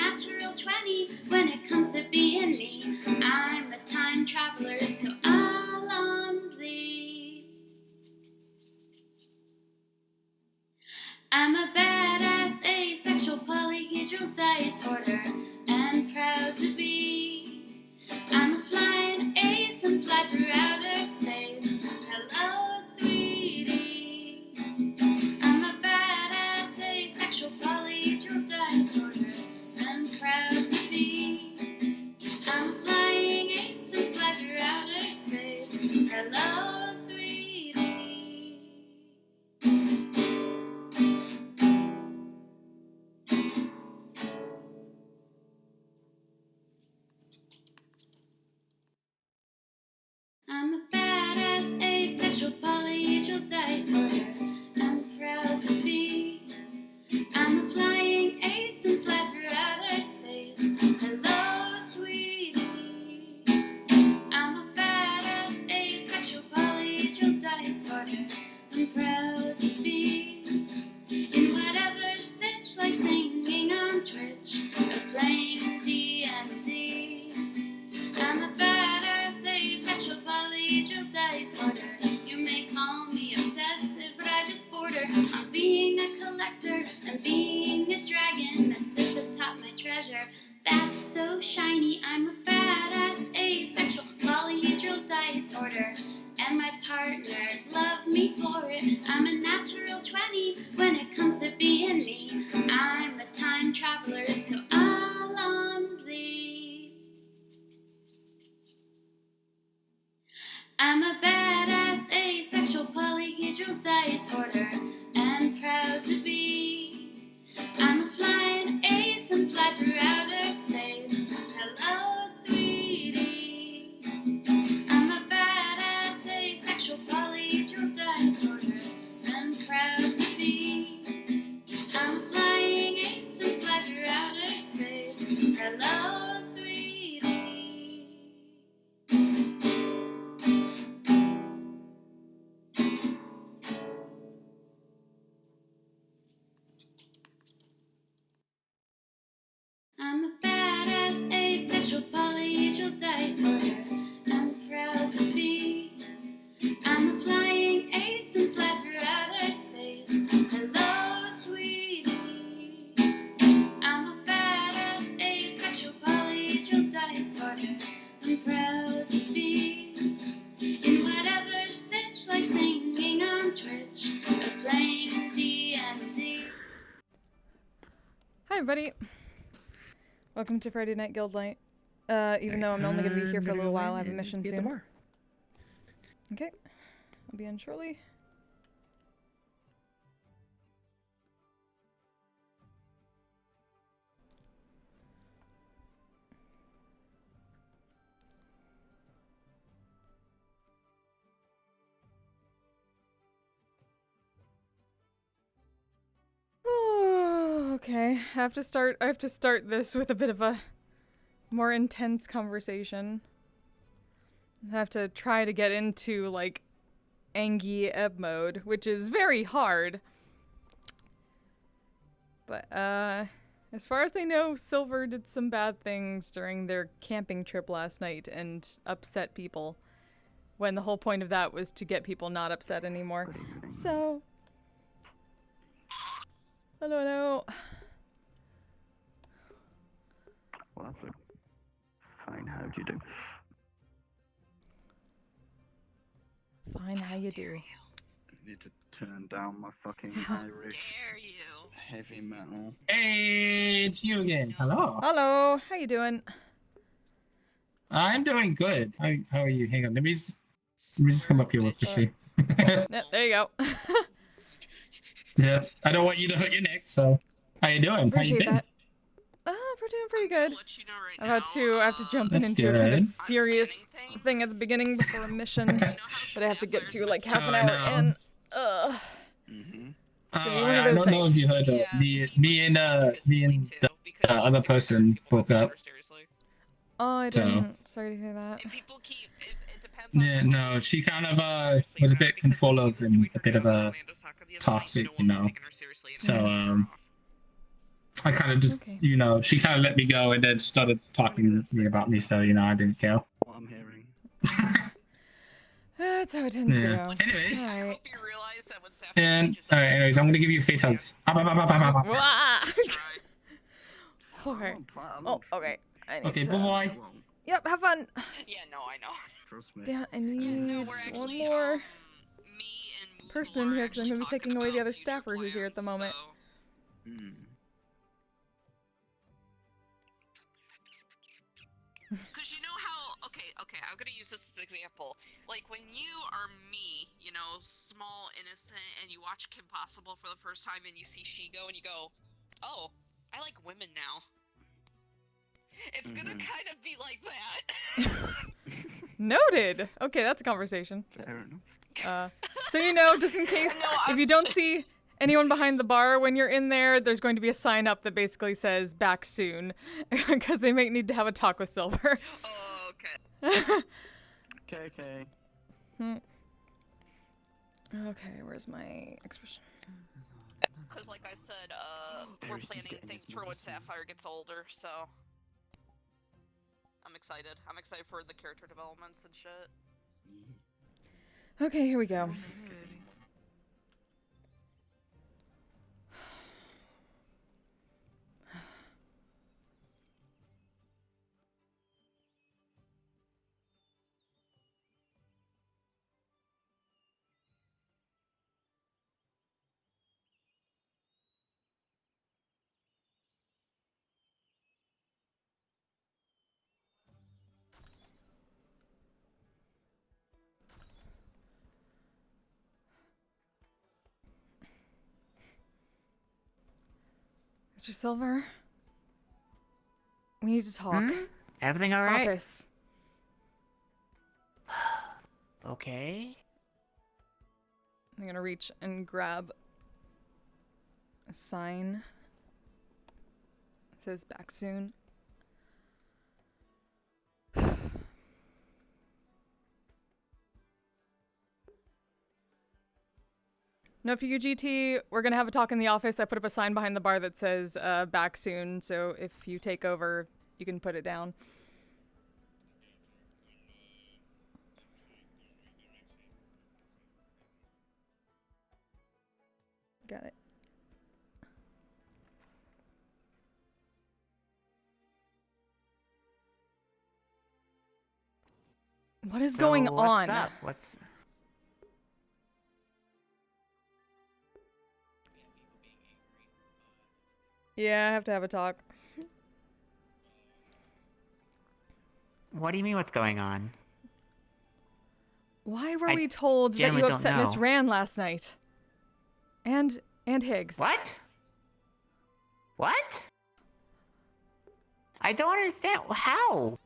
natural 20 when it comes to being me. I'm a time traveler, so Alonzi. I'm a badass, asexual, polyhedral dice hoarder, and proud to be. I'm a flying ace and fly through outer space. Hello, sweetie. I'm a badass, asexual, polyhedral dice hoarder, and proud to be. I'm a flying ace and fly through outer space. Hello, sweetie. I'm a badass, asexual, polyhedral dice hoarder. I'm proud to be. I'm a flying ace and fly through outer space. Hello, sweetie. I'm a badass, asexual, polyhedral dice hoarder. I'm proud to be. In whatever sitch, like singing on Twitch or playing D&D. I'm a badass, asexual, polyhedral dice hoarder. You may call me obsessive, but I just border on being a collector and being a dragon that sits atop my treasure. That's so shiny. I'm a badass, asexual, polyhedral dice hoarder, and my partners love me for it. I'm a natural 20 when it comes to being me. I'm a time traveler, so Alonzi. I'm a badass, asexual, polyhedral dice hoarder, and proud to be. I'm a flying ace and fly through outer space. Hello, sweetie. I'm a badass, asexual, polyhedral dice hoarder, and proud to be. I'm a flying ace and fly through outer space. Hello, sweetie. I'm a badass, asexual, polyhedral dice hoarder. I'm proud to be. I'm a flying ace and fly through outer space. Hello, sweetie. I'm a badass, asexual, polyhedral dice hoarder. I'm proud to be. In whatever sitch, like singing on Twitch or playing D&D. Hi, everybody. Welcome to Friday Night Guild Night. Even though I'm only going to be here for a little while, I have a mission soon. Okay, I'll be in shortly. Oh, okay. I have to start this with a bit of a more intense conversation. I have to try to get into, like, Angie Ebb mode, which is very hard. But, as far as I know, Silver did some bad things during their camping trip last night and upset people, when the whole point of that was to get people not upset anymore. So... Hello, hello. Well, that's fine. How'd you do? Fine, how you do? I need to turn down my fucking How Irish dare you? heavy metal. Hey, it's you again. Hello. Hello, how you doing? I'm doing good. How are you? Hang on, let me just come up here real quickly. Yep, there you go. Yeah, I don't want you to hurt your neck, so how you doing? How you Appreciate been? that. We're doing pretty good. Right I have to jump That's into a kind of good. serious thing at the beginning before a mission that I have to get to like half an hour in. Ugh. It's gonna be one of I those don't know nights. if you heard me and the other person broke up. Oh, I didn't. Sorry to hear that. Yeah, no, she kind of was a bit controlling and a bit of a toxic, you know. So I kind of just, Okay. she kind of let me go and then started talking to me about me, so, I didn't go. What I'm hearing. That's how it tends to Yeah. go. Anyways. All I right. hope you realize that when Sapphire And, teaches alright, actions anyways, I'm are gonna give you face hugs. plants. Wah! Let's try. Okay. I'm Oh, not okay. I need Okay, to. bye-bye. I won't. Yep, have fun. Yeah, no, I know. Trust me. Damn, I No, need we're actually, one more me and Moo person in are here because I'm actually going to be talking taking away the about other future staffer who's here at the plans, moment. so- Hmm. Cause you know how, okay, I'm gonna use this as an example. Like when you are me, small, innocent, and you watch Kim Possible for the first time and you see Shigo and you go, oh, I like women now. It's gonna kind of be like that. Noted. Okay, that's a conversation. Fair enough. So just in case, No, if you don't see anyone behind the bar when you're in there, there's going to be a sign up that basically says "back soon," because they may need to have a talk with Silver. Oh, okay. Okay. Okay, where's my expression? Cause like I said, we're Paris is planning getting things this for when movie soon. Sapphire gets older, so I'm excited. I'm excited for the character developments and shit. Okay, here we go. Mr. Silver, we need to talk. Everything all right? Office. Okay. I'm gonna reach and grab a sign. It says "back soon." No, for you, GT, we're gonna have a talk in the office. I put up a sign behind the bar that says "back soon," so if you take over, you can put it down. Got it. What is going So, on? What's up? What's... Yeah, I have to have a talk. What do you mean what's going on? Why were I we told that genuinely you don't upset Miss know. Rand last night? And Higgs. What? What? I don't understand. How?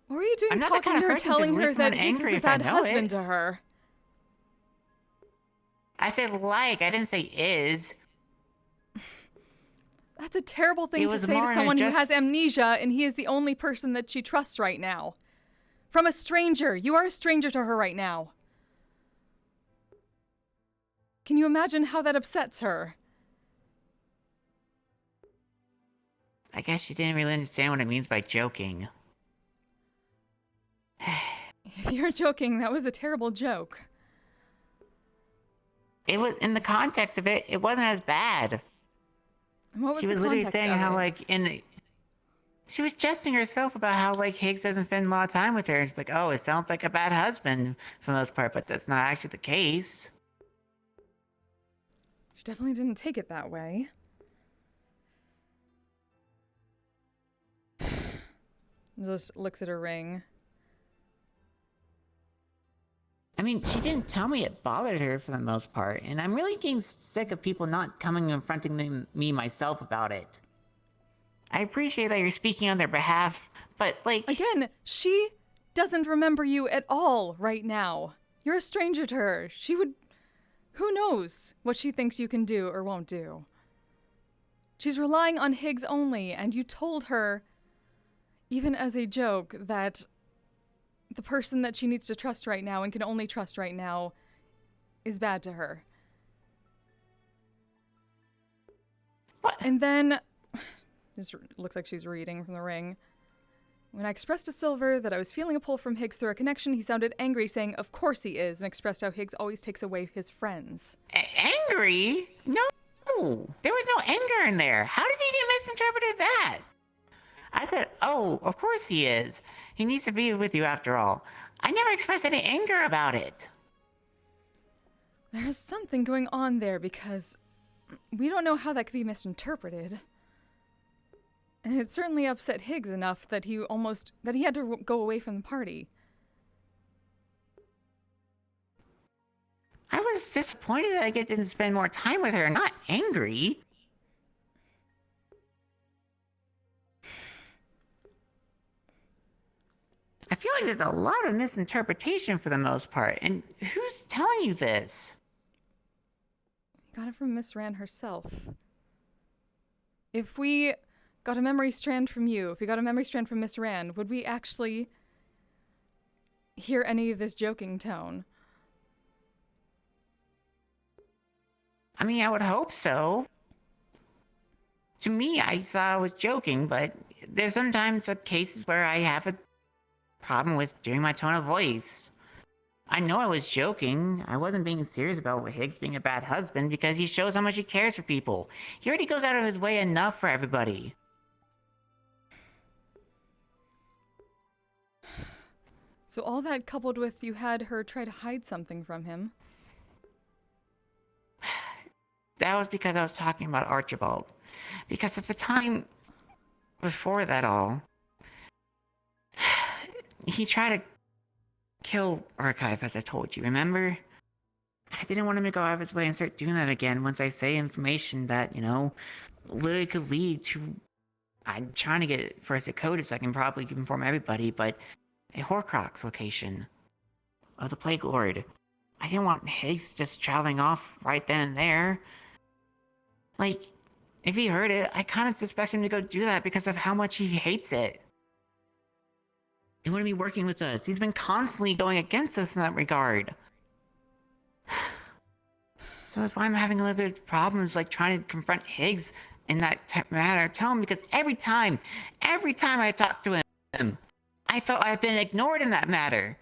What were you doing I'm not the talking kind to of her, person to telling her leave that someone Higgs is angry a if I bad know husband it. to her? I said like, I didn't say is. That's a terrible thing It to was say more to in a someone who has just- amnesia and he is the only person that she trusts right now. From a stranger. You are a stranger to her right now. Can you imagine how that upsets her? I guess she didn't really understand what it means by joking. If you're joking, that was a terrible joke. It was, in the context of it, it wasn't as bad. And what was She the was literally context saying of how, it? like, she was jesting herself about how, like, Higgs doesn't spend a lot of time with her. And she's like, oh, it sounds like a bad husband for the most part, but that's not actually the case. She definitely didn't take it that way. Just looks at her ring. I mean, she didn't tell me it bothered her for the most part, and I'm really getting sick of people not coming and confronting me myself about it. I appreciate that you're speaking on their behalf, but, like... Again, she doesn't remember you at all right now. You're a stranger to her. She would... Who knows what she thinks you can do or won't do. She's relying on Higgs only, and you told her, even as a joke, that the person that she needs to trust right now and can only trust right now is bad to her. What? And then Just looks like she's reading from the ring. When I expressed to Silver that I was feeling a pull from Higgs through our connection, he sounded angry, saying, "Of course he is," and expressed how Higgs always takes away his friends. Angry? No, there was no anger in there. How did you misinterpreted that? I said, oh, of course he is. He needs to be with you after all. I never expressed any anger about it. There's something going on there because we don't know how that could be misinterpreted. And it certainly upset Higgs enough that he had to go away from the party. I was disappointed that I didn't spend more time with her, not angry. I feel like there's a lot of misinterpretation for the most part, and who's telling you this? Got it from Miss Rand herself. If we got a memory strand from you, if we got a memory strand from Miss Rand, would we actually hear any of this joking tone? I mean, I would hope so. To me, I thought I was joking, but there's sometimes cases where I have a problem with doing my tone of voice. I know I was joking. I wasn't being serious about Higgs being a bad husband because he shows how much he cares for people. He already goes out of his way enough for everybody. So all that coupled with you had her try to hide something from him. That was because I was talking about Archibald. Because at the time before that all, he tried to kill Archive, as I told you, remember? I didn't want him to go out of his way and start doing that again once I say information that, literally could lead to... I'm trying to get it first decoded so I can probably inform everybody, but a Horcrux location of the Plague Lord. I didn't want Higgs just traveling off right then and there. Like, if he heard it, I kind of suspect him to go do that because of how much he hates it. He wouldn't be working with us. He's been constantly going against us in that regard. So that's why I'm having a little bit of problems, like trying to confront Higgs in that matter. Tell him, because every time I talk to him, I felt I've been ignored in that matter.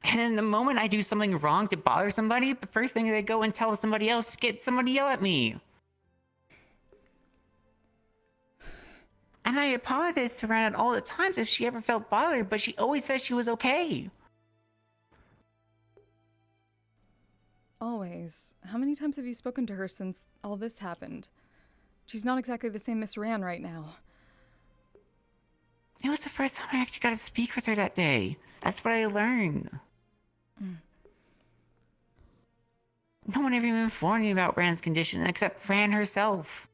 And then the moment I do something wrong to bother somebody, the first thing they go and tell somebody else, get somebody yell at me. And I apologized to Rand all the times if she ever felt bothered, but she always said she was okay. Always. How many times have you spoken to her since all this happened? She's not exactly the same Miss Rand right now. It was the first time I actually got to speak with her that day. That's what I learned. No one ever even informed me about Rand's condition except Rand herself.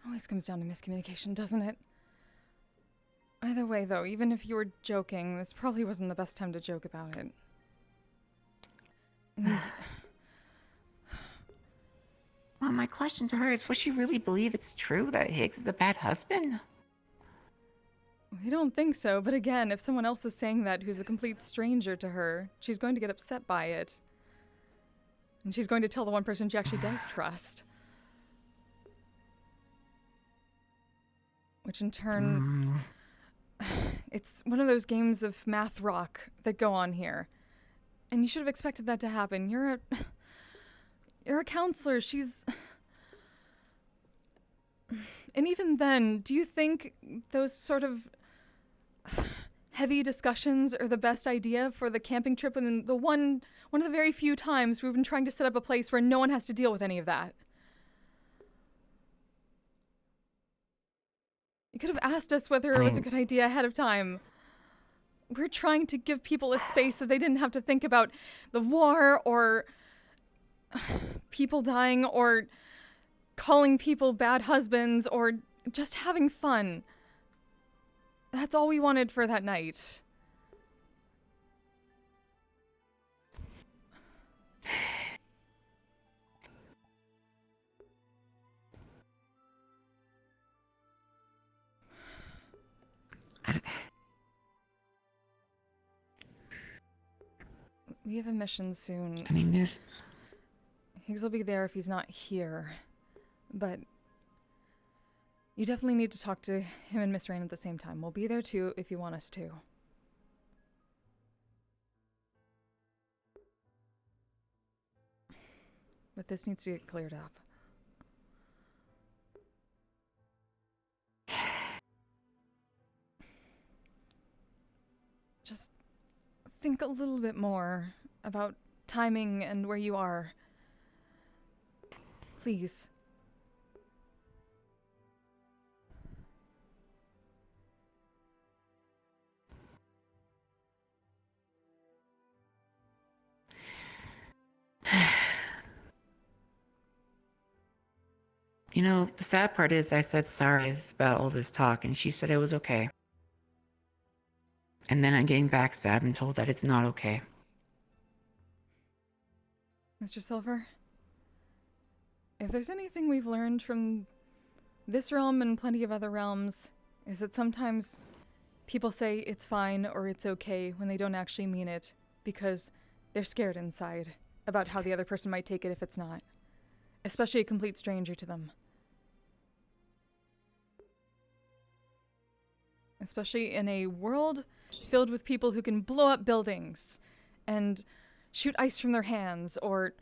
Always comes down to miscommunication, doesn't it? Either way, though, even if you were joking, this probably wasn't the best time to joke about it. And well, my question to her is, would she really believe it's true that Higgs is a bad husband? we don't think so, but again, if someone else is saying that who's a complete stranger to her, she's going to get upset by it. And she's going to tell the one person she actually does trust. Which in turn... It's one of those games of math rock that go on here. And you should have expected that to happen. You're a counselor. She's... And even then, do you think those sort of heavy discussions are the best idea for the camping trip when one of the very few times we've been trying to set up a place where no one has to deal with any of that? You could have asked us whether it was a good idea ahead of time. We're trying to give people a space so they didn't have to think about the war or people dying or calling people bad husbands or just having fun. That's all we wanted for that night. We have a mission soon. I mean, there's... Higgs will be there if he's not here. But you definitely need to talk to him and Miss Rain at the same time. We'll be there too if you want us to. But this needs to get cleared up. Just think a little bit more about timing and where you are. Please. You know, the sad part is I said sorry about all this talk, and she said it was okay. And then I'm getting backstabbed and told that it's not okay. Mr. Silver, if there's anything we've learned from this realm and plenty of other realms, is that sometimes people say it's fine or it's okay when they don't actually mean it because they're scared inside about how the other person might take it if it's not, especially a complete stranger to them. Especially in a world filled with people who can blow up buildings and shoot ice from their hands, or...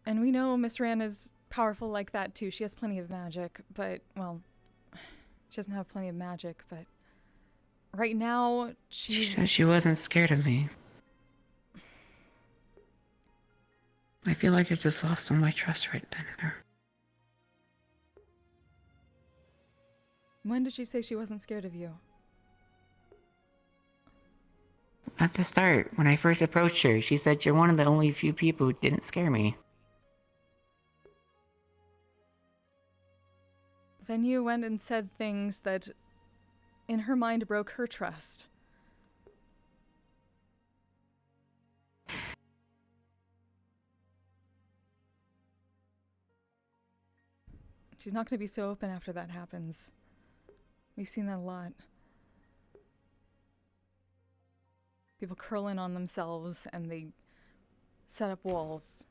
And we know Miss Ran is powerful like that too. She has plenty of magic, but, well, she doesn't have plenty of magic, but right now She said she wasn't scared of me. I feel like I just lost all my trust right then and there. When did she say she wasn't scared of you? At the start, when I first approached her, she said you're one of the only few people who didn't scare me. Then you went and said things that, in her mind, broke her trust. She's not going to be so open after that happens. We've seen that a lot. People curl in on themselves and they set up walls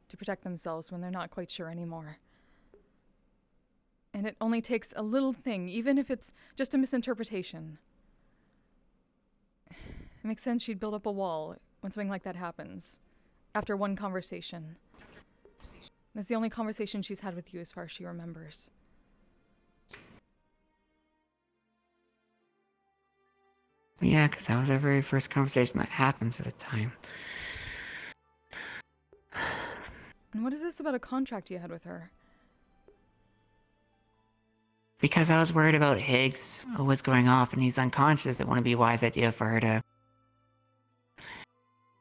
to protect themselves when they're not quite sure anymore. And it only takes a little thing, even if it's just a misinterpretation. It makes sense she'd build up a wall when something like that happens, after one conversation. That's the only conversation she's had with you as far as she remembers. Yeah, because that was our very first conversation that happened at the time. And what is this about a contract you had with her? Because I was worried about Higgs was going off and he's unconscious, it wouldn't be a wise idea for her to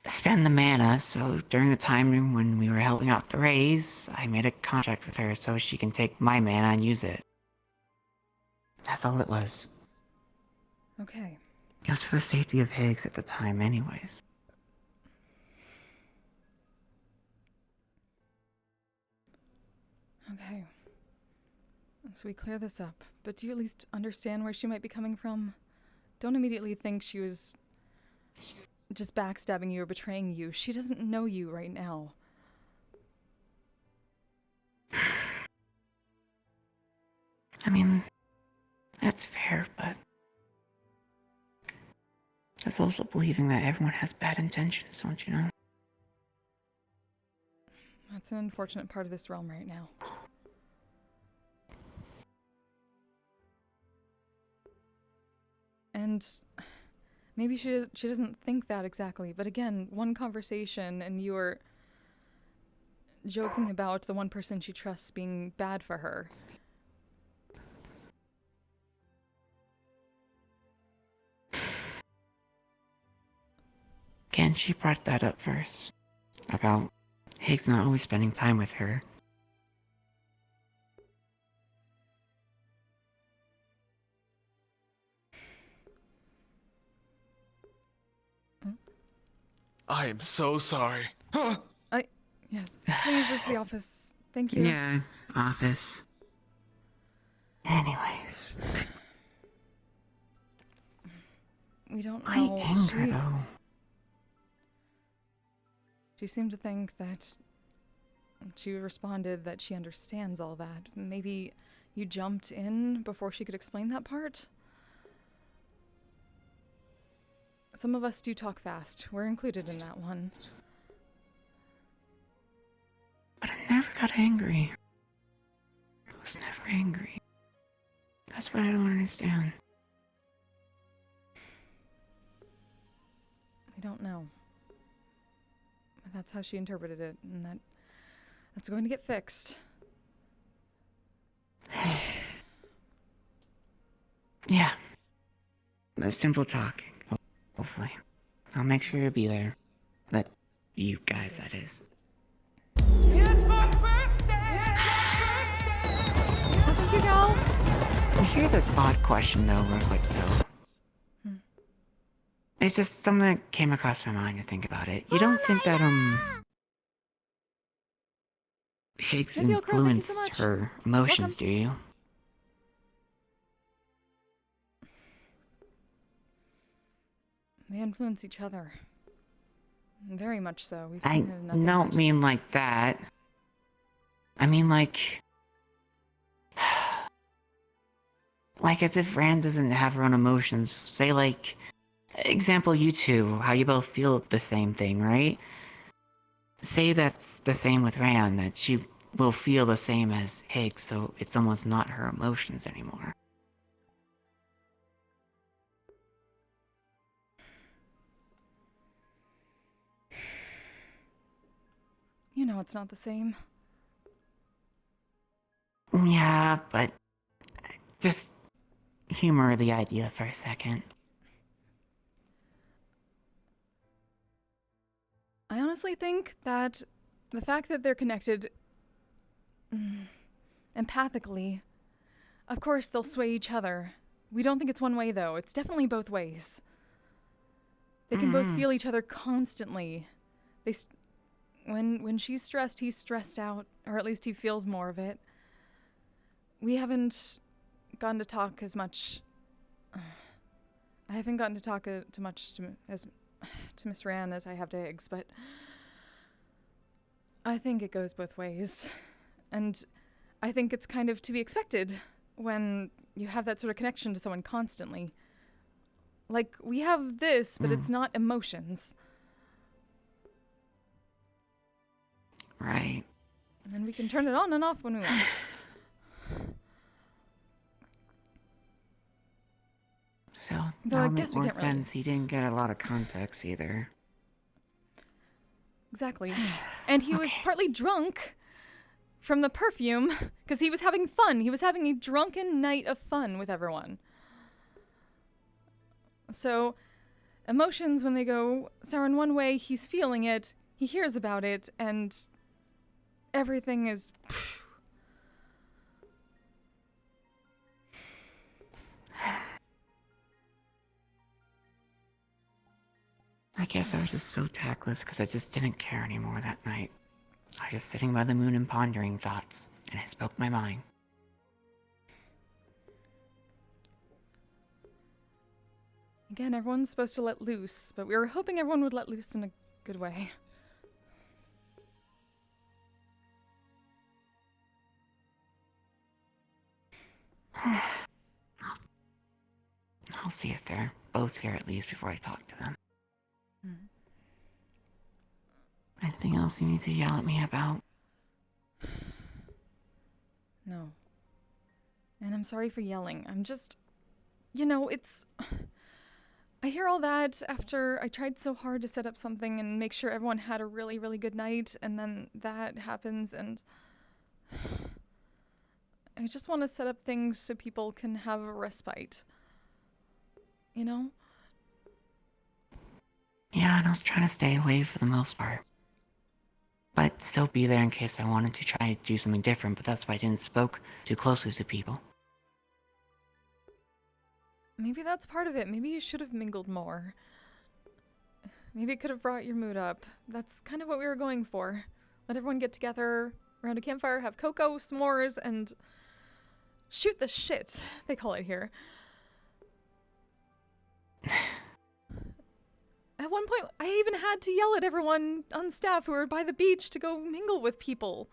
spend the mana, so during the time when we were helping out the raise, I made a contract with her so she can take my mana and use it. That's all it was. Okay. It was for the safety of Higgs at the time anyways. Okay. So we clear this up, but do you at least understand where she might be coming from? Don't immediately think she was just backstabbing you or betraying you. She doesn't know you right now. I mean, that's fair, but that's also believing that everyone has bad intentions, don't you know? That's an unfortunate part of this realm right now. And maybe she doesn't think that exactly, but again, one conversation and you're joking about the one person she trusts being bad for her. Again, she brought that up first. About Higgs not always spending time with her. I am so sorry. Yes, please, this is the office. Thank you. Yeah, office. Anyways. We don't Why know. anger, though? She seemed to think that She responded that she understands all that. Maybe you jumped in before she could explain that part? Some of us do talk fast. We're included in that one. But I never got angry. I was never angry. That's what I don't understand. I don't know. But that's how she interpreted it, and that's going to get fixed. Yeah. A simple talk. Hopefully. I'll make sure to be there. But you guys, that is. Well, thank you, gal. Here's an odd question, though, real quick, though. It's just something that came across my mind to think about it. You don't think that, Higgs Thank you, Crow, thank you so influenced much. her emotions, Welcome. do you? They influence each other. Very much so. We've I seen it enough. don't mean like that. I mean like as if Rand doesn't have her own emotions. Say like, example you two, how you both feel the same thing, right? Say that's the same with Rand, that she will feel the same as Higgs, so it's almost not her emotions anymore. You know it's not the same. Yeah, but just humor the idea for a second. I honestly think that the fact that they're connected empathically, of course they'll sway each other. We don't think it's one way, though. It's definitely both ways. They can both feel each other constantly. When she's stressed, he's stressed out, or at least he feels more of it. We haven't gotten to talk as much. I haven't gotten to talk too much to Miss Rand as I have to Higgs, but I think it goes both ways. And I think it's kind of to be expected when you have that sort of connection to someone constantly. Like, we have this, but it's not emotions. Right. And we can turn it on and off when we want. So, Though that'll I make guess we more can't really- sense. He didn't get a lot of context either. Exactly. And he was partly drunk from the perfume because he was having fun. He was having a drunken night of fun with everyone. So, emotions, when they go sour in one way, he's feeling it, he hears about it, and everything is... I guess I was just so tactless because I just didn't care anymore that night. I was just sitting by the moon and pondering thoughts, and I spoke my mind. Again, everyone's supposed to let loose, but we were hoping everyone would let loose in a good way. I'll see if they're both here at least before I talk to them. Anything else you need to yell at me about? No. And I'm sorry for yelling. I'm just... You know, it's... I hear all that after I tried so hard to set up something and make sure everyone had a really, really good night, and then that happens, and... I just want to set up things so people can have a respite. You know? Yeah, and I was trying to stay away for the most part. But still be there in case I wanted to try to do something different, but that's why I didn't spoke too closely to people. Maybe that's part of it. Maybe you should have mingled more. Maybe it could have brought your mood up. That's kind of what we were going for. Let everyone get together around a campfire, have cocoa, s'mores, and shoot the shit, they call it here. At one point, I even had to yell at everyone on staff who were by the beach to go mingle with people.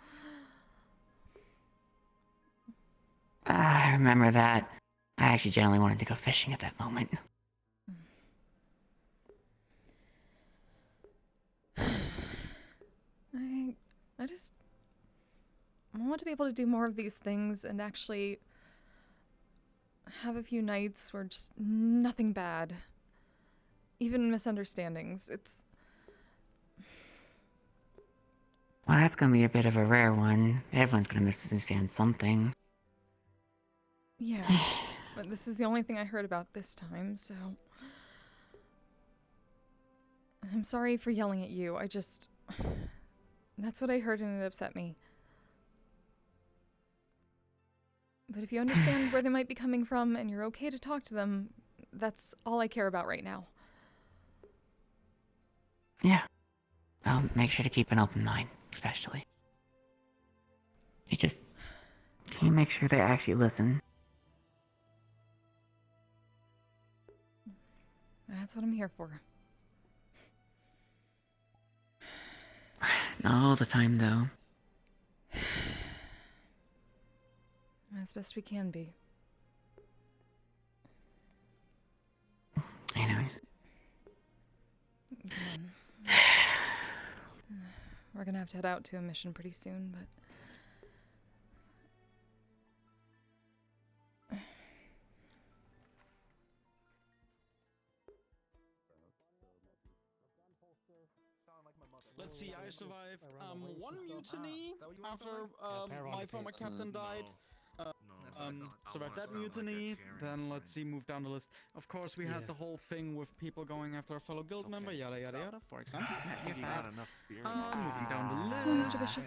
I remember that. I actually generally wanted to go fishing at that moment. I want to be able to do more of these things and actually have a few nights where just nothing bad. Even misunderstandings. Well, that's gonna be a bit of a rare one. Everyone's gonna misunderstand something. Yeah. But this is the only thing I heard about this time, so... I'm sorry for yelling at you. That's what I heard and it upset me. But if you understand where they might be coming from and you're okay to talk to them, that's all I care about right now. Yeah. I'll make sure to keep an open mind, especially. Can you make sure they actually listen? That's what I'm here for. Not all the time, though. As best we can be. I know. We're gonna have to head out to a mission pretty soon, but... Let's see, I survived one mutiny after my former captain died. Survived that mutiny, then let's see, move down the list. Of course, we had the whole thing with people going after a fellow guild member, yada yada yada, for example. Moving down the list. Mr. Bishop.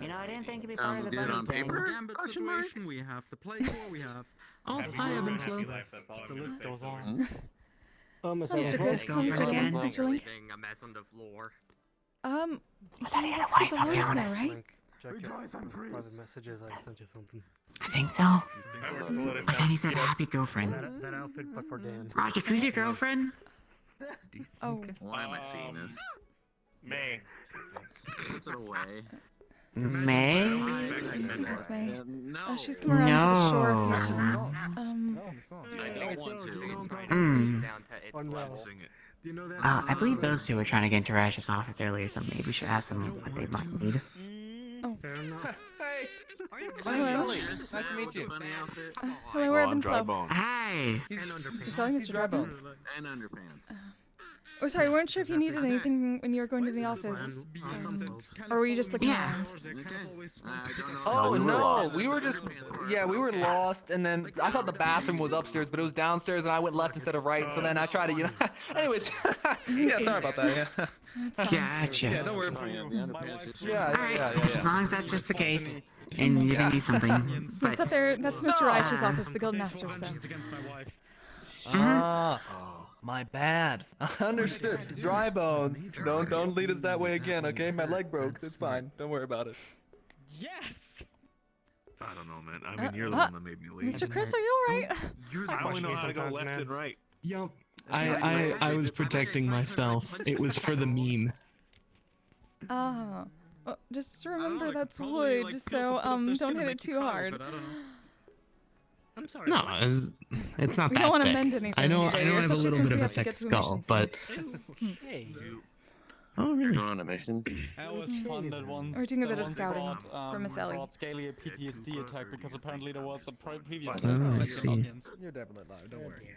You know, I didn't think it'd be part of the bonus thing. Gambit situation, we have the play war, we have all the ebb and flow. The list goes on. Mr. Chris, Mr. again. Mr. Link. A mess on the floor. He works at the Lotus now, right? Private messages, I sent you something. I think so. And then he said happy girlfriend. That outfit, but for Dan. Project, who's your girlfriend? Oh. Why am I seeing this? May. Puts it away. May? Yes, May. No. Oh, she's come around to the shore a few times. I don't want to. Sing it. Do you know that? I believe those two were trying to get into Rash's office earlier, so maybe we should ask them what they might need. Oh. Fair enough. Hey! Hello. Nice to meet you. Hello, we're Ebb and Flow. Hey! Mr. Selling, Mr. Drybones. And underpants. Oh, sorry, we weren't sure if you needed anything when you were going to the office. Or were you just looking around? Oh, no, we were just, we were lost, and then I thought the bathroom was upstairs, but it was downstairs, and I went left instead of right, so then I tried to, anyways, sorry about that, That's fine. Gotcha. Yeah, don't worry. Alright, as long as that's just the case, and you didn't need something. That's up there, that's Mr. Reich's office, the Guildmaster, so. My bad. Understood. Dry bones. Don't lead us that way again, okay? My leg broke. It's fine. Don't worry about it. Yes! I don't know, man. I mean, you're the one that made me leave. Mr. Chris, are you alright? I only know how to go left and right. Yep. I was protecting myself. It was for the meme. Just remember that's wood, so don't hit it too hard. I'm sorry. No, it's not We that don't want to thick. mend anything. I know today, I have a especially little since bit we of a have to get thick to a skull, mission but Hey. oh really? Going on a mission. I was funded once. We're doing a bit of once scouting brought, for Miss Ellie. brought Scalia PTSD attack because apparently there was a previous. Oh, I see. You're definitely live. Don't worry.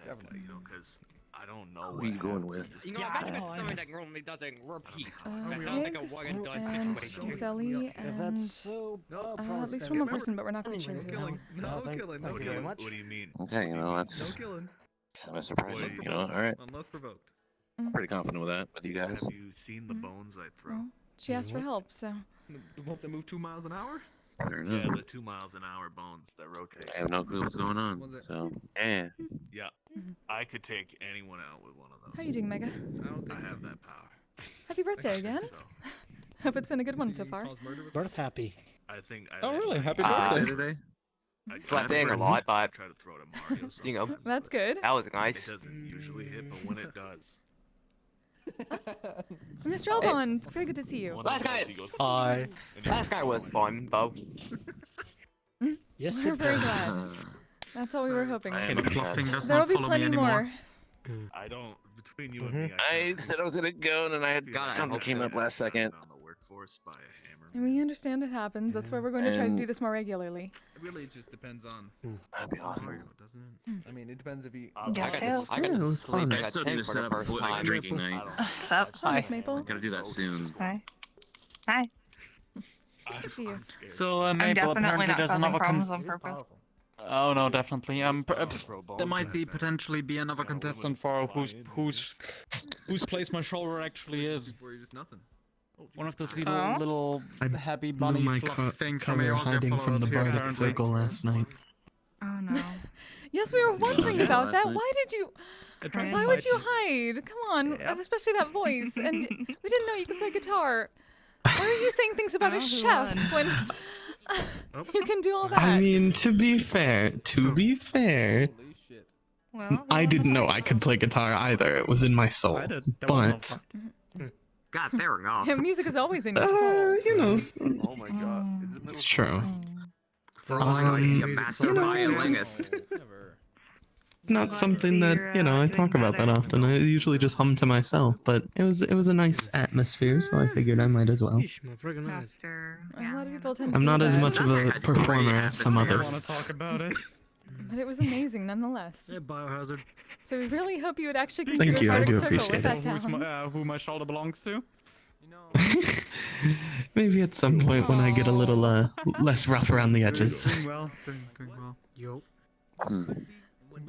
You know, because I don't know. Who are you going with? You know, I bet it's something that normally doesn't repeat. Higgs That sounds like a one and done and situation. Miss Ellie and at least one more person, but we're not quite sure who. No killing. No killing. What do you mean? Okay, you know, that's No killing. kind of surprising, you know, alright. Unless provoked. I'm pretty confident with that, with you guys. Have you seen the bones I throw? Well, she asked for help, so. The ones that move 2 miles an hour? Fair Yeah, enough. the 2 miles an hour bones that rotate. I have no clue what's going on, so, yeah. Yeah, I could take anyone out with one of those. How are you doing, Mega? I don't think I so. have that power. Happy birthday again. So, Hope it's been a good one so far. I think. Oh really? Happy birthday. Today? Slapping a lot, but try to throw it at Mario you know, That's good. that was nice. It doesn't usually hit, but when it does, Mr. Elbon, it's very good to see you. Last guy. Hi. Last guy was fun, though. Yes, We're very glad. That's all we were hoping. There will be plenty more. I don't. Between you and me, I said I was gonna go, and then I had God, I something hope came so. up last second. on the workforce by a hammer. And we understand it happens. That's why we're going to try to do And- this more regularly. It really just depends on That'd be awesome. Mario, doesn't it? I mean, it depends if you. I got it to was sleep fun. at I still 10 need to for set the up a first time. drinking night. What's up? Hi, Miss Maple. Gotta do that soon. Hi. Hi. Good to see you. So, I'm Maple, definitely apparently not there's causing another problems on purpose. Oh no, definitely. There might be potentially be another contestant for whose place my shoulder actually is. Before you're just nothing. One of those Oh? little I happy blew bunny my fluff things from color Eorzea hiding from followed the us here, Bardic apparently. Circle last night. Oh no. Yes, we were wondering about that. Last night. Why did you? I tried to Why would fight you hide? Come on, especially that voice. And we didn't know you could play guitar. Why are you saying things about a Oh, who chef won? when you can do all that? I mean, to be fair, Holy shit. Well, I didn't know I could play guitar either. It was in my soul. But, God, fair enough. Yeah, music is always in your soul. you know, Oh my god. Is it middle it's true. For all I know, he's a Um, master you know, violinist. Never. Not glad to something see that, you're, you know, I doing talk about that better. often. I usually just hum to myself, but it was a nice atmosphere, so I figured I might as well. Master. A lot of people tend to I'm do not as that. much of a performer as some I want others. to talk about it. But it was amazing nonetheless. Biohazard. So we really hope you would actually Thank consider you, I Bardic do Circle appreciate with that Who's talent. who my shoulder belongs to. Maybe at some point when I get a little less rough around the edges. Doing well. Doing well. Yo.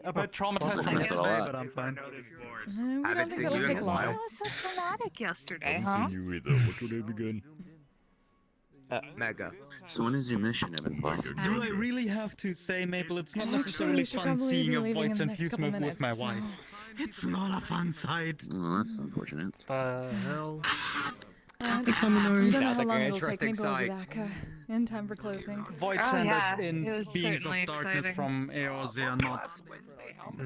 A bit traumatized from Thanks a yesterday, lot. but I'm fine. We don't Haven't think seen it'll you in take a long. while. That was so traumatic yesterday, huh? you either. What would they begin? Mega. So when is your mission, Evan? Do I really have to say, Maple, it's not Actually, necessarily we should fun probably seeing be a leaving in voice the and next fuse couple move with my minutes, wife. so- It's not a fun sight. Oh, that's unfortunate. Hell. And Hey, Kaminari. we don't know Sounds how like long an it'll take. interesting Maybe we'll be sight. back in time for closing. Void Oh, send yeah, us in it was beings of certainly darkness exciting. from Eorzea, not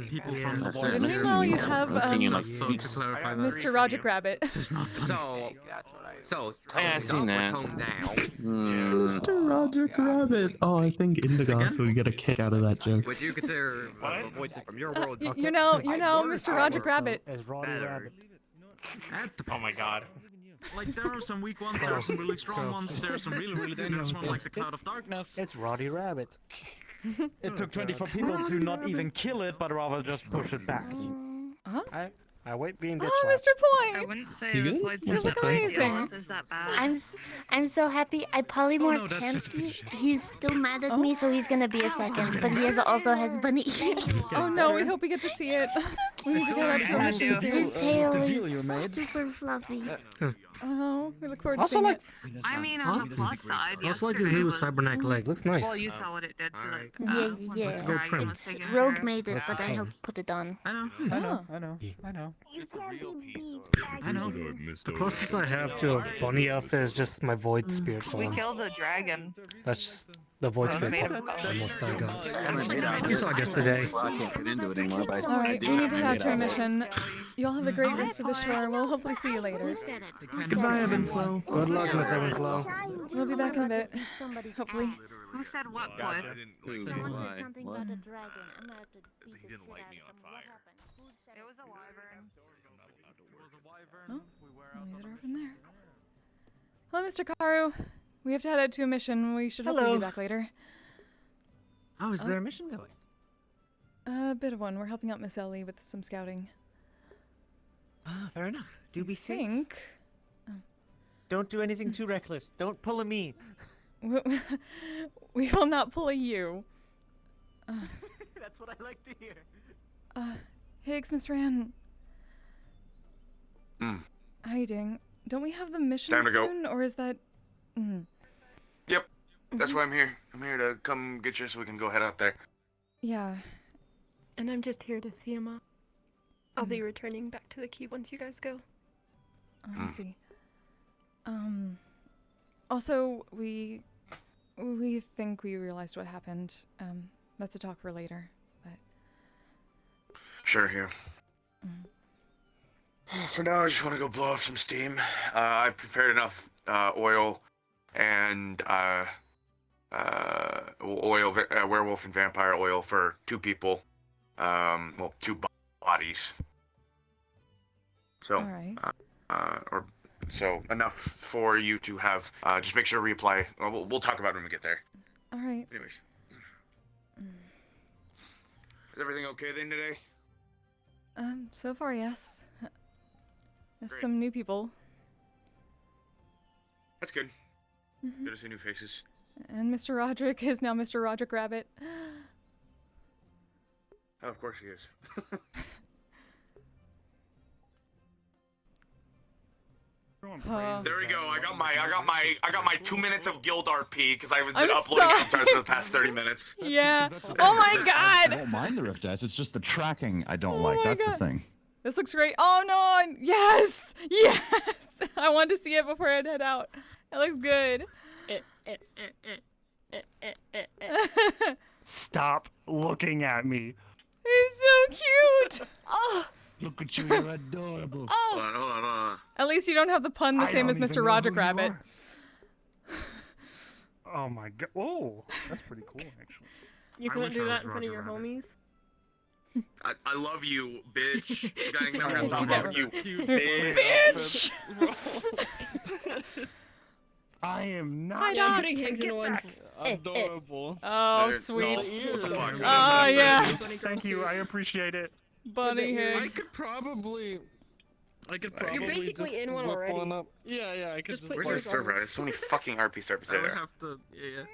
people from the That's void. it. Meanwhile, you have I've seen you in like Just so to weeks. clarify that. Mr. Roger Rabbit. This is not fun. So, Yeah, I've seen tone that. up or tone down? Mr. Roger Rabbit. Oh, I think Indigos would get a kick out of that joke. Would you consider voices from your world? You're now Mr. Roger Rabbit. Better? Oh my god. Like, there are some weak ones, there are some really strong ones, there are some really, really dangerous ones, like the Cloud of Darkness. It's Roddy Rabbit. It took 24 people to not even kill it, but rather just push it back. Huh? I wait being bitch Oh, slapped. Mr. I Point! wouldn't say You the good? Floyd You look amazing. Is that bad? I'm so happy. I polymorphed no, that's him. just a piece of shit. He's still mad at me, so he's gonna be a second. But he also has bunny ears. Oh no, we hope we get to see it. We need to get out to our I mission do. soon. His tail the deal is you made. super fluffy. Oh, we look forward to Also seeing like, it. I mean, on the plus side, also like his yesterday new was... cybernetic leg. Looks nice. Well, you saw what it did to Alright. like, Yeah, when yeah. the Go dragon trim. was taking Rogue her. made it, Where's but the I pain? helped put it on. I know, Oh. I know. I know. The closest I have to a bunny outfit is just my void spirit We form. killed the dragon. That's just the void Oh, spirit made form. of The most I got. You You saw it yesterday. Well, I can't get into it anymore, but I Alright, we need to head out to our Yeah. mission. You all have a great rest of the shore. We'll hopefully see you later. Goodbye, Evan Flo. Good luck, Miss Evanflow. We'll be back in a bit. Somebody's Hopefully. ass. Who said what, God, boy? I didn't Someone said Why? something What? about a dragon. I'm gonna have to beat He the didn't shit light out me of on someone. What fire. happened? Who said It was a wyvern. Oh, maybe they're over there. Hello, Mr. Karu. We have to head out to a mission. We should hopefully Hello. be back later. Oh, is there a mission going? A bit of one. We're helping out Miss Ellie with some scouting. Ah, fair enough. Do be I safe. think Don't do anything too reckless. Don't pull a me. we will not pull a you. That's what I like to hear. Higgs, Miss Ran. Mm. How you doing? Don't we have the mission Time to go. soon, or is that? Mm. Yep, that's why I'm here. I'm here to come get you so we can go head out there. Yeah. And I'm just here to see Emma. I'll be returning back to the key once you guys go. Oh, I see. Also, we We think we realized what happened. That's a talk for later. But Sure, here. For now, I just want to go blow off some steam. I prepared enough oil and werewolf and vampire oil for 2 people. Well, 2 bodies. So, all right. So enough for you to have. Just make sure to reapply. We'll talk about it when we get there. All right. Anyways, is everything okay then today? So far, yes. There's Great. some new people. That's good. Mhm. Good to see new faces. And Mr. Roderick is now Mr. Roderick Rabbit. Oh, of course he is. There we go. I got my 2 minutes of guild RP because I've been I'm uploading sorry. avatars for the past 30 minutes. Yeah. Oh my I god! don't mind the Rift Dash, it's just the tracking I don't Oh like. my That's God. the thing. This looks great. Oh no! Yes! Yes! I wanted to see it before I'd head out. It looks good. Stop looking at me. He's so cute! Oh! Look at you, you're adorable. Hold on. At least you don't have the pun the I same as don't even Mr. know Roderick who you Rabbit. are. Oh my god. Oh, that's pretty cool, actually. You I couldn't wish do I that was in front of Roger your Rabbit. homies? I love you, bitch. I'm gonna Oh, stop you loving got you, cute bitch. I am not. Hi, Yeah, Doc. putting Take things it in back. Adorable. Oh, No, sweet. what the fuck? Oh, yeah. Thank you. I appreciate it. Bunny I hairs. could probably. You're basically just in one whip already. up. Yeah, I could just. Where's this server? There's so many fucking RP servers I would there. have to. Yeah.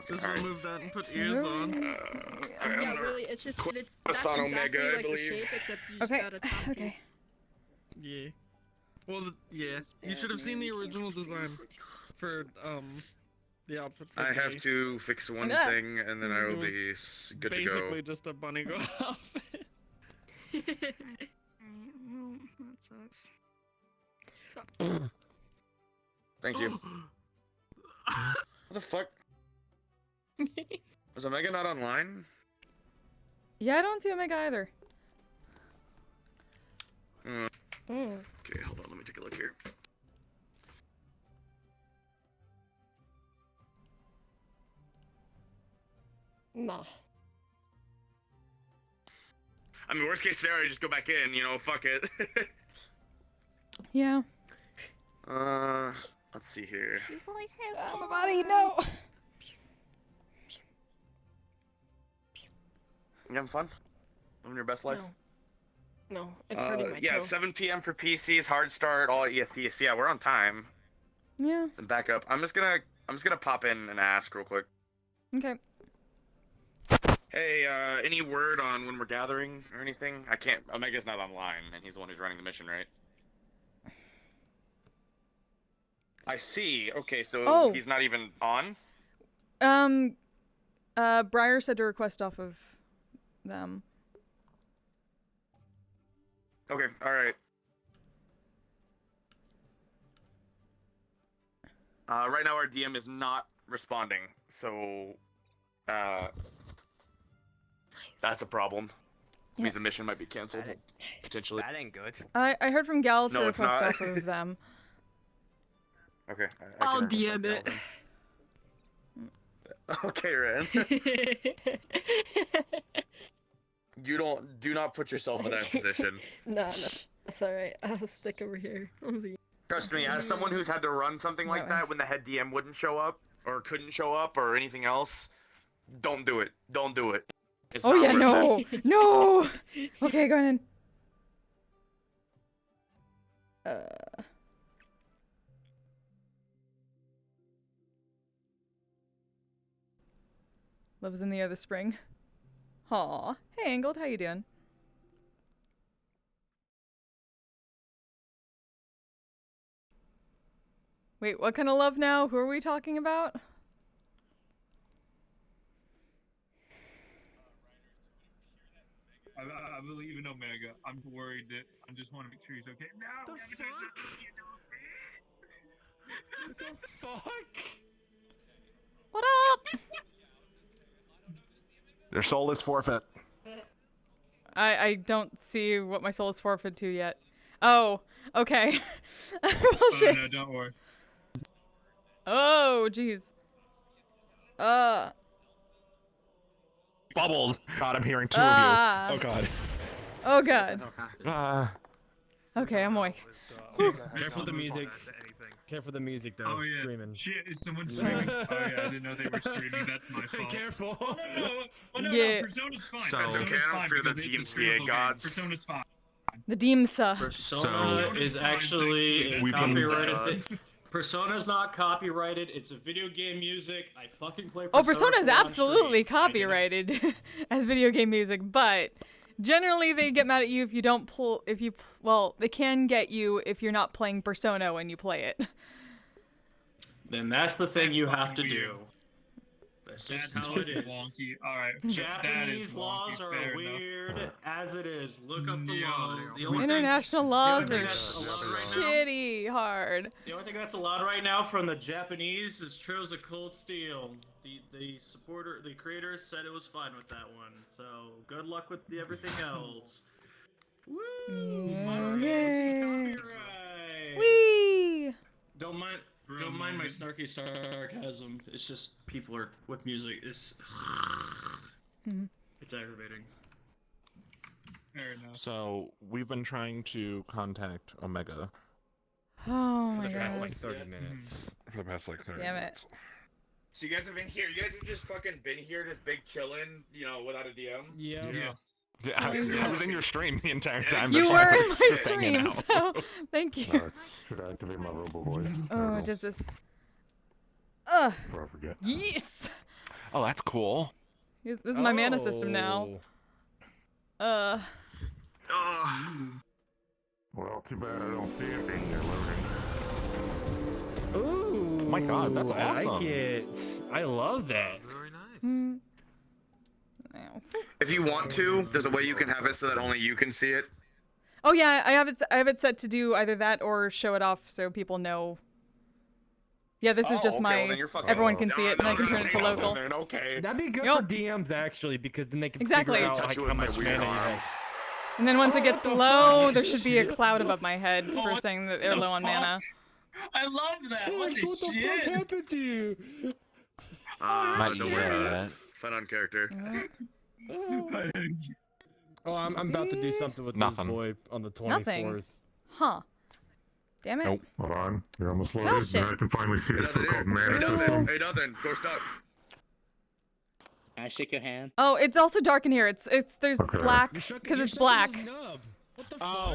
Just alright. remove that and put ears on. Yeah, really, it's just that's Quaston exactly Omega, I like the believe. shape, except you just Okay. got a top Okay. piece. Yeah. Well, yeah. You should have seen the original design for the outfit. For I have today. to fix one Ah. thing, and then I will It be was good to go. Basically, just a bunny girl outfit. Well, that sucks. Thank you. What the fuck? Was Omega not online? Yeah, I don't see Omega either. Okay, hold on. Let me take a look here. Nah. I mean, worst case scenario, just go back in. You know, fuck it. Yeah. Let's see here. My body, no. You having fun? Living your best life? No, it's hurting my Yeah, toe. 7 p.m. for PCs, hard start, all yes, yeah, we're on time. Yeah. Some backup. I'm just gonna pop in and ask real quick. Okay. Hey, any word on when we're gathering or anything? I can't. Omega's not online, and he's the one who's running the mission, right? I see. Okay, so Oh. he's not even on. Briar said to request off of them. Okay, all right. Right now our DM is not responding, so that's a problem. Yeah. Means the mission might be canceled potentially. That ain't good. I heard from Gal to No, it's request not. off of them. Okay. I'll can DM request it. that one. Okay, Ren. Do not put yourself in that position. Nah, that's alright. I'll stick over here. Trust me, as someone who's had to run something like that when the head DM wouldn't show up or couldn't show up or anything else, don't do it. Don't do it. It's Oh not yeah, worth it. no, no. Okay, go ahead. Love is in the air this spring. Aw. Hey, Angled, how you doing? Wait, what kind of love now? Who are we talking about? I believe in Omega. I'm worried that I just want to make sure he's okay. No! What Their soul is forfeit. I don't see what my soul is forfeit to yet. Oh, okay. Well, Oh shit. no, don't worry. Oh, jeez. Bubbles. God, I'm hearing two Ah. of you. Oh god. Oh god. Okay, I'm awake. Careful with the music. Careful with the music, though. Oh yeah. Streaming. Shit, is someone streaming? Oh yeah, I didn't know they were streaming. That's my fault. Careful. Oh no. Oh no, Yeah. no. Persona's fine. So- That's Persona's okay, I don't fine fear the because it's a DMCA streamable game. gods. Persona's fine. The Deemsa. Persona is actually a We've been copyrighted gods. thing. Persona's not copyrighted. It's a video game music. I fucking play Oh, Persona. Persona is 4 on absolutely stream. copyrighted as video game music, but generally they get mad at you if you don't well, they can get you if you're not playing Persona when you play it. Then that's the thing you have to do. That's just That's how it is. wonky. Alright. Japanese laws are weird as it is. Look up the laws. The only International thing, laws the only are thing that's allowed right now, shitty hard. the only thing that's allowed right now from the Japanese is Trails of Cold Steel. The creator said it was fine with that one. So good luck with everything else. Woo! Yay. Copyright. Whee! Don't mind my snarky sarcasm. It's just people are with music. It's aggravating. Fair enough. So we've been trying to contact Omega Oh my For the past god. like 30 minutes. for the past like 30 Damn it. minutes. So you guys have been here. You guys have just fucking been here, just big chilling, without a DM. Yeah. Yes. Yeah, I was in your stream the entire time. You that's were why I in was my just hanging stream, out. so thank you. Sorry. Should I activate my robo voice? Oh, does this? Before I forget. Yes. Oh, that's cool. This is my mana system now. Well, too bad I don't see anything here loading. Ooh. Oh my god, that's I awesome. like it. I love that. Very nice. If you want to, there's a way you can have it so that only you can see it. Oh yeah, I have it set to do either that or show it off so people know. Yeah, this is just okay, my. well, then you're fucking- Everyone can see it, and I can no, turn it to say nothing local. then, okay. That'd be good Yup. for DMs actually, because then they can Exactly. figure out Touch like, it how with my much weird mana you arm. have. And then once it gets what the low, fuck? there should be a cloud above my head for saying that they're low on mana. I love that. What Alex, the what the shit? fuck happened to you? Don't worry about it. Fun on character. Oh, I'm about to do something with Nothing. this boy on the 24th. Nothing. Huh. Damn it. Nope. Hold on. You're almost loaded. Bullshit. Now I can finally see Hey, the nothing so-called here. mana Hey, nothing. system. Hey, nothing. Go stop. Can I shake your hand? Oh, it's also dark in here. There's Okay. black because it's black. Oh,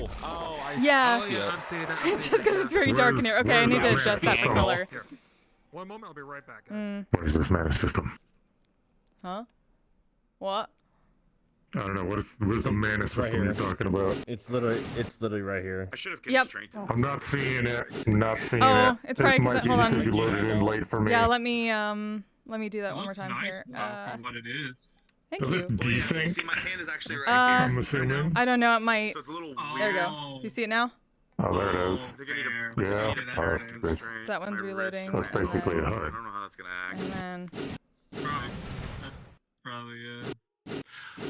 I Yeah. Oh yeah, I'm seeing it. I'm It's seeing just it, because yeah. it's very dark in here. Okay, I need to Where's adjust the that mana color. Here. One moment, I'll be right back, guys. What is this mana system? Huh? What? I don't know. What is the mana system you're talking about? It's literally right here. I should have Yep. constrained I'm not seeing it. I'm not seeing Oh, it. it's probably 'cause might be hold on. because you loaded in late for me. Yeah, let me do that It one more looks time nice here. for what it is. Thank Does you. it desync? See, my hand is actually right I'm here. assuming. I don't know. It might. So it's a little There you weird. go. Do you see it now? Oh, there it I is. think I need to Yeah. get an Oh, extra that's- constraint. That one's My wrist reloading. and That's my basically elbow. a I HUD. don't know how that's gonna act. And then. Probably.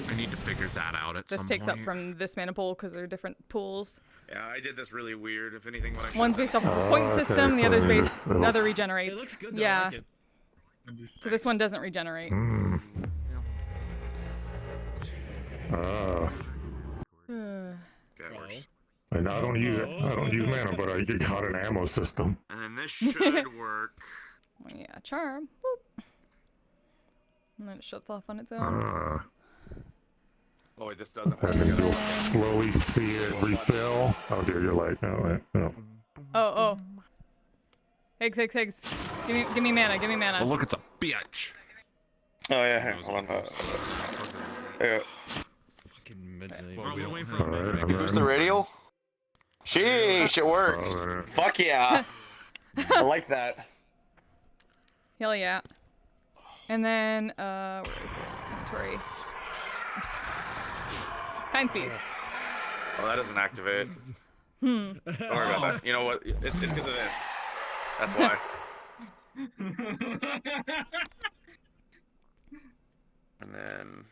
I need to figure that out at This some takes point. up from this mana pool because they're different pools. Yeah, I did this really weird. If anything, what I should One's have based off of a Oh, point okay, system, the so other's you based. just- The other it'll- regenerates. It looks good though, Yeah. I like it. So this one doesn't regenerate. Mm. Ah. Okay, that works. And I don't use it. I don't use mana, but I got an ammo system. And then this should work. Yeah, charm. Boop. And then it shuts off on its own. Ah. Oh wait, this doesn't And work. then you'll slowly see it refill. Oh dear, you're like, no, wait, no. Oh. Higgs. Give me mana. Give me mana. Oh, look, it's a bitch. Oh yeah, here, hold on. Yeah. Fucking midnight. Well, we don't wait for Alright, and Who's then- the radial? Sheesh, it worked. Alright. Fuck yeah. I like that. Hell yeah. And then, where is it? Inventory. Kind piece. Oh, that doesn't activate. Hmm. Don't worry about that. You know what? It's because of this. That's why. And then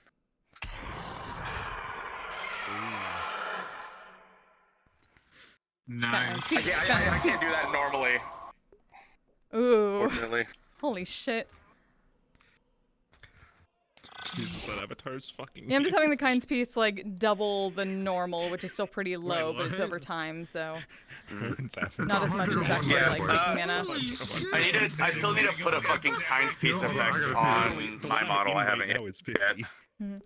peace. I can't do that normally. Ooh. Fortunately. Holy shit. Jesus, that avatar's fucking. Yeah, I'm just having the kind's piece like double the normal, which is still pretty low, but it's what? over time, so Not not as much as actually like taking mana. I still need to put a fucking kind's piece effect on my model. I haven't yet.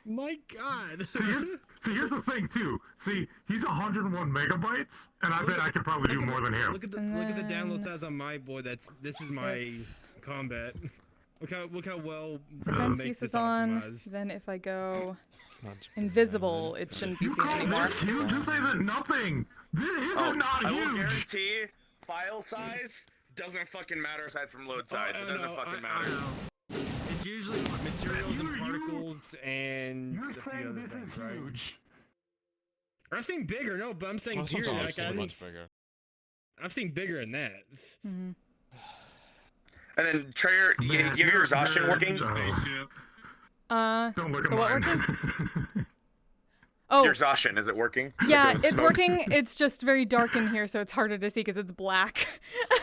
My God. See, here's the thing too. See, he's 101 megabytes, and I bet I could probably do more than him. Look at the download size on my board. This is my combat. Look how well Kind's makes piece this is on. optimized. Then if I go invisible, it shouldn't be seen anymore. This huge. This isn't nothing. This is not I will huge. guarantee file size doesn't fucking matter aside from load size. It doesn't fucking matter. It's usually materials and particles and. You're a few saying other this things, is right? huge. I've seen bigger, no, but I'm saying This one's period. obviously Like, much bigger. I've seen bigger than that. And then Treyer, do you have your exhaustion working? Don't look at the what mine. working? Oh. Your exhaustion, is it working? Yeah, The it's smoke? working. It's just very dark in here, so it's harder to see because it's black.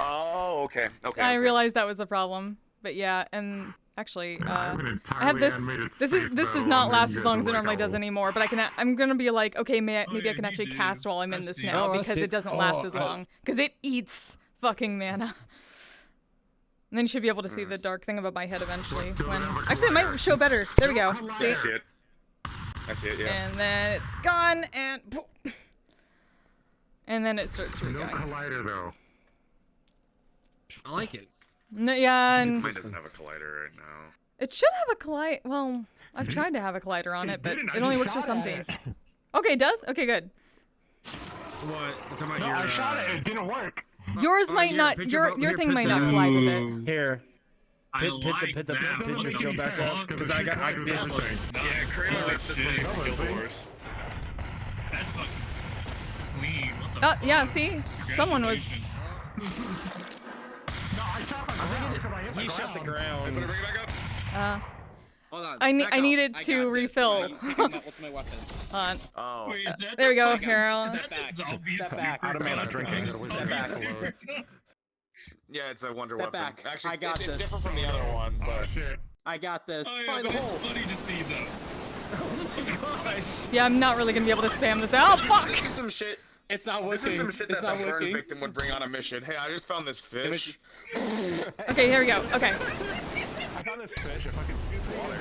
Oh, okay. Okay. I okay. realized that was the problem. But yeah, and actually, I have entirely this. animated This space, does though, not and last you as get long to, as it like, normally a does whole- anymore. But I'm gonna be like, okay, maybe I yeah, can you actually do. cast while I'm in I've this seen now it. because it doesn't last as long because it eats fucking mana. And then you should be able to see the dark thing above my head eventually. When actually, it might show better. There we go. See? I see it. I see it. Yeah. And then it's gone, and then it starts No re-going. collider though. I like it. No, yeah, and Mine doesn't have a collider right now. it should have a collider. Well, I've tried to have a collider on it, but didn't, I it only just works for shot some at things. Okay, it does. Okay, good. What? It's about No, your, I shot it. It didn't work. Yours might here, not. picture Your about- your here, thing put might the- not collide with it. Here. I Pit like the that. picture Look show at back that. up because I got this. Yeah, Kramer ripped this one from Guild shit. Wars. That's fucking clean. What the fuck? Yeah. See, someone was. No, I shot my ground because I hit He the shot the ground. ground. Bring it back up. Hold on. I back needed up. I to got this. refill. What's my weapon? Oh. Wait, is that There we the go, fucking- Carol. Is that the zombie Step back. super Out of mana gun? drinking. Zombie Step back. super gun? Yeah, it's a wonder Step weapon. back. Actually, I got it's this. different from the other one, Oh but shit. I got this. Oh, yeah, Find but the it's hole. funny to see though. Oh my gosh. Yeah, I'm not really gonna be able to spam this. Oh fuck! this is some shit. It's not working. This is some shit It's that not the burn working. victim would bring on a mission. Hey, I just found this fish. Okay, here we go. Okay. I found this fish. If I can scoot some water.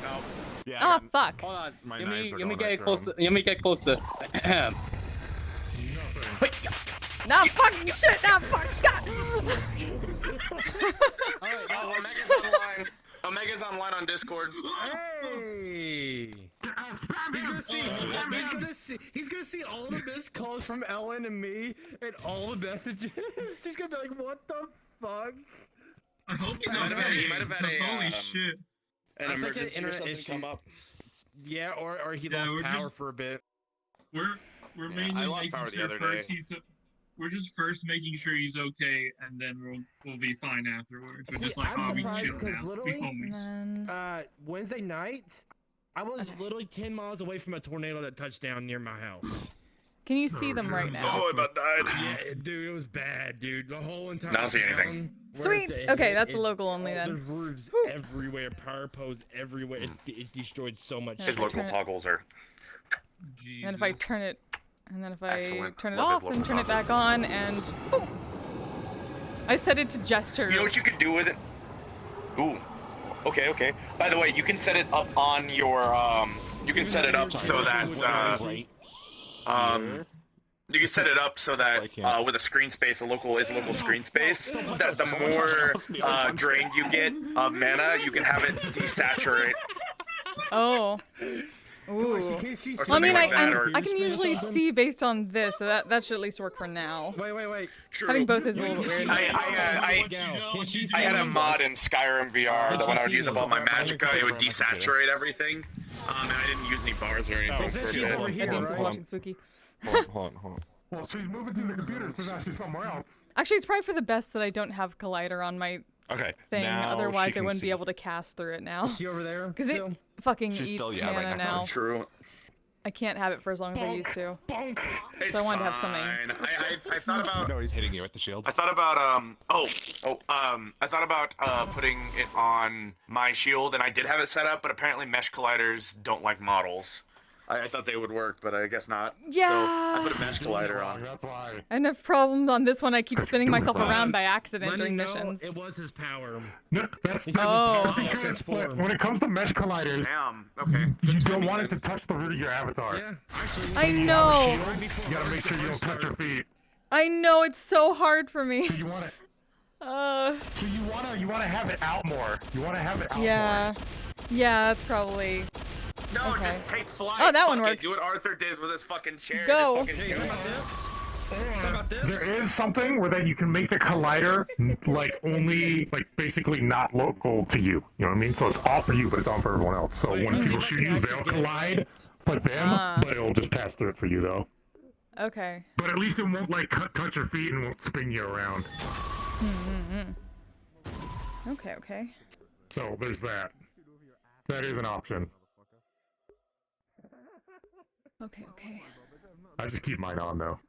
No. Yeah. Oh fuck. Hold on. My Let me knives are let me going get after closer. him. Let me get closer. No fucking shit. No fuck. God. Oh, Omega's online. Omega's online on Discord. Hey. He's gonna see all the missed calls from Ellen and me and all the messages. He's gonna be like, "What the fuck?" I hope he's He might okay. have had a, Holy shit. an I think emergency or internet something issue. come up. Yeah, or he Yeah, lost we're power just- for a bit. We're Yeah, mainly I lost making power the sure other first day. we're just first making sure he's okay, and then we'll be fine afterwards. We're just like, I'm oh, we surprised chill 'cause now. We literally- And homies. then Wednesday night, I was literally 10 miles away from a tornado that touched down near my house. can you see them right now? Oh, I about died. Yeah, dude, it was bad, dude. The whole entire I don't see anything. town where Sweet. it's- Okay, that's a local only There's then. roofs everywhere, power poles everywhere. It destroyed so much. Yeah, His shit. local turn it- toggles are. Jesus. And if I turn it, and then if I Excellent. turn it Love his off and local turn it back on, and boom. I set it to gesture. You know what you could do with it? Ooh. Okay, okay. By the way, you can set it up on your you can set it up so that you can set it up so that with a screen space, a local screen space, that the more drained you get of mana, you can have it desaturate. Oh. Ooh. Or Well, I something mean, like that, or- I can usually see based on this, so that should at least work for now. Wait. True. Having both is a little bit weird. I had a mod in Skyrim VR that when I would use up all my magicka, it would desaturate everything. And I didn't use any bars or anything for a bit. James is watching Spooky. Hold on. Well, she's moving to the computer, so now she's somewhere else. Actually, it's probably for the best that I don't have Collider on my Okay. thing. now Otherwise, she I can wouldn't see. be able to cast through it now. Is she over there? Because it still? fucking She's eats still, yeah, right mana next to now. me. True. I can't have it for as long as I used to. It's So I wanted to have something. I thought about. No, he's hitting you with the shield. I thought about I thought about putting it on my shield, and I did have it set up, but apparently mesh colliders don't like models. I thought they would work, but I guess not. Yeah. So I put a mesh collider on. I have problems on this one. I keep spinning myself around by accident during missions. It was his power. No, that's Oh. because when it comes to mesh colliders, you don't want it to touch the root of your avatar. Yeah, actually, I know. You gotta make sure you don't touch your feet. I know, it's so hard for me. So you want it. So you wanna have it out more. You wanna have it out more. Yeah. Yeah, that's probably. No, okay. just take flight. Oh, that one Fuck it, works. Do what Arthur did with his fucking chair. Go. Just fucking There is something where that you can make the collider like only basically not local to you. You know what I mean? So it's off for you, but it's on for everyone else. So when people shoot you, they'll collide, but it'll just pass through it for you though. Okay. But at least it won't touch your feet and won't spin you around. Okay, okay. So there's that. That is an option. Okay, okay. I just keep mine on though.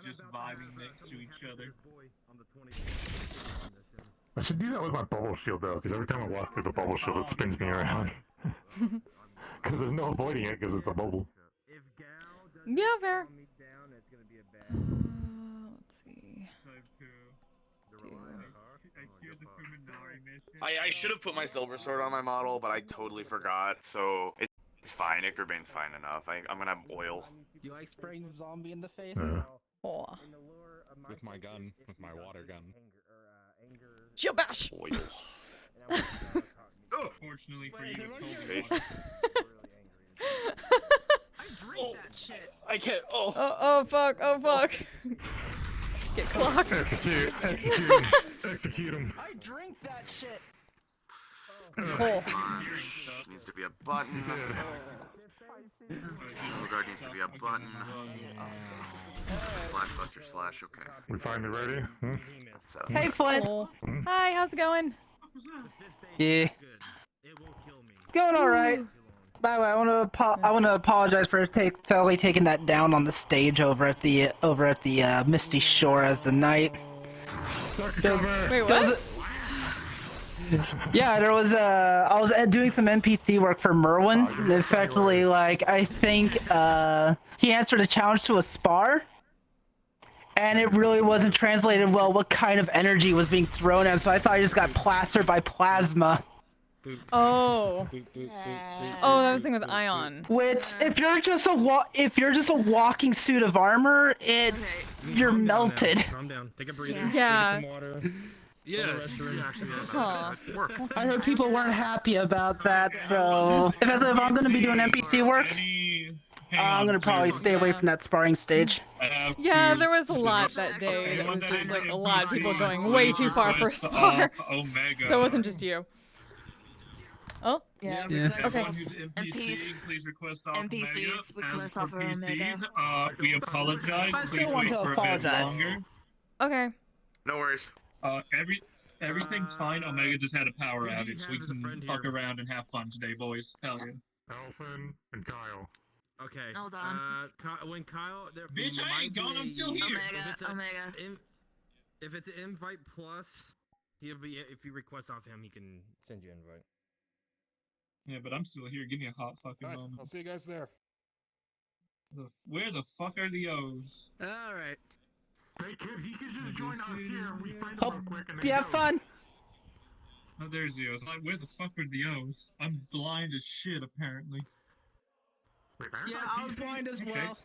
Just vibing next to each other. I should do that with my bubble shield though, because every time I walk through the bubble shield, it spins me around. Because there's no avoiding it, because it's a bubble. Yeah, fair. Let's see. I should have put my silver sword on my model, but I totally forgot. So it's fine. Ickerbane's fine enough. I'm gonna have oil. Do you like spraying a zombie in the face? Oh. With my gun, with my water gun. Shield bash. Oil. Fortunately for you, Face. I can't. Oh. Oh fuck. Oh fuck. Get clocked. Execute him. I drink that shit. Needs to be a button. Guard needs to be a button. /buster/ okay. We finally ready? Hey, Flint. Hi, how's it going? Yeah. Going all right. By the way, I want to apologize for totally taking that down on the stage over at the Misty Shore as the night. Wait, what? Yeah, there was I was doing some NPC work for Merwin. And effectively, I think he answered a challenge to a spar, and it really wasn't translated well what kind of energy was being thrown at him. So I thought he just got plastered by plasma. Oh. Oh, that was the thing with Ion. Which, if you're just a walking suit of armor, you're melted. Calm down. Take a breather. Yeah. Get some water. Yes. Work. I heard people weren't happy about that, so if I'm gonna be doing NPC work, I'm gonna probably stay away from that sparring stage. Yeah, there was a lot that day. It was just like a lot of people going way too far for a spar. So it wasn't just you. Oh? Yeah. Okay. Please request off NPCs Omega. request As off for of PCs, we apologize. I still Please want wait to for a bit apologize. longer. Okay. No worries. Everything's fine. Omega just had a power outage, so we can fuck around and have fun today, boys. Hell yeah. Elfin and Kyle. Okay. Hold on. When Kyle, there Bitch, I ain't gone. I'm still here. If it's an invite plus, he'll be. If you request off him, he can send you an invite. Yeah, but I'm still here. Give me a hot fucking moment. I'll see you guys there. Where the fuck are the O's? All right. Hey kid, he could just join us here and we find him real quick and then Yeah, fun. Oh, there's the O's. Like, where the fuck are the O's? I'm blind as shit, apparently. Wait, Yeah, I was blind as well.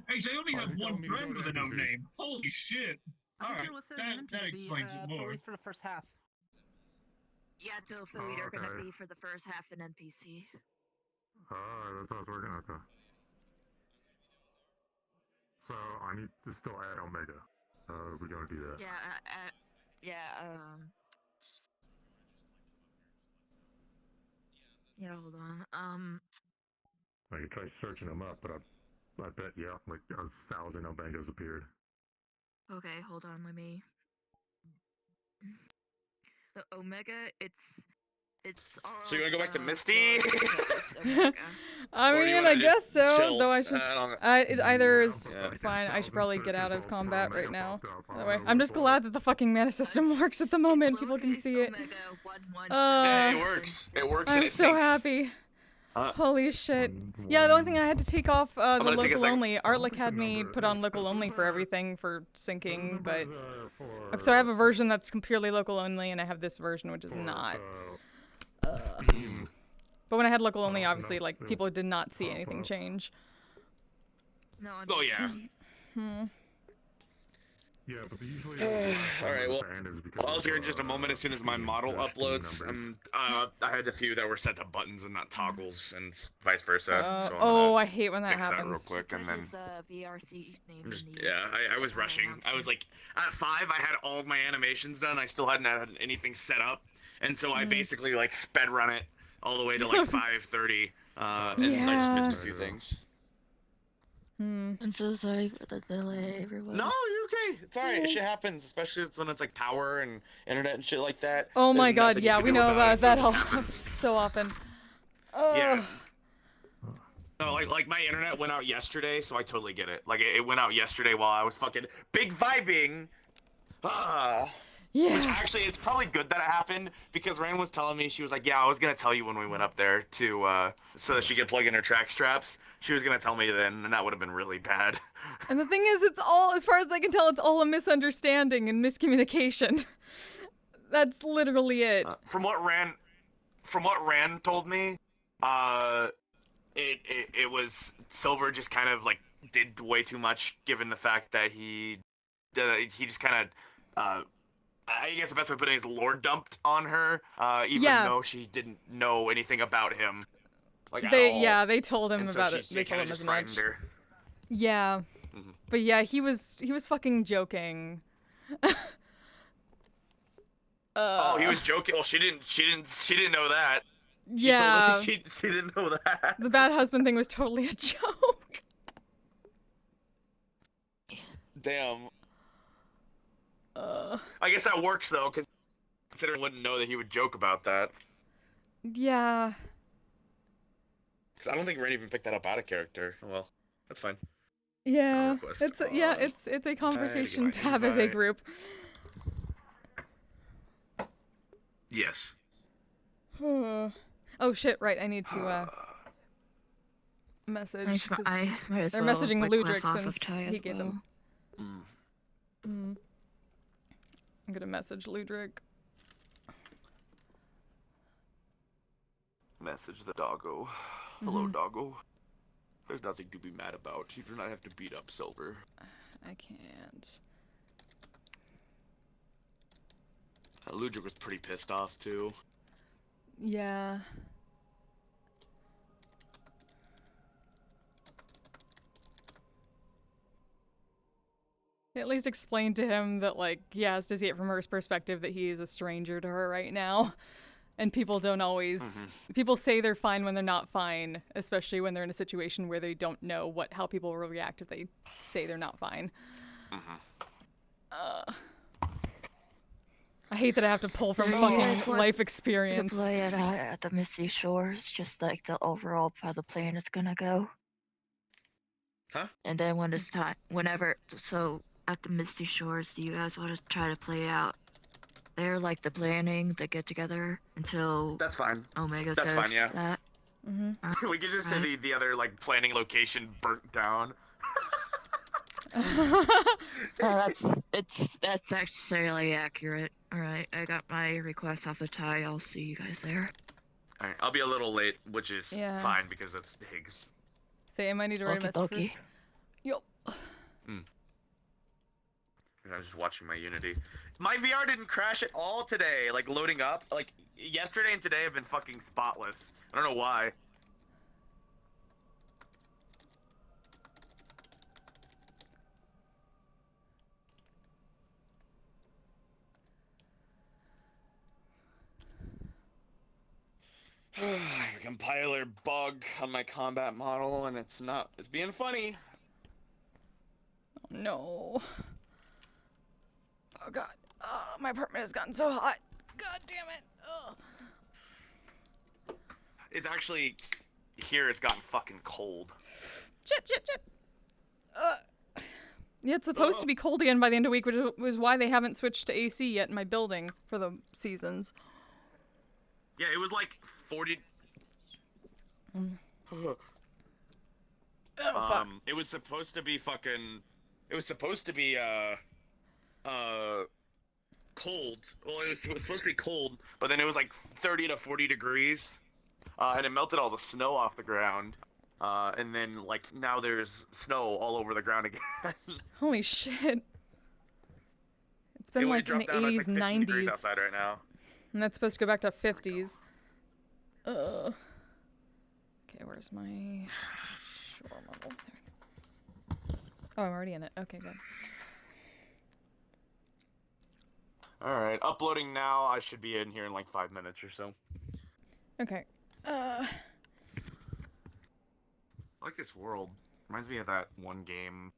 Hey, they only have one friend with a no name. Holy shit. Alright, that explains it more. For the first half. Yeah, Tofu, you're gonna be for the first half an NPC. Oh, that's how it's working. Okay. So I need to still add Omega. We're gonna do that. Yeah, hold on. I could try searching them up, but I bet like 1,000 Omegas appeared. Okay, hold on, let me... The Omega, it's It's all So you wanna go back to Misty? I Or do you mean, wanna I just guess so. chill? Though I should. I don't know. It either is Yeah. fine. I should probably get out of combat right now. That way, I'm just glad that the fucking mana system works at the moment. People can see it. Yeah, it works. It works and I'm it so syncs. happy. Holy shit. Yeah, the only thing I had to take off the gonna take a local second. only. Artlick had me put on local only for everything for syncing, but so I have a version that's purely local only, and I have this version which is not. But when I had local only, obviously, like people did not see anything change. No. Oh yeah. Yeah, but usually. All right. Well, I'll hear in just a moment as soon as my model uploads. I had a few that were set to buttons and not toggles, and vice versa. So I'm gonna I hate when that fix happens. that real quick, and then. VRC Yeah, I was rushing. I was like, at 5, I had all my animations done. I still hadn't had anything set up, and so I basically like sped run it all the way to like 5:30, and I just missed a few things. I'm so sorry for the delay, everyone. No, you're okay. It's alright. Shit happens, especially when it's like power and internet and shit like that. Oh my There's god, nothing you yeah, can we do know about about it, that so it all just happens. so often. Yeah. No, like my internet went out yesterday, so I totally get it. Like it went out yesterday while I was fucking big vibing. Yeah. Which actually, it's probably good that it happened because Rain was telling me, she was like, yeah, I was gonna tell you when we went up there to so that she could plug in her track straps. She was gonna tell me then, and that would have been really bad. And the thing is, it's all, as far as I can tell, it's all a misunderstanding and miscommunication. That's literally it. From what Ran told me, it was Silver just kind of like did way too much, given the fact that he just kind of I guess the best way of putting it is lore dumped on her, even though she didn't know anything about him. Like they told him and so about it. she They told kinda him just as much. frightened her. Yeah, but yeah, he was fucking joking. Oh, he was joking. Well, she didn't know that. She Yeah. told us she didn't know that. The bad husband thing was totally a joke. Damn. I guess that works though, considering I wouldn't know that he would joke about that. Yeah. Cause I don't think Ren even picked that up out of character. Well, that's fine. Yeah. Request. It's a conversation my to have as a invite. group. Yes. Oh shit! Right, I need to message. 'Cause I might as they're well messaging request Ludric off of since Ty he as gave them. well. I'm gonna message Ludric. Message the doggo. Hello, doggo. There's nothing to be mad about. You do not have to beat up Silver. I can't. Ludwig was pretty pissed off too. Yeah. At least explain to him that, like, he has to see it from her perspective that he is a stranger to her right now. And people don't always... People say they're fine when they're not fine, especially when they're in a situation where they don't know how people will react if they say they're not fine. I hate that I have to pull from You fucking guys want life to experience. play it out at the Misty Shores, just like the overall how the plan is gonna go. Huh? And then when it's time, so at the Misty Shores, do you guys want to try to play out there, like the planning, the get together until That's fine. Omega That's says fine, yeah. that? We could just say the other like planning location burnt down. That's actually accurate. All right, I got my request off of Ty. I'll see you guys there. All right, I'll be a little late, which is Yeah. fine because that's Higgs. Sam, I need to write a message Okie first. Yup. I was just watching my Unity. My VR didn't crash at all today. Like loading up, like yesterday and today have been fucking spotless. I don't know why. I have a compiler bug on my combat model, and it's being funny. Oh, no. Oh god. Oh, my apartment has gotten so hot. God damn it. Oh. it's actually here. It's gotten fucking cold. Shit. Yeah, it's supposed to be cold again by the end of the week, which was why they haven't switched to AC yet in my building for the seasons. Yeah, it was like 40. Fuck. It was supposed to be fucking. It was supposed to be cold. Well, it was supposed to be cold, but then it was like 30 to 40 degrees, and it melted all the snow off the ground. And then like now there's snow all over the ground again. Holy shit. It's been It only like in the dropped down, it's 80s, like 15 degrees 90s. outside right now. And that's supposed to go back to 50s. Okay, where's my shore model? There. Oh, I'm already in it. Okay, good. Alright, uploading now. I should be in here in like 5 minutes or so. Okay. I like this world. Reminds me of that one game.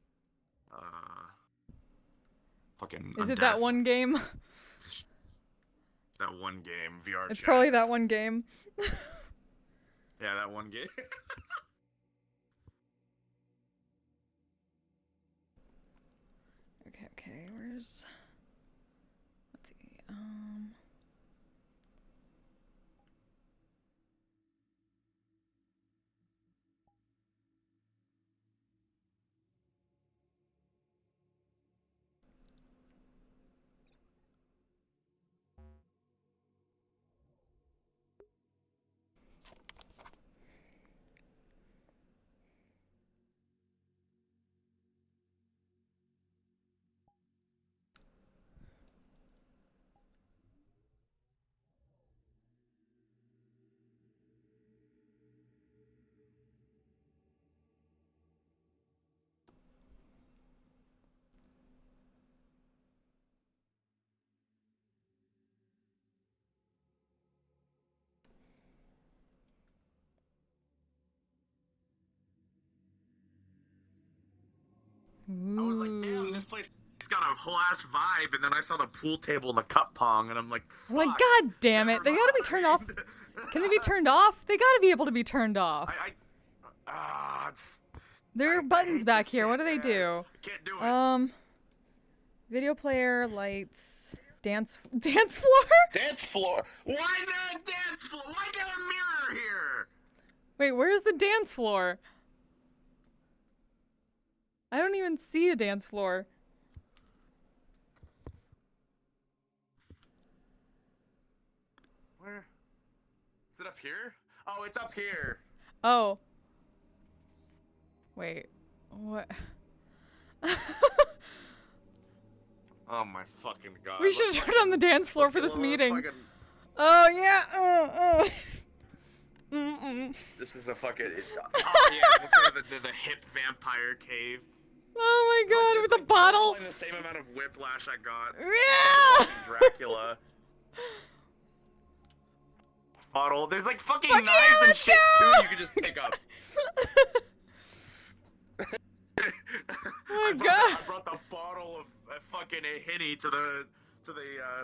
Fucking. Is it that one game? That one game, VRChat. It's probably that one game. Yeah, that one game. Okay, where's... Let's see, I was like, damn, this place has got a whole ass vibe, and then I saw the pool table and the cup pong, and I'm like, fuck. Like, god damn it, they gotta be turned off. Can they be turned off? They gotta be able to be turned off. There are buttons back here. What do they do? Can't do it. Video player, lights, dance floor? Dance floor? Why is there a dance floor? Why is there a mirror here? Wait, where's the dance floor? I don't even see a dance floor. Where? Is it up here? Oh, it's up here. Oh. Wait. What? Oh my fucking god. We should turn on the dance floor for this meeting. Fucking... Oh, yeah. This is a fucking... Oh yeah, it's like the hip vampire cave. Oh my god, with a bottle. Like the same amount of whiplash I got. Yeah! Dracula. Bottle. There's like fucking Fuck knives yeah, and shit go! too you can just pick up. Oh my god. I brought the bottle of fucking a Henny to the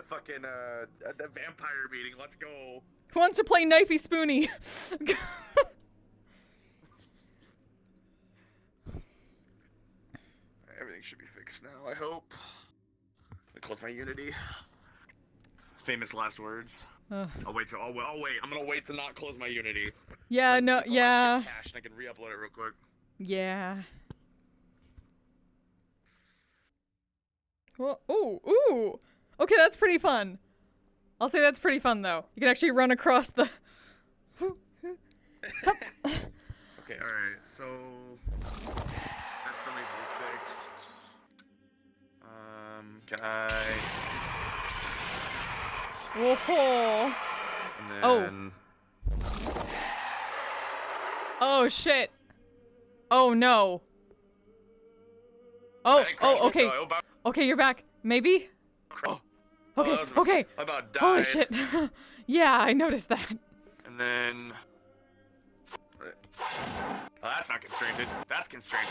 fucking the vampire meeting. Let's go. Who wants to play Knifey Spoony? Everything should be fixed now, I hope. I close my Unity. Famous last words. I'll wait. I'm gonna wait to not close my Unity. Yeah, no, Keep all my yeah. shit cached and I can re-upload it real quick. Yeah. Well, ooh. Okay, that's pretty fun. I'll say that's pretty fun, though. You can actually run across the... Okay, alright, so... That still needs to be fixed. Can I... Whoa. And then... Oh, shit. Oh, no. Oh, okay. Okay, you're back. Maybe? Okay, okay. I about died. Holy shit. Yeah, I noticed that. And then... Oh, that's not constrained. That's constrained.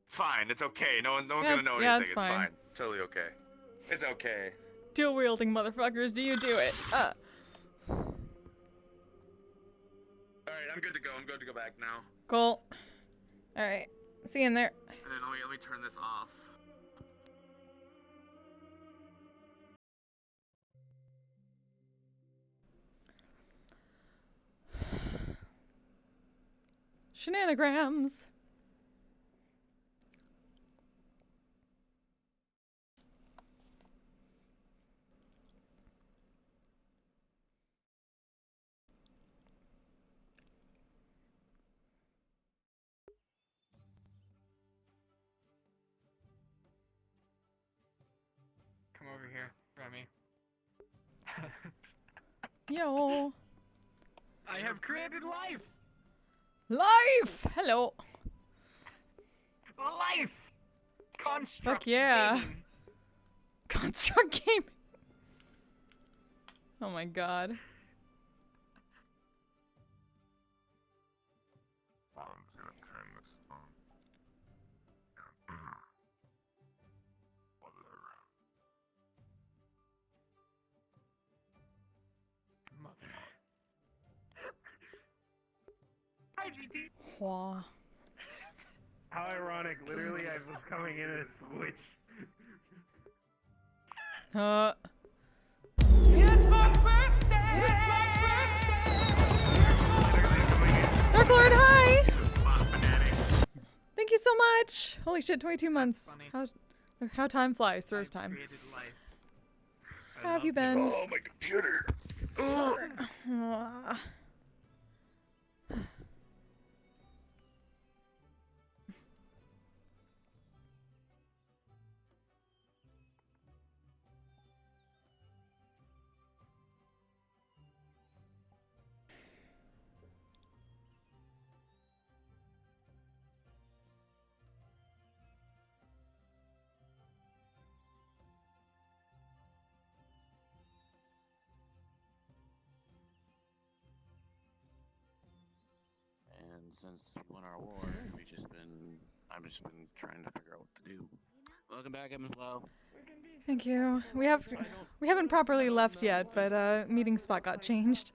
It's fine. It's okay. No one's gonna know anything. It's fine. Totally okay. It's okay. Dual wielding motherfuckers, do you do it? I'm good to go. I'm good to go back now. Cool. All right. See you in there. And then let me turn this off. Shenanigans. Come over here, Remy. Yo. I have created life! Life! Hello. Life! Construct Fuck yeah. gaming. Construct game. Oh my god. I'm gonna turn this on. Hi, GT. Wah. How ironic. Literally, I was coming in a switch. It's my birthday! Dark Lord, hi! Thank you so much! Holy shit, 22 months. How time flies. Throws time. How have you been? Oh, my computer. Aw. And since we won our war, I've just been trying to figure out what to do. Welcome back, Emslow. Thank you. We haven't properly left yet, but meeting spot got changed.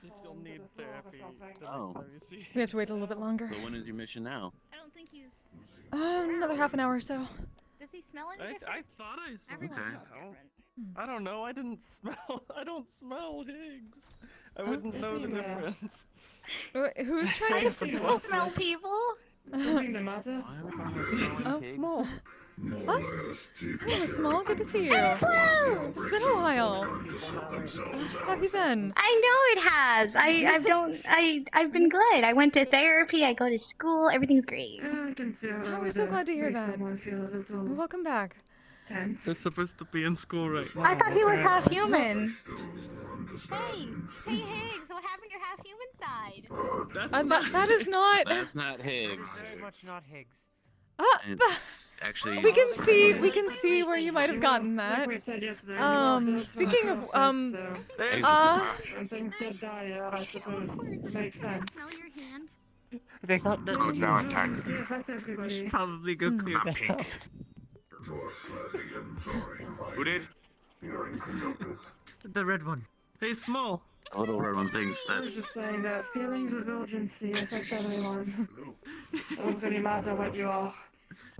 You still need therapy. Oh. We have to wait a little bit longer. So when is your mission now? I don't think he's. Another half an hour or so. Does he smell any different? I thought I saw. Everyone Okay. smells different. I don't know. I didn't smell. I don't smell Higgs. I wouldn't know the difference. Who's trying to smell? Smell people? Something the matter? Oh, Small. Oh, hello, Small. Good to see you. Hello! It's been a while. How have you been? I know it has. I've been good. I went to therapy. I go to school. Everything's great. I can see how Oh, we're so glad to hear that. someone feel a little Welcome back. tense. They're supposed to be in school right now. I thought he was half human. Hey, Higgs, what happened to your half human side? That is not. That's not Higgs. Very much not Higgs. It's actually. We can see where you might have gotten that. Like we said yesterday, Speaking of when things get dire, I suppose it makes sense. Smell your hand. They thought that was Valentine's. Does it affect everybody? Probably go clear Not that pink. out. Who did? The red one. Hey, Small. The little red one thinks I that. was just saying that feelings of urgency affect everyone. It doesn't really matter what you are.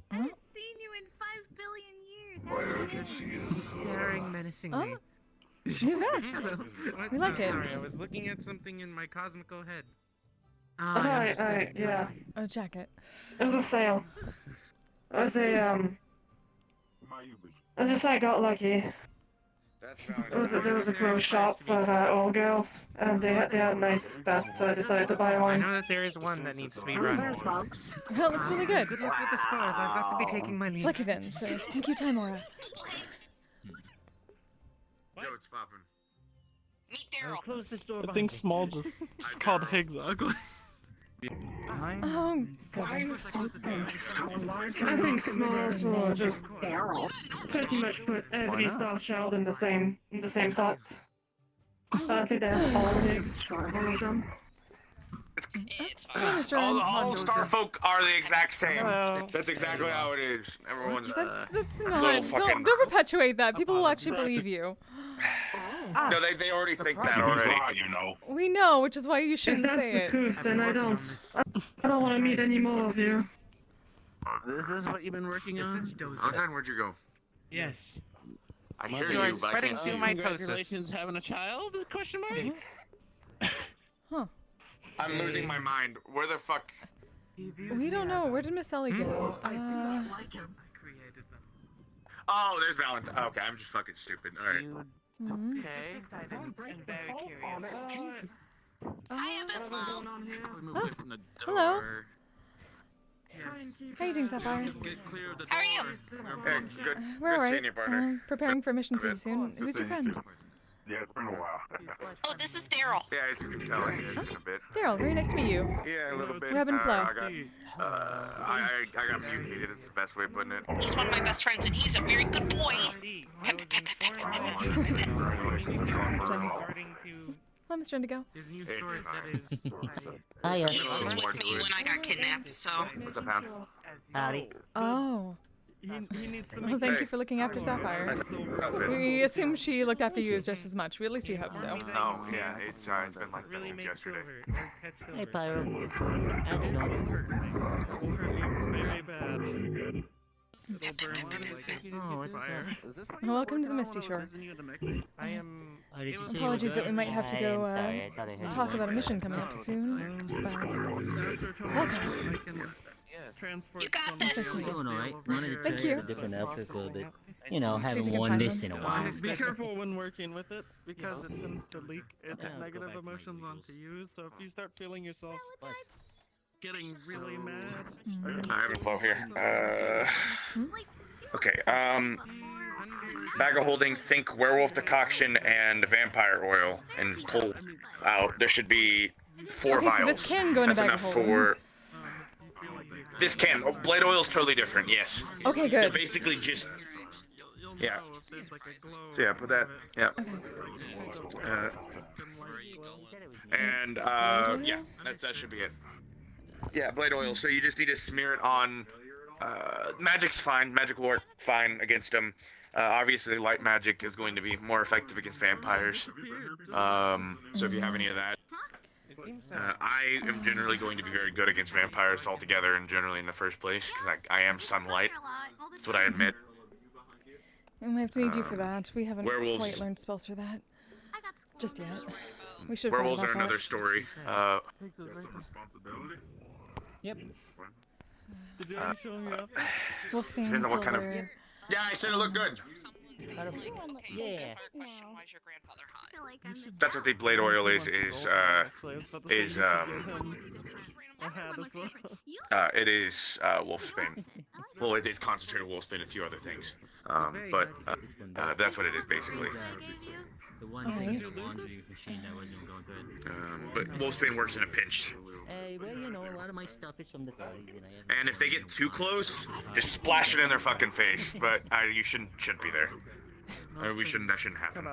I haven't seen you in 5 billion years. How are you? Staring menacingly. New vest. We like it. Sorry, I was looking at something in my cosmical head. Yeah. Oh, jacket. It was a sale. It was I just got lucky. There was a clothes shop for all girls, and they had nice vests, so I decided to buy I one. know that there is one that needs to be run. Well, it looks really good. Good luck with the spars. I've got to be taking my leave. Lucky then, so thank you, Timora. Yo, it's poppin'. I'll close this door I behind think me. Small just called Higgs ugly. Oh, goodness. I think Smalls will just pretty much put every Star Child in the same pot. I think they have all Higgs, all of them. All star folk are the exact same. That's exactly how it is. Everyone's That's little not. fucking. Don't perpetuate that. People will actually believe you. No, they already think that already. You know. We know, which is why you If shouldn't that's say the it. truth, then I don't want to meet any more of you. This is what you've been working on? Valentine, where'd you go? Yes. I hear You are you, but I can't see you. Congratulations, having a child? Question mark. Huh. I'm losing my mind. Where the fuck? We don't know. Where did Miss Ellie go? Oh, there's Valentine. Okay, I'm just fucking stupid. All right. Okay. I'm very curious. Hello. How you doing, Sapphire? How are you? Hey, good. We're Good seeing alright. you, partner. Preparing for a mission pretty soon. Who's your friend? Yeah, it's been a while. Oh, this is Daryl. Yeah, as you can tell, it's a bit. Daryl, very nice to meet you. Yeah, a little bit. We're having fun. I got mutated. It's the best way of putting it. He's one of my best friends, and he's a very good boy. Let Miss Brenda go. His new It's sword fine. that is. Hiya. He was with me when I got kidnapped, so. What's up, Pound? Howdy. Oh. He needs to Well, make. thank you for looking after Sapphire. We assume she looked after you just as much. At least we hope so. Oh, yeah, it's been like that since yesterday. Hey, Pyro. How's it going? Very bad. Welcome to the Misty Shore. I am. Apologies that we might have to go talk about a mission coming up soon. But welcome. You got this. Doing alright. Thank you. Different outfit for a bit. You know, See if we haven't can worn find this them. in a while. Be careful when working with it because it tends to leak its negative emotions onto you. So if you start feeling yourself getting really mad, I have a flow here. Okay, bag of holding, think werewolf decoction and vampire oil, and pull out. There should be 4 Okay, vials. so this can go in a That's bag of enough holding. for. This can. Oh, blade oil is totally different. Yes. Okay, They're good. basically just. Yeah. So yeah, put that. Yeah. And yeah, that should be it. Yeah, blade oil. So you just need to smear it on. Magic's fine. Magic will work fine against them. Obviously, light magic is going to be more effective against vampires. So if you have any of that. I am generally going to be very good against vampires altogether and generally in the first place because I am sunlight. That's what I admit. We might have to need you for that. We haven't werewolves. quite learned spells for that just yet. We should. Werewolves are another story. Yep. did you already show me up? Wolfsbane, Depends on what kind of. silver. Yeah, I said it looked good. Yeah. That's what the blade oil is. It is wolfsbane. Well, it's concentrated wolfsbane and a few other things. But that's what it is basically. The one thing the laundry machine that wasn't going good. But wolfsbane works in a pinch. Hey, well, you know, a lot of my stuff is from the 30s, and And if they get too close, just splash it in their fucking face. But you shouldn't be there. We shouldn't. That shouldn't happen.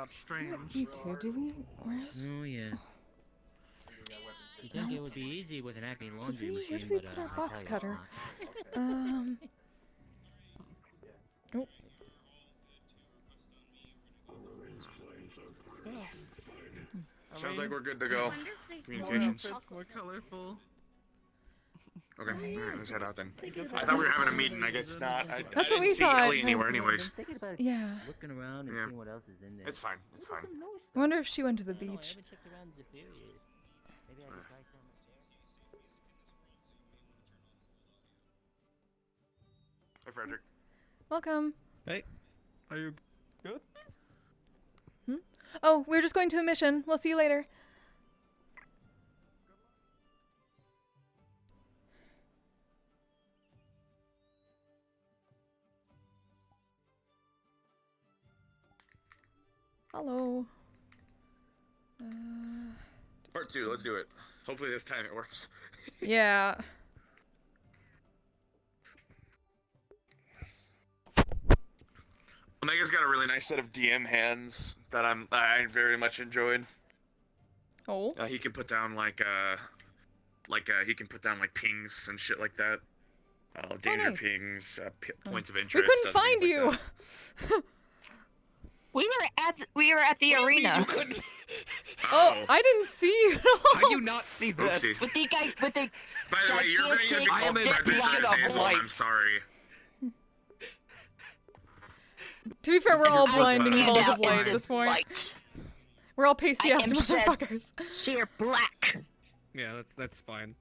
You too, do we? Where's? Oh yeah. You think it would be easy with an acme laundry Where machine, did we but put our I box tell you, cutter? it's not. Oh. Sounds like we're good to go. Communications. More colorful. Okay, alright, let's head out then. I thought we were having a meeting. I guess not. I That's what didn't we see thought. Ellie anywhere, anyways. Yeah. Looking around and Yeah. seeing what else is in there. It's fine. It's fine. I wonder if she went to the I don't know, I beach. haven't checked around the period. Maybe I can try some. Hey, Frederick. Welcome. Hey, are you good? Oh, we're just going to a mission. We'll see you later. Hello. Part 2, let's do it. Hopefully this time it works. Yeah. Omega's got a really nice set of DM hands that I very much enjoyed. Oh. He can put down he can put down like pings and shit like that. Danger nice. pings, points of We interest. couldn't other things find like you. that. We were at the arena. You couldn't. Oh, I didn't see you. How do you not see this? Oopsies. With the guy with the. By the way, you're going to be called Frederick or Azazel, and I'm sorry. To be fair, we're all You're blinding black. balls Yeah, of light at this point. We're all pasty ass motherfuckers. Sheer black. Yeah, that's fine.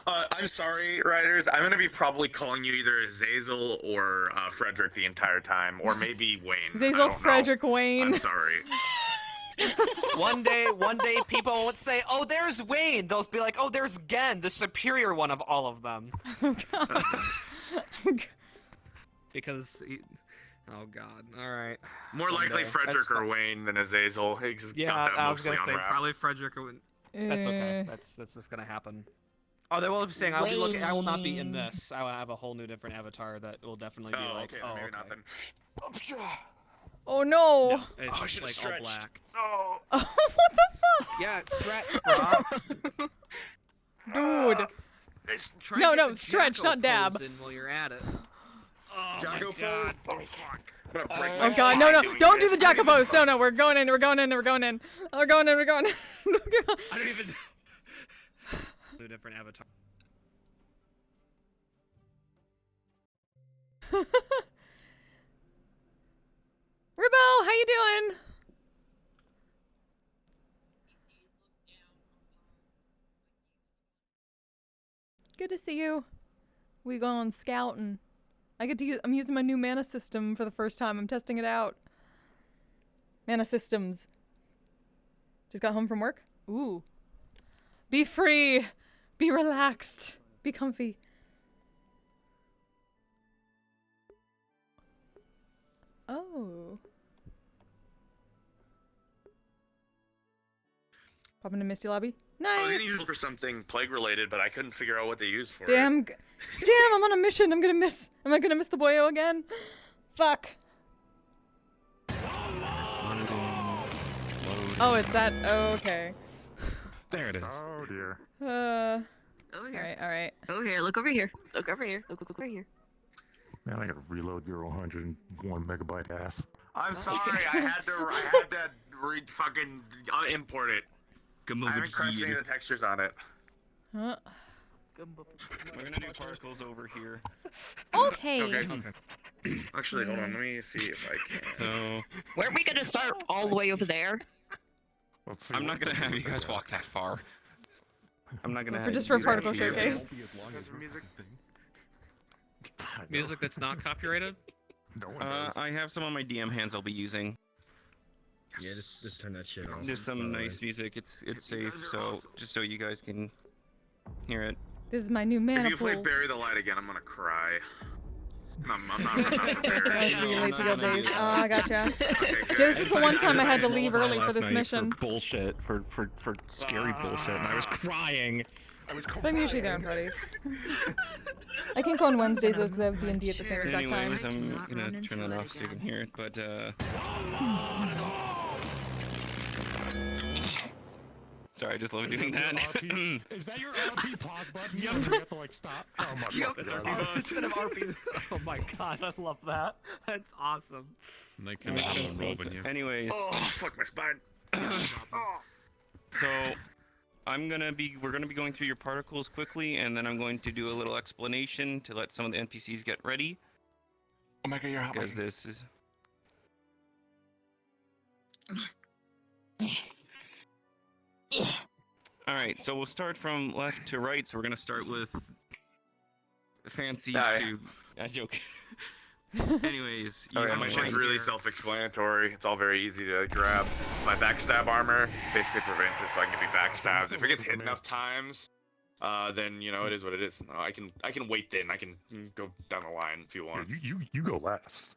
I'm sorry, Riders. I'm gonna be probably calling you either Azazel or Frederick the entire time, or maybe Wayne. I Zazel, don't know. Frederick, Wayne. I'm sorry. One day, people won't say, "Oh, there's Wayne." They'll be like, "Oh, there's Gen, the superior one of all of them." Because, oh god, all right. More likely Frederick or Wayne than Azazel. He's just got that I was mostly gonna on say wrap. probably Frederick or Wayne. That's okay. That's just gonna happen. Oh, they will be saying I'll be looking. I will not be in this. I will have a whole new different avatar that will definitely be like. Okay, maybe not then. Oh no! It's I should've like all stretched. black. Oh. What the fuck? Yeah, stretch, bro. Dude. No, stretch, not dab. While you're at it. Jacko pose? Oh fuck. I'm gonna break my Oh god, spine no, doing don't do this. the Jacko pose. No, we're going in. We're going in. I don't even. New different avatar. Ribbo, how you doing? Good to see you. We going scouting. I get to use, I'm using my new mana system for the first time. I'm testing it out. Mana systems. Just got home from work. Ooh. Be free. Be relaxed. Be comfy. Oh. Pop into Misty lobby. Nice. I was gonna use it for something plague related, but I couldn't figure out what they used for it. Damn, I'm on a mission. Am I gonna miss the boyo again? Fuck. Oh, it's that. Oh, okay. There it is. Oh dear. Over here. All right. Over here. Look over here. Look over here. Look over here. Man, I gotta reload your 101 megabyte ass. I'm sorry, I had to fucking import it. I haven't crunched any of the textures on it. Huh? We're gonna do particles over here. Okay. Okay. Actually, hold on. Let me see if I can. So Weren't we gonna start all the way over there? I'm not gonna have you guys walk that far. I'm not gonna For have just you for particle guys do showcase. this. Music? Music that's not copyrighted? I have some on my DM hands I'll be using. Yeah, just turn that shit off. There's some nice music. It's safe, so just so you guys can hear it. This is my new mana If you play pools. Bury the Light again, I'm gonna cry. I'm not prepared. I was really late to go days. Oh, I gotcha. Okay, Yeah, good. this is the one time I had to leave early for this mission. For bullshit, for scary bullshit, and I was crying. But I'm usually there on Fridays. I can go on Wednesdays because I have D&D at the same exact time. Anyways, I'm gonna turn that off so you can hear it, but sorry, I just love doing that. Is that your RP pause button? You have to like stop. Oh my Yep, god. instead of RP. Oh my god, I love that. That's awesome. Like That makes sense. Anyways. Oh, fuck my spine. So, we're gonna be going through your particles quickly, and then I'm going to do a little explanation to let some of the NPCs get ready. Oh my god, you're hot. Because this is. Alright, so we'll start from left to right, so we're gonna start with fancy to. I joke. Anyways, you Okay, have my right shit's really here- self-explanatory. It's all very easy to grab. It's my backstab armor. Basically prevents it so I can be backstabbed. If it gets hit enough times, then you know it is what it is. No, I can wait then. I can go down the line if you want. You go last.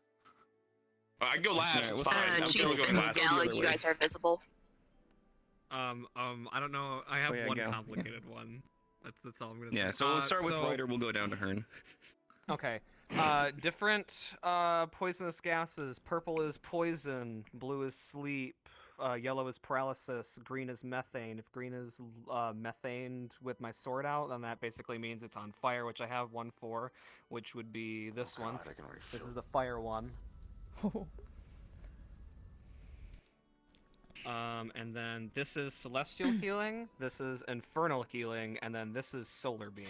I can go last. Yeah, It's fine. I'm Chief going and last. Gal, you guys are visible. I don't know. I have Oh, yeah, one go. complicated one. That's all I'm gonna say. Yeah, so we'll start with Ryder, we'll go down to Hearn. Okay. Different poisonous gases. Purple is poison. Blue is sleep. Yellow is paralysis. Green is methane. If green is methaned with my sword out, then that basically means it's on fire, which I have one for, which would be this one. This is the fire one. And then this is celestial healing, this is infernal healing, and then this is solar beam.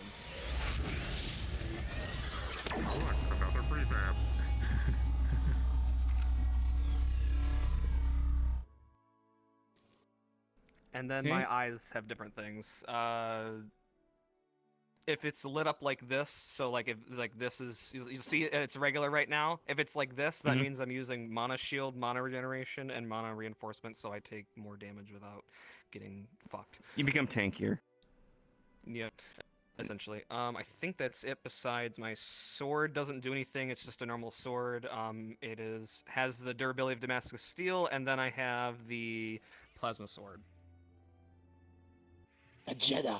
Look, another free map. And then Okay. my eyes have different things. If it's lit up like this, so like if like this is you see it's regular right now. If it's like this, that Mhm. means I'm using mana shield, mana regeneration, and mana reinforcement, so I take more damage without getting fucked. You become tankier. Yeah, essentially. I think that's it. Besides, my sword doesn't do anything. It's just a normal sword. It has the durability of Damascus steel, and then I have the plasma sword. A Jedi.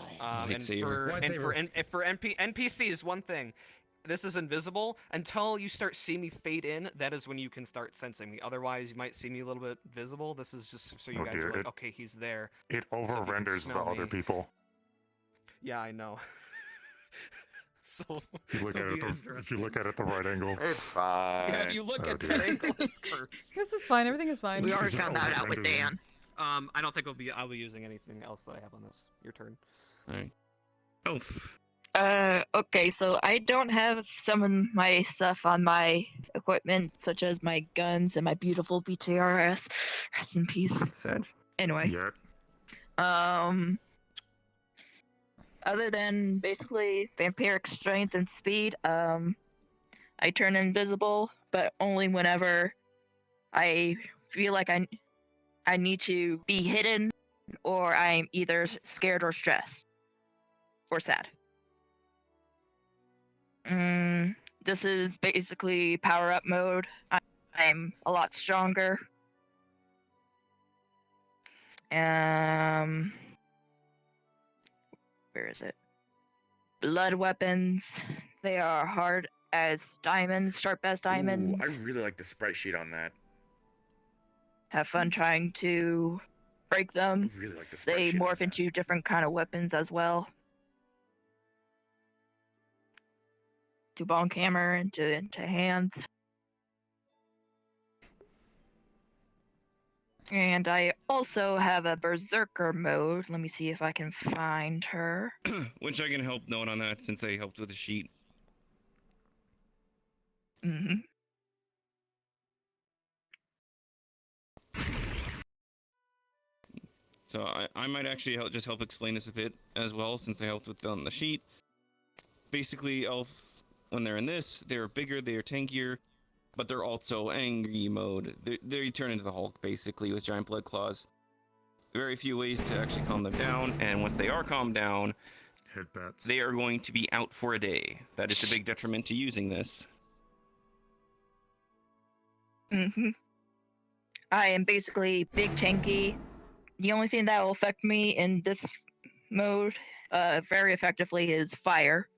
For NPCs, one thing. This is invisible until you start seeing me fade in. That is when you can start sensing me. Otherwise, you might see me a little bit visible. This is just so you Oh, guys dear. are like, okay, he's there. It So if you can over-renders the smell other me- people. Yeah, I know. So If you look at it if you look at it the right angle. It's fine. yeah, if you look Oh, at dear. that angle, it's cursed. This is fine. Everything is fine. We already found that out with Dan. I don't think I'll be using anything else that I have on this. Your turn. All right. Elf. Okay, so I don't have some of my stuff on my equipment, such as my guns and my beautiful BTRS. Rest in peace. Sag. Anyway. Yeah. Other than basically vampiric strength and speed, I turn invisible, but only whenever I feel like I need to be hidden, or I'm either scared or stressed. Or sad. This is basically power up mode. I'm a lot stronger. Where is it? Blood weapons. They are hard as diamonds, sharp as diamonds. Ooh, I really like the sprite sheet on that. Have fun trying to break them. I really like the sprite They sheet on morph into different kind of weapons as well. To bonk hammer into hands. And I also have a berserker mode. Let me see if I can find her. Which I can help note on that since I helped with the sheet. Mm-hmm. So I might actually help explain this a bit as well, since I helped with on the sheet. Basically, Elf, when they're in this, they're bigger, they're tankier, but they're also angry mode. They turn into the Hulk, basically, with giant blood claws. Very few ways to actually calm them down, and once they are calmed down, they are going to be out for a day. That is the big detriment to using this. Mm-hmm. I am basically big tanky. The only thing that will affect me in this mode very effectively is fire.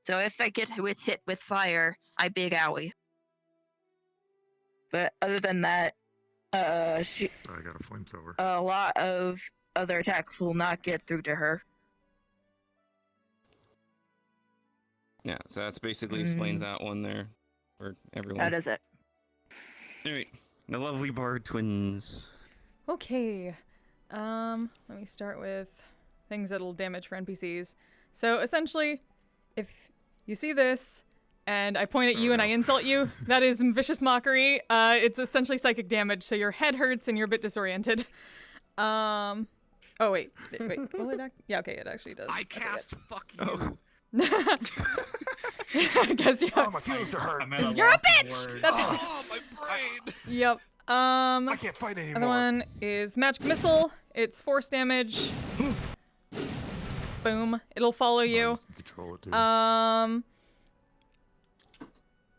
So if I get hit with fire, I big owie. But other than that, I got a flamethrower. a lot of other attacks will not get through to her. Yeah, so that's basically explains that one there for everyone. That is it. Alright, the lovely Bard twins. Okay. Let me start with things that'll damage for NPCs. So essentially, if you see this and I point at you and I insult you, that is vicious mockery. It's essentially psychic damage, so your head hurts and you're a bit disoriented. Oh wait, will it yeah, okay, it actually does. I cast fuck you. I guess you. Oh, my feelings are hurt. You're a bitch. That's Oh, my brain. Yep. I can't fight anymore. Other one is magic missile. It's force damage. Boom. It'll follow you. Control it, dude.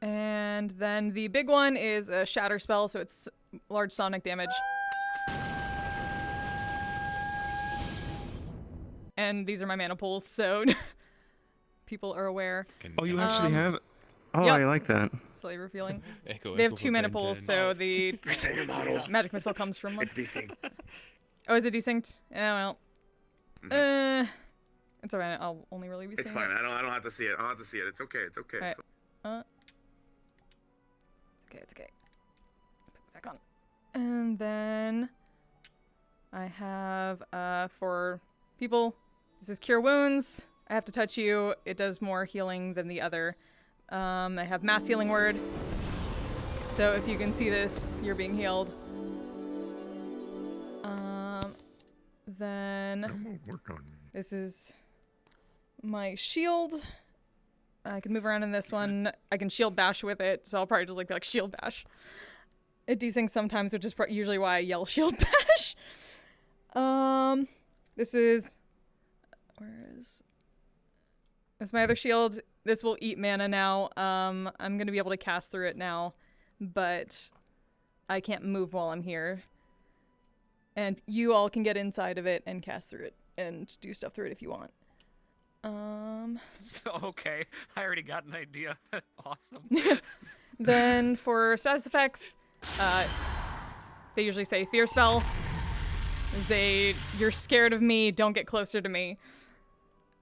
And then the big one is a shatter spell, so it's large sonic damage. And these are my mana pools, so people are aware. Oh, you actually have... Oh, yep. I like that. Slightly revealing. Echo, They have echo 2 for mana Ben pools, 10. so the Reset your model. magic missile comes from one. It's desynced. Oh, is it desynced? Oh, well. It's alright, I'll only really be It's seeing fine. it. I don't have to see it. I don't have to see it. It's okay. It's okay. Alright. It's It's okay. Put it back on. And then I have, for people, this is Cure Wounds. I have to touch you. It does more healing than the other. I have Mass Healing Word. So if you can see this, you're being healed. Then this is my shield. I can move around in this one. I can shield bash with it, so I'll probably just like shield bash. It desyncs sometimes, which is usually why I yell shield bash. This is this is my other shield. This will eat mana now. I'm gonna be able to cast through it now, but I can't move while I'm here. And you all can get inside of it and cast through it and do stuff through it if you want. So, okay, I already got an idea. Awesome. Then for status effects, they usually say fear spell. You're scared of me, don't get closer to me.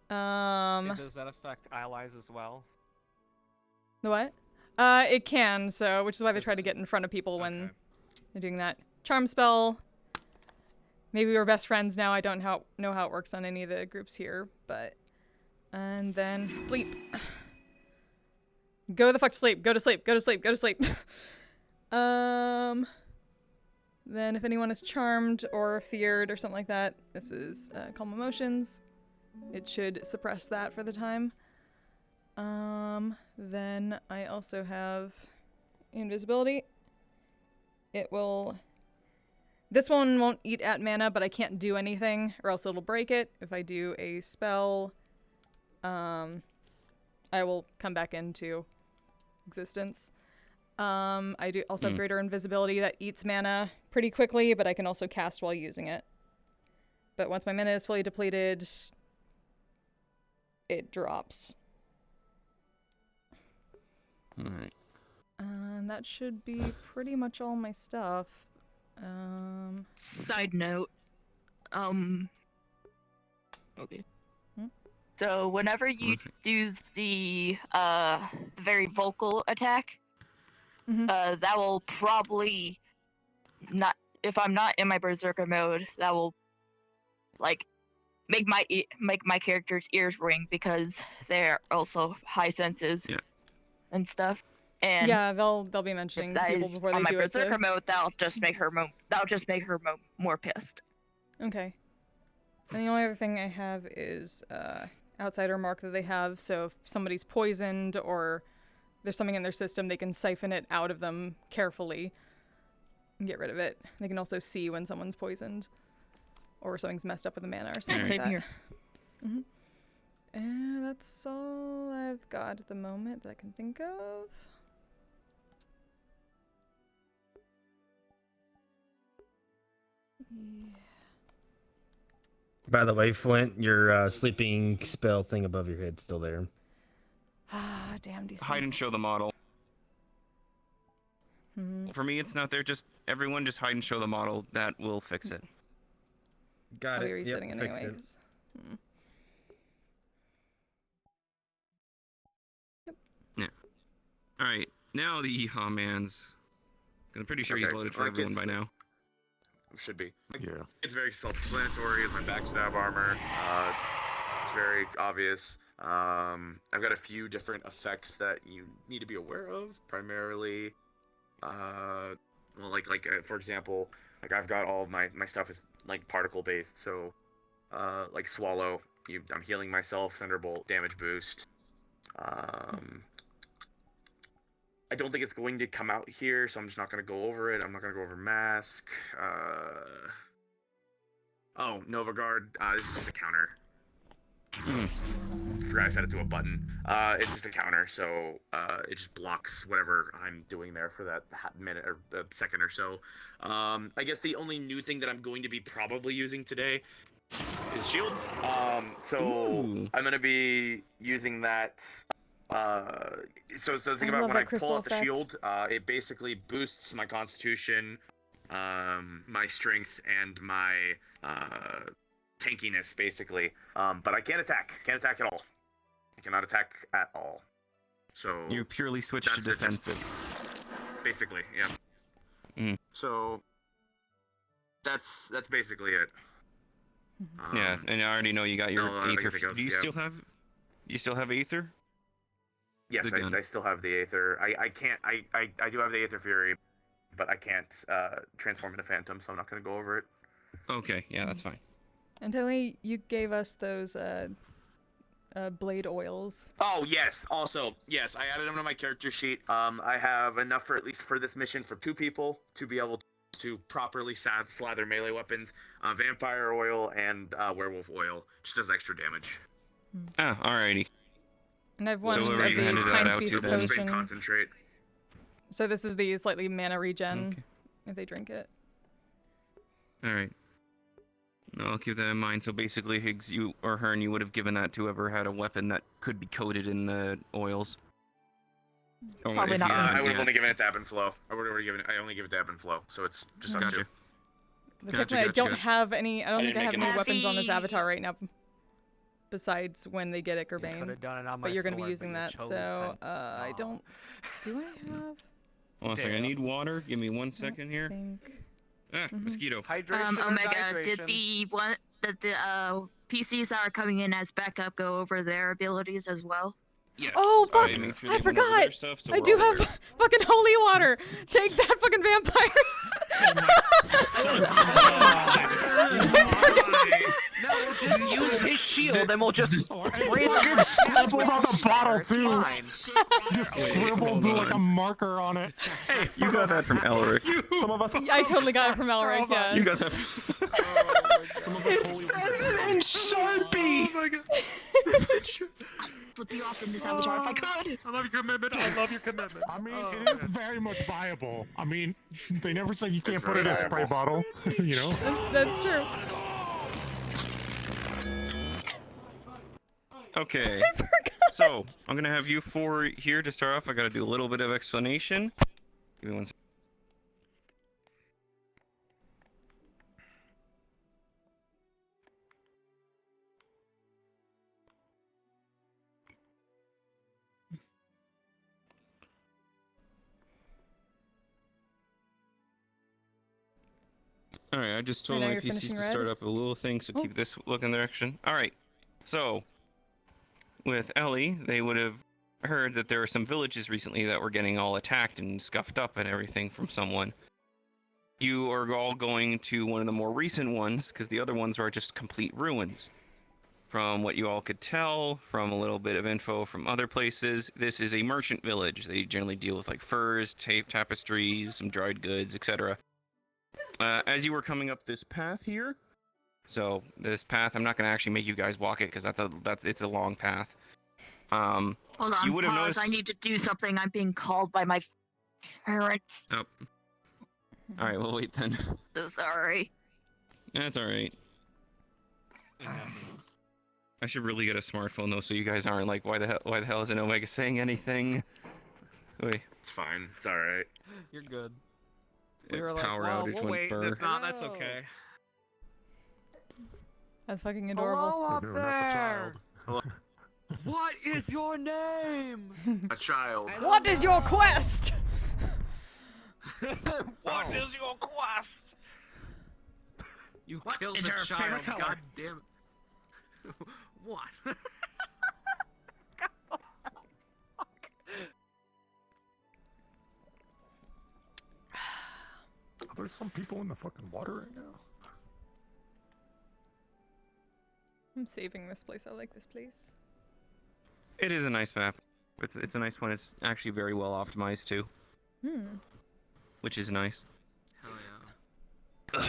Does that affect allies as well? The what? It can, so which is why they try to get in front of people when they're doing that. Charm spell. Maybe we're best friends now. I don't know how it works on any of the groups here, but and then sleep. Go the fuck to sleep. Go to sleep. Go to sleep. Go to sleep. Then if anyone is charmed or feared or something like that, this is calm emotions. It should suppress that for the time. Then I also have invisibility. It will... This one won't eat at mana, but I can't do anything or else it'll break it. If I do a spell, I will come back into existence. I do also have greater invisibility that eats mana pretty quickly, but I can also cast while using it. But once my mana is fully depleted, it drops. Alright. And that should be pretty much all my stuff. Side note, okay. So whenever you use the very vocal attack, that will probably not, if I'm not in my berserker mode, that will like make my character's ears ring because they're also high senses and stuff. And yeah, they'll be mentioning to people before they do it. On my berserker mode, that'll just make her more pissed. Okay. And the only other thing I have is outsider mark that they have. So if somebody's poisoned or there's something in their system, they can siphon it out of them carefully and get rid of it. They can also see when someone's poisoned or something's messed up with the mana or something like that. Here. And that's all I've got at the moment that I can think of. Yeah. By the way, Flint, your sleeping spell thing above your head's still there. Ah, damn decent. Hide and show the model. For me, it's not there. Just everyone, just hide and show the model. That will fix it. Got I'll it. be resetting Yep, it fixed anyway. it. 'Cause, Yeah. All right. Now the Yeehaw Man's. I'm pretty sure he's loaded for everyone by now. Should be. Yeah. It's very self-explanatory. It's my backstab armor. It's very obvious. I've got a few different effects that you need to be aware of. Primarily, well, for example, like I've got all of my stuff is like particle based. So, like swallow, I'm healing myself. Thunderbolt, damage boost. I don't think it's going to come out here, so I'm just not going to go over it. I'm not going to go over Mask. Oh, Nova Guard. This is just a counter. Forgot I set it to a button. It's just a counter, so it just blocks whatever I'm doing there for that minute or a second or so. I guess the only new thing that I'm going to be probably using today is Shield. So I'm going to be using that. So think about when I pull out the shield, it basically boosts my constitution, my strength, and my tankiness, basically. But I can't attack. Can't attack at all. I cannot attack at all. So You purely switch to defensive. Basically, yeah. So that's basically it. Yeah, and I already know you got your no, I Aether. think of- Do you yeah. still have? You still have Aether? Yes, The gun. I still have the Aether. I can't. I do have the Aether Fury, but I can't transform into Phantom, so I'm not gonna go over it. Okay, yeah, that's fine. And Tony, you gave us those blade oils. Oh yes. Also, yes, I added them to my character sheet. I have enough for at least for this mission for 2 people to be able to properly slather melee weapons. Vampire oil and werewolf oil just does extra damage. Ah, alrighty. And I've one So of whoever you the handed that Pine out Speed to then. potion. Concentrate. So this is the slightly mana regen if they drink it. Alright. No, I'll keep that in mind. So basically, Higgs, you or Hearn, you would have given that to whoever had a weapon that could be coated in the oils. Or Probably if not. you- I would have yeah. only given it to Ebb and Flow. I only give it to Ebb and Flow, so it's just us Gotcha. 2. But Gotcha, technically, I gotcha, don't gotcha. have any. I don't think I have didn't any make weapons on this enough. avatar right now. Besides when they get Ikerbane. could've done it on my But you're gonna be sword, using but you that, chose so to I don't. Do I have? Hold on a second. I need water. Give me 1 second here. Think. Ah, mosquito. Hydration or Omega, dehydration? did the PCs that are coming in as backup go over their abilities as well? Yes. Oh fuck! I made sure I they went over forgot. their stuff, so I we're do all have aware. fucking holy water. Take that, fucking vampires. No, just use his shield and we'll just spray You scribbled on the bottle It's too. fine. You scribbled like a marker on it. Hey, you got that from Elric. Some of us. I totally got it from Elric. Yeah. You got that. Some of us It says it in Sharpie. Oh my god. Flip you off in this avatar if I could. I love your commitment. I love your commitment. I mean, it is very much viable. I mean, they never said you can't put it in a spray bottle. You know. That's true. Okay. So I'm gonna have you 4 here to start off. I gotta do a little bit of explanation. Give me 1 second. All right, I just told Right now my you're PCs finishing to red? start up a little thing, so Oh. keep this looking direction. All right, so with Ellie, they would have heard that there were some villages recently that were getting all attacked and scuffed up and everything from someone. You are all going to one of the more recent ones, because the other ones are just complete ruins. From what you all could tell, from a little bit of info from other places, this is a merchant village. They generally deal with like furs, tapestries, some dried goods, etc. As you were coming up this path here, so this path, I'm not going to actually make you guys walk it because it's a long path. Hold on, you would have pause. noticed. I need to do something. I'm being called by my parents. Oh. All right, we'll wait then. So sorry. That's all right. I should really get a smartphone though, so you guys aren't like, why the hell isn't Omega saying anything? Wait. It's fine. It's all right. You're good. We were like, power well, outage we'll went wait. burr. If not, that's okay. That's fucking adorable. Hello up You're doing that to there. Hello. What is your name? A child. What is your quest? What is your quest? You What killed is the your child. favorite color? God damn it. What? There's some people in the fucking water right now. I'm saving this place. I like this place. It is a nice map. It's a nice one. It's actually very well optimized too, which is nice. Hell yeah.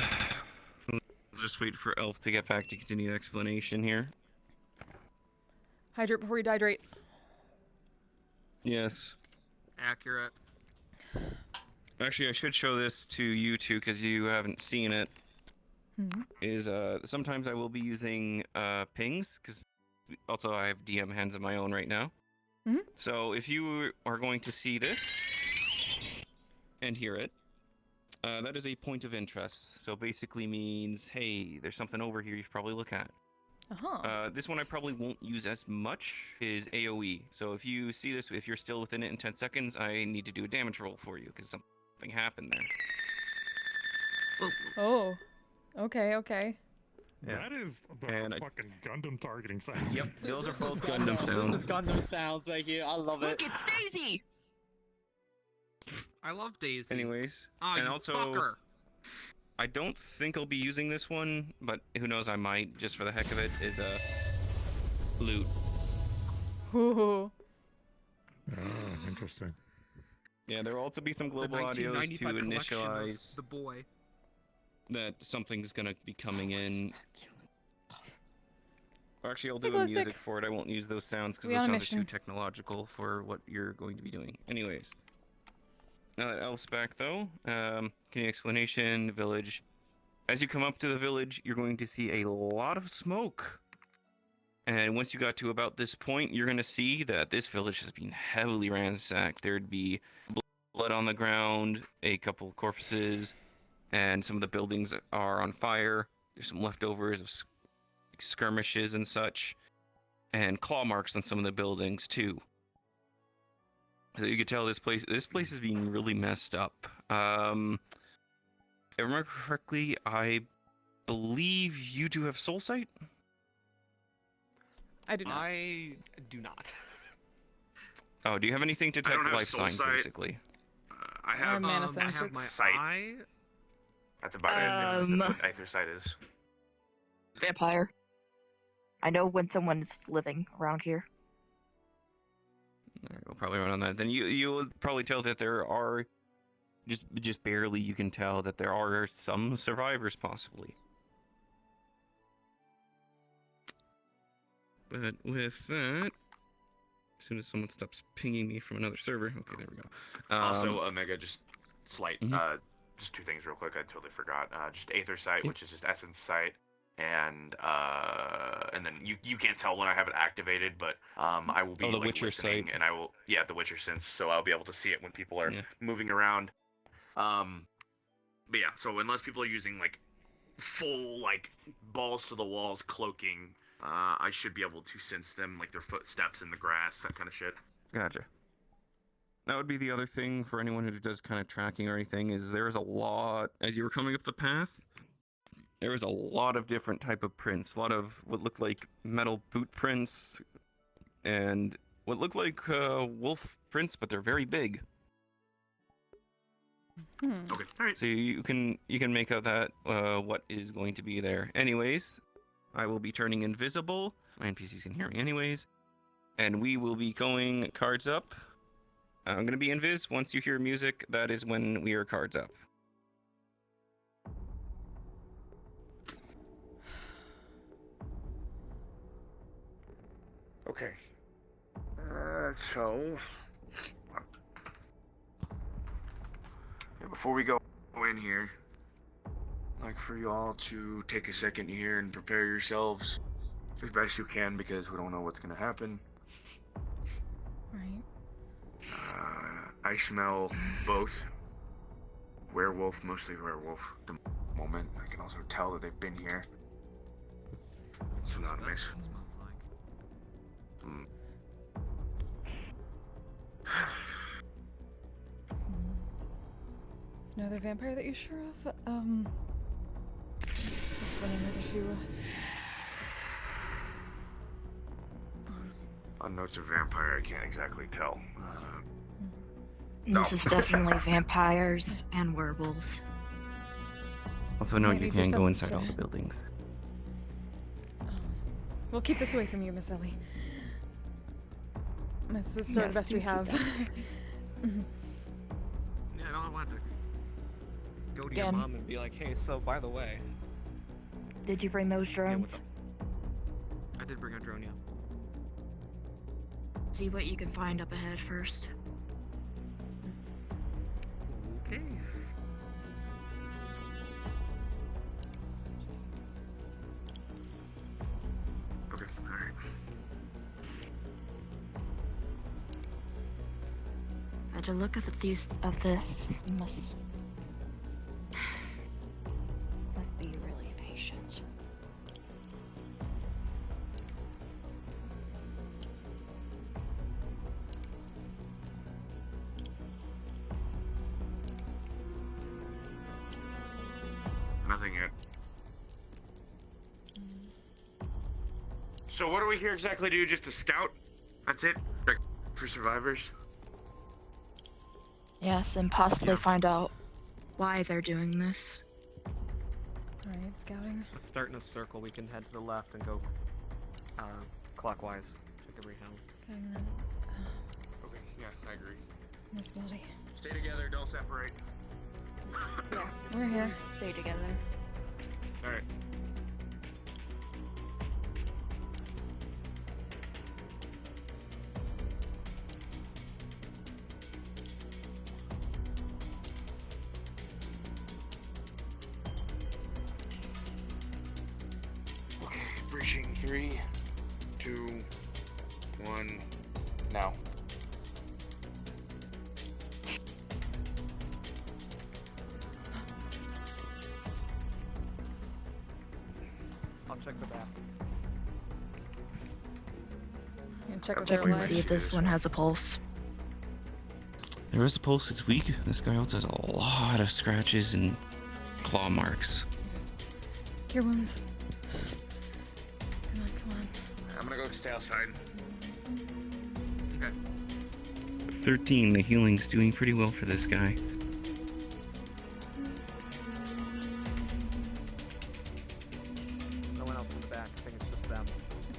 We'll just wait for Elf to get back to continue the explanation here. Hydrate before you dehydrate. Yes. Accurate. Actually, I should show this to you two because you haven't seen it. Is sometimes I will be using pings because also I have DM hands of my own right now. So if you are going to see this and hear it, that is a point of interest. So basically means, hey, there's something over here you should probably look at. This one I probably won't use as much is AoE. So if you see this, if you're still within it in 10 seconds, I need to do a damage roll for you because something happened there. Oh. Okay, okay. That is the And fucking Gundam targeting sound. Yep, those are both Gundam Gundam sounds. This is Gundam sounds right here. I love it. Look, it's Daisy. I love Daisy. Anyways, Ah, and you also, fucker. I don't think I'll be using this one, but who knows, I might, just for the heck of it, is a loot. Ooh. Oh, interesting. Yeah, there will also be some global audios to 1995 collection of initialize The Boy. that something's gonna be coming in. Or actually, I'll do a Nicholas music Dick. for it. I won't use those sounds because We those on a sounds are too mission. technological for what you're going to be doing. Anyways, now that Elf's back though, can you explanation village? As you come up to the village, you're going to see a lot of smoke. And once you got to about this point, you're going to see that this village has been heavily ransacked. There'd be blood on the ground, a couple corpses, and some of the buildings are on fire. There's some leftovers of skirmishes and such, and claw marks on some of the buildings too. So you could tell this place is being really messed up. If I remember correctly, I believe you do have soul sight. I do not. I do not. Oh, do you have anything to I don't detect have life soul signs, sight. basically? I have mana I have senses. my sight. eye. That's about it. That's what Aether sight is. Vampire. I know when someone's living around here. Alright, we'll probably run on that. Then you will probably tell that there are just barely. You can tell that there are some survivors possibly. But with that, as soon as someone stops pinging me from another server, okay, there we go. Also, Omega, just slight, Mhm. just two things real quick. I totally forgot. Just Aether sight, Yep. which is just Essence sight, and then you can't tell when I have it activated, but I will be Oh, the like, Witcher listening, sight. and I will, yeah, the Witcher sense, so I'll be able to see it when people are Yeah. moving around. But yeah, so unless people are using like full like balls to the walls cloaking, I should be able to sense them, like their footsteps in the grass, that kind of shit. Gotcha. That would be the other thing for anyone who does kind of tracking or anything, is there's a lot, as you were coming up the path, there was a lot of different type of prints, a lot of what looked like metal boot prints, and what looked like wolf prints, but they're very big. Okay, alright. So you can make out that what is going to be there. Anyways, I will be turning invisible. My NPCs can hear me anyways. And we will be going cards up. I'm going to be invis. Once you hear music, that is when we are cards up. Okay. So... Yeah, before we go in here, I'd like for you all to take a second here and prepare yourselves as best you can, because we don't know what's going to happen. Right. I smell both. Werewolf, mostly werewolf at the moment. I can also tell that they've been here. Synonymous. Mm. Is another vampire that you're sure of? One another two. On notes of vampire, I can't exactly tell. This is definitely vampires and werewolves. Also note Maybe you do can go something inside to all it. the buildings. We'll keep this away from you, Miss Ellie. This is sort of the best we have. Mhm. Yeah, I don't want to go to your Again. mom and be like, hey, so by the way. Did you bring those drones? Yeah, what's up? I did bring a drone, yeah. See what you can find up ahead first. Okay. Okay, alright. By the look of this, you must be really patient. Nothing yet. So what are we here exactly to do? Just to scout? That's it? Check for survivors? Yes, and possibly find out why they're doing this. Alright, scouting. Let's start in a circle. We can head to the left and go clockwise. Check every house. Scouting then. Okay, yeah, I agree. Visibility. Stay together, don't separate. Yes. We're here. Stay together. Alright. Okay, breaching 3, 2, 1, now. I'll check the back. And check with Check their and see if this one has a pulse. There is a pulse. It's weak. This guy also has a lot of scratches and claw marks. Cure wounds. Come on, come on. I'm gonna go stay outside. Okay. 13. The healing's doing pretty well for this guy. No one else in the back. I think it's just them.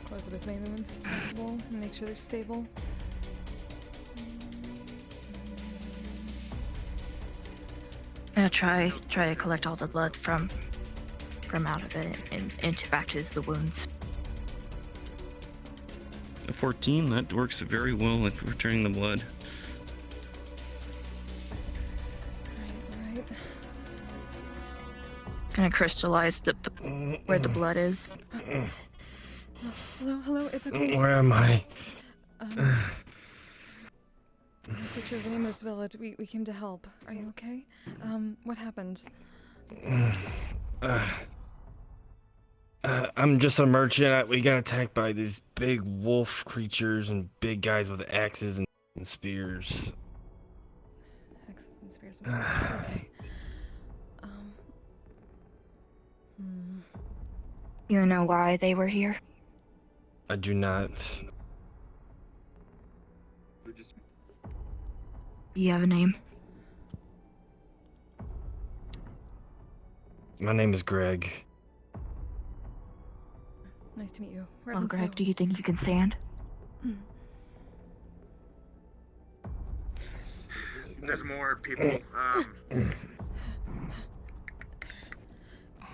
Close up as many wounds as possible and make sure they're stable. I'm gonna try to collect all the blood from out of it and into back to the wounds. A 14. That works very well at returning the blood. Right. Gonna crystallize where the blood is. Hello, it's okay. Where am I? Picture of the Amos village. We came to help. Are you okay? What happened? I'm just a merchant. We got attacked by these big wolf creatures and big guys with axes and spears. Axes and spears. Okay. You know why they were here? I do not. You have a name? My name is Greg. Nice to meet you. Well, Greg, do you think you can stand? There's more people.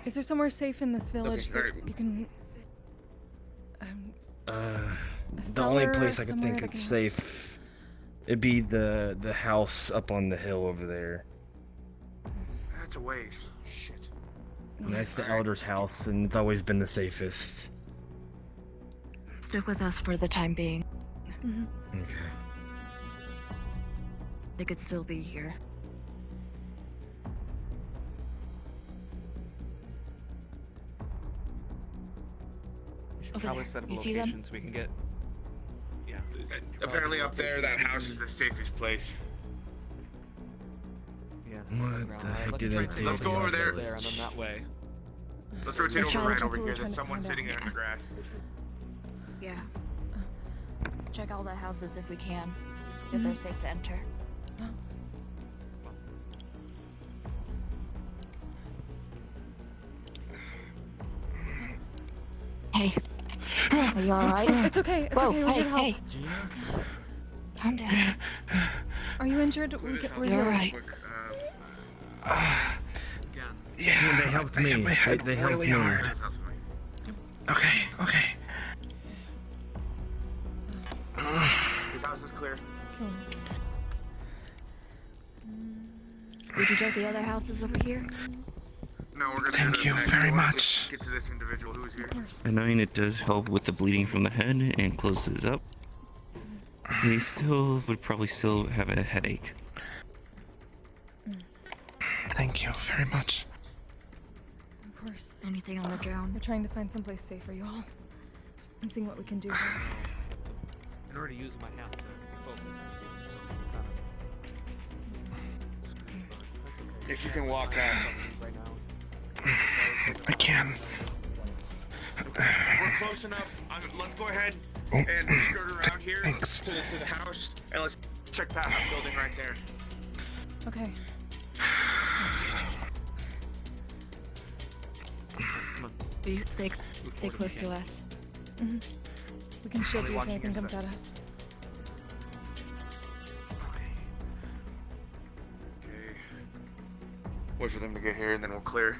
Is there somewhere safe in this village Okay, that you can? The only place I could think it's safe, it'd be the house up on the hill over there. That's a ways. Shit. And that's the elder's house, and it's always been the safest. Stick with us for the time being. Okay. They could still be here. We should Over probably there. set up a You see them? location so we can get. Yeah. Apparently up there, that house is the safest place. Yeah. What the heck did I do? Let's go over there. And then that way. Let's rotate Let's over try right to- over here. that's what There's we're someone trying to sitting there find in the grass. Yeah. Check all the houses if we can. If they're safe to enter. Hey. Are you alright? It's okay. It's Whoa, okay. We're here to help. hey. Calm down. Are you injured? We're You're here. alright. Yeah, they helped me. They helped really me. hard. Okay. This house is clear. Did you check the other houses over here? No, we're gonna Thank you very much. Get to this individual who's here. A 9, it does help with the bleeding from the head and closes up. He would probably still have a headache. Thank you very much. Of course. Anything on the ground? We're trying to find someplace safe for you all. And seeing what we can do. In order to use my half to be focused, so kind of. If you can walk out. Right now. I can. We're close enough. Let's go ahead and skirt around here to the house, and let's check that building right there. Okay. Stay close to us. Mm-hmm. We can shield you if anything comes at us. Okay. Wait for them to get here, and then we'll clear.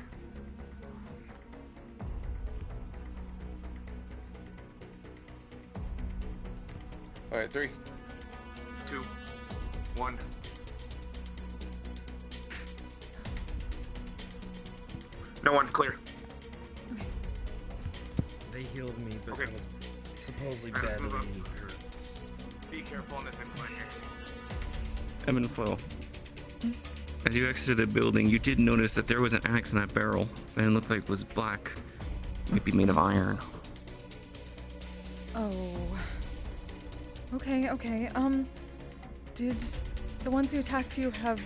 All right, 3, 2, 1. No one, clear. They healed me, but Okay. I was supposedly Alright, let's badly move up. hurt. Be careful on this incline here. Evan Foil. As you exited the building, you did notice that there was an axe in that barrel, and it looked like it was black. Might be made of iron. Oh. Okay, okay. Did the ones who attacked you have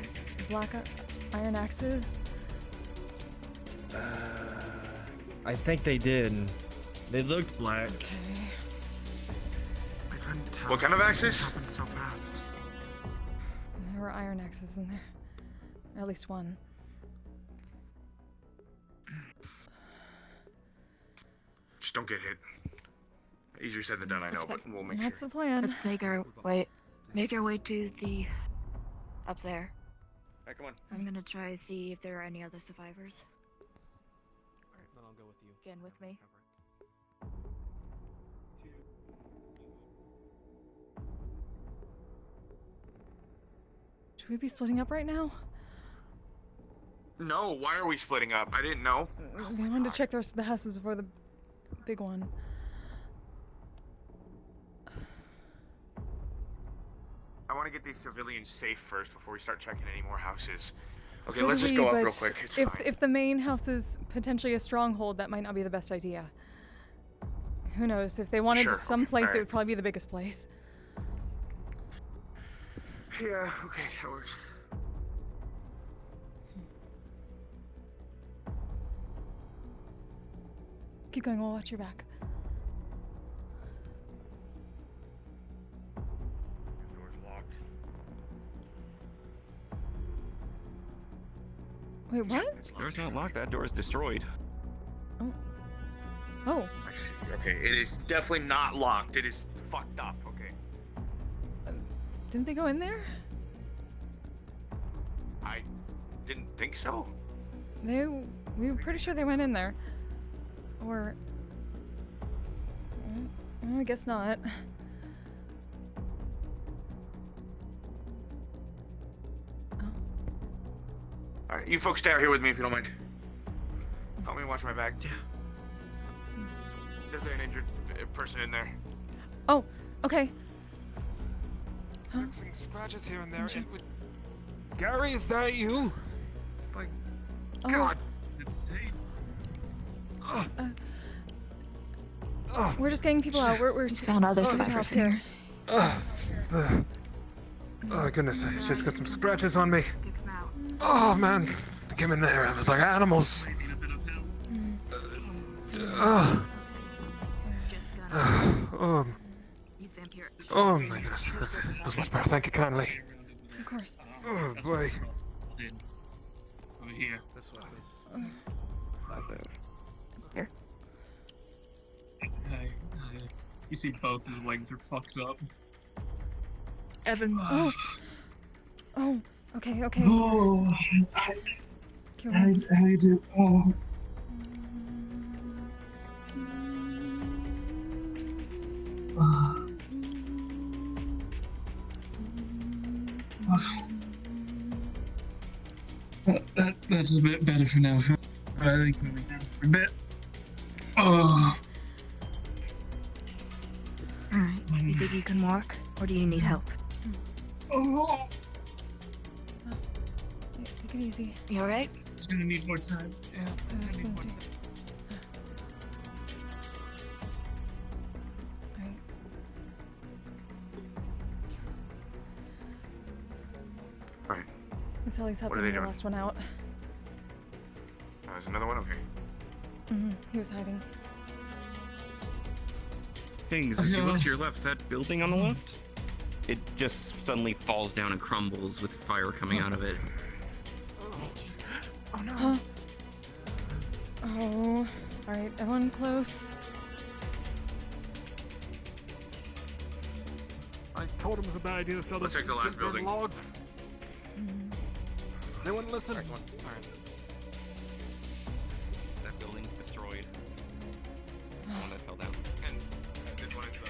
black iron axes? I think they did. They looked black. Okay. I couldn't tell. What kind of axes? It happened so fast. There were iron axes in there. Or at least one. Just don't get hit. Easier said than done, I know, but we'll make That's sure. the plan. Let's make our way to the up there. Alright, come on. I'm gonna try to see if there are any other survivors. Alright, then I'll go with you. Again with me. Should we be splitting up right now? No, why are we splitting up? I didn't know. We wanted to check the rest of the houses before the big one. I want to get these civilians safe first before we start checking any more houses. Okay, So let's do just we, go up but real quick. It's if fine. if the main house is potentially a stronghold, that might not be the best idea. Who knows? If they wanted Sure, some okay, place, alright. it would probably be the biggest place. Yeah, okay, that works. Keep going. We'll watch your back. Door's locked. Wait, what? Door's not locked. That door is destroyed. Oh. Okay, it is definitely not locked. It is fucked up. Okay. Didn't they go in there? I didn't think so. We were pretty sure they went in there. Or... I guess not. Alright, you folks stay out here with me if you don't mind. Help me watch my back. Yeah. There's an injured person in there. Oh, okay. Some scratches here and there. Gary, is that you? Like, Oh. God. We're just getting people out. We're found other we need survivors help in here. Oh goodness, I just got some scratches on me. Oh man, they came in there. I was like animals. Oh my goodness, that was much better. Thank you kindly. Of course. Oh boy. Over here. This way, please. Here. Hey, you see both his legs are fucked up. Evan. Oh. Oh. Okay. Okay. Oh. Okay, relax. I do. Oh. That's a bit better for now. I think we'll be down for a bit. Oh. Alright. You think you can walk? Or do you need help? Oh. Yeah, take it easy. You alright? Just gonna need more time. Yeah. That's I need more fine, time. Alright. Alright. Sally's What are helping they the doing? last one out. There's another one? Okay. He was hiding. Higgs, as you look to your left, that building on the left, it just suddenly falls down and crumbles with fire coming out of it. Oh no. Huh? Oh. Alright, everyone close. I told him it was a bad idea to sell Let's this check the last building. logs. They wouldn't listen. Alright. That building's destroyed. The one that fell down. And this one is the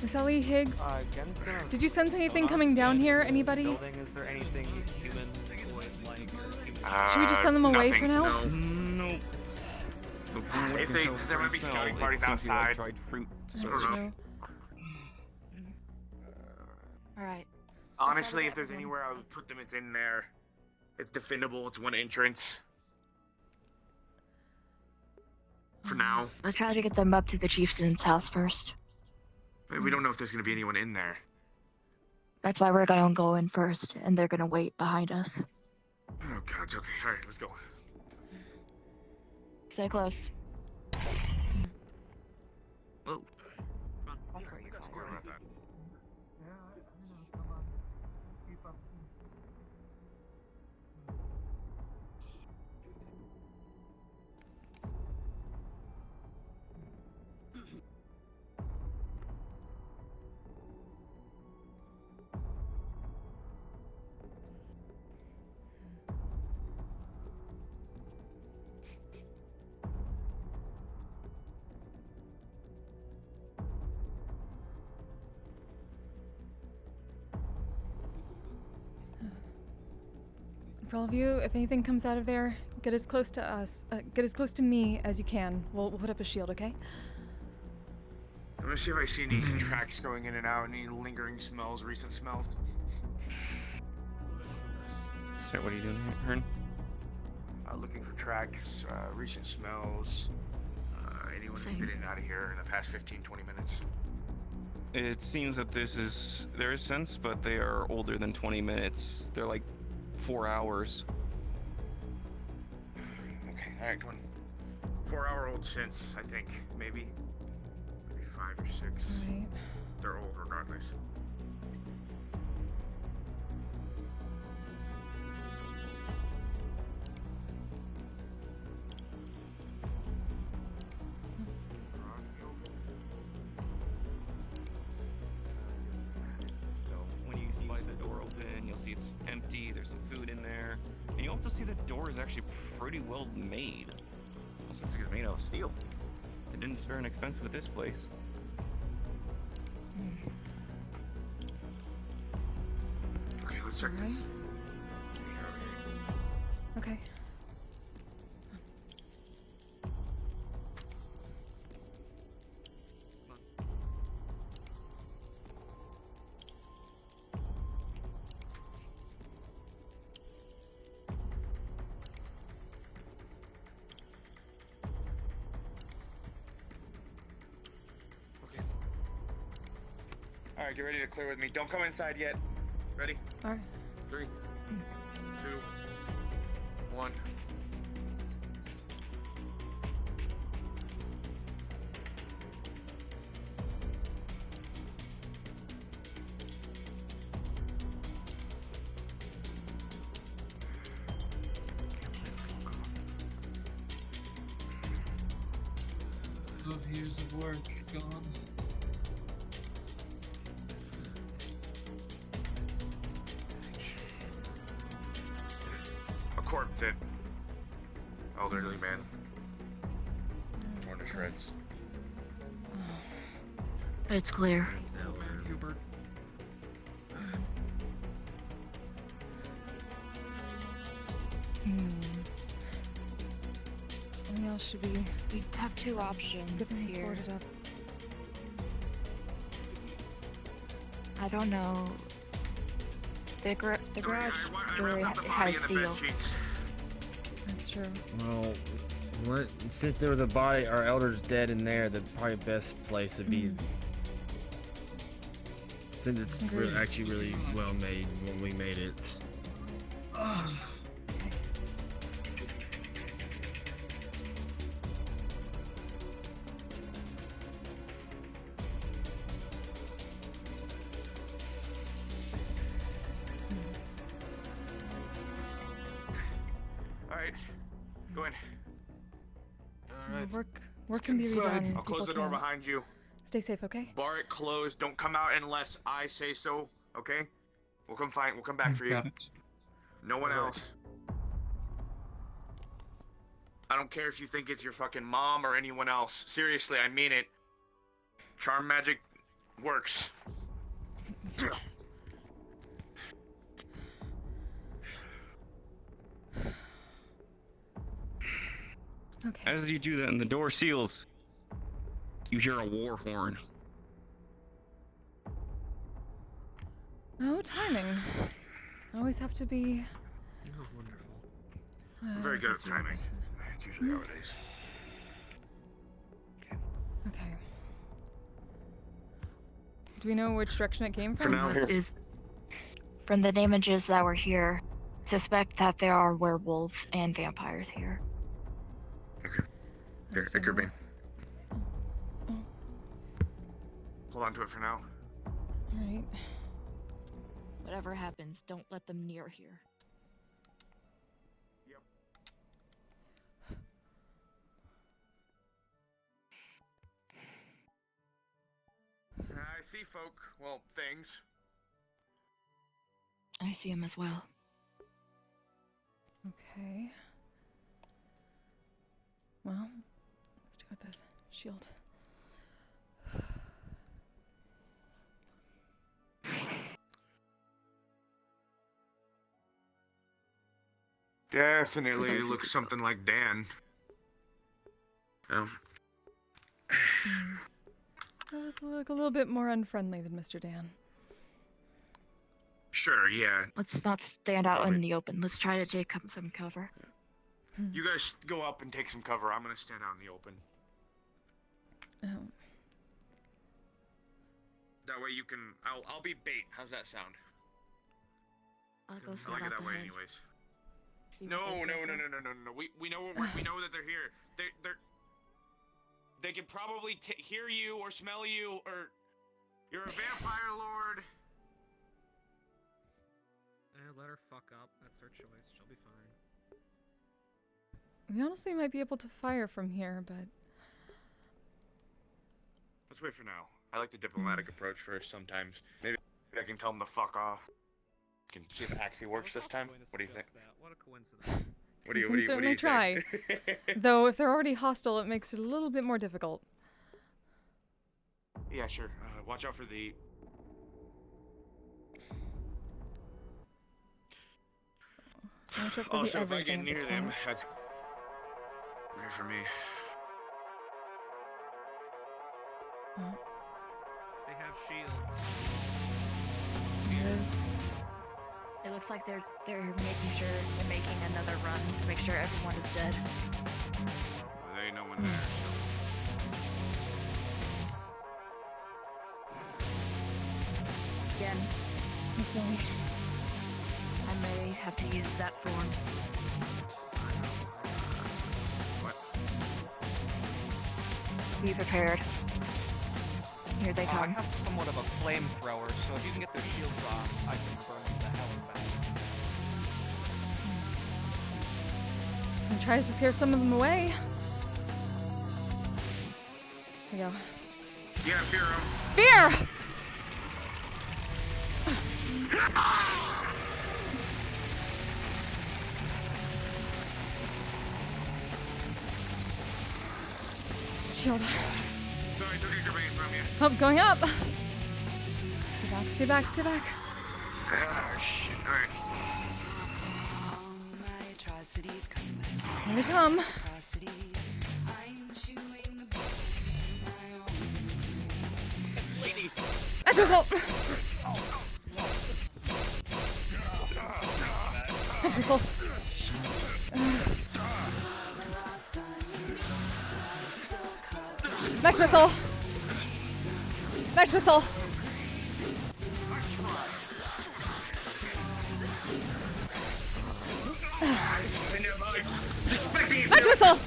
Miss Ellie, Higgs, Gen's gonna did you sense anything coming down here? Anybody? building. Is there anything human would like? Should we just send them away nothing, for now? No. Nope. If they, there might be scouting parties outside. Dried fruit. I don't know. Alright. Honestly, if there's anywhere I would put them, it's in there. It's defendable. It's one entrance. For now. Let's try to get them up to the chieftain's house first. But we don't know if there's gonna be anyone in there. That's why we're gonna go in first, and they're gonna wait behind us. Oh god, it's okay. Alright, let's go. Stay close. Whoa. Sorry about that. For all of you, if anything comes out of there, get as close to us, get as close to me as you can. We'll put up a shield, okay? I'm gonna see if I see any tracks going in and out, any lingering smells, recent smells. So what are you doing here, Hearn? Looking for tracks, recent smells, anyone who's been in and out of here in the past 15-20 minutes. It seems that there is sense, but they are older than 20 minutes. They're like 4 hours. Okay, alright, come on. 4-hour-old since, I think, maybe 5 or 6. Right. They're old regardless. When you slide the door open, you'll see it's empty, there's some food in there, and you also see the door is actually pretty well made. Almost looks like it's made out of steel. They didn't spare an expense with this place. Okay, let's check this. Okay. Alright, get ready to clear with me. Don't come inside yet. Ready? Alright. 3, 2, 1. Years of work gone. A corpse in. Elderly man. Torn to shreds. It's clear. Hubert. We all should be. We have two options Getting this here. boarded up. I don't know. The garage door has steel. That's true. Well, since there was a body, our elder's dead in there, the probably best place would be. Since it's actually really well made when we made it. right. Go in. Work can be redone. I'll close People the door can. behind you. Stay safe, okay? Bar it closed. Don't come out unless I say so. Okay? We'll come back for you. Got it. No one else. I don't care if you think it's your fucking mom or anyone else. Seriously, I mean it. Charm magic works. Okay. As you do that and the door seals, you hear a war horn. Oh, timing. Always have to be. Oh, wonderful. Very good at timing. It's usually how it is. Okay. Do we know which direction it came from? For now, here. Is from the images that were here, suspect that there are werewolves and vampires here. Here, take your beam. Hold on to it for now. Alright. Whatever happens, don't let them near here. I see folk. Well, things. I see him as well. Okay. Well, let's do it with the shield. Definitely looks something like Dan. Oh. Does look a little bit more unfriendly than Mr. Dan. Sure, yeah. Let's not stand out in the open. Let's try to take some cover. You guys go up and take some cover. I'm gonna stand out in the open. Oh. That way you can. I'll be bait. How's that sound? I'll go I scout like it out that the way, head. anyways. See what No. they say first. We know we know that they're here. They can probably hear you or smell you or you're a vampire lord. Let her fuck up. That's her choice. She'll be fine. We honestly might be able to fire from here, but Let's wait for now. I like the diplomatic approach first sometimes. Maybe I can tell them to fuck off. Can see if it actually works this time. What do you think? What a coincidence. What do we you can what do certainly you try. say? Though if they're already hostile, it makes it a little bit more difficult. Yeah, sure. Watch out for the. Watch out for Also, the if I get everything at near this them, point. that's great for me. They have shields. It looks like they're making another run to make sure everyone is dead. There ain't no one there. Again, Miss Millie. I may have to use that form. What? Be prepared. Here they I come. have somewhat of a flamethrower, so if you can get their shields off, I can burn the hell out of them. And tries to scare some of them away. Here we go. Yeah, fear 'em. Fear! Shield. Sorry, took a grenade from you. Oh, going up. Stay back, stay back, stay back. Ah, shit. Alright. Here they come. That's result. That's result. Mesh missile. Mesh missile. Mesh missile.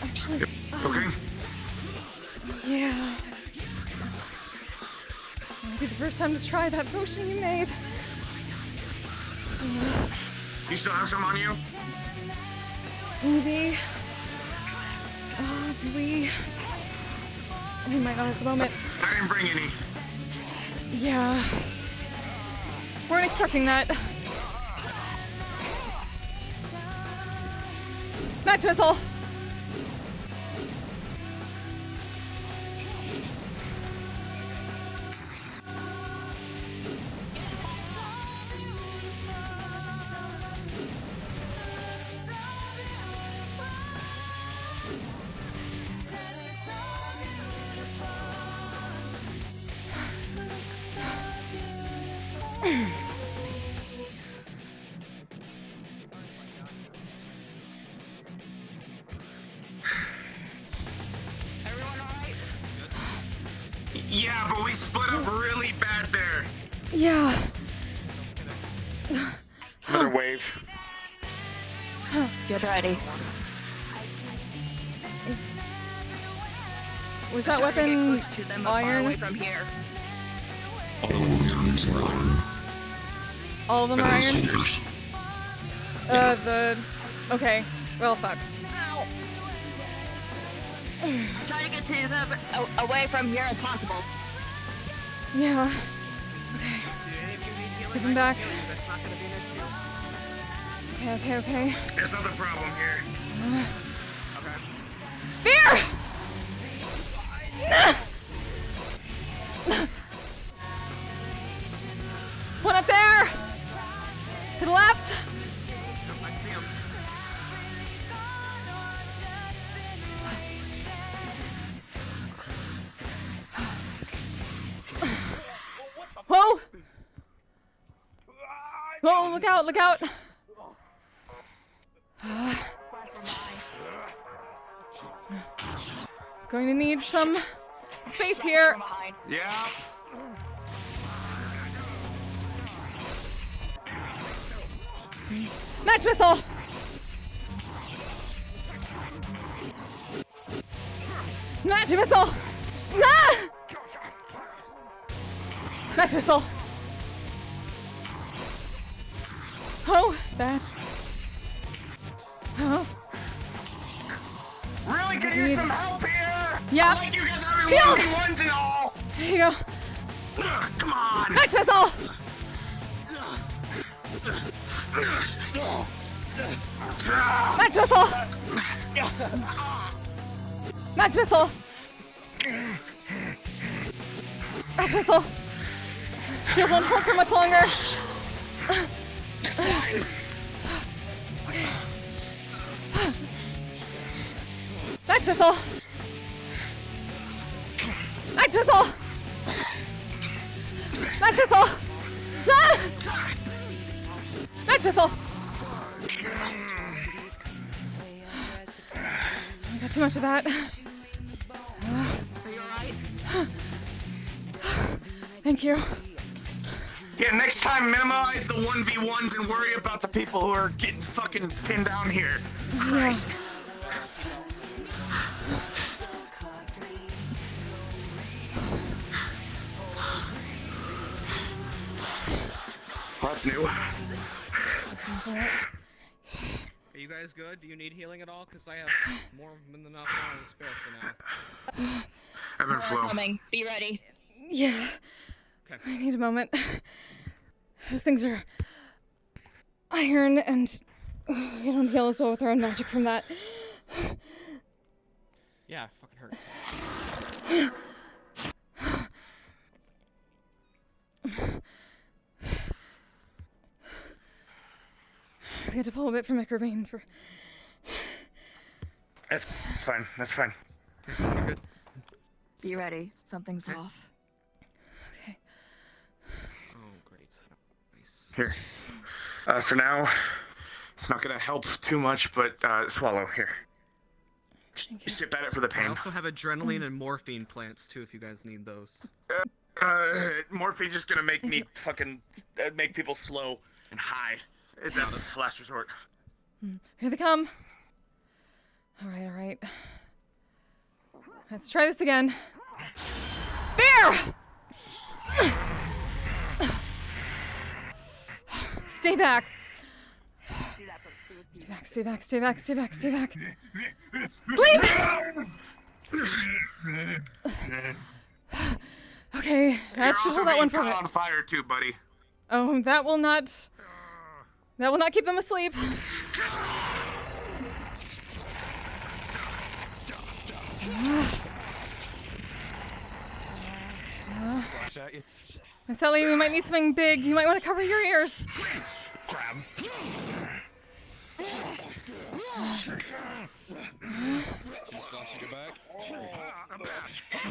Actually. Okay. Yeah. It'll be the first time to try that potion you made. You still have some on you? Maybe. Do we? We might not at the moment. I didn't bring any. Yeah. Weren't expecting that. Match missile! Yeah, but we split up really bad there. Yeah. Another wave. Get ready. Was that weapon iron? Away from here. All of them are iron? Okay. Well, fuck. Try to get to them away from here as possible. Yeah. Okay. Give him back. That's not gonna be an issue. Okay. There's another problem here. Fear! One up there! To the left! I see him. Whoa! Whoa, look out, look out! Going to need some space here. Yeah. Match missile! Match missile! Ah! Match missile! Oh, that's... Oh. Really could use some help here! Yeah. I like you guys having Shield! 1v1s and all! There you go. Come on! Match missile! Match missile! Match missile! Match missile! Shield won't hold for much longer. Match missile! Match missile! Match missile! Ah! Match missile! I got too much of that. Thank you. Yeah, next time minimize the 1v1s and worry about the people who are getting fucking pinned down here. Christ. Well, that's new. Are you guys good? Do you need healing at all? Because I have more than enough time to spare for now. I've been slow. Coming. Be ready. Yeah. Okay. I need a moment. Those things are iron, and we don't heal as well with our own magic from that. Yeah, it fucking hurts. We had to pull a bit from Microbane for... That's fine. That's fine. Be ready. Something's off. Okay. Oh, great. Nice. Here. For now, it's not gonna help too much, but swallow here. Just sip at it for the I pain. also have adrenaline and morphine plants too, if you guys need those. Morphine just gonna make me fucking make people slow and high. It's at last resort. Here they come. All right. Let's try this again. Bear! Stay back. Stay back, stay back, stay back, stay back, stay back. Sleep! Okay, that should hold that one for me. You're on fire too, buddy. Oh, that will not keep them asleep. Miss Ellie, we might need something big. You might want to cover your ears. Grab.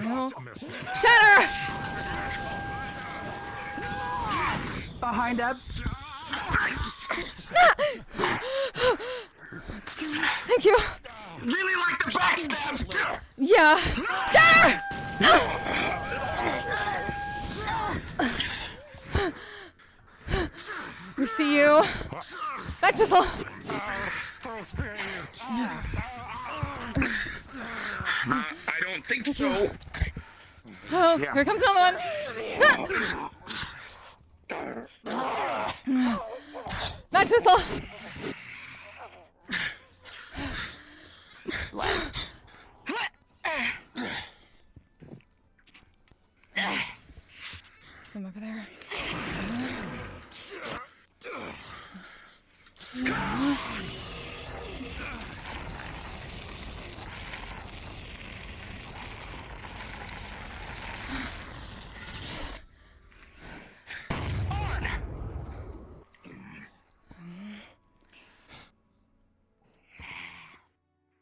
No. Shatter! Behind Eb. Thank you. Really like the backstabs too. Yeah. Shatter! We see you. Nice whistle. I don't think so. Oh, Yeah. here comes another one. Nice whistle. Come over there.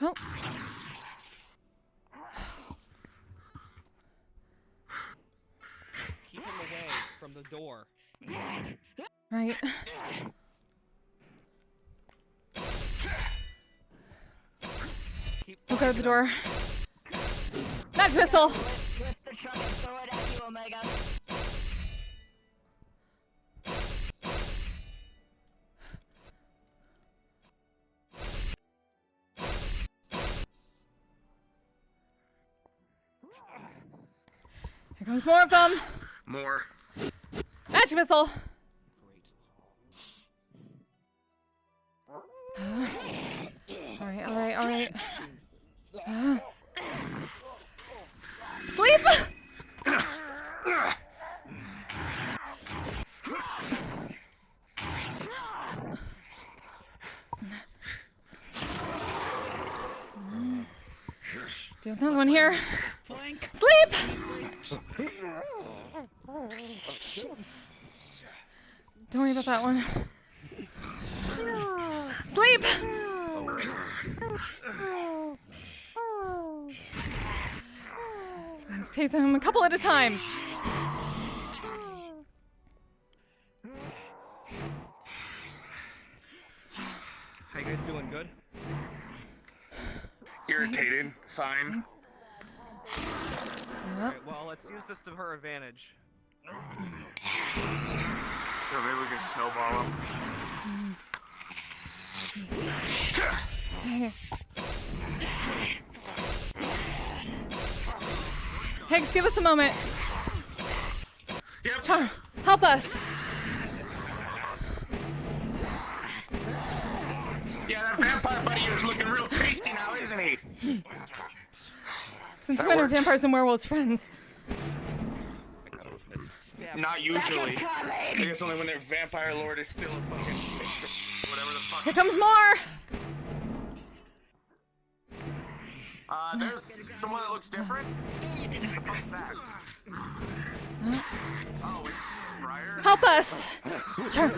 Oh. Keep him away from the door. Right. We'll go to the door. Match whistle! Twist the truck and throw it at you, Omega. Here comes more of them! More. Match whistle! Alright, alright, alright. Sleep! Do another one here. Sleep! Don't worry about that one. Sleep! Let's take them a couple at a time. How you guys doing? Good? Irritated. Fine. Alright, well, let's use this to her advantage. Sure, maybe we can snowball him. Higgs, give us a moment. Yep. Char, help us. Yeah, that vampire buddy is looking real tasty now, isn't he? Since when are vampires and werewolves friends? Not usually. I guess only when their vampire lord is still a fucking whatever the fuck. Here comes more! There's someone that looks different. Oh, it's Briar. Help us! Char.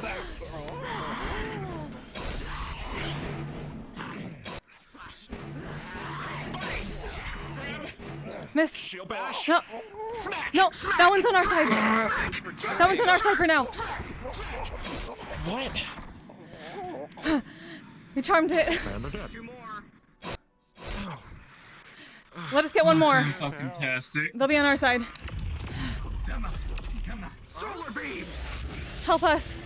Miss. No. No, that one's on our side. That one's on our side for now. What? We charmed it. Let us get one more. Fantastic. They'll be on our side. Solar beam. Help us.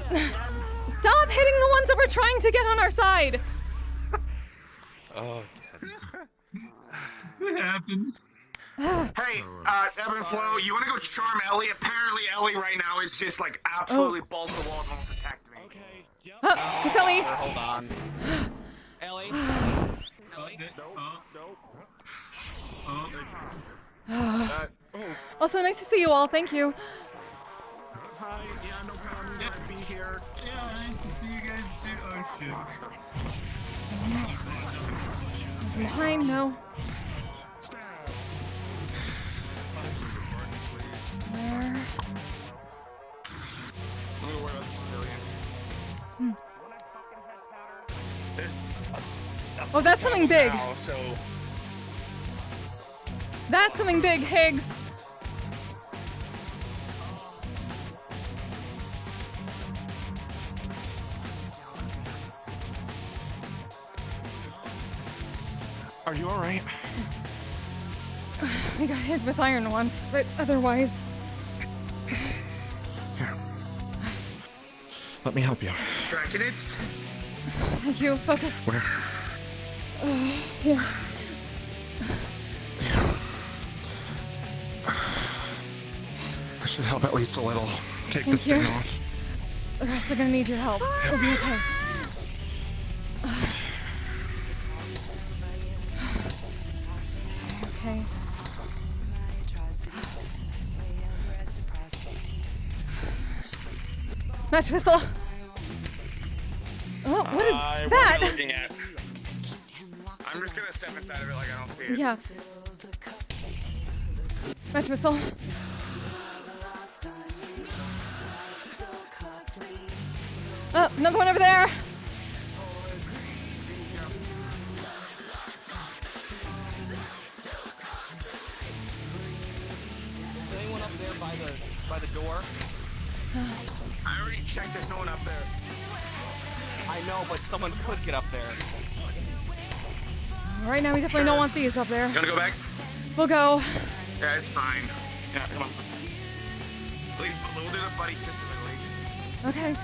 Stop hitting the ones that we're trying to get on our side. Oh. What happens? Hey, Ebb and Flow, you want to go charm Ellie? Apparently, Ellie right now is just like absolutely balls to the wall and won't protect me. Okay, yep. It's Ellie. Hold on. Ellie. Also, nice to see you all. Thank you. Hi, yeah, no problem. Good to be here. Yeah, nice to see you guys too. Oh shit. From behind, no. There. I'm gonna worry about the civilians. Oh, that's something big. Now, so That's something big, Higgs. are you all right? We got hit with iron once, but otherwise. Let me help you. Tracking it. Thank you. Focus. Where? Yeah. That should help at least a little. Take Thank the sting you. off. The rest are gonna need your help. We'll be okay. Okay. Match whistle. Oh, what is What are you that? looking at? I'm just gonna step inside of it like I don't see it. Yeah. Match whistle. Oh, another one over there. Is anyone up there by the door? I already checked. There's no one up there. I know, but someone could get up there. Right now, we definitely don't want these up there. You wanna go back? We'll go. Yeah, it's fine. Yeah, come on. At least we'll do the buddy system at least. Okay.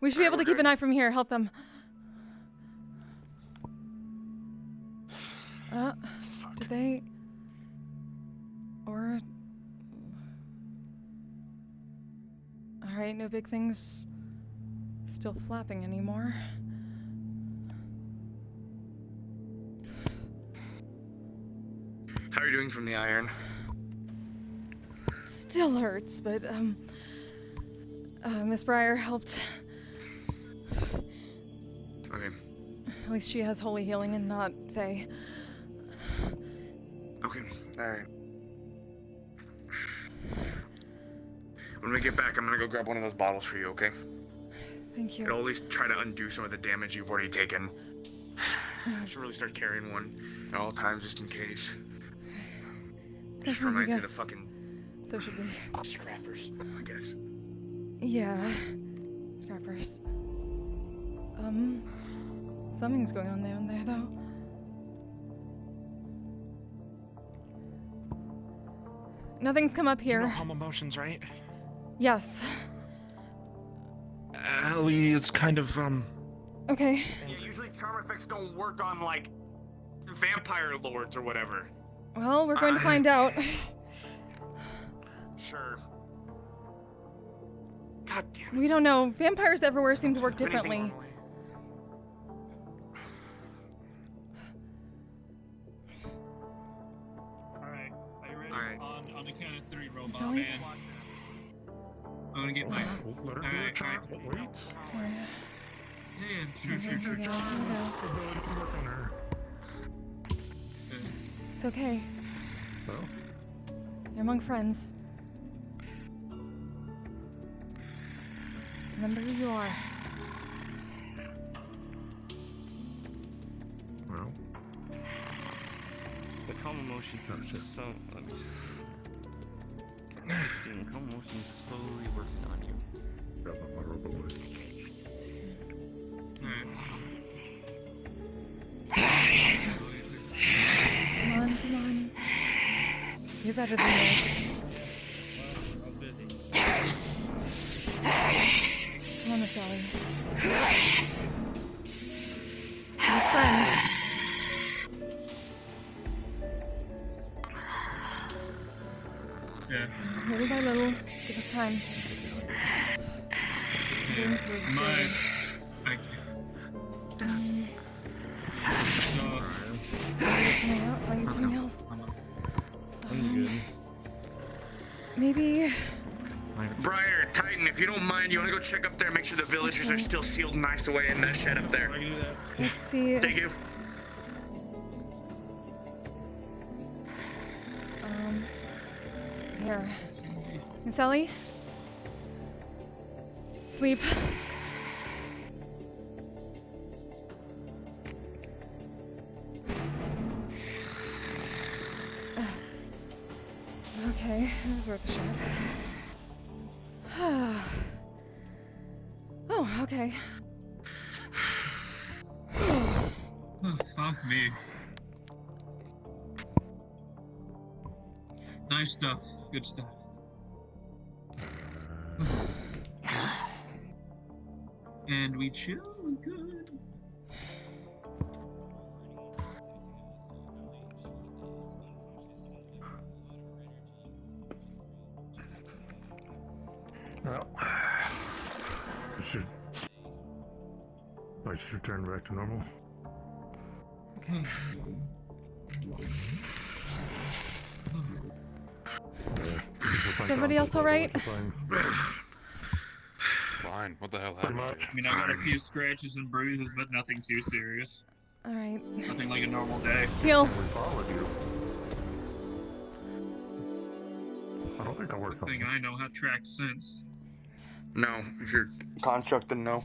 We should be able to keep an eye from here. Help them. Did they? Or? All right, no big things still flapping anymore. How are you doing from the iron? Still hurts, but Miss Breyer helped. Okay. At least she has holy healing and not Faye. Okay. All right. When we get back, I'm gonna go grab one of those bottles for you. Okay? Thank you. It'll at least try to undo some of the damage you've already taken. I should really start carrying one at all times just in case. Just Definitely, reminds me of the yes. fucking So should we? scrappers, I guess. Yeah. Scrappers. Something's going on down there, though. Nothing's come up here. You know calm emotions, right? Yes. Ellie is kind of, Okay. Yeah, usually charm effects don't work on, like, vampire lords or whatever. Well, we're going to find out. Sure. God damn it. We don't know. Vampires everywhere seem to work differently. Alright, are you ready? Alright. On the count of 3, robot Ellie? man. I'm gonna get my. Let her do Alright, it, Chad. alright. Wait. Yeah, sure. Here we go. Ability can work on her. It's okay. Oh. You're among friends. Remember who you are. Well. The calm emotions is so. Let me see. 16. Calm emotions is slowly working on you. Grab up my robot wood. Alright. You're better than this. I'm busy. Come on, Miss Ellie. We're friends. Yeah. Little by little, give us time. We're going through this slowly. Thank Find something else. I'm good. Maybe. Briar, Titan, if you don't mind, you want to go check up there and make sure the villagers are still sealed nice away in that shed up there. Let's see. Thank you. Here. Miss Ellie? Sleep. Okay, it was worth a shot. Oh, okay. Fuck me. Nice stuff. Good stuff. And we chill. We good. Well, I should return back to normal. Okay. Is everybody else alright? Fine. What the hell happened? I mean, I got a few scratches and bruises, but nothing too serious. Alright. Nothing like a normal day. Heal. I don't think I worked Good thing I know how tracked since. No, if you're construct, then no.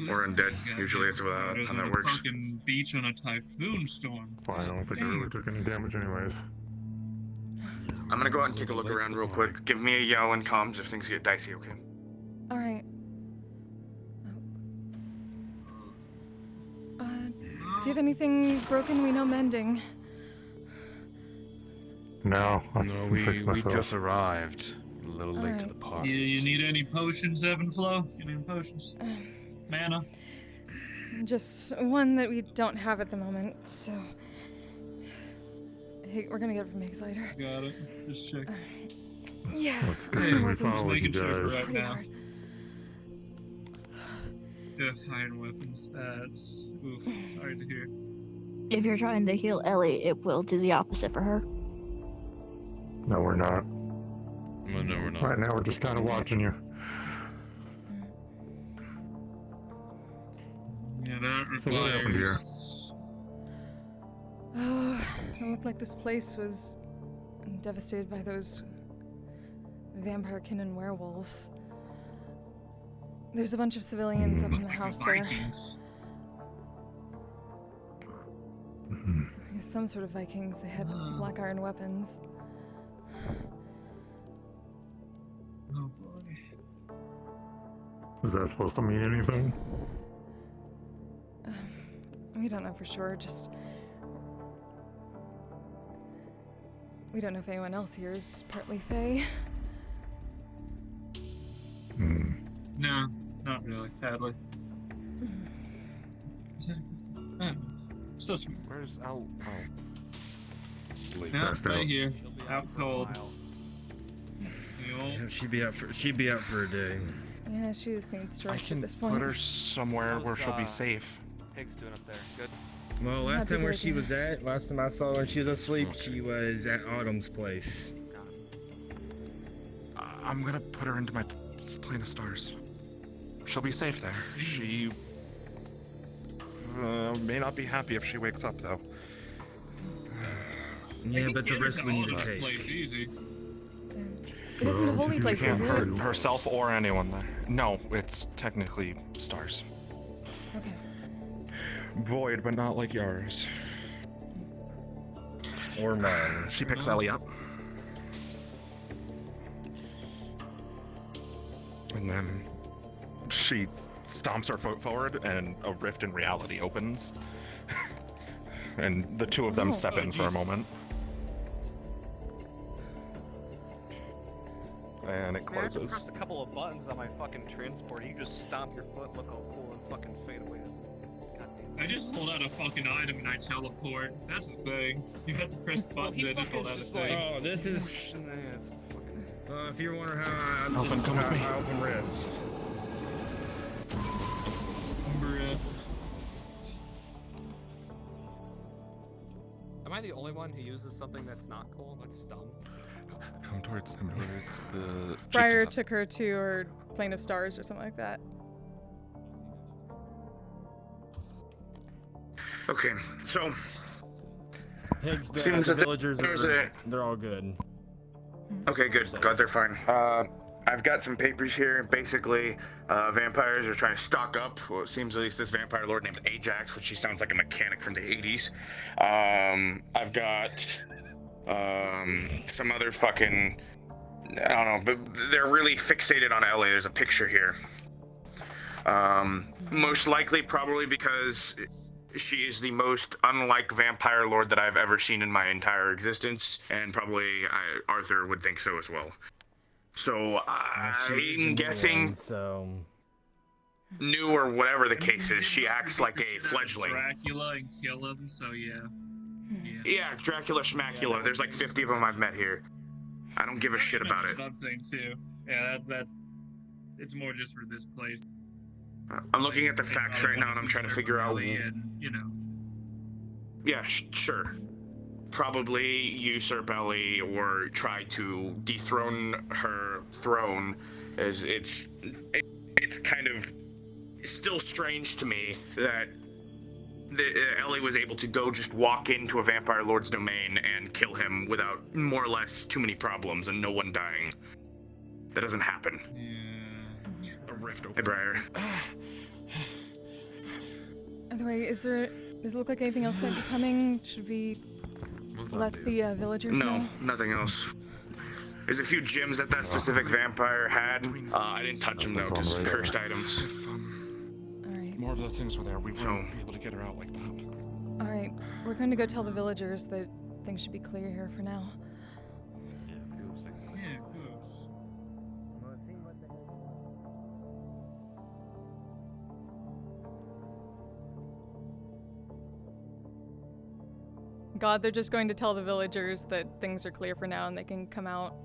Or undead. Usually it's how that works. Fucking beach on a typhoon storm. Fine, I don't think I really took any damage anyways. I'm gonna go out and take a look around real quick. Give me a yell and comms if things get dicey, okay? Alright. Do you have anything broken? We know mending. No, we just arrived. A little late to the party. You need any potions, Evanflow? You need potions? Mana? Just one that we don't have at the moment, so... Hey, we're gonna get it from Higgs later. Got it. Just check. Yeah. It's a good thing we followed you guys. Right now. Iron weapons. That's... Oof. Sorry to hear. If you're trying to heal Ellie, it will do the opposite for her. No, we're not. Well, no, we're not. Right now, we're just kind of watching you. Yeah, that So what happened here? requires... Oh, it looked like this place was devastated by those vampire-kin and werewolves. There's a bunch of civilians up in the house there. Some sort of Vikings. They had black iron weapons. Oh boy. Is that supposed to mean anything? We don't know for sure, just... We don't know if anyone else here is partly Fae. No, not really, sadly. So sweet. Where's Al? Oh. Sleep. Yeah, stay here. Out cold. Yeah, she'd be out for a day. Yeah, she just needs to I rest can at this point. put her somewhere where she'll be safe. Higgs doing up there? Good. Well, last time where good she idea. was at, last time I saw her when she was asleep, she was at Autumn's place. I'm gonna put her into my plane of stars. She'll be safe there. She may not be happy if she wakes up, though. Yeah, but the risk we need to take. Easy. It isn't a holy place, is Can't it? hurt herself or anyone there. No, it's technically stars. Okay. Void, but not like yours. Or mine. She picks Ellie up. And then she stomps her foot forward and a rift in reality opens. and the two of them step in for a moment. And it I have to closes. press a couple of buttons on my fucking transport. You just stomp your foot, look all cool, and fucking fade away. I just pulled out a fucking item and I teleport. That's the thing. You have to press buttons and just hold out a thing. Oh, this is. If you're wondering how I open rifts. Am I the only one who uses something that's not cool? That's dumb. Come towards the. Briar took her to her plane of stars or something like that. Okay, so Higgs, seems the that villagers they're all good. Okay, good. Glad they're fine. I've got some papers here. Basically, vampires are trying to stock up. Well, it seems at least this vampire lord named Ajax, which he sounds like a mechanic from the 80s. I've got some other fucking, I don't know, but they're really fixated on LA. There's a picture here. Most likely, probably because she is the most unlike vampire lord that I've ever seen in my entire existence, and probably Arthur would think so as well. So I'm guessing new or whatever the case is, she acts like a fledgling. Dracula and kill him, so yeah. Yeah, Dracula Schmacula. There's like 50 of them I've met here. I don't give a shit about it. I'm saying too. Yeah, that's. It's more just for this place. I'm looking at the facts right now and I'm trying to figure out. And, you know. Yeah, sure. Probably usurp Ellie or try to dethrone her throne, as it's kind of still strange to me that Ellie was able to go just walk into a vampire lord's domain and kill him without more or less too many problems and no one dying. That doesn't happen. Yeah. A rift opens. Hey, Briar. By the way, does it look like anything else might be coming? Should we let the villagers know? No, nothing else. There's a few gems that specific vampire had. I didn't touch them though, because cursed items. If more of those things were there, we wouldn't be able to get her out like that. Alright, we're going to go tell the villagers that things should be clear here for now. God, they're just going to tell the villagers that things are clear for now and they can come out.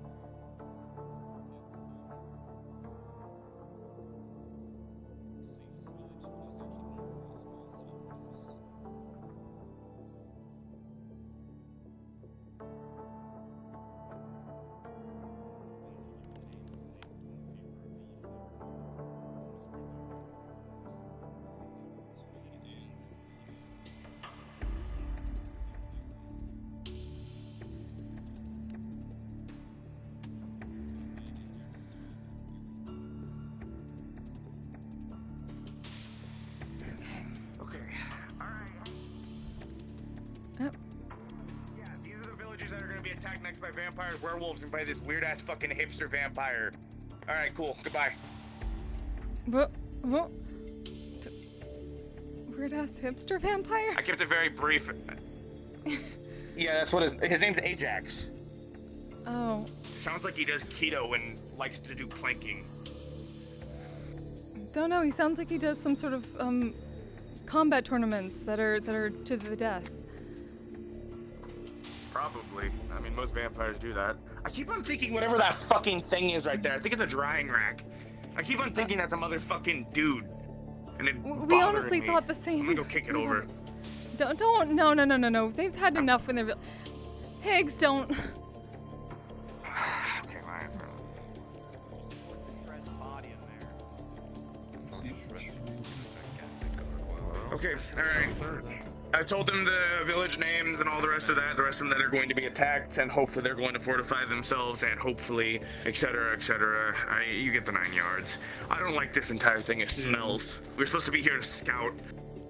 By vampires, werewolves, and by this weird ass fucking hipster vampire. Alright, cool. Goodbye. What? Weird ass hipster vampire? I kept it very brief. Yeah, that's what his name's Ajax. Oh. Sounds like he does keto and likes to do planking. Don't know, he sounds like he does some sort of combat tournaments that are to the death. Probably. I mean, most vampires do that. I keep on thinking whatever that fucking thing is right there. I think it's a drying rack. I keep on thinking that's a motherfucking dude. And it We honestly me. thought the same. I'm gonna go kick it over. No. They've had enough in their Higgs, don't. Okay, fine. Okay, alright. I told them the village names and all the rest of that, the rest of them that are going to be attacked, and hopefully they're going to fortify themselves, and hopefully, etc., etc. You get the 9 yards. I don't like this entire thing. It smells. We were supposed to be here to scout.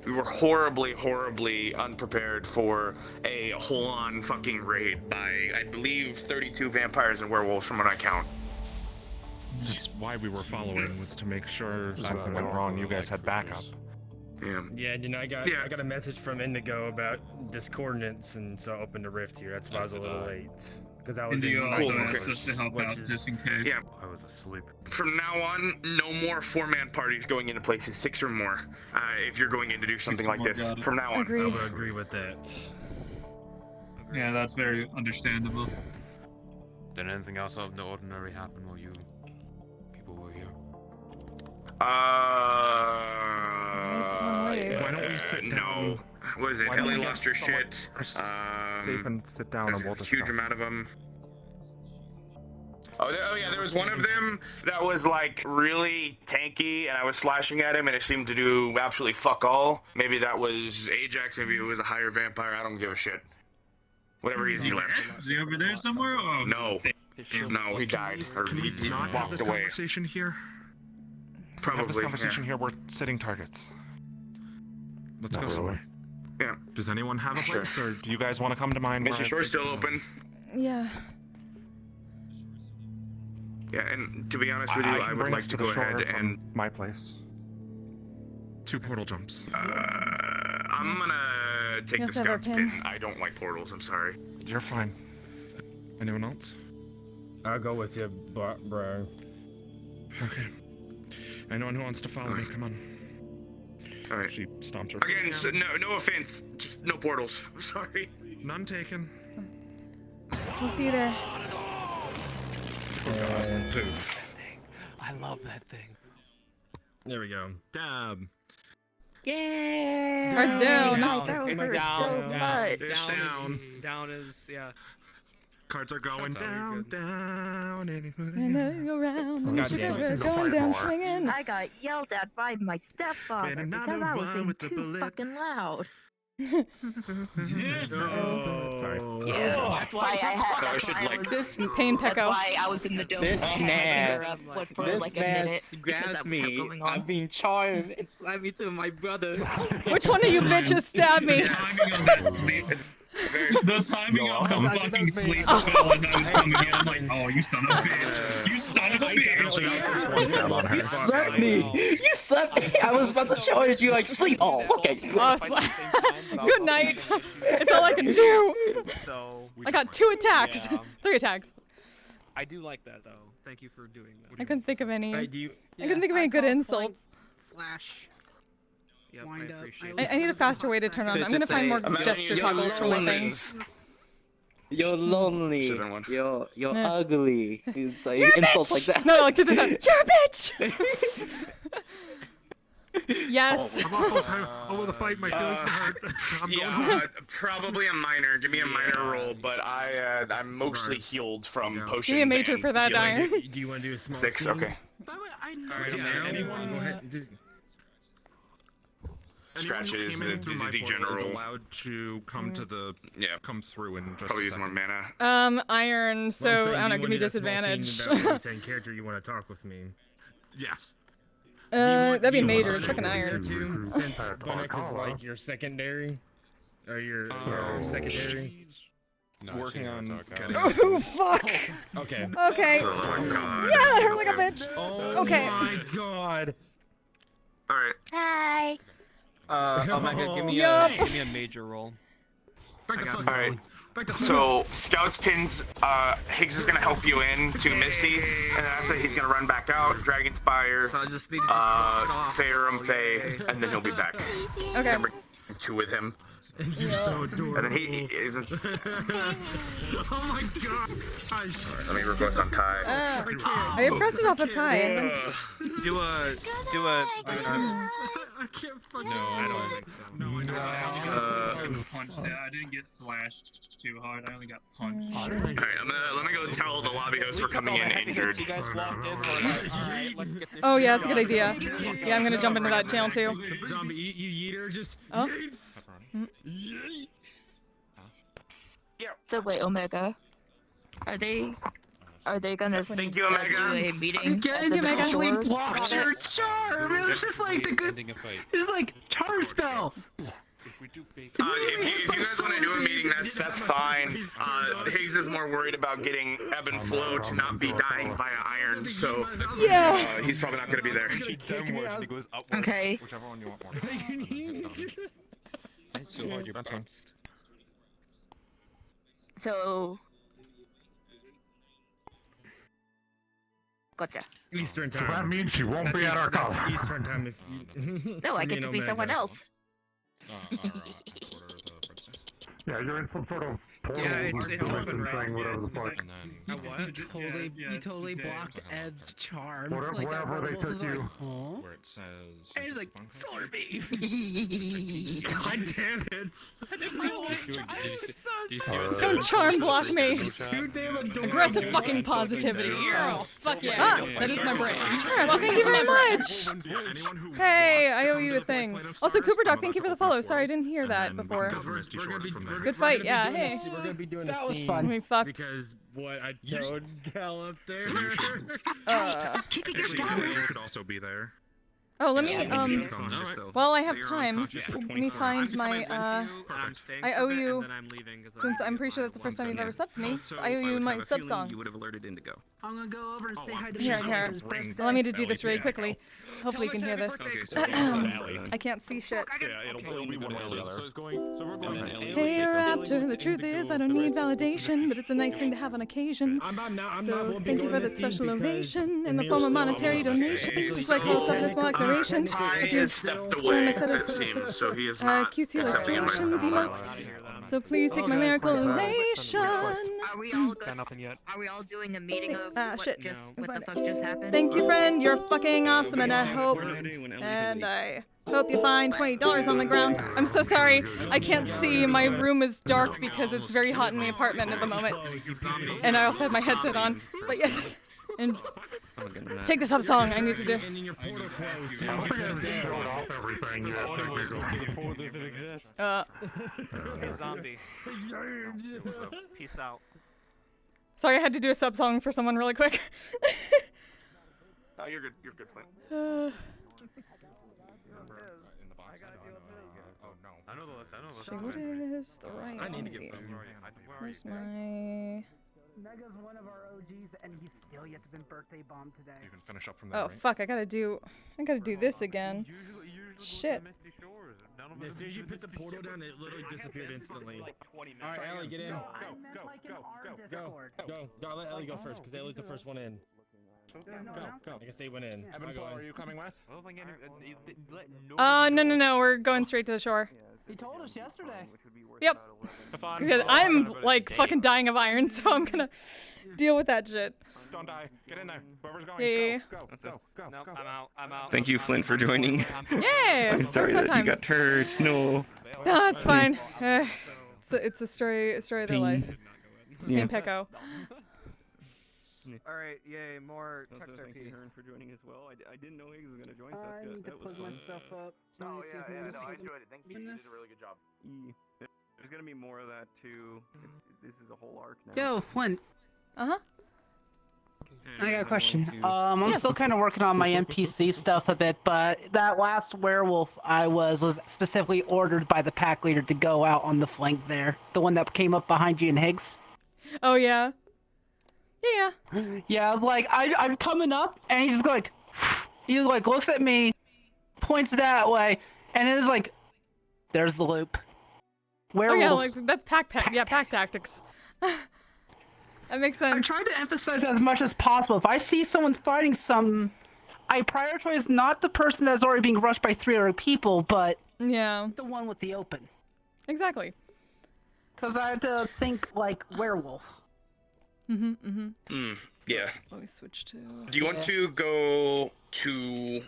We were horribly, horribly unprepared for a whole-on fucking raid by, I believe, 32 vampires and werewolves from what I count. That's why we were following, was to make sure if something went wrong, you guys had backup. Yeah, you know, I got a message from Indigo about discordance, and so I opened a rift here. That's why I was a little late. Because I was Indigo in also Metaverse, asked us to help out just in case. Yeah. I was asleep. From now on, no more 4-man parties going into places, 6 or more. If you're going in to do something like this, from now on. I would agree with that. Yeah, that's very understandable. Did anything else out of the ordinary happen while you people were here? Why don't we sit down? No. What is it? Why don't Ellie we lost get her someone shit. safe and sit down There's and we'll a discuss. huge amount of them. Oh yeah, there was one of them that was like really tanky, and I was slashing at him, and it seemed to do absolutely fuck all. Maybe that was Ajax, maybe it was a higher vampire. I don't give a shit. Whatever he is, he left. Is he over there somewhere? Oh, No, he died, or Can we he not have walked this away. conversation here? Probably. Have this conversation here. We're sitting targets. Let's go somewhere. Yeah. Does anyone have a Sure. place, or do you guys want to come to mine? Mr. Shore's still open. Yeah. Yeah, and to be honest with you, I would like to go ahead and my place. 2 portal jumps. I'm gonna take the Yes, I have our scout's pin. pin. I don't like portals. I'm sorry. You're fine. Anyone else? I'll go with you, bro. Okay. Anyone who wants to follow me, come on. All right. She stomps her. Again, so no offense, just no portals. I'm sorry. None taken. We'll see you there. And poof. I love that thing. There we go. Dab. Yeah. Cards down. My throat It's hurts down. so much. It's down. Down is yeah. Cards are going down, down. And then go round and God you damn should it. go down swinging. I got yelled at by my stepfather Get because another I was one being with the too bullet. fucking loud. Sorry. Yeah, that's why I had. I should like this pain That's pecco. why I was in the dome. This I had my man, finger up, for this like a man minute because grabs that was me. going on. I'm being charmed and slapped me to my brother. Which one of you bitches stabbed me? The timing of that sleep. The timing of the fucking sleep spell as I was coming in. I'm like, oh, you son of a bitch. You son of a bitch. You slapped me. You slapped me. I was about to charge you like sleep. Oh, okay. Good night. It's all I can do. So I got 2 attacks. Yeah. 3 attacks. I do like that though. Thank you for doing that. I couldn't think of any. Alright, do you? I couldn't think of any good insults. Slash. Yep, Wind I up. appreciate I need a faster way to turn on. I'm gonna find more gesture toggles for my things. You're lonely. Should've won. You're Yeah. ugly. It's like You're a insults bitch! like that. No, like you're a bitch. Yes. I'm also tired. Oh, the fight. My feelings hurt. I'm going home. Probably a minor. Give me a minor roll, but I'm mostly healed from potions. Give me a major and for that, healing. Iron. Do you want to do a small 6. scene? Okay. Alright, anyone go ahead. Just, Scratches Anyone who came in through my the portal general. is allowed to come to the come through and just Probably a use more second. mana. Iron. well, So I'm saying, I don't know. do Give me you want to do a small disadvantage. scene about the same character you want to talk with me. Yes. That'd be Do you want major. It's Onyx fucking in there Iron. too, since Onyx is like your secondary, or your secondary. Working on getting. Oh fuck. Okay. Okay. Oh my god. Yeah, that hurt like a bitch. Oh Okay. my god. All right. Hi. Omega, give me Yup. give me a major roll. Back the fuck All right. Back the So Scout's pins. Higgs is gonna help you in to Misty, and that's it. He's gonna run back out. Dragon Spire. So I just need to walk it off. Farum Fae, and then he'll be back. Okay. Bring 2 with him. You're so adorable. And then he isn't. Oh my god. Alright, let me request on Ty. I pressed it off a tie. Do a. I can't fucking. No, I don't think so. Punched it. I didn't get slashed too hard. I only got punched. Alright, let me go tell the lobby host we're coming in injured. You guys walked in. We're like, alright, let's get this. Oh shit yeah, that's a good done. idea. Yeah, I'm gonna jump into that channel too. Zombie, you yeeter, just. Oh. Yeets. So wait, Omega. Are they gonna Thank you, do Omega. a meeting? Again, at the you totally shore blocked about your it? charm. It was just like the good. It was like charm spell. If you guys want to do a meeting, that's fine. Higgs is more worried about getting Ebb and Flow to not be dying via iron, so Yeah. he's probably not going to be there. Okay. Whichever one you want more. So. Gotcha. Eastern So time. that means she won't be at our That's call. Eastern time if you. No, I get to be someone else. Yeah, you're in some sort of portal Yeah, it's open, right? thing, whatever the fuck. You totally blocked Ed's charm. Wherever they took you. Where it says. And he's like, solar beam. God damn it! I didn't realize. Don't charm block me. It's too damn adorable. Aggressive fucking positivity. Oh, fuck yeah. Ah, that is my brain. Alright, well, thank you very much. Hey, I owe you a thing. Also, Cooper Dog, thank you for the follow. Sorry, I didn't hear that before. Good fight, yeah, hey. We're gonna be doing That a was scene. fun. We fucked. Because what I told Gal up there. You should also be there. Oh, let me, Alright. while I have time, let me find my, I owe you, since I'm pretty sure that's the first time you've ever subbed to me, I owe you my sub song. You would have alerted Indigo. I'm gonna go over and say hi to Here. Allow me to do this really quickly. Hopefully you can hear this. I can't see shit. It'll be one way or the other. So we're going. Hey, Raptor, the truth is I don't need validation, but it's a nice thing to have on occasion. So thank you for that special ovation in the form of monetary donation. So I can accept this small declaration. Ty has stepped away, it seems, so he is not cute accepting illustrations, emotes. So please take my lyrical elation. Are we all good? Are we all doing a meeting of what the fuck just happened? Thank you, friend. You're fucking awesome, and I hope you find $20 on the ground. I'm so sorry. I can't see. My room is dark because it's very hot in the apartment at the moment, and I also have my headset on. But yes, and take this up song. I need to do. Hey, zombie. Peace out. Sorry, I had to do a sub song for someone really quick. Oh, you're good. You're good, Flint. Actually, what is the right? Let me see. Where's my? Mega's one of our OGs, and he's still yet to been birthday bombed today. You can finish up from there. Oh fuck! I gotta do this again. Shit. As soon as you put the portal down, it literally disappeared instantly. Alright, Ellie, get in. Go. Let Ellie go first, because Ellie's the first one in. Go. I guess they went in. Evan, are you coming with? No. We're going straight to the shore. He told us yesterday. Yep. Because I'm like fucking dying of iron, so I'm gonna deal with that shit. Don't die. Get in there. Whoever's going. Yeah. Go. Nope, I'm out. Thank you, Flint, for joining. Yeah. I'm sorry that you got hurt. No. No, it's fine. It's a story of their life. Yeah. Pain Pecco. Alright, yay, more text Thank you, RP. Hearn, for joining as well. I didn't know Higgs was gonna join. I need to plug my stuff up. Oh, yeah, no, I enjoyed it. Thank you. You did a really good job. There's gonna be more of that too. This is a whole arc now. Yo, Flint. Uh-huh. I got a question. I'm still kind of working on my NPC stuff a bit, but that last werewolf I was specifically ordered by the pack leader to go out on the flank there. The one that came up behind you in Higgs. Oh yeah. Yeah. Yeah, like I'm coming up and he just looks at me, points that way, and it's like, there's the loop. Werewolves. Oh yeah, like that's pack tactics. That makes sense. I'm trying to emphasize as much as possible. If I see someone fighting I prioritize not the person that's already being rushed by 3 other people, but yeah, the one with the open. Exactly. Because I have to think like werewolf. Yeah. Let me switch to. Do you want to go to?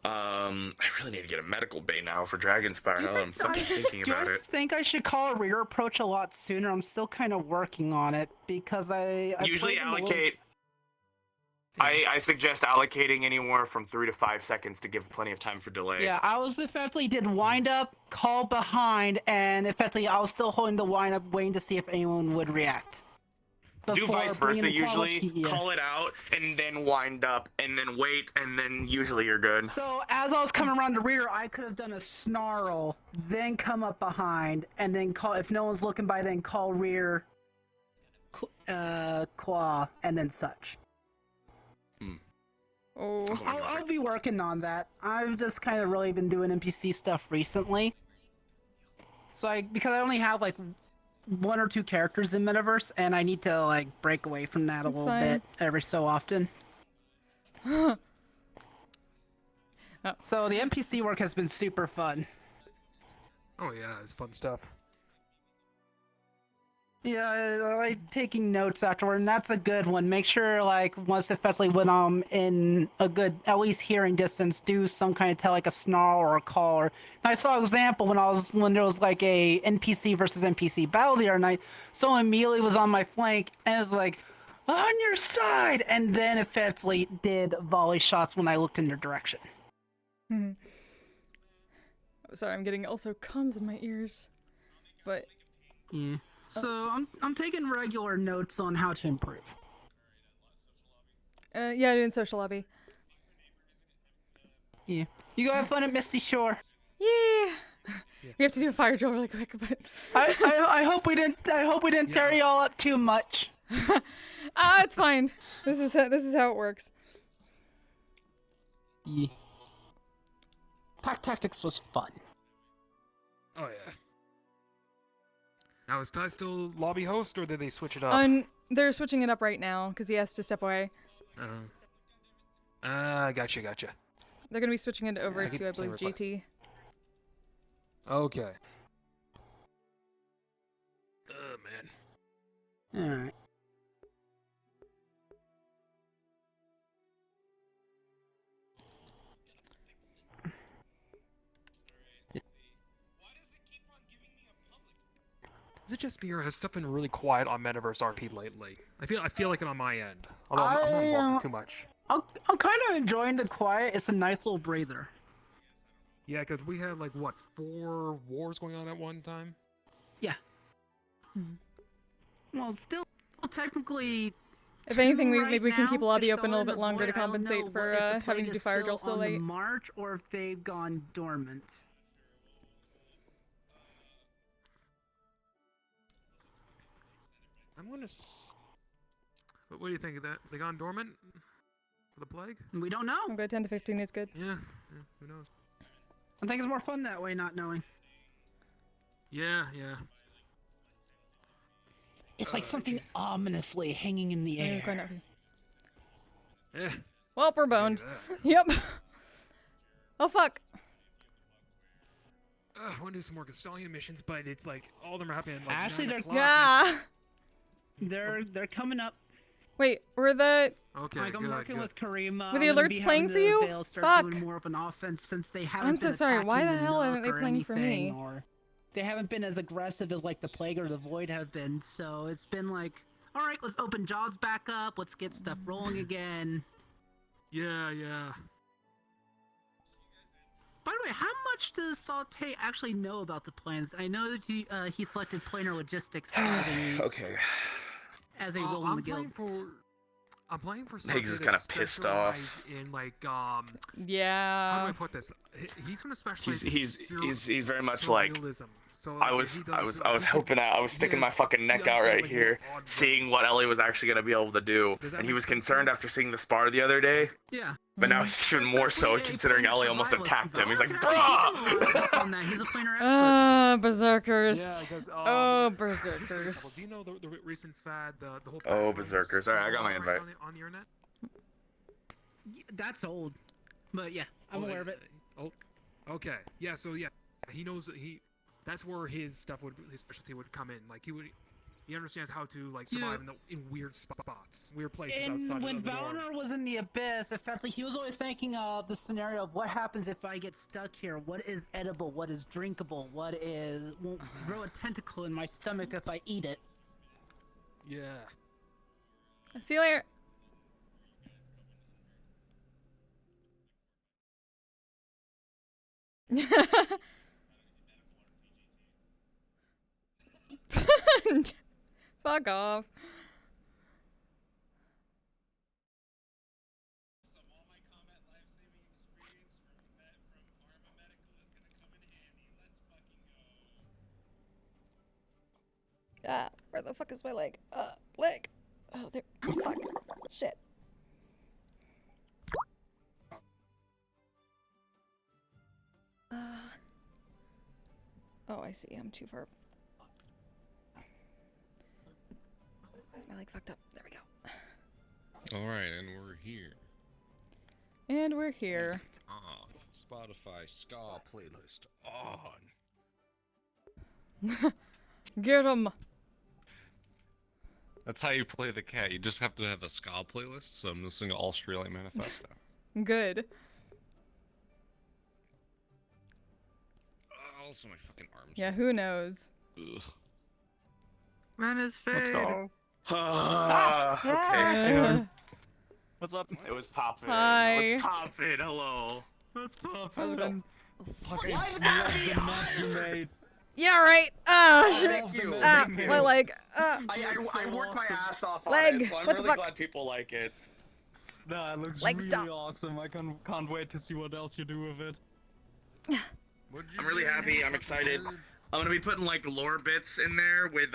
I really need to get a medical bay now for Dragonspire. Now that I'm thinking about it. I think I should call a rear approach a lot sooner. I'm still kind of working on it because I usually allocate. I suggest allocating anywhere from 3 to 5 seconds to give plenty of time for delay. Yeah, I was effectively did wind up, call behind, and effectively I was still holding the wind up, waiting to see if anyone would react. Do before vice bringing versa the usually. quality- yeah. Call it out and then wind up and then wait and then usually you're good. So as I was coming around the rear, I could have done a snarl, then come up behind, and then call if no one's looking by, then call rear, claw, and then such. Oh. I'll be working on that. I've just kind of really been doing NPC stuff recently. So because I only have like 1 or 2 characters in Metaverse, and I need to like break away from that a That's little fine. bit every so often. So the NPC work has been super fun. Oh yeah, it's fun stuff. Yeah, I like taking notes afterward, and that's a good one. Make sure, like, once effectively when I'm in a good, at least hearing distance, do some kind of tell, like a snarl or a call. And I saw an example when there was like a NPC versus NPC battle the other night. Someone immediately was on my flank, and it was like, on your side, and then effectively did volley shots when I looked in their direction. Oh, sorry, I'm getting also comms in my ears, but yeah. So I'm taking regular notes on how to improve. Yeah, doing social lobby. Yeah. You go have fun at Misty Shore. Yeah. We have to do a fire drill really quick, but I hope we didn't tear y'all up too much. It's fine. This is how it works. Yeah. Pack Tactics was fun. Oh yeah. Now is Ty still lobby host, or did they switch it up? They're switching it up right now because he has to step away. Gotcha. They're gonna be switching it over keep to, I the same believe, request. GT. Okay. Man. Alright. Is it just me, or has stuff been really quiet on Metaverse RP lately? I feel like it on my end. Although I'm not involved in too much. I'm kind of enjoying the quiet. It's a nice little breather. Yeah, because we had like what 4 wars going on at one time. Yeah. Well, still technically. If anything, right maybe we can keep now, lobby they're open a little still bit longer to I don't know compensate for if the having plague to do is fire still drill so on the late. March, or if they've gone dormant. I'm gonna. What do you think of that? They gone dormant for the plague? We don't know. I'm good. 10 to 15 is good. Yeah. Who knows? I think it's more fun that way, not knowing. Yeah. It's like something ominously hanging in the air. Yeah. Well, we're boned. Yep. Oh fuck. I want to do some more Castellian missions, but it's like all of them are happening like Actually, 9 they're o'clock. They're coming up. Wait, were the Okay, like I'm working with Karima. Were the I'm gonna alerts be playing having for the you? Veil start Fuck. doing more of an offense since they haven't I'm so been sorry. Why the attacking hell Nook aren't they or playing for me? anything, or they haven't been as aggressive as like the Plague or the Void have been. So it's been like, all right, let's open jobs back up. Let's get stuff rolling again. Yeah. By the way, how much does Saute actually know about the plans? I know that he selected planar logistics as a role in the guild. I'm playing for Higgs is kind of pissed off. In like yeah. How do I put this? He's gonna specialize. He's very much like. Surrealism. So, I was hoping I was sticking my fucking neck out right here, seeing what Ellie was actually gonna be able to do, and he was concerned after seeing the spar the other day. Yeah. But now he's even more so, considering Ellie almost attacked him. He's like, bruh! He's a planar berserkers. Yeah, Berserkers. Do you know the recent fad, the whole? Oh, berserkers! All right, I got my invite. On the internet. That's old, but yeah, I'm aware of it. Oh, okay. Yeah. So yeah, he knows that that's where his specialty would come in. Like he understands how to like survive in weird spots, weird places outside when of the Valnor was in the abyss, effectively he was always thinking of the scenario of what happens if I get stuck here. What is edible? What is drinkable? What won't grow a tentacle in my stomach if I eat it? Yeah. See you later. Fuck off. Ah, where the fuck is my leg? Leg. Oh, there. Fuck. Shit. Oh, I see. I'm too far. Where's my leg fucked up? There we go. Alright, and we're here. And we're here. Off. Spotify ska playlist on. Get 'em. That's how you play the cat. You just have to have a ska playlist, so I'm listening to Australian Manifesto. Good. Also, my fucking arms. Yeah, who knows? Ugh. Man is fade. Let's go. Okay. What's up? It was poppin'. Hi. What's poppin'? Hello. What's How's it going? Fucking Why is it love the map you made. Yeah, right. Ah, shit. Thank you. Ah, Thank you. my leg. I worked my ass off on Leg. it, so I'm What the really fuck? glad people like it. Nah, it looks Leg, really stop. awesome. I can't wait to see what else you do with it. I'm really happy. I'm excited. I'm gonna be putting like lore bits in there with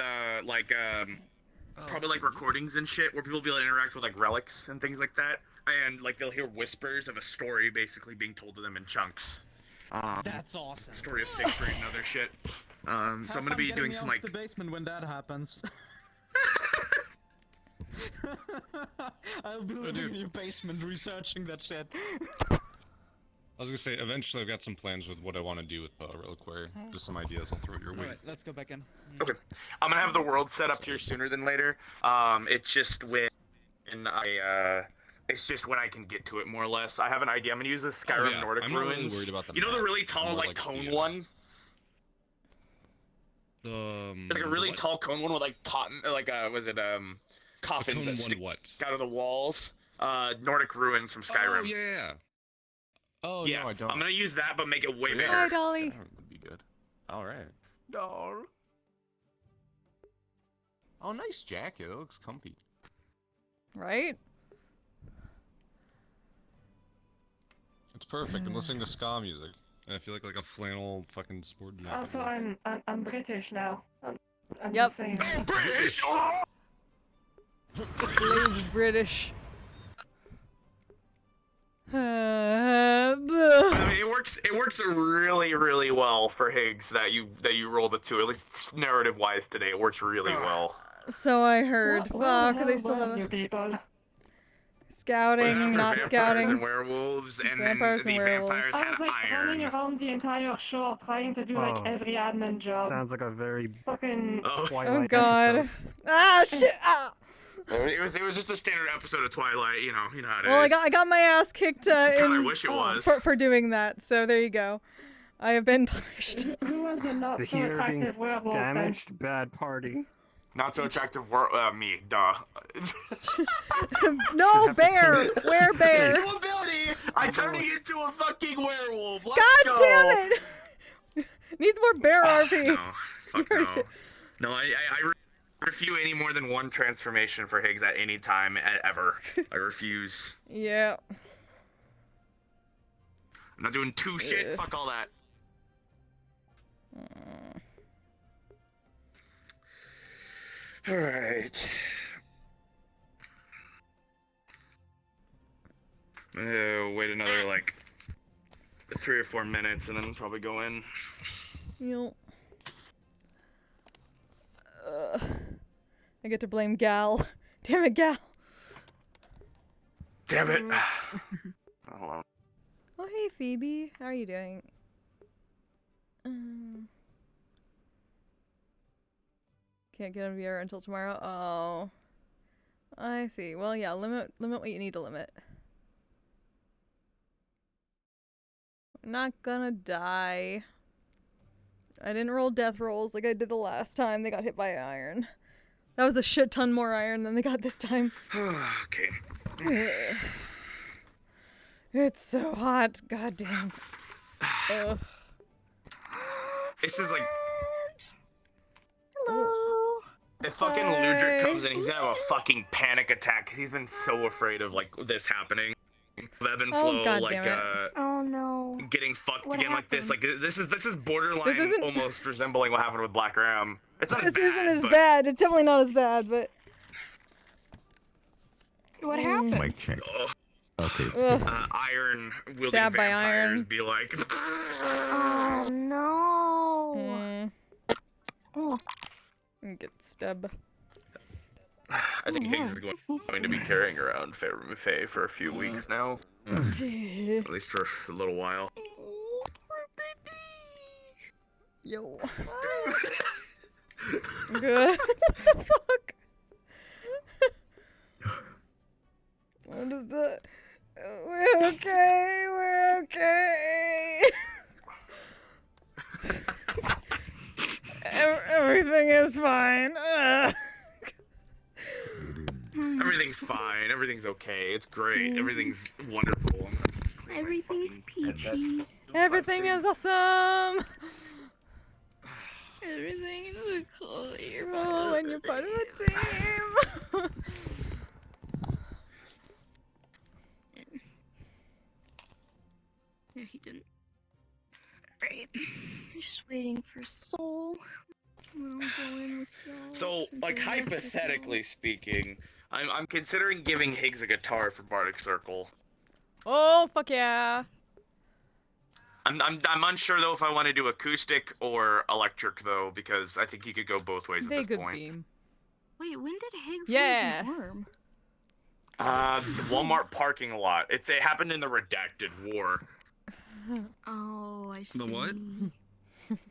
probably like recordings and shit where people will be able to interact with like relics and things like that, and like they'll hear whispers of a story basically being told to them in chunks. That's awesome. Story of Siegfried and other shit. So I'm gonna be doing some like the basement when that happens. I'll be living in your basement researching that shit. I was gonna say, eventually I've got some plans with what I want to do with Reliquary. Just some ideas I'll throw your way. Alright, let's go back in. Okay. I'm gonna have the world set up here sooner than later. It's just when it's just when I can get to it more or less. I have an idea. I'm gonna use the Skyrim Nordic I'm not ruins. really worried about the You know the map. really tall More like like cone the, one? It's It's like a really tall cone one with like cotton, coffins cone that one stick what? out of the walls. Nordic ruins from Skyrim. Oh yeah. Oh yeah. no, I don't. I'm gonna use that, but make it way Yeah. bigger. Hi, Dolly. That would be good. All right. Doll. Oh, nice jacket. It looks comfy. Right? It's perfect. I'm listening to ska music, and I feel like a flannel fucking sport jacket. Also, I'm British now. I'm Yep. just saying. British. Blaze is British. I mean, it works really, really well for Higgs that you rolled a 2. At least narrative wise today, it works really well. So I heard. What Fuck, they still have you a people? scouting, For not vampires scouting. and werewolves, and Vampires then and the werewolves. vampires I had was like running iron. around the entire shore trying to do like Oh. every admin job. Sounds like a very Fucking Twilight Oh god. episode. Ah shit. Ah. It was just a standard episode of Twilight, you know how it Well, is. I got my ass kicked Kinda in wish it was. for doing that. So there you go. I have been punished. who was the not The so hearing attractive werewolf then? damaged, bad party. Not so attractive me, duh. No bear. Where bear? New ability! I'm turning into a fucking werewolf. Let's God go. damn it! Needs more bear RP. No, fuck no. No, I refuse any more than one transformation for Higgs at any time ever. I refuse. Yeah. I'm not doing 2 shit. Fuck all that. Alright. Wait another, 3 or 4 minutes and then probably go in. Yep. I get to blame Gal. Damn it, Gal. Damn it. Hold on. Oh, hey, Phoebe. How are you doing? Can't get on VR until tomorrow. Oh. I see. Well, yeah, limit what you need to limit. I'm not gonna die. I didn't roll death rolls like I did the last time they got hit by iron. That was a shit ton more iron than they got this time. Okay. It's so hot. God damn. Ugh. This is like... Hello. If fucking Ludric comes in, he's gonna have a fucking panic attack because he's been so afraid of this happening. Ebb and flow, God damn it. Oh no. getting fucked What again like this. Like this is borderline isn't- almost resembling what happened with Black Ram. It's not as This bad, isn't as but bad. It's definitely not as bad, but. What happened? Mic check. Okay. It's Ugh. good. Iron wielding Stabbed by vampires iron. be like. Oh no. Oh. Get stub. I think Higgs is going to be carrying around Faye for a few weeks now. At least for a little while. Yo. Good. Fuck. What is that? We're okay. We're okay. Everything is fine. Everything's fine. Everything's okay. It's great. Everything's wonderful. Everything's peachy. Everything is awesome. Everything is cool. Oh, and you're part of a team. Yeah, he didn't. Right. Just waiting for Soul. We'll go in with Soul. So, like hypothetically speaking, I'm considering giving Higgs a guitar for Bardic Circle. Oh, fuck yeah. I'm unsure though if I want to do acoustic or electric though, because I think he could go both ways at They this could point. be. Wait, when did Higgs Yeah. lose his arm? The Walmart parking lot. It happened in the Redacted War. Oh, I see. The what?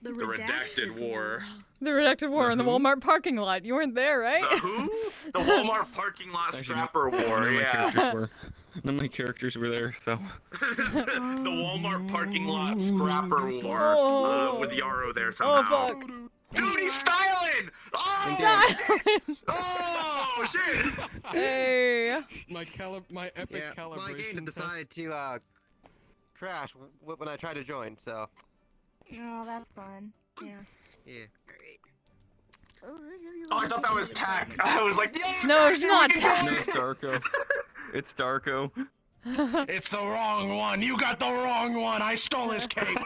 The The Redacted War. The Redacted War in the Walmart parking lot. You weren't there, right? The who? The Walmart parking lot scrapper war. None of my Yeah. characters were. None of my characters were there, so. The Walmart parking lot scrapper war Oh. with Yarrow there somehow. fuck. Dude, he's styling! Oh, Styling! Oh, shit! Hey. My epic calibration. My game decided to crash when I tried to join, so. Oh, that's fun. Yeah. Yeah. Oh, I thought that was Tack. I was like, yeah, No, it's not Tack. No, it's Darko. It's Darko. It's the wrong one. You got the wrong one. I stole his cape.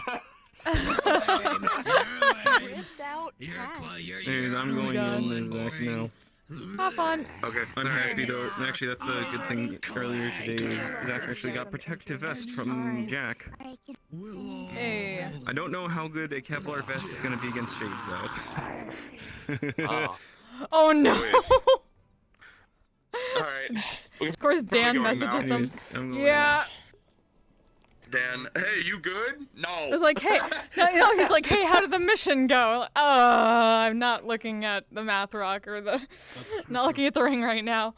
Anyways, I'm going in back now. Have fun. Okay. I'm happy though. Actually, that's a good thing. Earlier today, is Zach actually got protective vest from Jack. Hey. I don't know how good a Kevlar vest is going to be against shades though. Oh no. Alright. Of course, Dan messages them. I'm going Yeah. Dan, hey, you good? No. I was like, hey, no, he's like, hey, how did the mission go? I'm not looking at the math rock or the, not looking at the ring right now.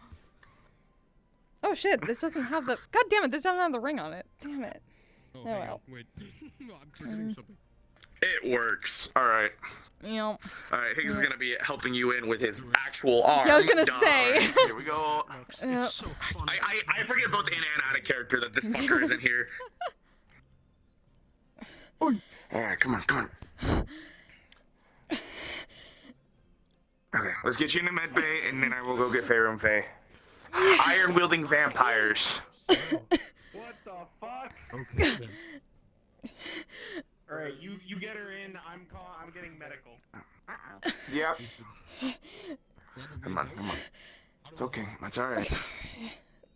Oh shit, this doesn't have the, god damn it, this doesn't have the ring on it. Damn it. Oh well. Wait. I'm forgetting something. It works. Alright. Yep. Alright, Higgs is gonna be helping you in with his actual arm. Yeah, I was gonna Duh. say. Alright, here we go. It's so fun. I forget both in and out of character that this fucker isn't here. Alright, come on. Okay, let's get you in the med bay, and then I will go get Faye Faye. Iron wielding vampires. What the fuck? Okay. All right, you get her in. I'm getting medical. Yep. Come on. It's okay. It's alright.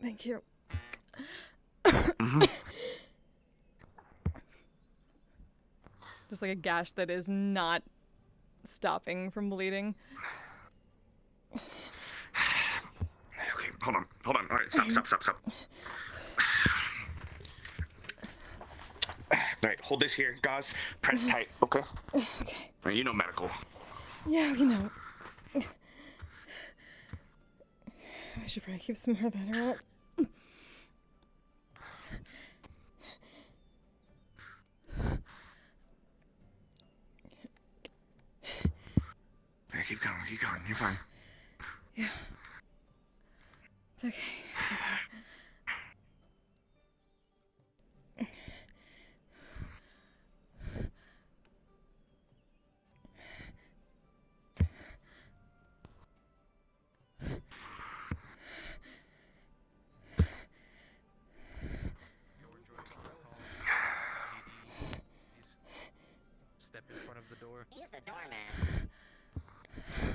Thank you. Just like a gash that is not stopping from bleeding. Okay, hold on. Alright, stop. Alright, hold this here, guys. Press tight, okay? Okay. Alright, you know medical. Yeah, you know. I should probably keep some more of that around. Hey, keep going. You're fine. Yeah. It's okay.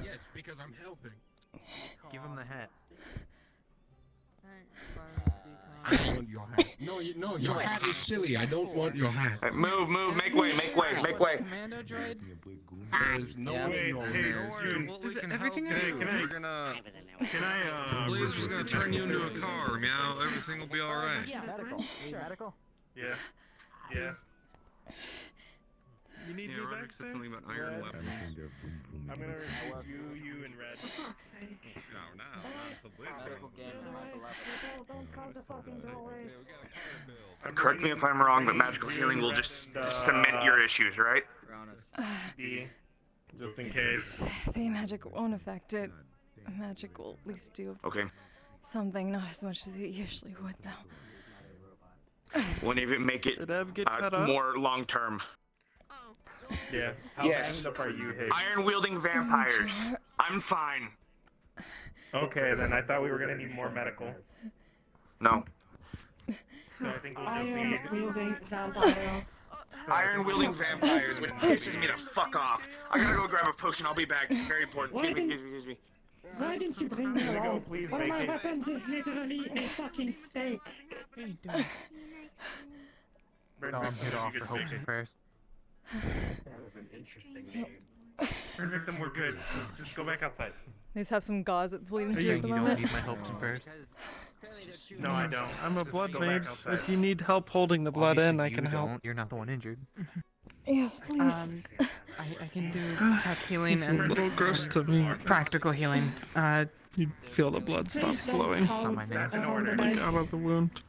Yes, because I'm helping. Give him the hat. I don't want your hat. No, your hat is silly. I don't want your hat. Move, make way. Commando droid. There's no way your hat. Is everything We're gonna. The Blazer's gonna turn you into a car, meow. Everything will be alright. Medical. Yeah. You need me back Roderick said something about iron weapons. I'm gonna review you in red. No, not until Blazer. Correct me if I'm wrong, but magical healing will just cement your issues, right? Just in case. Fey magic won't affect it. Magic will at least do something, not as much as it usually would, though. Won't even make it more long term. Yeah. Yes. How are you, Iron wielding vampires. I'm fine. Okay, then I thought we were gonna need more medical. No. So I think we'll just need wielding vampires. Iron wielding vampires, which pisses me the fuck off. I gotta go grab a potion. I'll be back. Very important. Excuse me. Why didn't you bring me along? Please One of my make it. weapons is literally a fucking steak. What are you doing? Get off for hopes and prayers. That was an interesting name. Burn victim, we're good. Just go back outside. They just have some gauze that's bleeding Are through you- at the you don't moment. need my hopes and prayers? No, I don't. I'm a blood Go back mage. outside. If you need help holding the blood in, I can help. You're not the one injured. Yes, please. I can do tech healing It's a and little gross to me. practical healing. You feel the blood stop flowing. That's an order. Like out of the wound.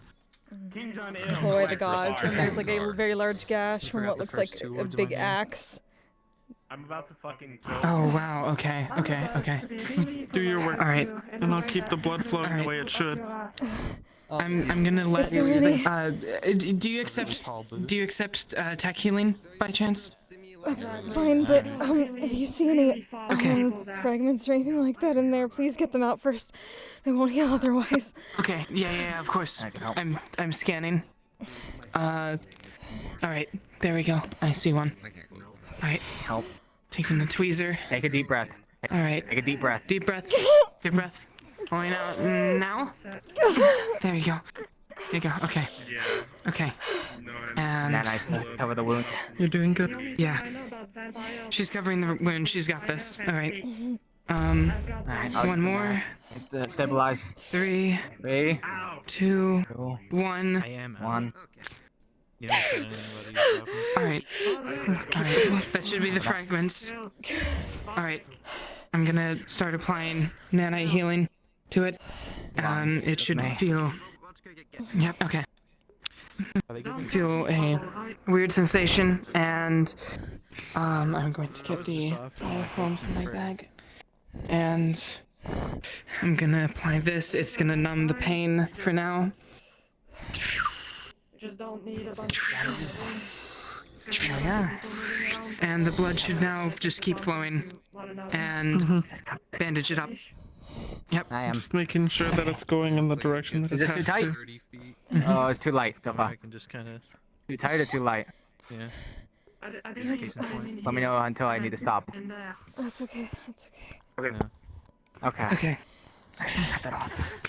King John Pull away the gauze, and there's like a very large gash from what looks like a big axe. I'm about to fucking Oh wow. Okay. Do your work. All right. And I'll keep the blood flowing the way it should. I'm gonna let. Do you accept tech healing by chance? That's fine, but if you see any fragments or anything like that in there, please get them out first. I won't heal otherwise. Okay. Yeah. Of course. I'm scanning. All right. There we go. I see one. All right. Help. Taking the tweezer. Take a deep breath. All right. Take a deep breath. Deep breath. Deep breath. Pulling out now. There you go. There you go. Okay. Yeah. Okay. And Then I cover the wound. you're doing good. Yeah. She's covering the wound. She's got this. All right. Alright, One more. Stabilize. 3, 2, 1. I am. 1. You don't send anybody. Alright. That should be the fragments. Alright. I'm gonna start applying nanite healing to it. It should feel. Yep, okay. Feel a weird sensation, and I'm going to get the phone from my bag. And I'm gonna apply this. It's gonna numb the pain for now. Just don't need a bunch of Yeah. And the blood should now just keep flowing. And bandage it up. Yep. I am. Just making sure that it's going in the direction that Is it this too has tight? to. Oh, it's too light. Go I can just kind of. Too tight or too light? Yeah. Let me know until I need to stop. That's okay. That's okay. Okay. Okay. Cut that off.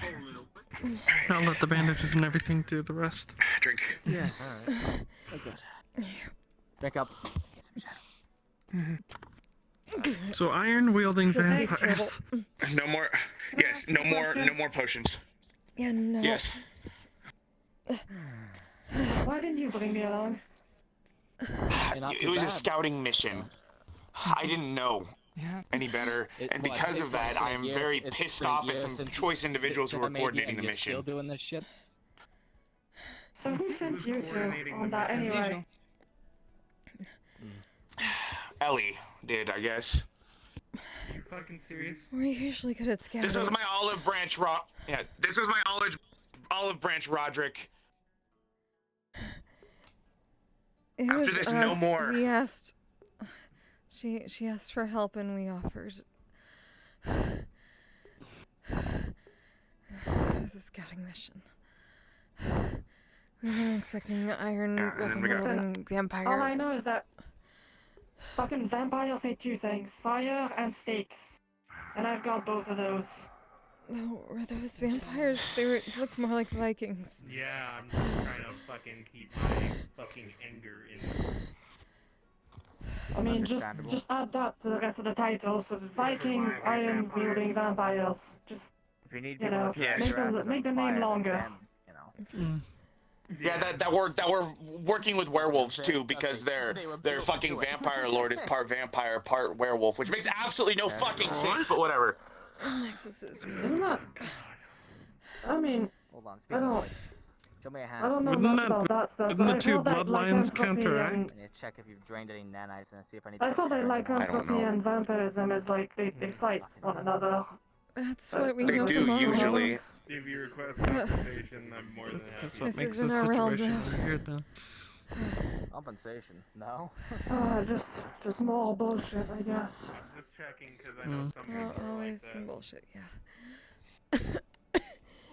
I'll let the bandages and everything do the rest. Drink. Yeah. Alright. Okay. Back up. So iron wielding vampires. Terrible. No more. Yes. No more potions. Yeah, no. Yes. Why didn't you bring me along? It was a scouting mission. I didn't know any better, and because of that, I am very pissed off at some choice individuals who were coordinating the mission. Still doing this shit? So who sent you two on that anyway? Ellie did, I guess. You fucking serious? We're usually good at scouting. This was my olive branch, this was my olive branch, Roderick. It After was this, no us. more. We asked. She asked for help, and we offered. It was a scouting mission. We weren't expecting iron and then we got- wielding vampires. All I know is that Fucking vampires hate two things: fire and steaks. And I've got both of those. No, were those vampires? They look more like Vikings. Yeah, I'm just trying to fucking keep my fucking anger in. I mean, just add that to the rest of the title. So Viking, iron-wielding vampires. Just, If you need you people know, to track make the name longer. Yeah, that we're working with werewolves too, because their fucking vampire lord is part vampire, part werewolf, which makes absolutely no fucking sense. But whatever. Nexus is Isn't that? I mean, Hold on, I speaking of don't. which, show me a hand. I don't know Wouldn't much that- about that stuff. wouldn't But the I two thought that bloodlines lycanthropy counteract? I and need to check if you've drained any nanites and see if I need I to thought that repair anyone. lycanthropy and vampirism is like they fight one another. That's what we They know do from our usually. world. If you request conversation, I'm more than happy. That's what This makes isn't this our realm, situation though. weird, then. Compensation? No. Just more bullshit, I guess. I'm just checking because I know some people are Always like that. some bullshit, yeah.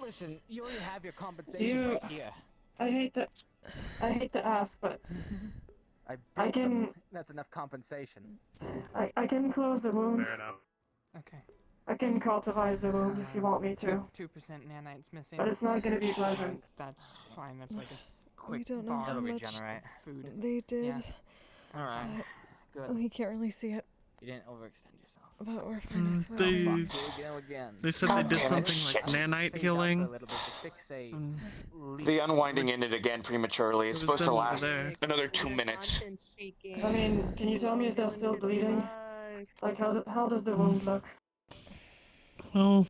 Listen, you already have your compensation right here. I hate to ask, but I can That's enough compensation. I can close the wound. Fair enough. Okay. I can cauterize the wound if you want me to. 2% nanites missing. But it's not gonna be pleasant. That's fine. That's like a We quick don't know bar how of much food. they did. Yeah. All right. but Good. We can't really see it, You didn't overextend yourself. but we're fine as well. They, Fuck, here we go again. they said they did something like nanite healing. The unwinding ended again prematurely. It's It was supposed to done last there. another 2 minutes. I mean, can you tell me if they're still bleeding? Like, how does the wound look? Well,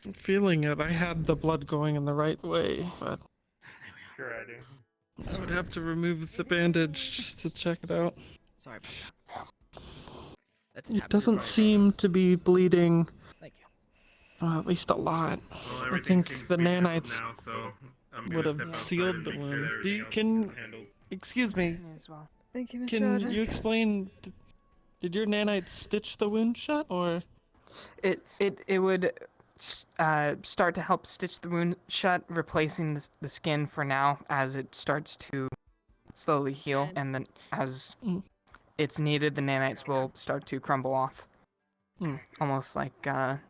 I'm feeling it. I had the blood going in the right way, but Sure I do. I would have to remove the bandage just to check it out. Sorry about that. It doesn't seem to be bleeding. Thank you. At least a lot. Well, I everything think seems the to be handled nanites now, so I'm gonna would step have outside sealed and the make sure wound. that Do you, everything else can is handled. excuse me? Thank you, Mr. Can Roderick. you explain? Did your nanites stitch the wound shut, or? It would start to help stitch the wound shut, replacing the skin for now as it starts to slowly heal, and then as it's needed, the nanites will start to crumble off, almost like a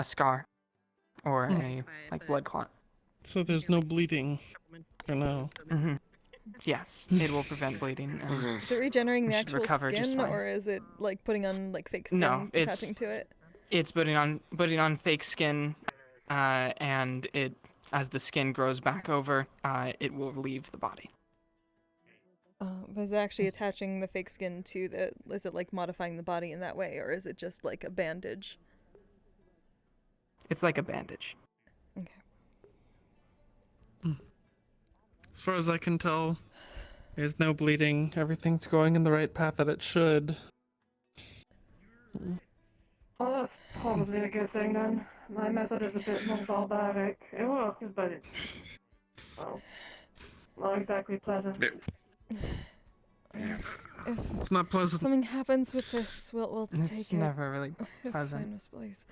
scar or a blood clot. So there's no bleeding for now. Yes, it will prevent bleeding. And Is it regenerating the you should actual recover just skin, fine. or is it like putting on like fake skin No, it's attaching to it? It's putting on fake skin, and it as the skin grows back over, it will leave the body. But is it actually attaching the fake skin to the? Is it like modifying the body in that way, or is it just like a bandage? It's like a bandage. Okay. As far as I can tell, there's no bleeding. Everything's going in the right path that it should. Well, that's probably a good thing then. My method is a bit more barbaric. It works, but it's, well, not exactly pleasant. It's not pleasant. Something happens with this, we'll take It's it. never really It's pleasant. fine, Miss Blaze.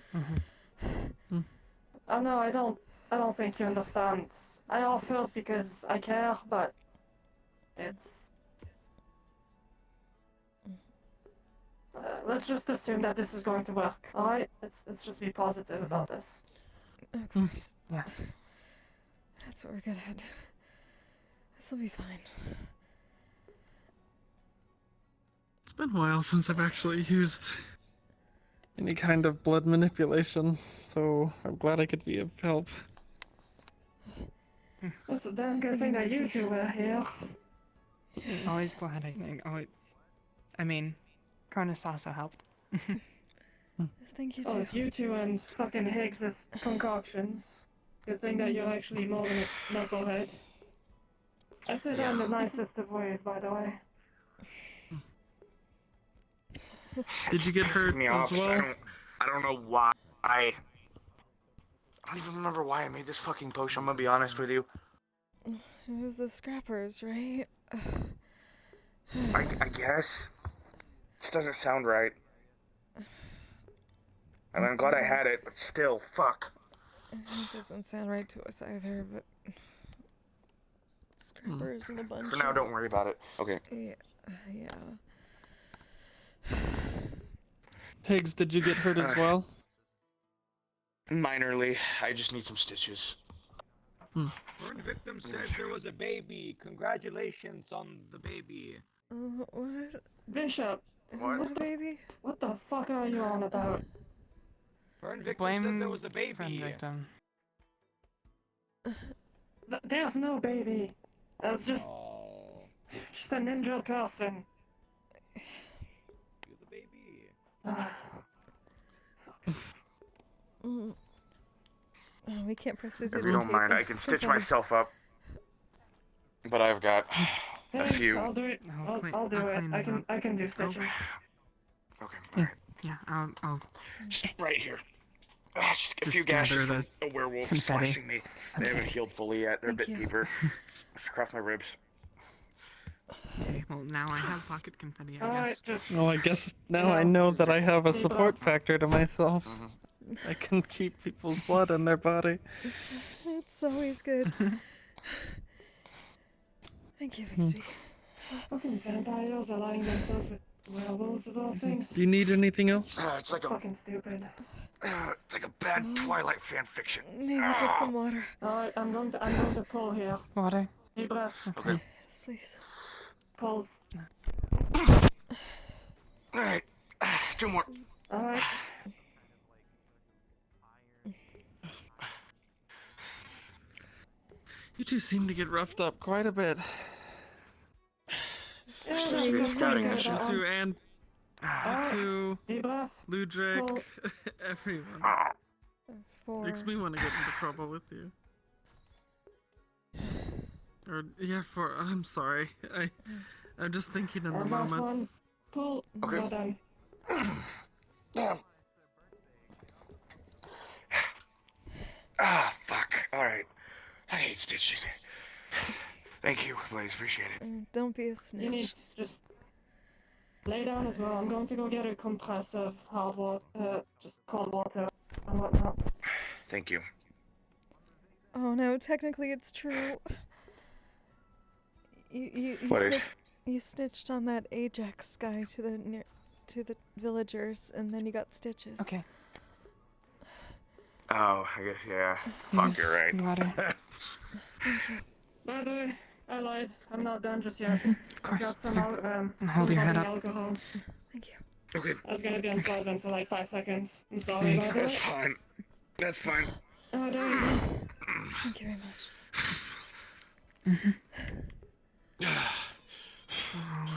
Oh no, I don't think you understand. I offer it because I care, but it's... let's just assume that this is going to work, alright? Let's just be positive about this. Of course. Yeah. That's what we're good at. This'll be fine. It's been a while since I've actually used any kind of blood manipulation, so I'm glad I could be of help. It's a damn good thing that you two were here. Always glad, I think. I mean, Cronus also helped. Thank you, Oh, too. you two and fucking Higgs' concoctions. Good thing that you're actually more than a knucklehead. I say that in the nicest of ways, by the way. Did you get hurt me as off, 'cause well? I don't know why. I don't even remember why I made this fucking potion. I'm gonna be honest with you. It was the scrappers, right? I guess. This doesn't sound right. I mean, I'm glad I had it, but still, fuck. It doesn't sound right to us either, but... Scrappers and a bunch For now, of... don't worry about it. Okay. Yeah. Yeah. Higgs, did you get hurt as well? Minorly. I just need some stitches. Burn victim says there was a baby. Congratulations on the baby. What? Bishop. What baby? What the fuck are you on about? Burn victim said there was a baby. Friend victim. There's no baby. That's just a ninja person. You're the baby. Oh, we can't press If you don't mind, I can stitch myself up. But I've got a few. I'll do it. I'll do it. I can do stitches. Okay. Yeah, I'll just right here. Just a few Just gather gashes from the a werewolf confetti. slashing me. They haven't healed fully yet. They're a bit deeper. Just across my ribs. Okay, well now I have pocket confetti, I Alright, guess. Well, I guess now I know that I have a support factor to myself. I can keep people's blood in their body. It's always good. Thank you, Misty. Fucking vampires aligning themselves with werewolves of all things. Do you need anything else? It's like a Fucking stupid. it's like a bad Twilight fan fiction. Maybe just some water. Alright, I'm going to pull here. Water. Deep breath. Okay. Yes, please. Pulse. Alright. 2 more. Alright. You two seem to get roughed up quite a bit. Yeah, scouting You mission. two and two, Deep breath. Ludric, everyone. Makes me want to get into trouble with you. Or yeah, I'm sorry. I'm just thinking in the And last moment. one. Pull. Okay. Well done. Damn. Fuck. Alright. I hate stitches. Thank you, Blaze. Appreciate it. Don't be a You need snitch. to just lay down as well. I'm going to go get a compress of hard water, just cold water and whatnot. Thank you. Oh no, technically it's true. What is? You snitched on that Ajax guy to the villagers, and then you got stitches. Okay. Oh, I guess, yeah. Fuck, you're right. Water. By the way, I lied. I'm not done just yet. Of course. Got some, And hold your head up. alcohol. Thank you. Okay. I was gonna be unpleasant for like 5 seconds. I'm sorry about That's that. fine. That's fine. Oh, there you go. Thank you very much.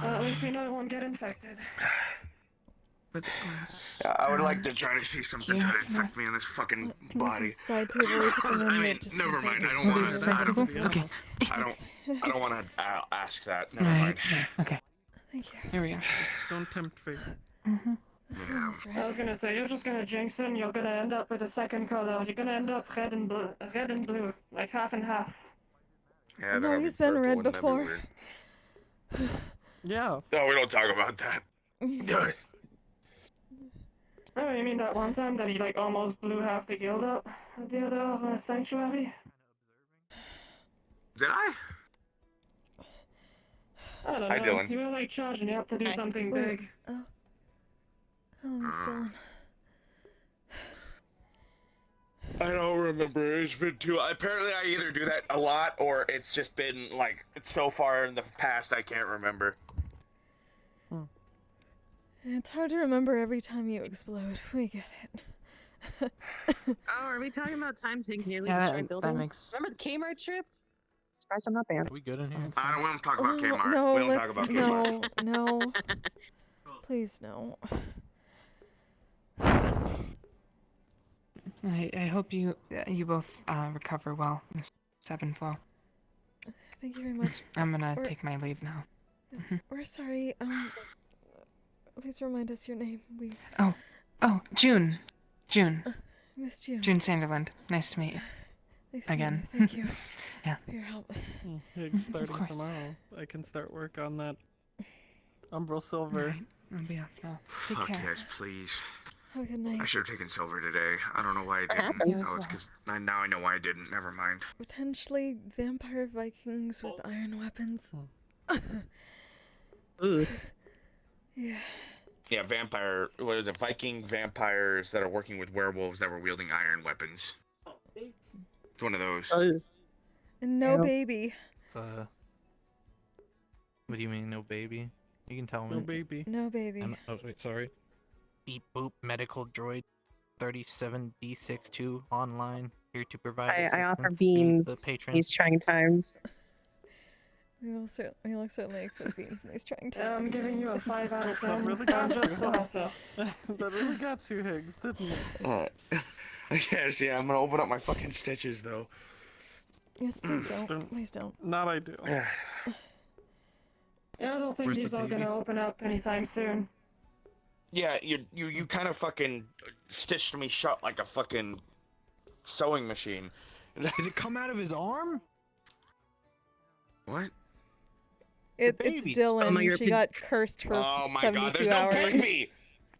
At least we know it won't get infected. With glass. Yeah, I would like to try to see something try to infect me in this fucking body. Side table, you put them in I there, mean, just never in mind. case. I don't want to. Side table? Okay. I don't want to ask that. Never Right. mind. Okay. Thank you. Here we go. Don't tempt fate. Yeah. I was gonna say, you're just gonna jinx it and you're gonna end up with a second color. You're gonna end up red and blue, like half and half. Yeah, No, that'll be he's been purple, red wouldn't that be before. weird? Yeah. No, we don't talk about that. Oh, you mean that one time that he like almost blew half the guild up at the other sanctuary? Did I? I don't know. Hi, Dylan. You were like charging up to do something Wait, big. Oh. How long is Dylan? I don't remember. It's been too. Apparently, I either do that a lot or it's just been like it's so far in the past I can't remember. It's hard to remember every time you explode. We get it. Oh, are we talking about times Higgs nearly Yeah, destroyed that buildings? makes- Remember the Kmart trip? Surprised I'm not banned. Are we good in here? I don't want to talk about Kmart. No, we don't let's talk about Kmart. no. Please no. I hope you both recover well, Miss Sevenflow. Thank you very much. I'm gonna We're- take my leave now. We're sorry. Please remind us your name. We Oh, June. missed you. June Sanderland. Nice to meet you. Nice to meet Again. you. Thank you. Yeah. For your help. Higgs starting course. tomorrow. I can start work on that Umbral Silver. Right. I'll be off now. Take Fuck care. yes, please. Have a good night. I should have taken silver today. I don't know why I didn't. You as Oh, it's because now I know why I didn't. Never mind. Potentially vampire Vikings with iron weapons. Yeah. Yeah, vampire. What is it? Viking vampires that are working with werewolves that were wielding iron weapons. It's one of those. And no baby. What do you mean, no baby? You can tell me. No baby. No baby. Oh, wait, sorry. Beep boop medical droid 37D62 online, here to provide I offer assistance to beams the patron. these trying times. We'll certainly accept beams in these trying Yeah, I'm times. giving you a 5 out of 10. That really got Just you. what I felt. That really got you, Higgs, didn't it? Yes, yeah. I'm gonna open up my fucking stitches though. Yes, please don't. Please don't. Not ideal. Yeah, I don't think Where's these the are gonna baby? open up anytime soon. Yeah, you kind of fucking stitched me shut like a fucking sewing machine. Did it come out of his arm? What? It's Oh Dylan. my God. She got cursed for Oh my 72 God, there's no hours. baby!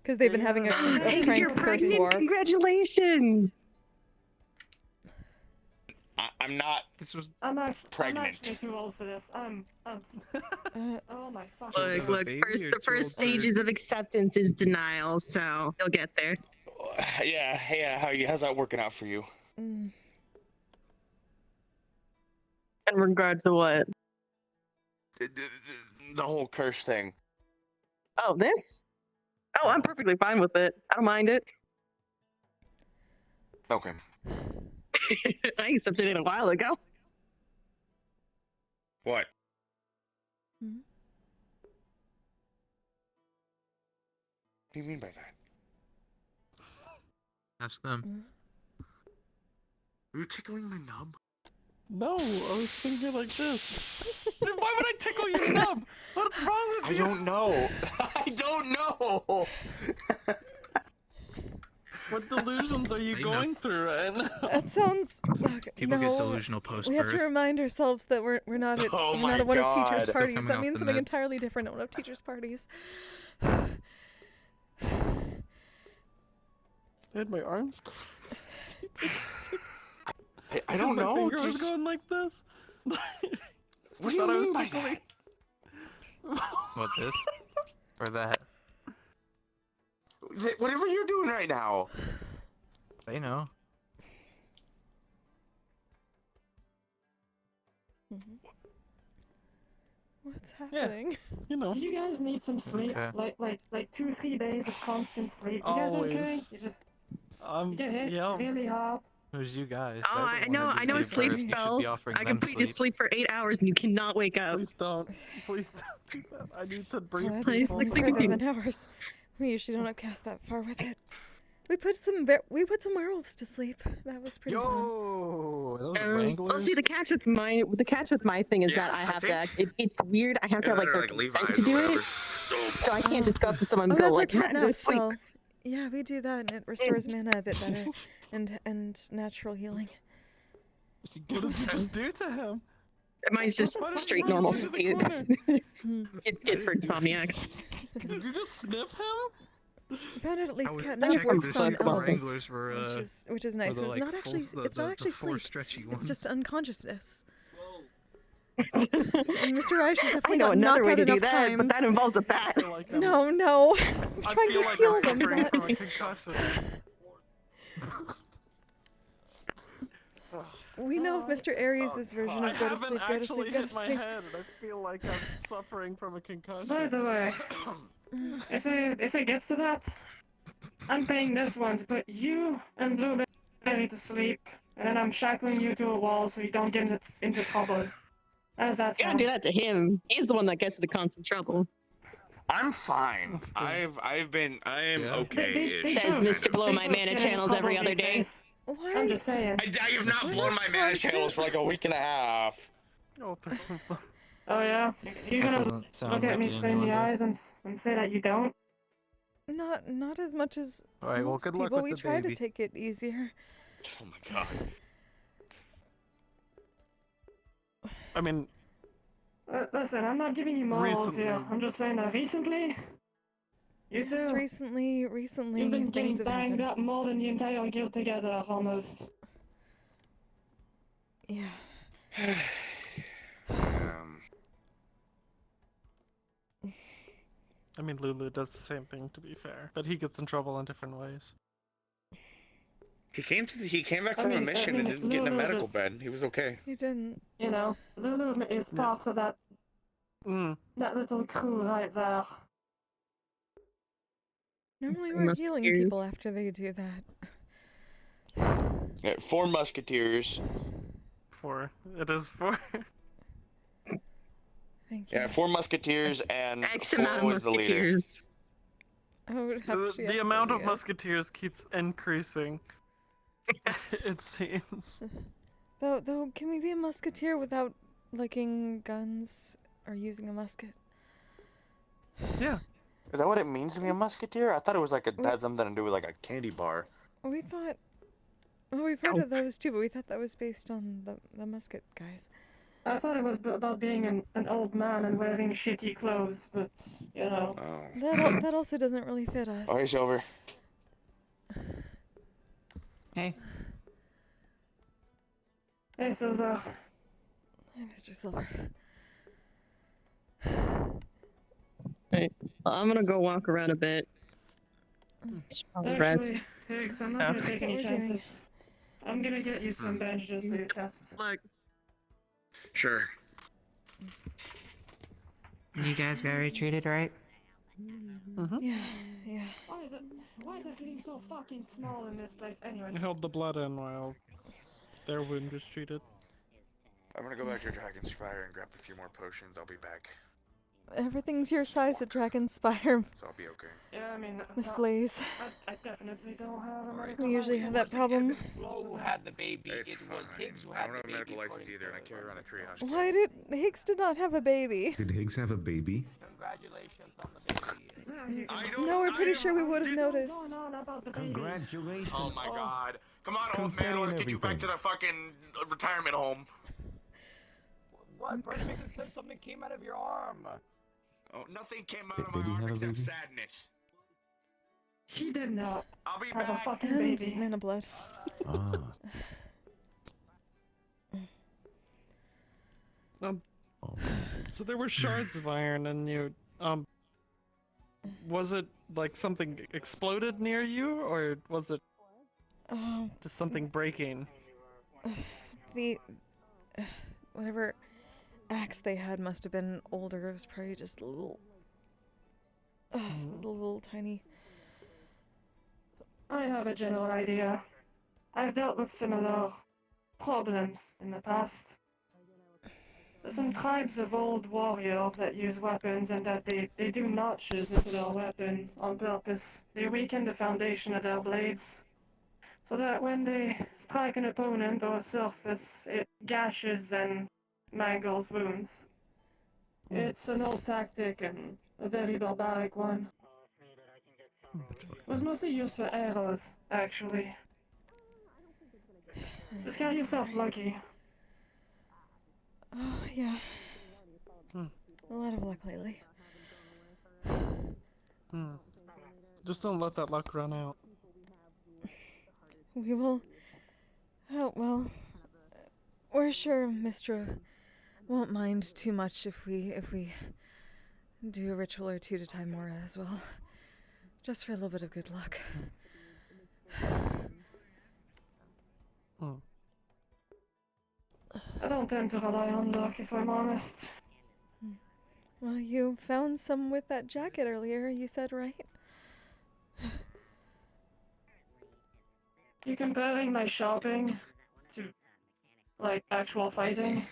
Because they've been having a Higgs, prank you're curse pregnant. war. Congratulations. I'm not. I'm actually pregnant. too old for this. oh my fucking Look, God. look. The first stages of acceptance is denial, so you'll get there. Yeah. How's that working out for you? In regard to what? The whole curse thing. Oh, this? Oh, I'm perfectly fine with it. I don't mind it. Okay. I accepted it a while ago. What? Hmm? What do you mean by that? Ask them. Are you tickling my nub? No, I was thinking like this. Why would I tickle your nub? What's wrong with I you? don't know. I don't know. What delusions are you They going through right now? That sounds. Okay, People no, get delusional post-birth. We have to remind ourselves that we're not at Oh we're my not at one of God. teachers' Still parties. coming That off means the something meds. entirely different at one of teachers' parties. I had my arms. I don't know. My finger was Just... going like this. What do you mean by tickling. What, this? Or that? Whatever you're doing right now. They know. What's happening? You know. You guys need some sleep, Okay. like 2-3 days of constant sleep. You guys okay? Always. You just you get hit yeah. really hard. Who's you guys? Oh, They're the I know. ones I know a that sleep give birth. You should spell. be offering I them can put you to sleep for 8 hours and you cannot wake up. Please don't. Please don't do that. I need to breathe. That's Please, further sleeping. than ours. We usually don't cast that far with it. We put some werewolves to sleep. That was pretty fun. Yo, those Well, wranglers. see, the catch with my thing is that I have to. It's weird. I have to have like their consent to do it. So I can't just go up to someone and Oh, go that's our like, "Man, go catnap sleep." spell. Yeah, we do that, and it restores mana a bit better, and natural healing. What did you just do to him? Mine's just Why did you straight run normal into the speed. corner? It's good for insomniacs. Did you just sniff him? We found out at least I was catnap checking works to see on if the elves, wranglers were, which is nice. were the, It's like, not actually full- it's not the actually four sleep. stretchy It's ones. just unconsciousness. And Mr. Rice has I definitely know got another knocked way out to do enough that, times. but that involves a bat. No, no. I'm I trying feel to like heal I'm them. suffering Not... from a concussion. We know of Mr. Aries' version I of go to haven't sleep, go to actually sleep, go to hit my sleep. head, and I feel like I'm suffering from a concussion. By the way, if it gets to that, I'm paying this one to put you and Blueberry to sleep, and then I'm shackling you to a wall so you don't get into trouble. How does that You gotta sound? do that to him. He's the one that gets into constant trouble. I'm fine. I am okay-ish. Says Mr. Blow my mana channels every other day. I'm just saying. I have not blown my mana channels for like a week and a half. Oh, Oh yeah? You're That gonna doesn't sound look at like me the straight in the innuendo. eyes and say that you don't? Not as much as Alright, well, most good luck people. with We the try to baby. take it easier. Oh my god. I mean, Listen, I'm not giving you morals here. Recently. I'm just saying that recently, you Yes, two, recently, you've been things getting have banged happened. up more than the entire guild together, almost. Yeah. I mean, Lulu does the same thing, to be fair, but he gets in trouble in different ways. He came back from a mission and didn't get in a Lulu medical just- bed. He was okay. He didn't. You know, Lulu is part of that little crew right there. Normally we're healing people after they do that. Yeah, 4 musketeers. 4. It is 4. Thank you. Yeah, 4 musketeers and X 4 amount of was the leader. musketeers. I would have she The amount of absolutely is. musketeers keeps increasing. It seems. Though, can we be a musketeer without liking guns or using a musket? Yeah. Is that what it means to be a musketeer? I thought it was like it had something to do with like a candy bar. We thought. Well, we've heard of those too, but we thought that was based on the musket guys. I thought it was about being an old man and wearing shitty clothes, but, you know. That also doesn't really fit us. Oh, hey, Silver. Hey. Hey, Silver. Hi, Mr. Silver. Hey, I'm gonna go walk around a bit. Just probably rest. Actually, Higgs, I'm not gonna take any chances. I'm gonna get you some bandages for your chest. Look. Sure. You guys got retreated, right? Yeah, yeah. Why is it getting so fucking small in this place? Anyway. I held the blood in while their wound was treated. I'm gonna go back to Dragon's Spire and grab a few more potions. I'll be back. Everything's your size at Dragon Spire. So I'll be okay. Yeah, I mean, Miss Blaze. I definitely don't have a medical We usually have that problem. Flo who had the baby. It's it was fine. Higgs who I had don't the have a baby. medical license according either, and I to carry around a triage kit. Why did Higgs did not have a baby? Did Higgs have a baby? Congratulations on the baby. No, we're pretty sure we would have noticed. Congratulations. Oh my god. Come on, old Confetti man. Let's and get you back to everything. the fucking retirement home. What? Bernie said something came out of your arm. Oh, nothing came out Did of my he arm have a except baby? sadness. He did not I'll be have a back. fucking And baby. mana blood. Ah. So there were shards of iron and you, was it like something exploded near you, or was it just something breaking? The whatever axe they had must have been older. It was probably just a little tiny. I have a general idea. I've dealt with similar problems in the past. There's some tribes of old warriors that use weapons and that they do notches into their weapon on purpose. They weaken the foundation of their blades so that when they strike an opponent or a surface, it gashes and mangles wounds. It's an old tactic and a very barbaric one. It was mostly used for arrows, actually. Just count yourself lucky. Oh yeah. A lot of luck lately. Just don't let that luck run out. We will. Oh well. We're sure Mistra won't mind too much if we do a ritual or two to tie Mora as well. Just for a little bit of good luck. I don't tend to rely on luck, if I'm honest. Well, you found some with that jacket earlier, you said, right? You comparing my shopping to, like, actual fighting?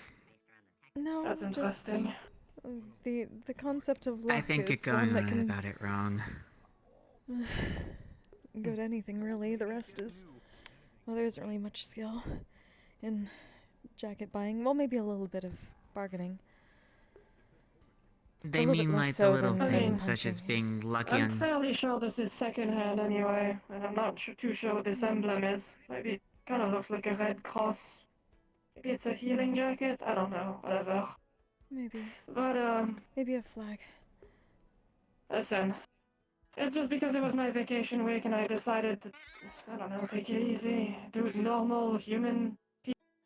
No, That's just interesting. the concept of luck I think you're is going one that on can about it wrong. go to anything really. The rest is, well, there isn't really much skill in jacket buying. Well, maybe a little bit of bargaining. They A little bit mean less like so the little than things hunting. such as being lucky I'm on. fairly sure this is secondhand anyway, and I'm not too sure what this emblem is. Maybe it kind of looks like a red cross. Maybe it's a healing jacket? I don't know, whatever. Maybe. But, maybe a flag. Listen. It's just because it was my vacation week and I decided to, I don't know, take it easy, do normal human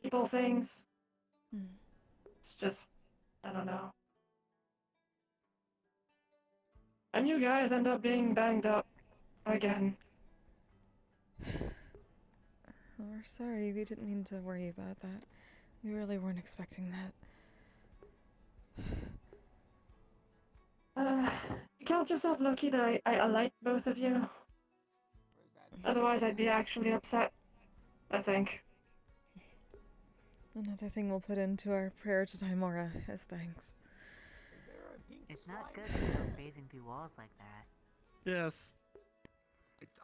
people things. It's just, I don't know. and you guys end up being banged up again. We're sorry, we didn't mean to worry about that. We really weren't expecting that. You count yourself lucky that I like both of you. Otherwise, I'd be actually upset, I think. Another thing we'll put into our prayer to Timora as thanks. It's not good to go phasing through walls like that. Yes.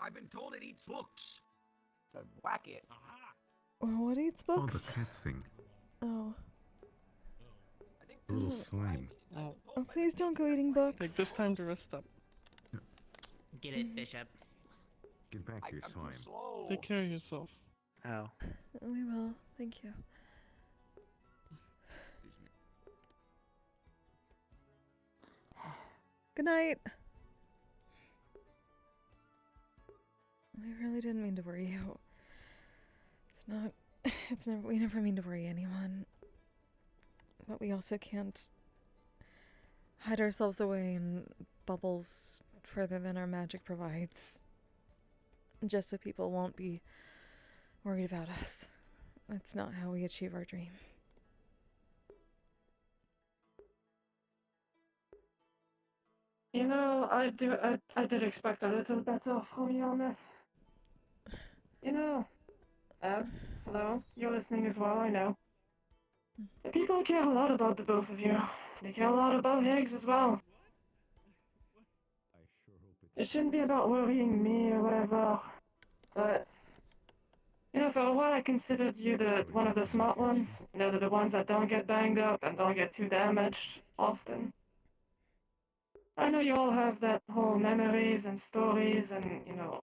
I've been told it eats books. So whack it. Well, what eats Oh, books? the cat thing. Oh. A little slime. Oh, please don't go eating books. Take this time to rest up. Get it, Bishop. Get back here, slime. Take care of yourself. Ow. We will. Thank you. Good night. We really didn't mean to worry you. We never mean to worry anyone. But we also can't hide ourselves away in bubbles further than our magic provides. Just so people won't be worried about us. That's not how we achieve our dream. You know, I did expect a little better from you on this. You know, Flo, you're listening as well, I know. The people care a lot about the both of you. They care a lot about Higgs as well. It shouldn't be about worrying me or whatever, but... You know, for a while I considered you one of the smart ones. You know, the ones that don't get banged up and don't get too damaged often. I know you all have that whole memories and stories and, you know,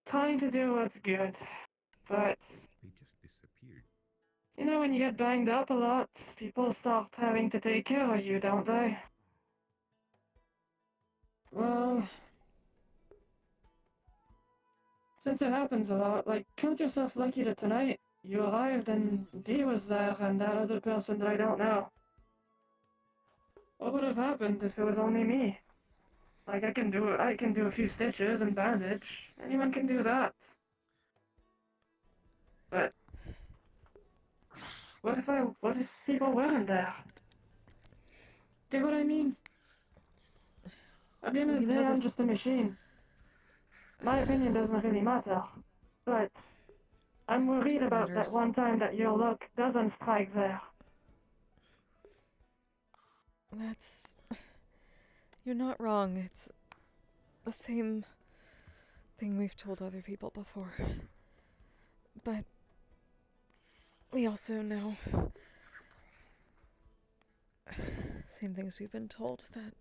trying to do what's good, but... They just disappeared. You know, when you get banged up a lot, people start having to take care of you, don't they? Well... Since it happens a lot, like, count yourself lucky that tonight you arrived and Dee was there and that other person that I don't know. What would have happened if it was only me? Like, I can do a few stitches and bandage. Anyone can do that. But... What if people weren't there? Get what I mean? At the end of the day, I'm just a machine. My opinion doesn't really matter. But... I'm worried about that one time that your luck doesn't strike there. You're not wrong. It's the same thing we've told other people before. But we also know, same things we've been told, that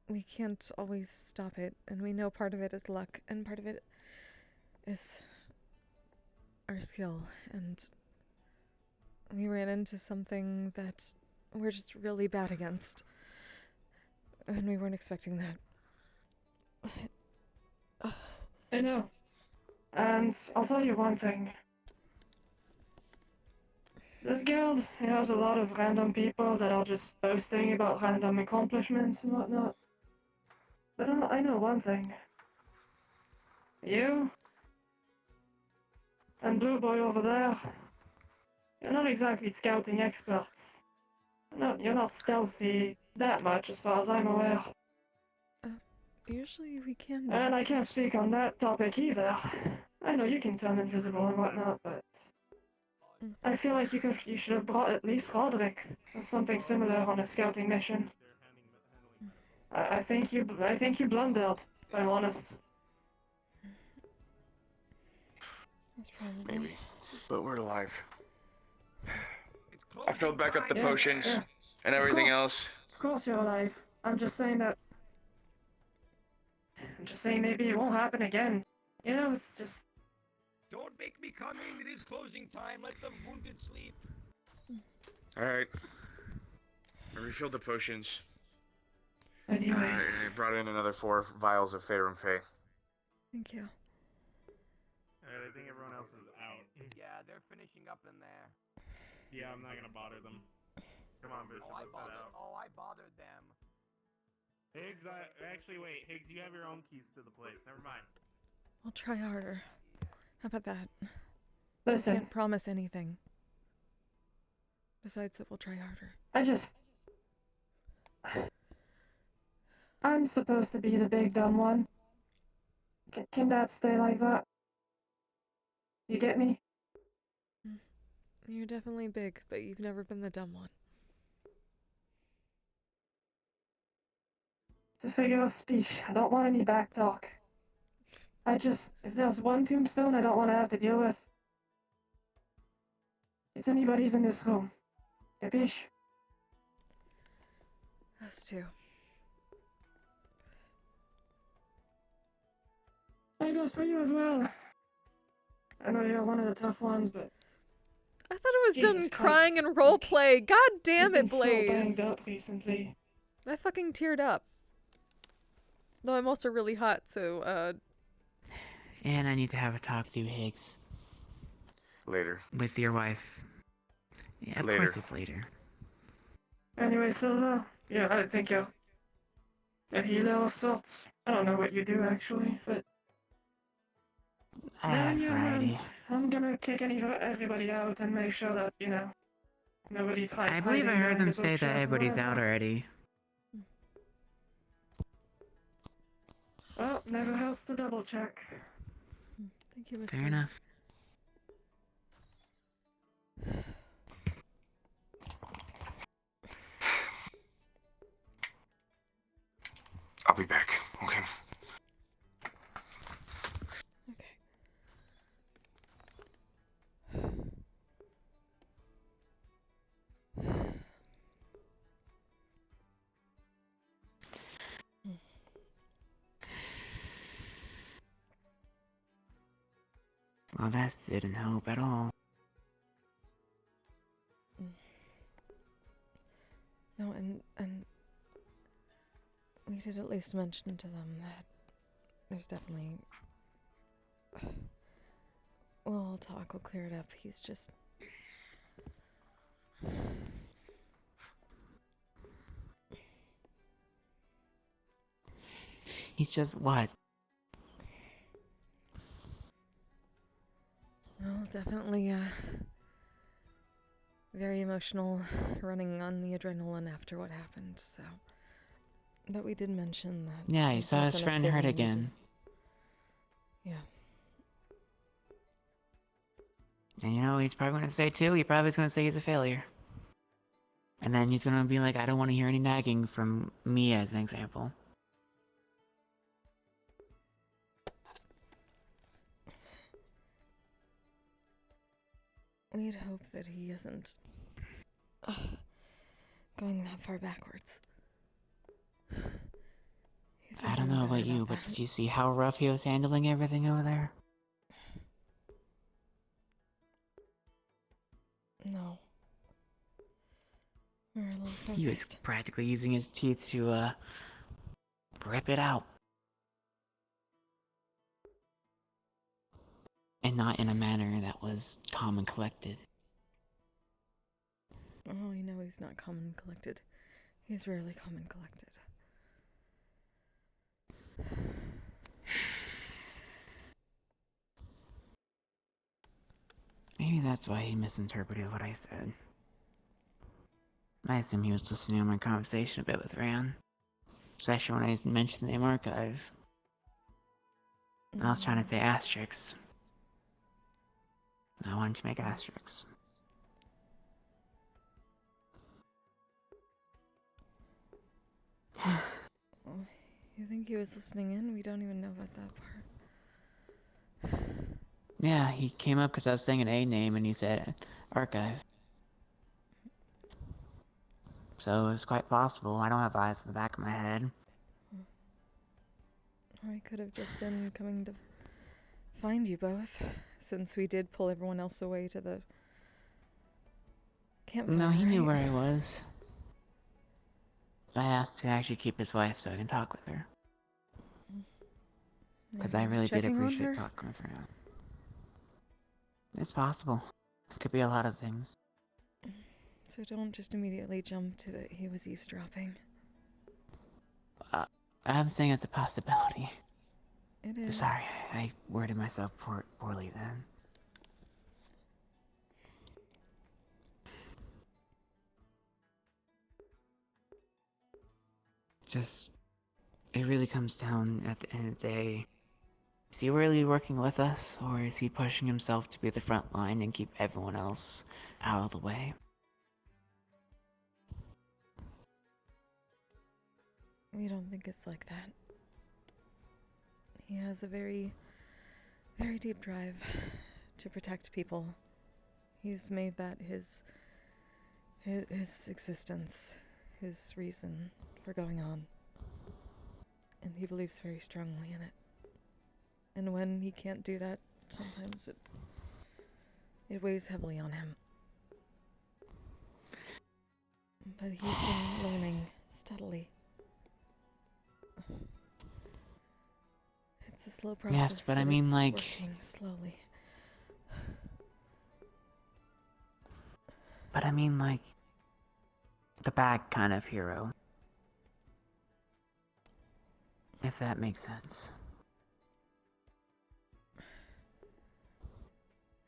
we can't always stop it, and we know part of it is luck, and part of it is our skill, and we ran into something that we're just really bad against. And we weren't expecting that. I know. And I'll tell you one thing. This guild, it has a lot of random people that are just boasting about random accomplishments and whatnot. But I know one thing. You and Blue Boy over there, you're not exactly scouting experts. You're not stealthy that much as far as I'm aware. Usually we can. And I can't speak on that topic either. I know you can turn invisible and whatnot, but I feel like you should have brought at least Roderick or something similar on a scouting mission. I think you blundered, if I'm honest. That's probably... Maybe, but we're alive. I filled back up the potions and everything else. Of course you're alive. I'm just saying maybe it won't happen again. You know, it's just... Don't make me come in. It is closing time. Let the wounded sleep. Alright. I refilled the potions. Anyways. I brought in another 4 vials of Farum Fey. Thank you. Alright, I think everyone else is out. Yeah, they're finishing up in there. Yeah, I'm not gonna bother them. Come on, Bishop, let's head out. I bothered them. Higgs, actually, wait, Higgs, you have your own keys to the place. Never mind. We'll try harder. How about that? Listen. Can't promise anything. Besides that, we'll try harder. I'm supposed to be the big dumb one. Can that stay like that? You get me? You're definitely big, but you've never been the dumb one. It's a figure of speech. I don't want any back talk. If there's one tombstone I don't want to have to deal with, it's anybody's in this room. Capiche? Us too. That goes for you as well. I know you're one of the tough ones, but I thought it was Jesus done Christ. crying and roleplay. God damn you've it, been Blaze. so banged up recently. I fucking teared up. Though I'm also really hot, so, And I need to have a talk to Higgs. Later. With your wife. Yeah, of Later. course it's later. Anyway, Silva, I think you're a healer of sorts. I don't know what you do actually, but now in your hands, I'm gonna kick everybody out and make sure that, nobody tries I believe I hiding heard behind them the say that bookshelf or everybody's out whatever. already. Well, never hurts to double check. Thank you, Miss Fair Blaze. enough. I'll be back. Okay. Well, that didn't help at all. No, and we did at least mention to them that there's definitely... We'll talk, we'll clear it up. He's just... He's just what? Well, definitely, very emotional, running on the adrenaline after what happened, so... But we did mention that... Yeah, he there's saw his friend hurt misunderstanding again. Yeah. And you know what he's probably gonna say too? He probably is gonna say he's a failure. And then he's gonna be like, I don't want to hear any nagging from me as an example. We'd hope that he isn't going that far backwards. He's been I don't doing know better about you, about but that. did you see how rough he was handling everything over there? No. We're a little focused. He was practically using his teeth to, rip it out. And not in a manner that was calm and collected. Oh, you know he's not calm and collected. He's rarely calm and collected. Maybe that's why he misinterpreted what I said. I assume he was listening to my conversation a bit with Ryan. Especially when I mentioned the name Archive. I was trying to say asterisks. I wanted to make asterisks. You think he was listening in? We don't even know about that part. Yeah, he came up because I was saying an A name and he said Archive. So it's quite possible. I don't have eyes in the back of my head. Or he could have just been coming to find you both, since we did pull everyone else away to the campfire. No, he knew right? where I was. I asked to actually keep his wife so I can talk with her. Because I Maybe he was really did checking on appreciate her? talking with her. It's possible. It could be a lot of things. So don't just immediately jump to that he was eavesdropping. I'm saying it's a possibility. It is. Sorry, I worded myself poorly then. Just, it really comes down at the end of the day. Is he really working with us, or is he pushing himself to be the front line and keep everyone else out of the way? We don't think it's like that. He has a very, very deep drive to protect people. He's made that his existence, his reason for going on. And he believes very strongly in it. And when he can't do that, sometimes it weighs heavily on him. But he's been learning steadily. It's a slow process. Yes, but I mean, it's like, working slowly. But I mean, like, the bad kind of hero. If that makes sense.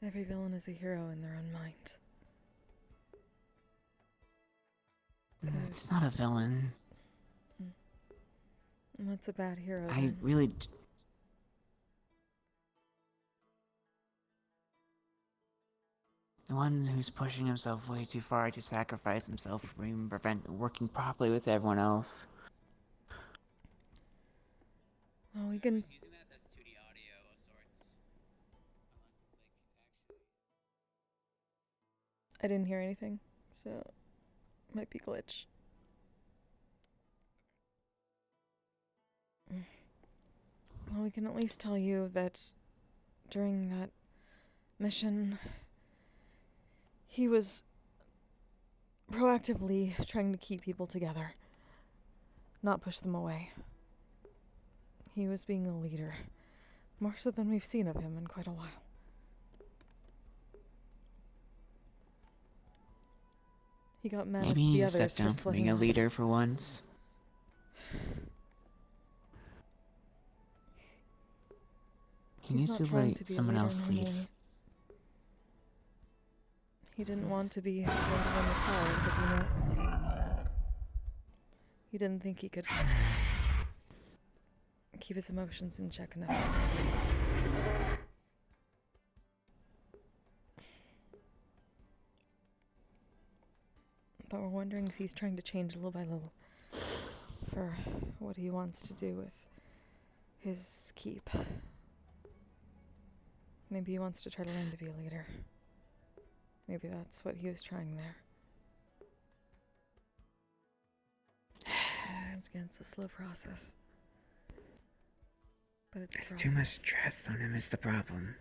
Every villain is a hero in their own mind. It's not a villain. What's a bad hero? I then? really. The one who's pushing himself way too far to sacrifice himself from even working properly with everyone else. Well, we can. I didn't hear anything, so might be glitch. Well, we can at least tell you that during that mission, he was proactively trying to keep people together, not push them away. He was being a leader, more so than we've seen of him in quite a while. He got mad Maybe at he the needs to others step for down from splitting being a off. leader for once. He He's needs not to trying let to be a someone leader else lead. normally. He didn't want to be the one in the tower because he didn't think he could keep his emotions in check enough. But we're wondering if he's trying to change little by little for what he wants to do with his keep. Maybe he wants to try to learn to be a leader. Maybe that's what he was trying there. Again, it's a slow process. But it's a There's process. too much stress on him is the problem.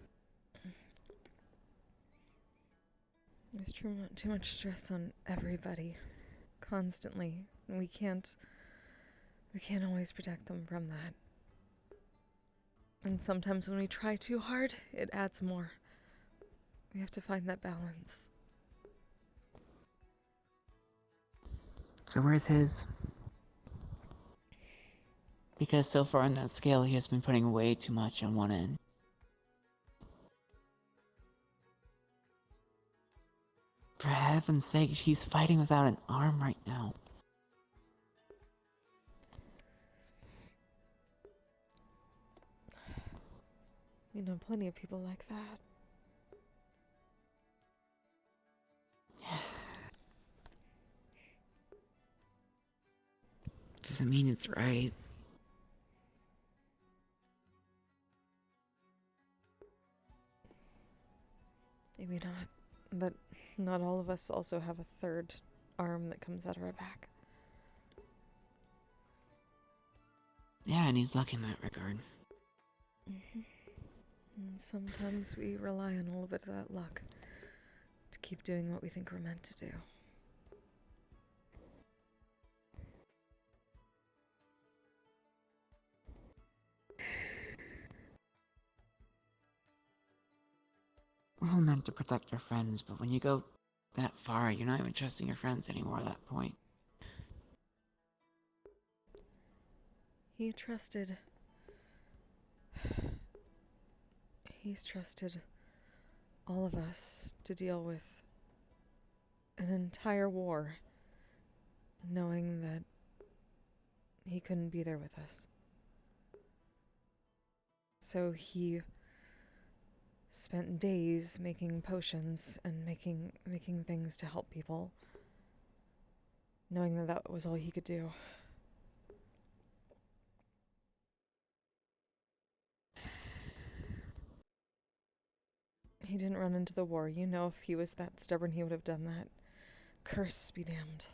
There's too much stress on everybody, constantly. And we can't always protect them from that. And sometimes when we try too hard, it adds more. We have to find that balance. So where's his? Because so far on that scale, he has been putting way too much on one end. For heaven's sake, he's fighting without an arm right now. You know, plenty of people like that. Doesn't mean it's right. Maybe not. But not all of us also have a third arm that comes out of our back. Yeah, and he's lucky in that regard. And sometimes we rely on a little bit of that luck to keep doing what we think we're meant to do. We're all meant to protect our friends, but when you go that far, you're not even trusting your friends anymore at that point. He trusted... He's trusted all of us to deal with an entire war, knowing that he couldn't be there with us. So he spent days making potions and making things to help people, knowing that that was all he could do. He didn't run into the war. You know, if he was that stubborn, he would have done that. Curse be damned.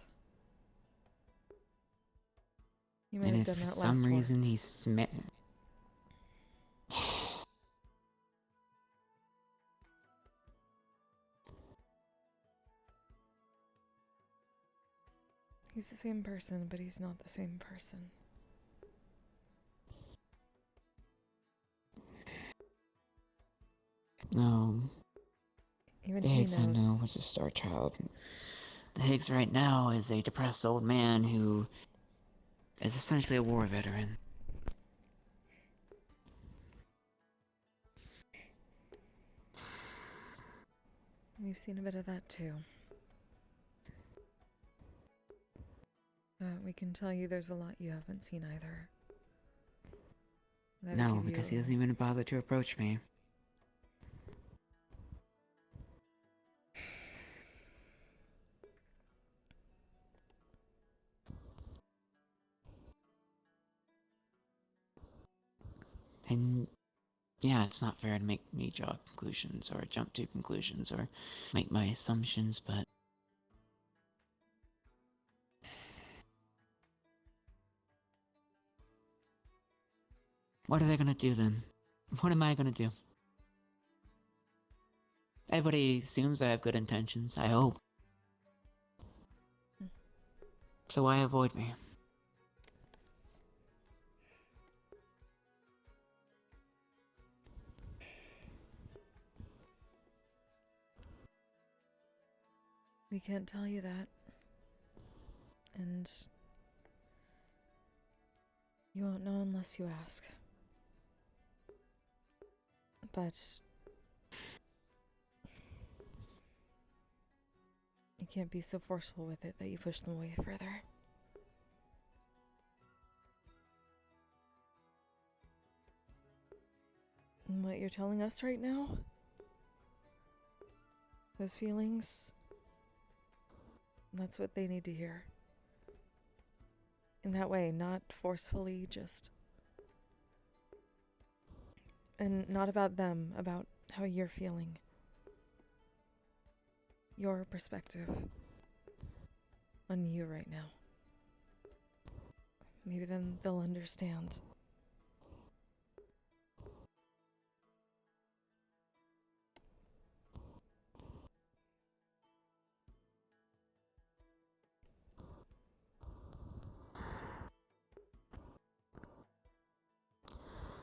You might And have if done for that some last war. reason he's smitten. He's the same person, but he's not the same person. No. Even the he Higgs I know knows. was a star child. The Higgs right now is a depressed old man who is essentially a war veteran. We've seen a bit of that too. But we can tell you there's a lot you haven't seen either. That would No, give because he you- doesn't even bother to approach me. And yeah, it's not fair to make me draw conclusions or jump to conclusions or make my assumptions, but what are they gonna do then? What am I gonna do? Everybody assumes I have good intentions, I hope. So why avoid me? We can't tell you that. And you won't know unless you ask. But you can't be so forceful with it that you push them away further. And what you're telling us right now? Those feelings? That's what they need to hear. In that way, not forcefully, just... And not about them, about how you're feeling. Your perspective on you right now. Maybe then they'll understand.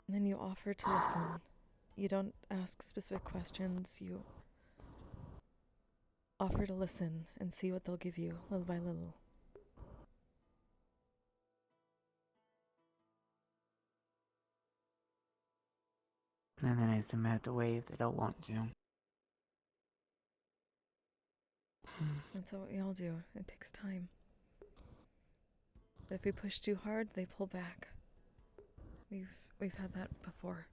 And then you offer to listen. You don't ask specific questions, you offer to listen and see what they'll give you, little by little. And then I assume I have to wait if they don't want to. That's what we all do. It takes time. But if we push too hard, they pull back. We've had that before.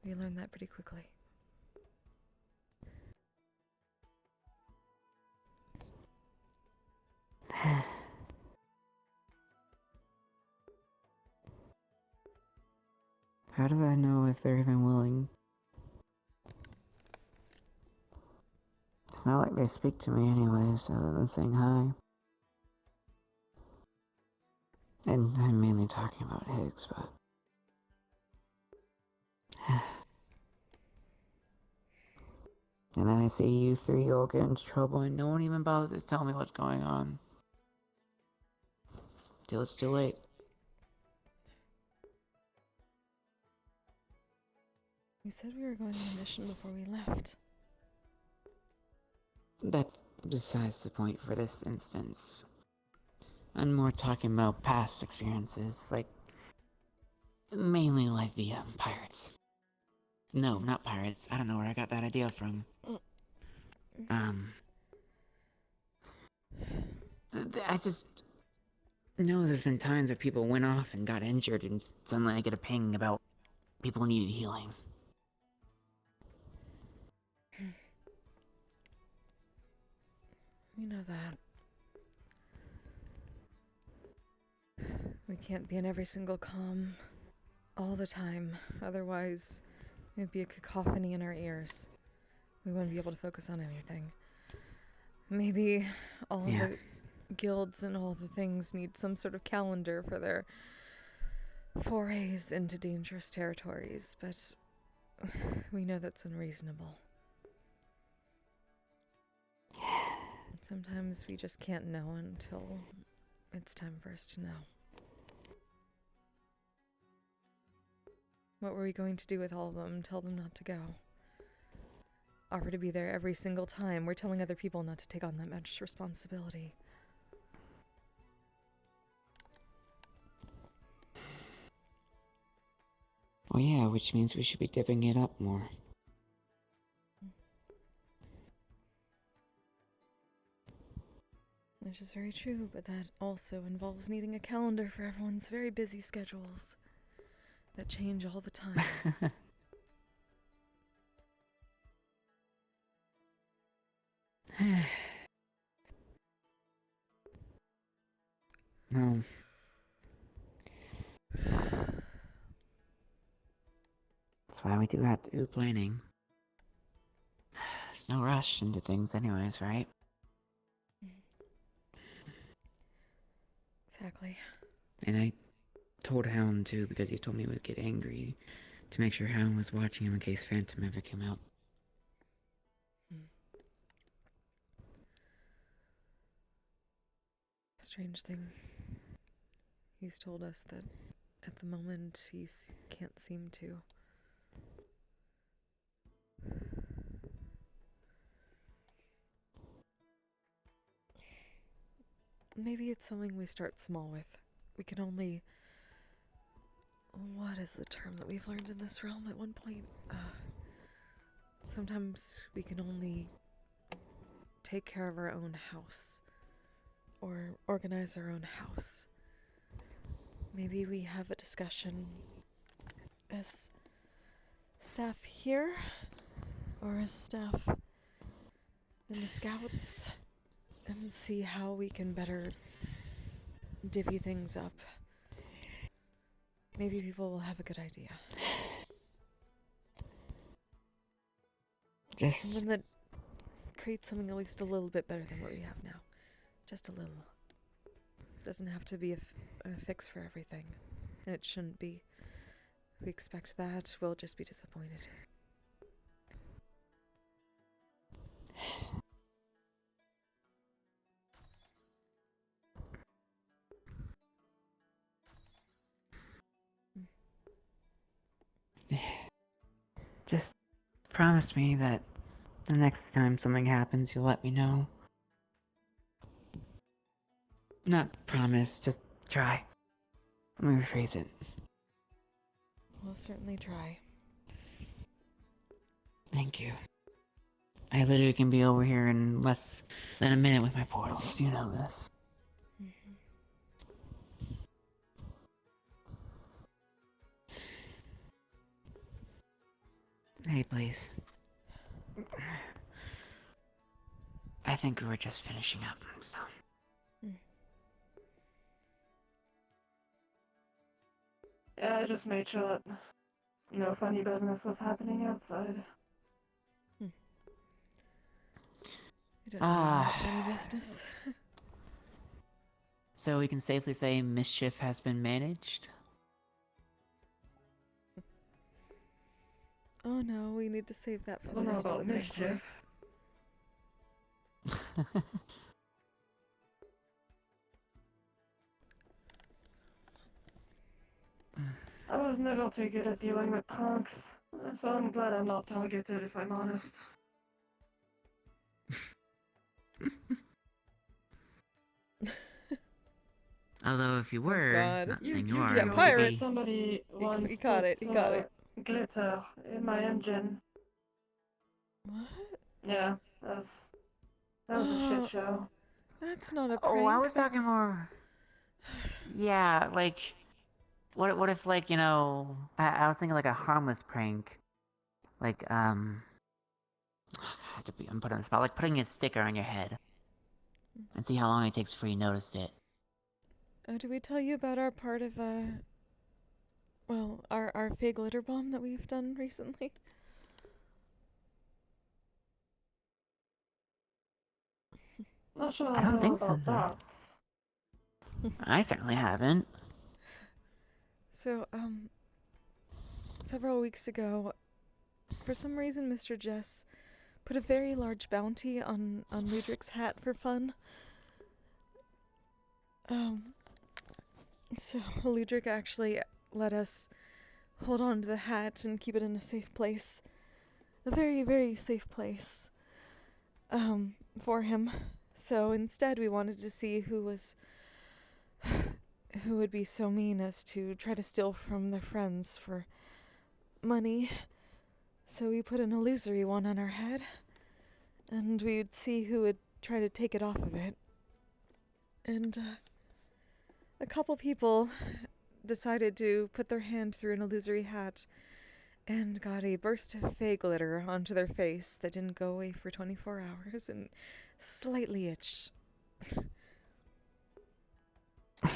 We learned that pretty quickly. How do I know if they're even willing? It's not like they speak to me anyways, other than saying hi. And I'm mainly talking about Higgs, but... And then I see you three all get into trouble and no one even bothers to tell me what's going on. Till it's too late. We said we were going on a mission before we left. That's besides the point for this instance. I'm more talking about past experiences, like Mainly like the pirates. No, not pirates. I don't know where I got that idea from. I just know there's been times where people went off and got injured, and suddenly I get a ping about people needed healing. We know that. We can't be in every single comm all the time, otherwise it'd be a cacophony in our ears. We wouldn't be able to focus on anything. Maybe all the guilds and all the things need some sort of calendar for their forays into dangerous territories, but we know that's unreasonable. Sometimes we just can't know until it's time for us to know. What were we going to do with all of them? Tell them not to go. Offer to be there every single time. We're telling other people not to take on that much responsibility. Oh yeah, which means we should be divvying it up more. Which is very true, but that also involves needing a calendar for everyone's very busy schedules that change all the time. Well, that's why we do have to do planning. There's no rush into things anyways, right? Exactly. And I told Hound too, because he told me he would get angry, to make sure Hound was watching him in case Phantom ever came out. Strange thing. He's told us that at the moment he can't seem to. Maybe it's something we start small with. We can only... What is the term that we've learned in this realm at one point? Sometimes we can only take care of our own house. Or organize our own house. Maybe we have a discussion as staff here, or as staff in the Scouts, and see how we can better divvy things up. Maybe people will have a good idea. Just... And then that creates something at least a little bit better than what we have now. Just a little. Doesn't have to be a fix for everything. And it shouldn't be. If we expect that, we'll just be disappointed. Just promise me that the next time something happens, you'll let me know. Not promise, just try. Let me rephrase it. We'll certainly try. Thank you. I literally can be over here in less than a minute with my portals. You know this. Hey, please. I think we were just finishing up, so... Yeah, I just made sure that no funny business was happening outside. You don't have any business. So we can safely say mischief has been managed? Oh no, we need to save that for I don't the know rest of about the mischief. I was never too good at dealing with punks, so I'm glad I'm not targeted, if I'm honest. Although if you were, God. not saying you You are, do Yeah, it know would that pirates. be... somebody once He caught it. He put caught it. glitter in my engine. What? Yeah, that was a shit show. That's not a prank. Oh, I was talking that's... more... Yeah, like... What if, like, you know... I was thinking like a harmless prank. Like, I'm put on the spot. Like putting a sticker on your head. And see how long it takes before you noticed it. Oh, did we tell you about our part of, well, our fake glitter bomb that we've done recently? Not sure I don't think about so. that. I certainly haven't. So, several weeks ago, for some reason, Mr. Jess put a very large bounty on Ludric's hat for fun. So Ludric actually let us hold on to the hat and keep it in a safe place. A very, very safe place. For him. So instead we wanted to see who would be so mean as to try to steal from their friends for money. So we put an illusory one on our head, and we'd see who would try to take it off of it. And a couple people decided to put their hand through an illusory hat and got a burst of fake glitter onto their face that didn't go away for 24 hours and slightly itched. For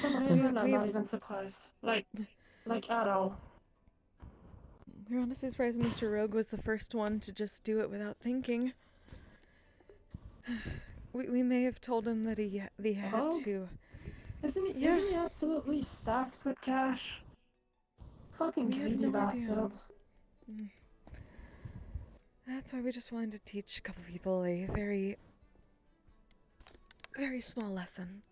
some reason, I'm not even surprised. Like at all. We're honestly surprised Mr. Rogue was the first one to just do it without thinking. We may have told him that he had Rogue? to. Isn't he absolutely stacked with cash? Fucking We have greedy no bastard. idea. That's why we just wanted to teach a couple people a very, very small lesson.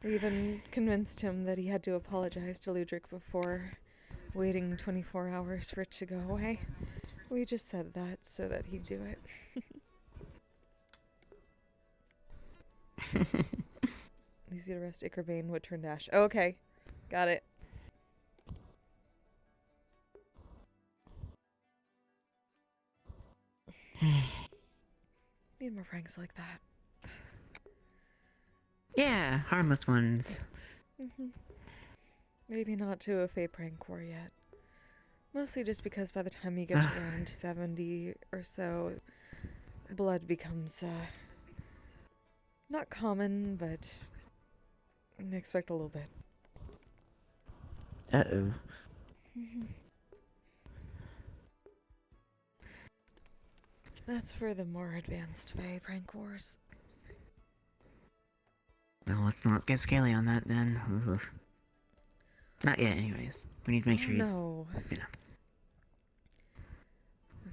We even convinced him that he had to apologize to Ludric before waiting 24 hours for it to go away. We just said that so that he'd do it. Easy to arrest Ickerbane would turn dash. Okay. Got it. Need more pranks like that. Yeah, harmless ones. Maybe not to a Fey prank war yet. Mostly just because by the time you get to around 70 or so, blood becomes, not common, but I expect a little bit. Uh-oh. That's for the more advanced Fey prank wars. No, let's not get scaly on that then. Oof. Not yet, anyways. We need to make sure he's... No. You know.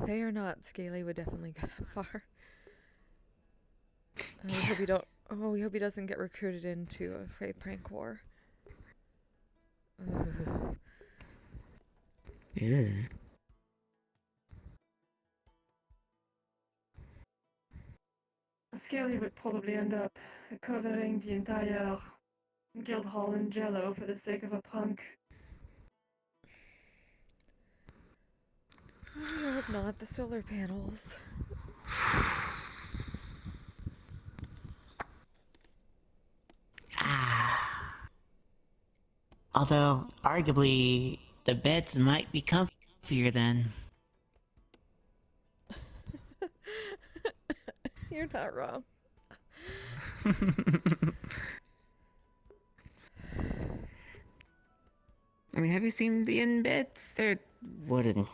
Fey or not, scaly would definitely go far. We hope you don't. Oh, we hope he doesn't get recruited into a Fey prank war. Ugh. Yeah. Scaly would probably end up covering the entire guild hall in jello for the sake of a prank. I hope not. The solar panels. Although, arguably, the beds might be comfier then. You're not wrong. I mean, have you seen the inn beds? They're wooden.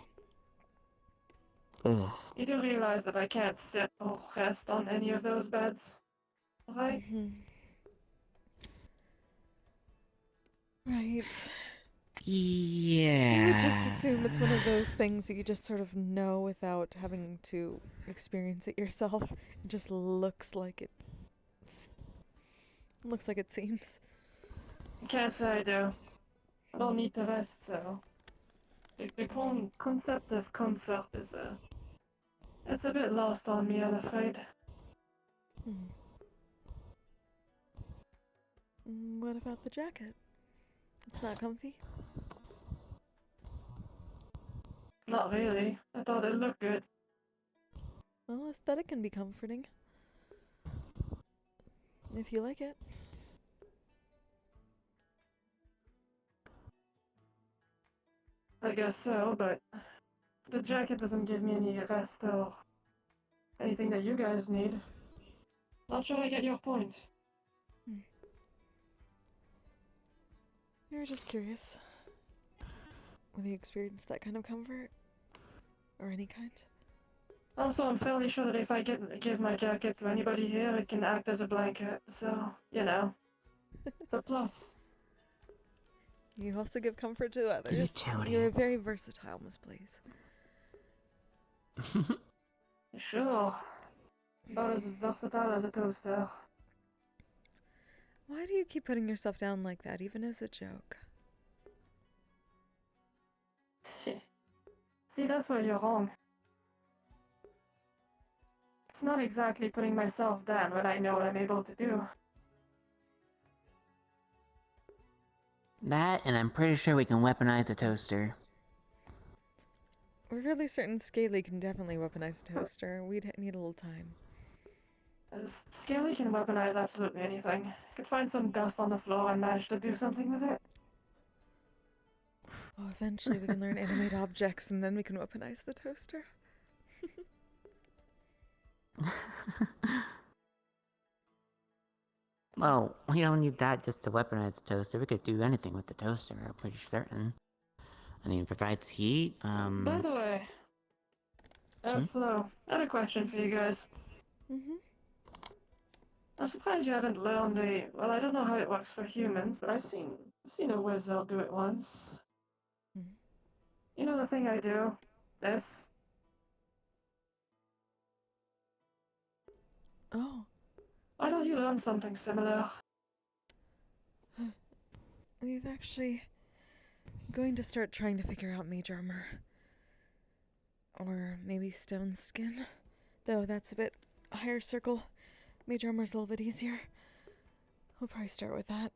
Ugh. You do realize that I can't sit or rest on any of those beds, right? Right. Yeah. I would just assume it's one of those things that you just sort of know without having to experience it yourself. It just looks like it. Looks like it seems. Can't say I do. I don't need to rest, so... The concept of comfort is, it's a bit lost on me, I'm afraid. What about the jacket? It's not comfy? Not really. I thought it looked good. Well, aesthetic can be comforting. If you like it. I guess so, but the jacket doesn't give me any rest or anything that you guys need. Not sure I get your point. You're just curious. Have you experienced that kind of comfort? Or any kind? Also, I'm fairly sure that if I give my jacket to anybody here, it can act as a blanket, so, you know. It's a plus. You also give comfort to others. Utility. You're very versatile, Miss Blaze. Sure. About as versatile as a toaster. Why do you keep putting yourself down like that, even as a joke? See, that's where you're wrong. It's not exactly putting myself down when I know what I'm able to do. That, and I'm pretty sure we can weaponize a toaster. We're fairly certain Scaly can definitely weaponize a toaster. We'd need a little time. Scaly can weaponize absolutely anything. Could find some dust on the floor and manage to do something with it. Oh, eventually we can learn animate objects and then we can weaponize the toaster. Well, we don't need that just to weaponize the toaster. We could do anything with the toaster, I'm pretty certain. I mean, it provides heat, By the way, Flo, I had a question for you guys. I'm surprised you haven't learned well, I don't know how it works for humans, but I've seen a wizard do it once. You know the thing I do? This? Oh. Why don't you learn something similar? We've actually going to start trying to figure out mage armor. Or maybe stone skin. Though that's a bit higher circle. Mage armor's a little bit easier. We'll probably start with that.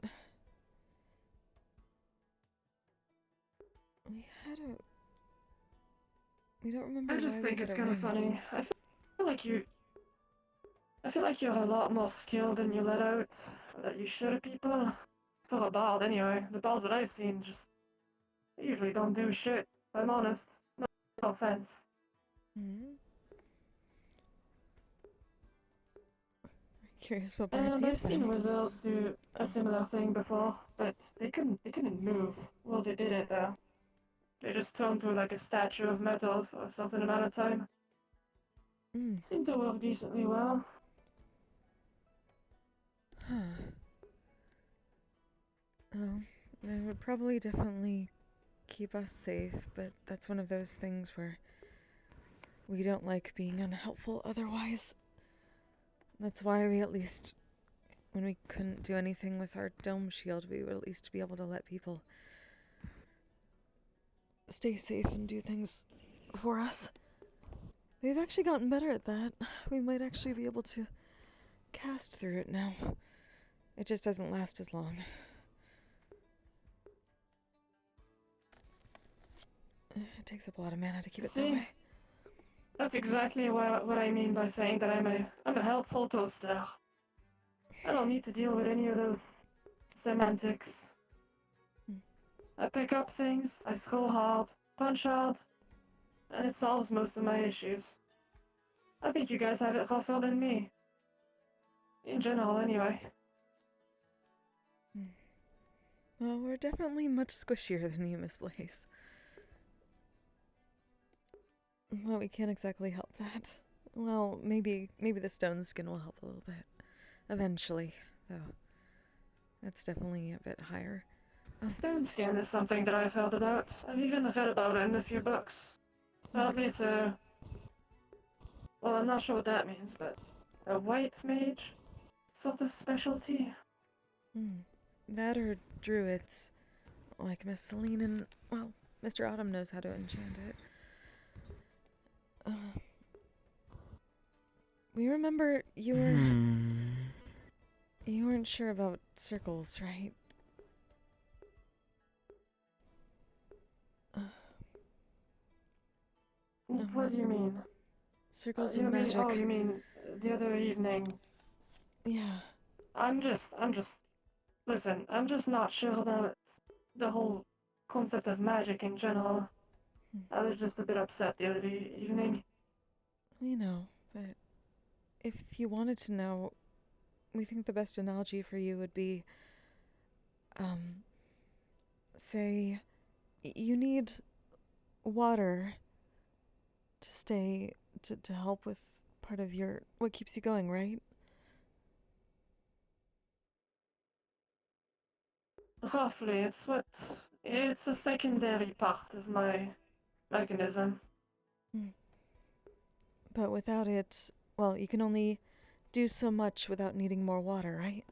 We don't remember. I just why we think did it's a kind of ring. funny. I feel like you're a lot more skilled than you let out. That you show to people. For a bard, anyway. The bards that I've seen they usually don't do shit. If I'm honest. No offense. Curious what bards And you've I've seen found. wizards do a similar thing before, but they couldn't move. Well, they did it though. They just turned to like a statue of metal for a certain amount of time. Seemed to work decently well. Huh. Oh, it would probably definitely keep us safe, but that's one of those things where we don't like being unhelpful otherwise. That's why we at least, when we couldn't do anything with our dome shield, we would at least be able to let people stay safe and do things for us. They've actually gotten better at that. We might actually be able to cast through it now. It just doesn't last as long. It takes up a lot of mana to keep it that way. That's exactly what I mean by saying that I'm a helpful toaster. I don't need to deal with any of those semantics. I pick up things, I throw hard, punch hard, and it solves most of my issues. I think you guys have it rougher than me. In general, anyway. Well, we're definitely much squishier than you, Miss Blaze. Well, we can't exactly help that. Well, maybe the stone skin will help a little bit. Eventually, though. That's definitely a bit higher. Stone skin is something that I've heard about. I've even read about it in a few books. Apparently it's a... Well, I'm not sure what that means, but... a white mage? Sort of specialty? That or druids. Like Miss Celine and... well, Mr. Autumn knows how to enchant it. We remember you were... Hmm. You weren't sure about circles, right? What do you mean? Circles You and mean, magic. oh, you mean the other evening? Yeah. I'm just, listen, I'm just not sure about the whole concept of magic in general. I was just a bit upset the other evening. We know, but if you wanted to know, we think the best analogy for you would be, say, you need water to stay, to help with part of your, what keeps you going, right? Roughly, it's a secondary part of my mechanism. But without it, well, you can only do so much without needing more water, right?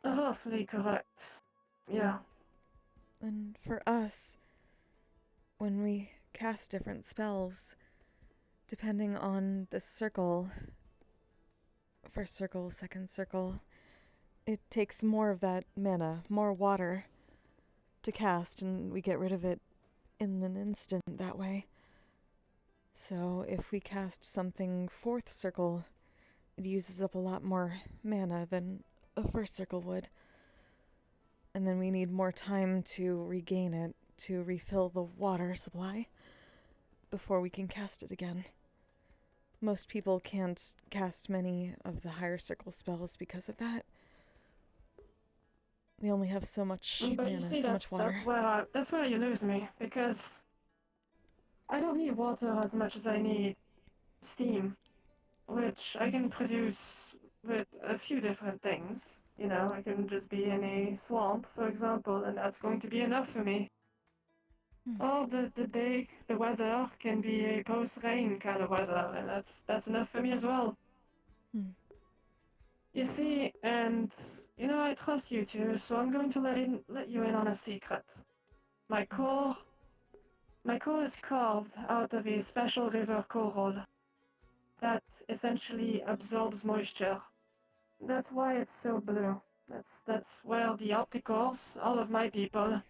Roughly correct. Yeah. And for us, when we cast different spells, depending on the circle, first circle, second circle, it takes more of that mana, more water to cast, and we get rid of it in an instant that way. So if we cast something fourth circle, it uses up a lot more mana than a first circle would. And then we need more time to regain it, to refill the water supply before we can cast it again. Most people can't cast many of the higher circle spells because of that. They only have so much But mana, you see, so much water. that's where you lose me, because I don't need water as much as I need steam, which I can produce with a few different things. You know, I can just be in a swamp, for example, and that's going to be enough for me. Or the weather can be a post-rain kind of weather, and that's enough for me as well. You see, and you know, I trust you two, so I'm going to let you in on a secret. My core is carved out of a special river coral that essentially absorbs moisture. That's why it's so blue. That's where the opticals, all of my people,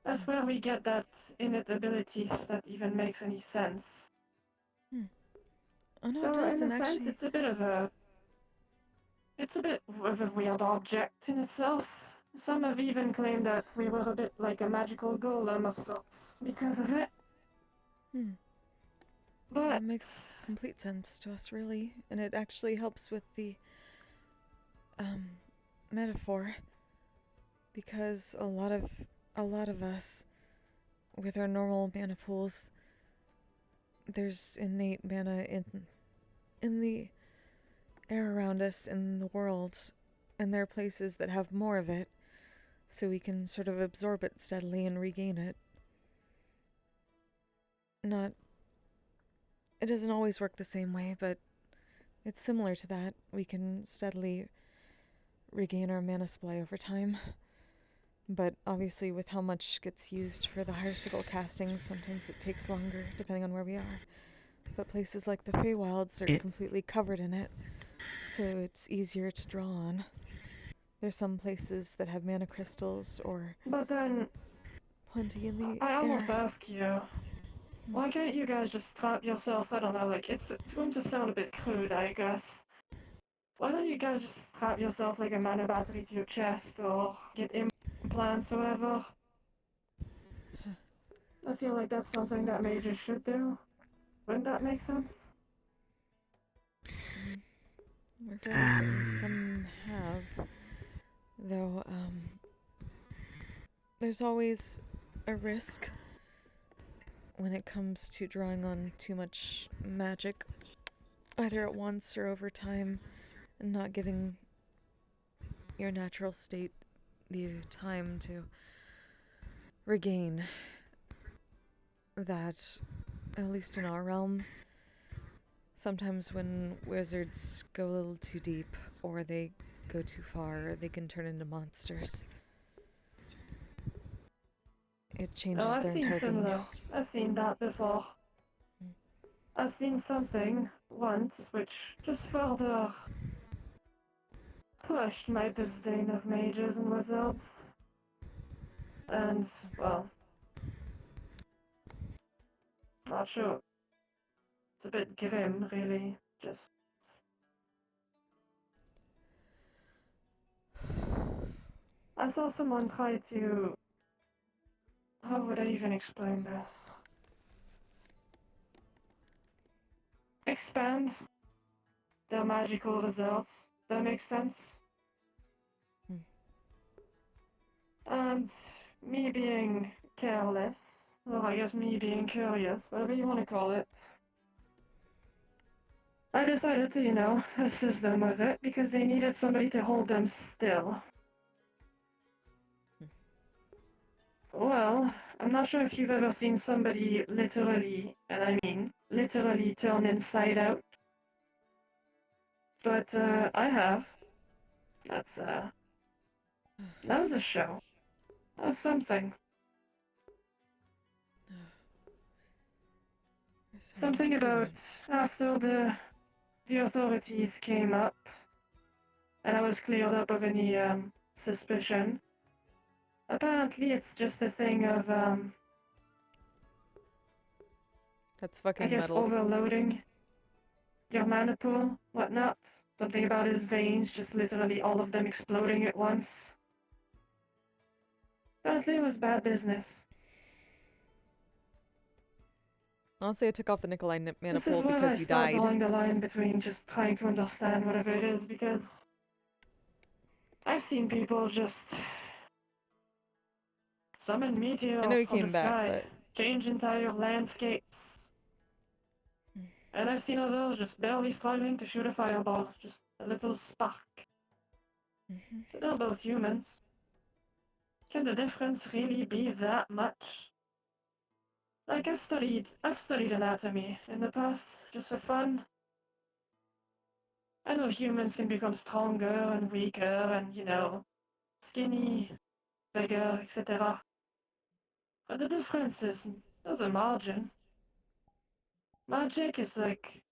that's where we get that innate ability, if that even makes any sense. Oh no, So it does, in and a sense, actually... it's a bit of a weird object in itself. Some have even claimed that we were a bit like a magical golem of sorts because of it. But that makes complete sense to us, really, and it actually helps with the metaphor, because a lot of us, with our normal mana pools, there's innate mana in the air around us, in the world, and there are places that have more of it, so we can sort of absorb it steadily and regain it. It doesn't always work the same way, but it's similar to that. We can steadily regain our mana supply over time. But obviously with how much gets used for the higher circle castings, sometimes it takes longer, depending on where we are. But places like the Feywilds are completely covered in it, so it's easier to draw on. There's some places that have mana crystals or But then plenty in the I almost air. ask you, why can't you guys just strap yourself, I don't know, like, it's going to sound a bit crude, I guess. Why don't you guys just strap yourself like a mana battery to your chest, or get implants or whatever? I feel like that's something that mages should do. Wouldn't that make sense? We're fairly certain some have, though, there's always a risk when it comes to drawing on too much magic, either at once or over time, and not giving your natural state the time to regain that, at least in our realm. Sometimes when wizards go a little too deep, or they go too far, they can turn into monsters. it changes No, I've their seen entire being. similar. I've seen that before. I've seen something once which just further pushed my disdain of mages and wizards. And, well, not sure. It's a bit grim, really. Just. I saw someone try to. How would I even explain this? Expand their magical reserves. That makes sense. And me being careless, or I guess me being curious, whatever you want to call it, I decided to, assist them with it because they needed somebody to hold them still. Well, I'm not sure if you've ever seen somebody literally, and I mean literally turn inside out. But, I have. That was a show. That was something. Something about after the authorities came up, and I was cleared up of any, suspicion. Apparently it's just a thing of, That's fucking I guess metal. overloading your mana pool, whatnot. Something about his veins, just literally all of them exploding at once. Apparently it was bad business. Honestly, I took off the Nikolai mana This pool is where because I he start died. drawing the line between just trying to understand whatever it is, because I've seen people just summon meteors I know he from came the back, sky, but change entire landscapes. And I've seen others just barely struggling to shoot a fireball, just a little spark. But they're both humans. Can the difference really be that much? Like, I've studied anatomy in the past, just for fun. I know humans can become stronger and weaker and, skinny, bigger, etc. But the difference is, there's a margin. Magic is like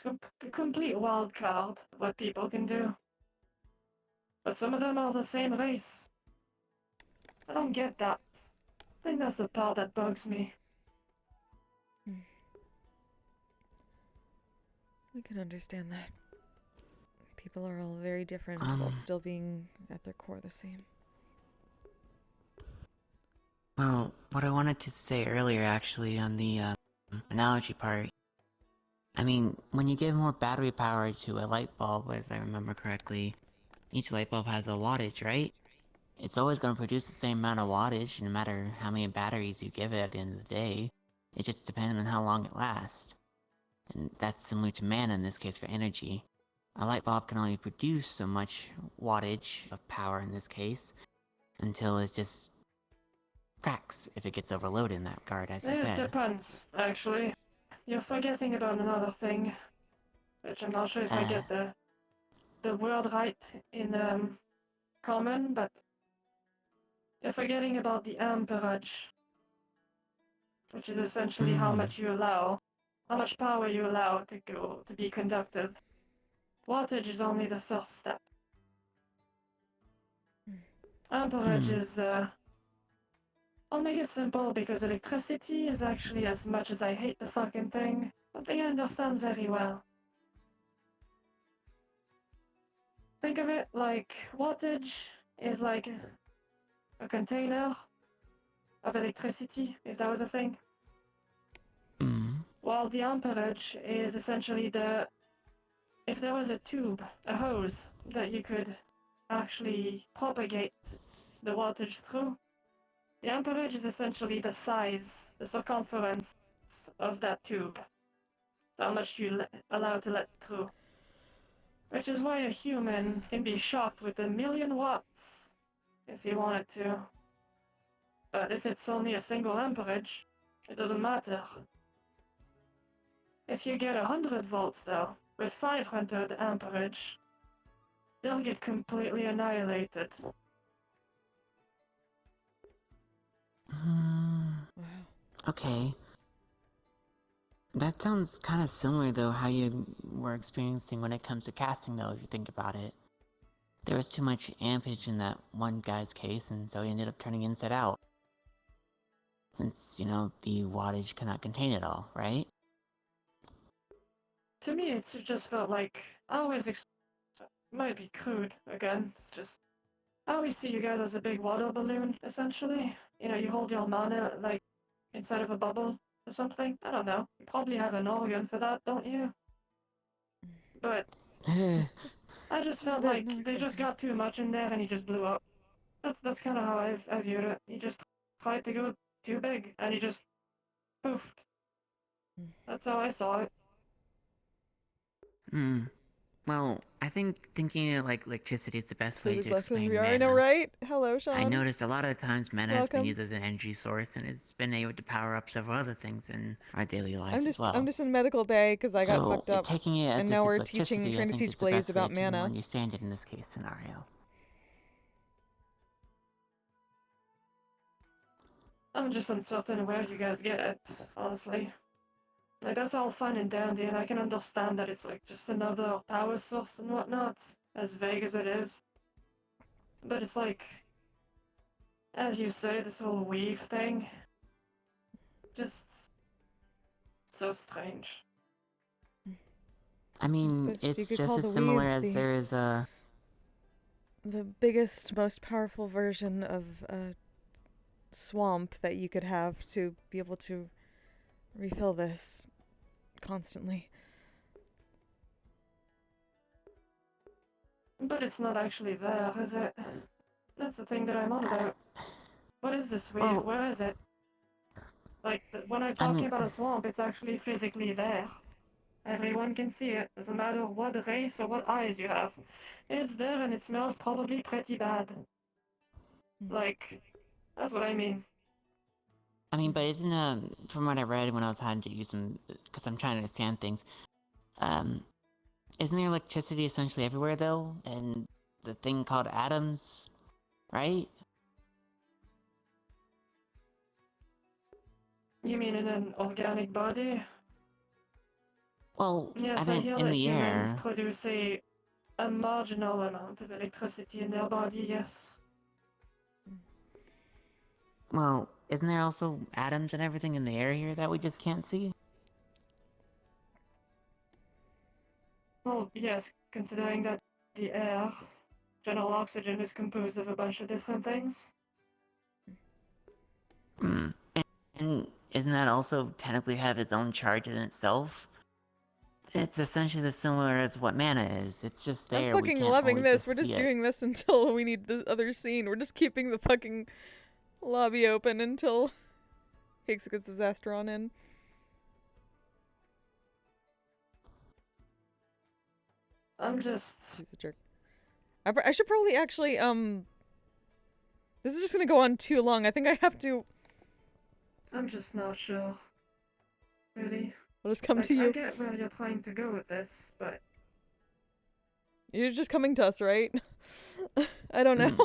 a complete wild card of what people can do. But some of them are the same race. I don't get that. I think that's the part that bugs me. we can understand that. People are all very different while still being at their core the same. Well, what I wanted to say earlier, actually, on the analogy part, I mean, when you give more battery power to a light bulb, as I remember correctly, each light bulb has a wattage, right? It's always going to produce the same amount of wattage, no matter how many batteries you give it at the end of the day. It just depends on how long it lasts. And that's similar to mana in this case for energy. A light bulb can only produce so much wattage of power in this case, until it just cracks if it gets overloaded in that regard, as you It said. depends, actually. You're forgetting about another thing, which I'm not sure if I get the word right in common, but you're forgetting about the amperage, which is essentially how much power you allow to be conducted. Wattage is only the first step. Amperage is, I'll make it simple because electricity is actually, as much as I hate the fucking thing, something I understand very well. Think of it like wattage is like a container of electricity, if that was a thing. While the amperage is essentially if there was a tube, a hose, that you could actually propagate the wattage through, the amperage is essentially the size, the circumference of that tube. How much you allow to let through. Which is why a human can be shocked with 1,000,000 watts, if he wanted to. But if it's only a single amperage, it doesn't matter. If you get 100 volts though, with 500 amperage, they'll get completely annihilated. Okay. That sounds kind of similar, though, how you were experiencing when it comes to casting, though, if you think about it. There was too much ampage in that one guy's case, and so he ended up turning inside out. Since, you know, the wattage cannot contain it all, right? To me, it just felt like I always might be crude again. It's just I always see you guys as a big water balloon, essentially. You know, you hold your mana like inside of a bubble or something. I don't know. You probably have an organ for that, don't you? But I just felt like they just got too much in there and he just blew up. That's kind of how I viewed it. He just tried to go too big and he just poofed. That's how I saw it. Hmm. Well, I think thinking of like electricity is the best way Physics to lessons explain we are. I mana. know, right? Hello, Sean. I noticed a lot of times mana has been Welcome. used as an energy source, and it's been able to power up several other things in our daily lives as well. I'm just in medical bay because I got fucked up, taking it as and if now it's we're electricity, trying I to think teach is the Blaze best way about to mana. understand it in this case scenario. I'm just uncertain where you guys get it, honestly. Like, that's all fine and dandy, and I can understand that it's like just another power source and whatnot, as vague as it is. But it's like, as you say, this whole weave thing, just so strange. I mean, Suppose you it's could just call as the similar weave as the- there is a... The biggest, most powerful version of a swamp that you could have to be able to refill this constantly. But it's not actually there, is it? That's the thing that I'm on about. What is this weave? Well, Where is it? Like, when I'm talking about a swamp, it's actually physically there. Everyone can see it, doesn't matter what race or what eyes you have. It's there and it smells probably pretty bad. Like, that's what I mean. I mean, but isn't, from what I read when I was having to use them, because I'm trying to understand things, isn't there electricity essentially everywhere, though? And the thing called atoms, right? You mean in an organic body? Well, Yes, I I meant hear in that the humans air. produce a marginal amount of electricity in their body, yes. Well, isn't there also atoms and everything in the air here that we just can't see? Well, yes, considering that the air, general oxygen, is composed of a bunch of different things. Hmm. And isn't that also technically have its own charge in itself? It's essentially the similar as what mana is. It's just there. I'm we fucking can't loving always this. We're see just it. doing this until we need the other scene. We're just keeping the fucking lobby open until Higgs gets his ass drawn in. I'm just... He's a jerk. I should probably actually, this is just gonna go on too long. I think I have to... I'm just not sure. Really. I'll just come Like, to you. I get where you're trying to go with this, but... You're just coming to us, right? I don't know.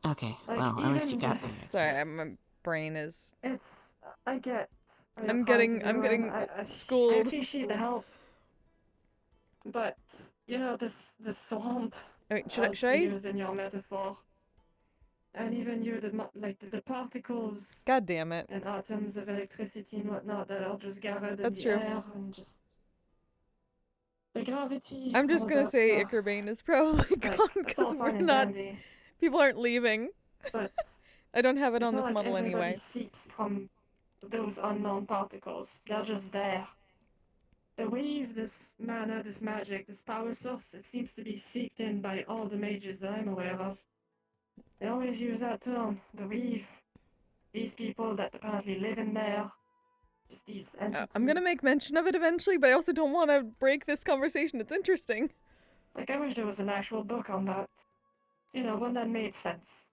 Okay, Like, well, at least you even got the- there. Sorry, my brain is... It's... I get... what I'm you're trying getting- to I'm do, getting and I schooled. appreciate the help. But, you know, this swamp... Wait, as should I... used in your metaphor. And even you, the particles... God damn it. And atoms of electricity and whatnot that are just gathered That's in true. the air and just... The gravity... I'm just all gonna that say stuff. Ickerbane is probably gone That's because all we're fine and not... dandy. People aren't leaving. But I don't have it it's on not this like model everybody anyway. seeps from those unknown particles. They're just there. The weave, this mana, this magic, this power source, it seems to be seeped in by all the mages that I'm aware of. They always use that term, the weave. These people that apparently live in there. Just these entities. I'm gonna make mention of it eventually, but I also don't want to break this conversation. It's interesting. Like, I wish there was an actual book on that. You know, one that made sense.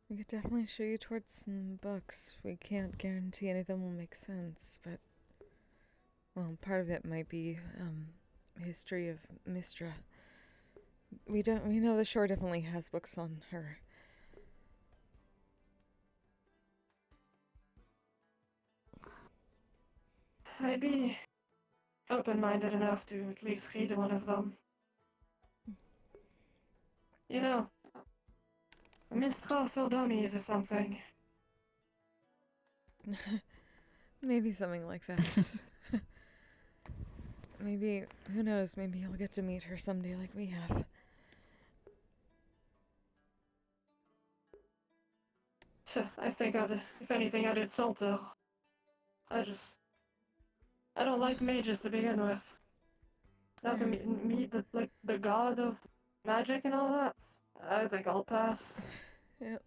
We could definitely show you towards some books. We can't guarantee any of them will make sense, but... Well, part of it might be, history of Mistra. We know the shore definitely has books on her. I'd be open-minded enough to at least read one of them. You know, a minstrel for dummies or something. Maybe something like that. Maybe, who knows, maybe you'll get to meet her someday like we have. I think if anything, I'd insult her. I don't like mages to begin with. Not to meet the god of magic and all that. I think I'll pass.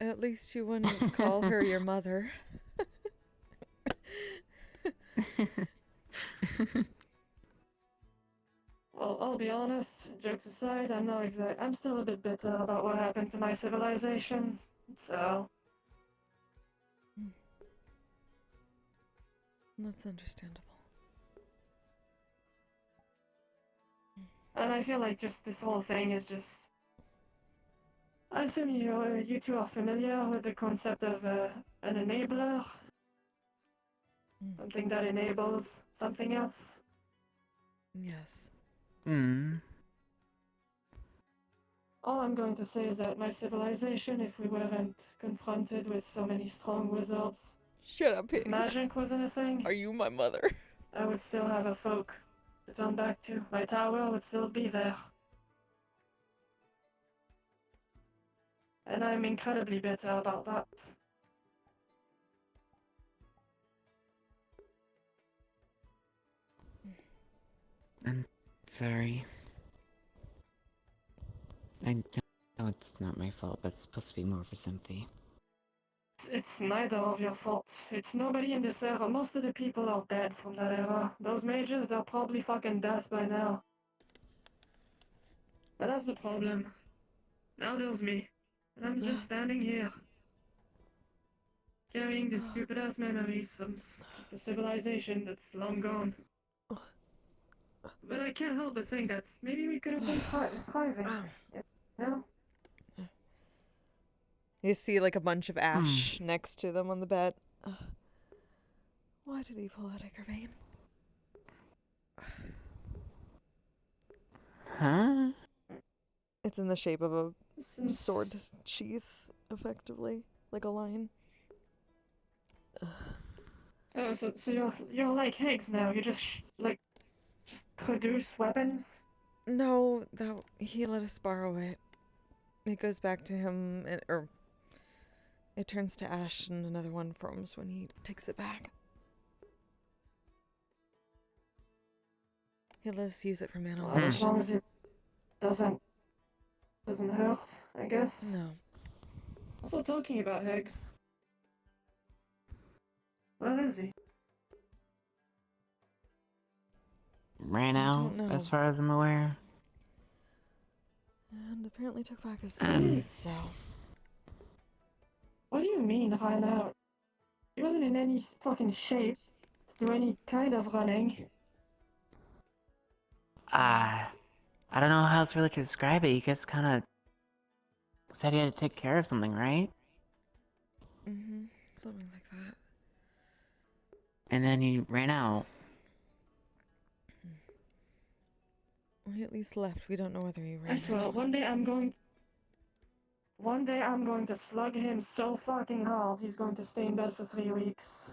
At least you wouldn't call her your mother. Well, I'll be honest, jokes aside, I'm still a bit bitter about what happened to my civilization, so... That's understandable. And I feel like just this whole thing is just... I assume you two are familiar with the concept of an enabler? Something that enables something else? Yes. All I'm going to say is that my civilization, if we weren't confronted with so many strong wizards... Shut up, Higgs. If magic wasn't a thing... Are you my mother? I would still have a folk to turn back to. My tower would still be there. And I'm incredibly bitter about that. I'm sorry. I know it's not my fault, but it's supposed to be more for sympathy. It's neither of your fault. It's nobody in this era. Most of the people are dead from that era. Those mages, they're probably fucking dead by now. But that's the problem. Now there's me. And I'm just standing here. Carrying these stupid-ass memories from just a civilization that's long gone. But I can't help but think that maybe we could have been thriving. You know? You see like a bunch of ash next to them on the bed. Why did he pull out a grenade? Huh? It's in the shape of a sword sheath, effectively, like a lion. Oh, so you're like Higgs now. You just produce weapons. No, he let us borrow it. It goes back to him, or it turns to ash, and another one forms when he takes it back. He let us use it for mana. Well, as long as it doesn't hurt, I guess. No. Also talking about Higgs. Where is he? Ran out, know. as far as I'm aware. And apparently took back his sword, so... What do you mean, ran out? He wasn't in any fucking shape to do any kind of running. I don't know how else really to describe it. He just kind of said he had to take care of something, right? Mm-hmm. Something like that. And then he ran out. Well, he at least left. We don't know whether he ran I swear, out. one day I'm going to slug him so fucking hard he's going to stay in bed for 3 weeks.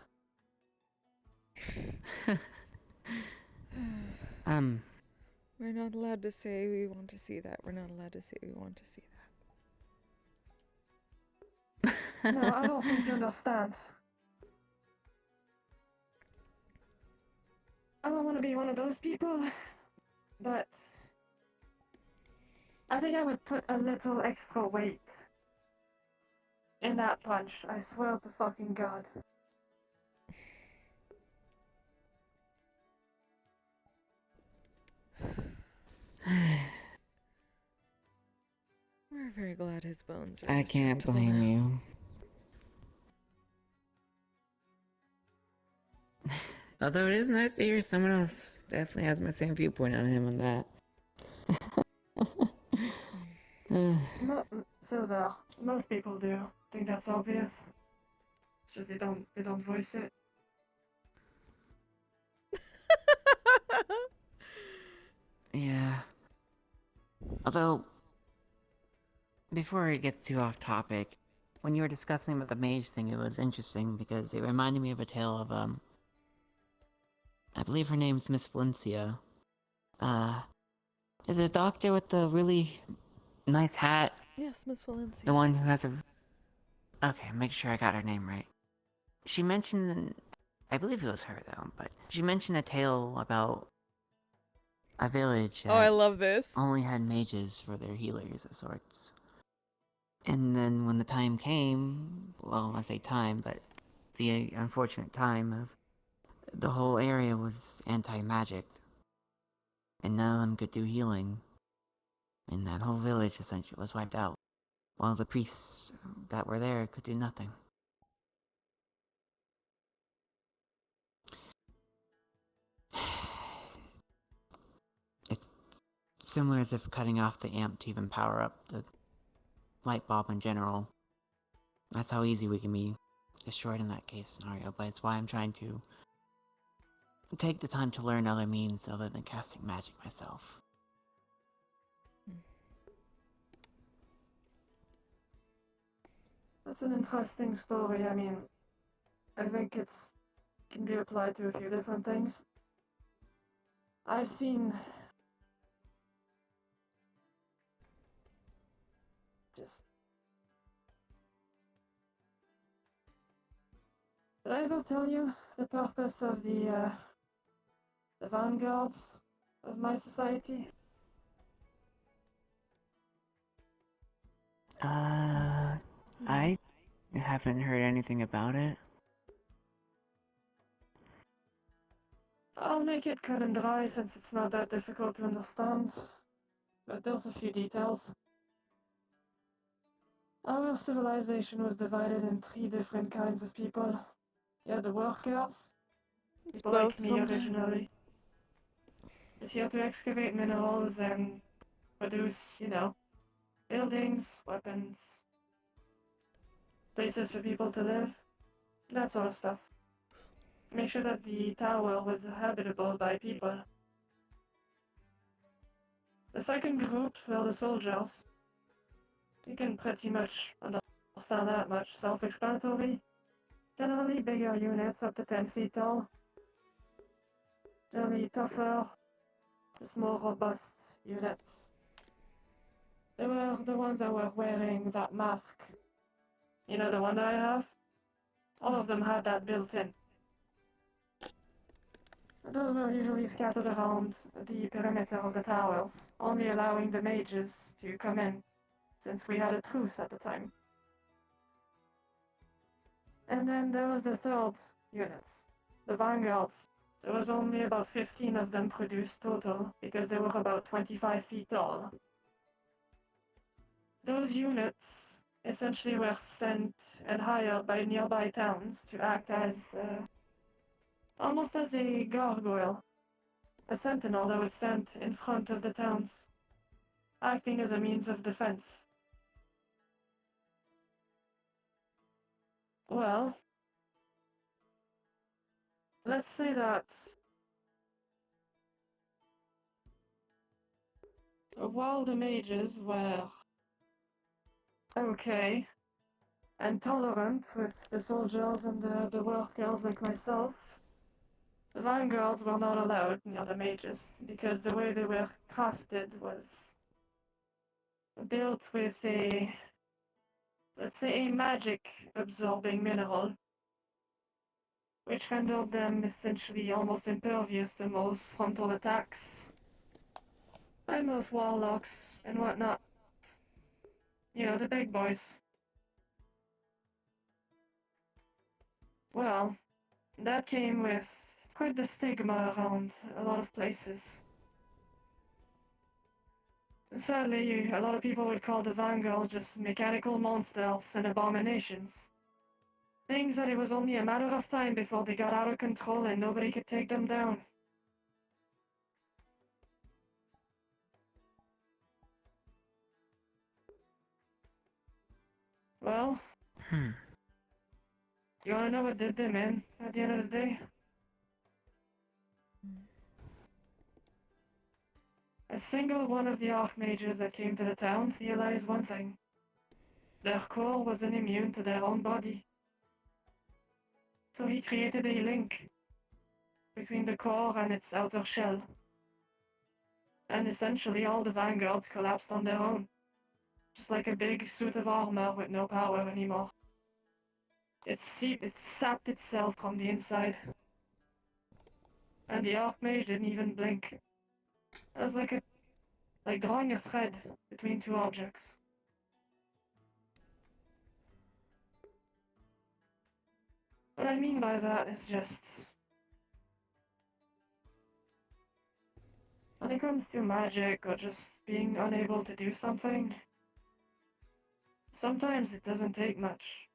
We're not allowed to say we want to see that. We're not allowed to say we want to see that. No, I don't think you understand. I don't want to be one of those people, but I think I would put a little extra weight in that punch. I swear to fucking God. We're very glad his bones are I can't blame you. Although it is nice to hear someone else definitely has my same viewpoint on him on that. Silver, most people do. I think that's obvious. It's just they don't voice it. Yeah. Although, before it gets too off topic, when you were discussing about the mage thing, it was interesting because it reminded me of a tale of, I believe her name's Miss Valencia. The doctor with the really nice hat. Yes, Miss Valencia. The one who has a... Okay, make sure I got her name right. She mentioned... I believe it was her, though, but she mentioned a tale about a village that Oh, I love this. only had mages for their healers of sorts. And then when the time came, well, I say time, but the unfortunate time of the whole area was anti-magic. And none of them could do healing. And that whole village essentially was wiped out. While the priests that were there could do nothing. It's similar as if cutting off the amp to even power up the light bulb in general. That's how easy we can be destroyed in that case scenario, but it's why I'm trying to take the time to learn other means other than casting magic myself. That's an interesting story. I mean, I think it's can be applied to a few different things. I've seen just... Did I ever tell you the purpose of the vanguards of my society? I haven't heard anything about it. I'll make it cut and dry since it's not that difficult to understand, but there's a few details. Our civilization was divided in 3 different kinds of people. You had the workers, It's people both like me sometimes. originally. It's here to excavate minerals and produce, you know, buildings, weapons, places for people to live, that sort of stuff. Make sure that the tower was habitable by people. The second group were the soldiers. You can pretty much understand that much. Self-explanatory. Generally bigger units up to 10 feet tall. Generally tougher, just more robust units. They were the ones that were wearing that mask. You know, the one that I have? All of them had that built in. Those were usually scattered around the perimeter of the towers, only allowing the mages to come in, since we had a truce at the time. And then there was the third units, the vanguards. There was only about 15 of them produced total, because they were about 25 feet tall. Those units essentially were sent and hired by nearby towns to act as almost as a gargoyle, a sentinel that would stand in front of the towns, acting as a means of defense. Well, let's say that while the mages were okay and tolerant with the soldiers and the workers like myself, the vanguards were not allowed near the mages, because the way they were crafted was built with a, let's say, a magic-absorbing mineral, which rendered them essentially almost impervious to most frontal attacks by most warlocks and whatnot. You know, the big boys. Well, that came with quite the stigma around a lot of places. Sadly, a lot of people would call the vanguards just mechanical monsters and abominations. Things that it was only a matter of time before they got out of control and nobody could take them down. Well, you wanna know what did them in at the end of the day? a single one of the archmages that came to the town realized one thing. Their core wasn't immune to their own body. So he created a link between the core and its outer shell. And essentially all the vanguards collapsed on their own. Just like a big suit of armor with no power anymore. It sapped itself from the inside. And the archmage didn't even blink. It was like drawing a thread between two objects. What I mean by that is just... when it comes to magic or just being unable to do something, sometimes it doesn't take much.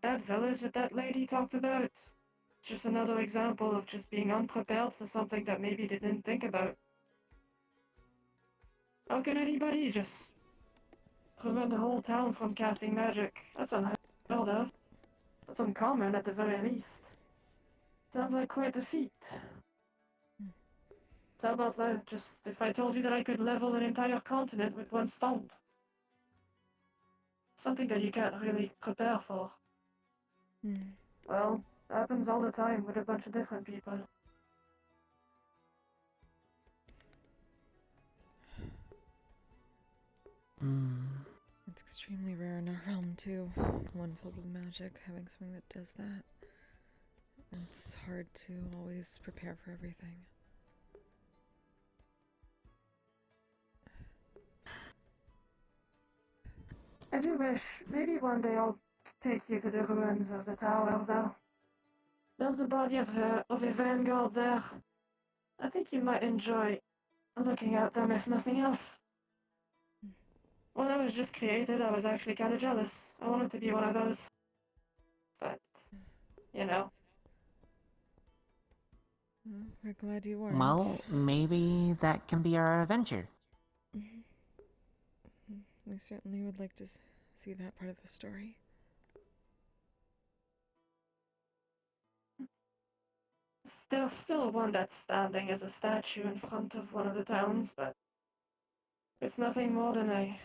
That village that lady talked about, it's just another example of just being unprepared for something that maybe they didn't think about. How can anybody just prevent the whole town from casting magic? That's unheard of. That's uncommon at the very least. Sounds like quite a feat. How about that? Just if I told you that I could level an entire continent with one stomp? Something that you can't really prepare for. Well, happens all the time with a bunch of different people. It's extremely rare in our realm too. One filled with magic, having something that does that. And it's hard to always prepare for everything. I do wish maybe one day I'll take you to the ruins of the tower, though. There's the body of a vanguard there. I think you might enjoy looking at them, if nothing else. When I was just created, I was actually kind of jealous. I wanted to be one of those. But, you know. Well, we're glad you weren't. Well, maybe that can be our adventure. We certainly would like to see that part of the story. There's still one that's standing as a statue in front of one of the towns, but it's nothing more than a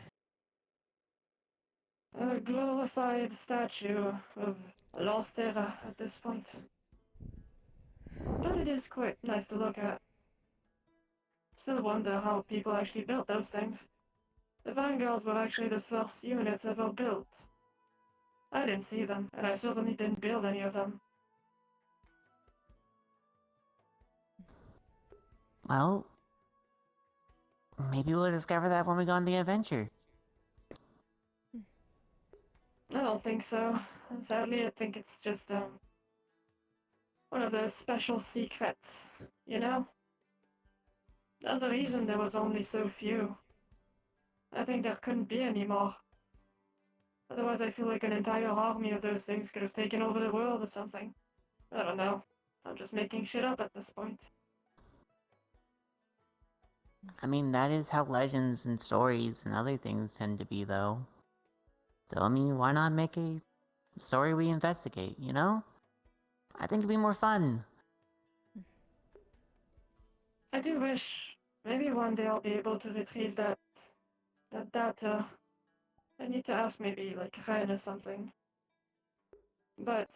glorified statue of a lost era at this point. But it is quite nice to look at. Still wonder how people actually built those things. The vanguards were actually the first units ever built. I didn't see them, and I certainly didn't build any of them. Well, maybe we'll discover that when we go on the adventure. I don't think so. Sadly, I think it's just, one of those special secrets, you know? There's a reason there was only so few. I think there couldn't be any more. Otherwise, I feel like an entire army of those things could have taken over the world or something. I don't know. I'm just making shit up at this point. I mean, that is how legends and stories and other things tend to be, though. So, I mean, why not make a story we investigate, you know? I think it'd be more fun. I do wish maybe one day I'll be able to retrieve that data. I need to ask maybe like Ryan or something. But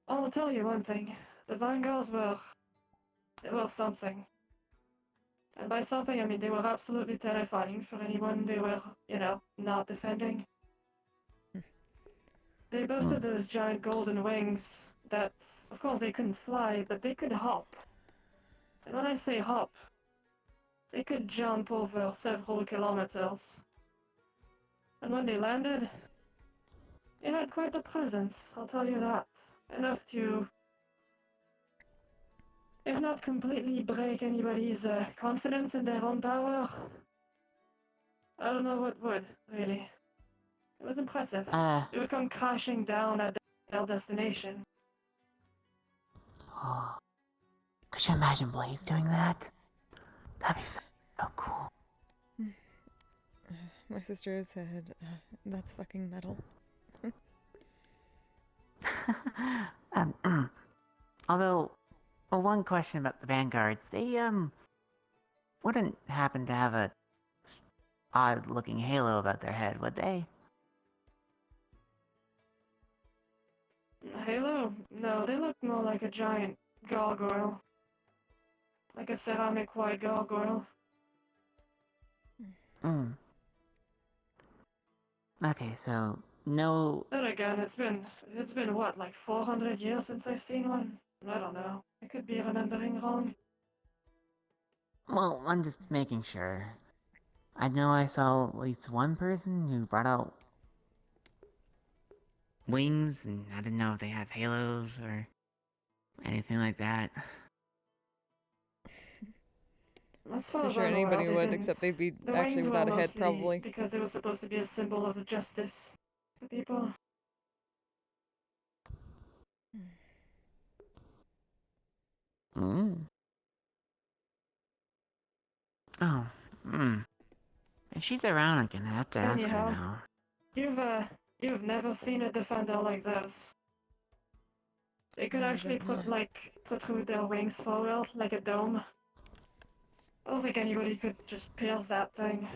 I'll tell you one thing. The vanguards were something. And by something I mean they were absolutely terrifying for anyone they were, you know, not defending. They boasted those giant golden wings that, of course, they couldn't fly, but they could hop. And when I say hop, they could jump over several kilometers. And when they landed, it had quite a presence, I'll tell you that. Enough to, if not completely break anybody's confidence in their own power, I don't know what would, really. It was impressive. They would come crashing down at their destination. Oh, could you imagine Blaze doing that? That'd be so cool. My sister said, that's fucking metal. Although, Well, one question about the vanguards. They wouldn't happen to have a odd-looking halo above their head, would they? Halo? No, they look more like a giant gargoyle. Like a ceramic white gargoyle. Hmm. Okay, so no. Then again, it's been what, like 400 years since I've seen one? I don't know. I could be remembering wrong. Well, I'm just making sure. I know I saw at least one person who brought out wings, and I didn't know if they have halos or anything like that. As far I'm as sure I'm aware, anybody they would, didn't. except they'd be The actually wings were without a head, mostly probably. because they were supposed to be a symbol of justice to people. Hmm. Oh. Hmm. If she's around, I can have to ask her Anyhow, now. you've never seen a defender like this. They could No, actually but not. protrude their wings forward like a dome. I don't think anybody could just pierce that thing.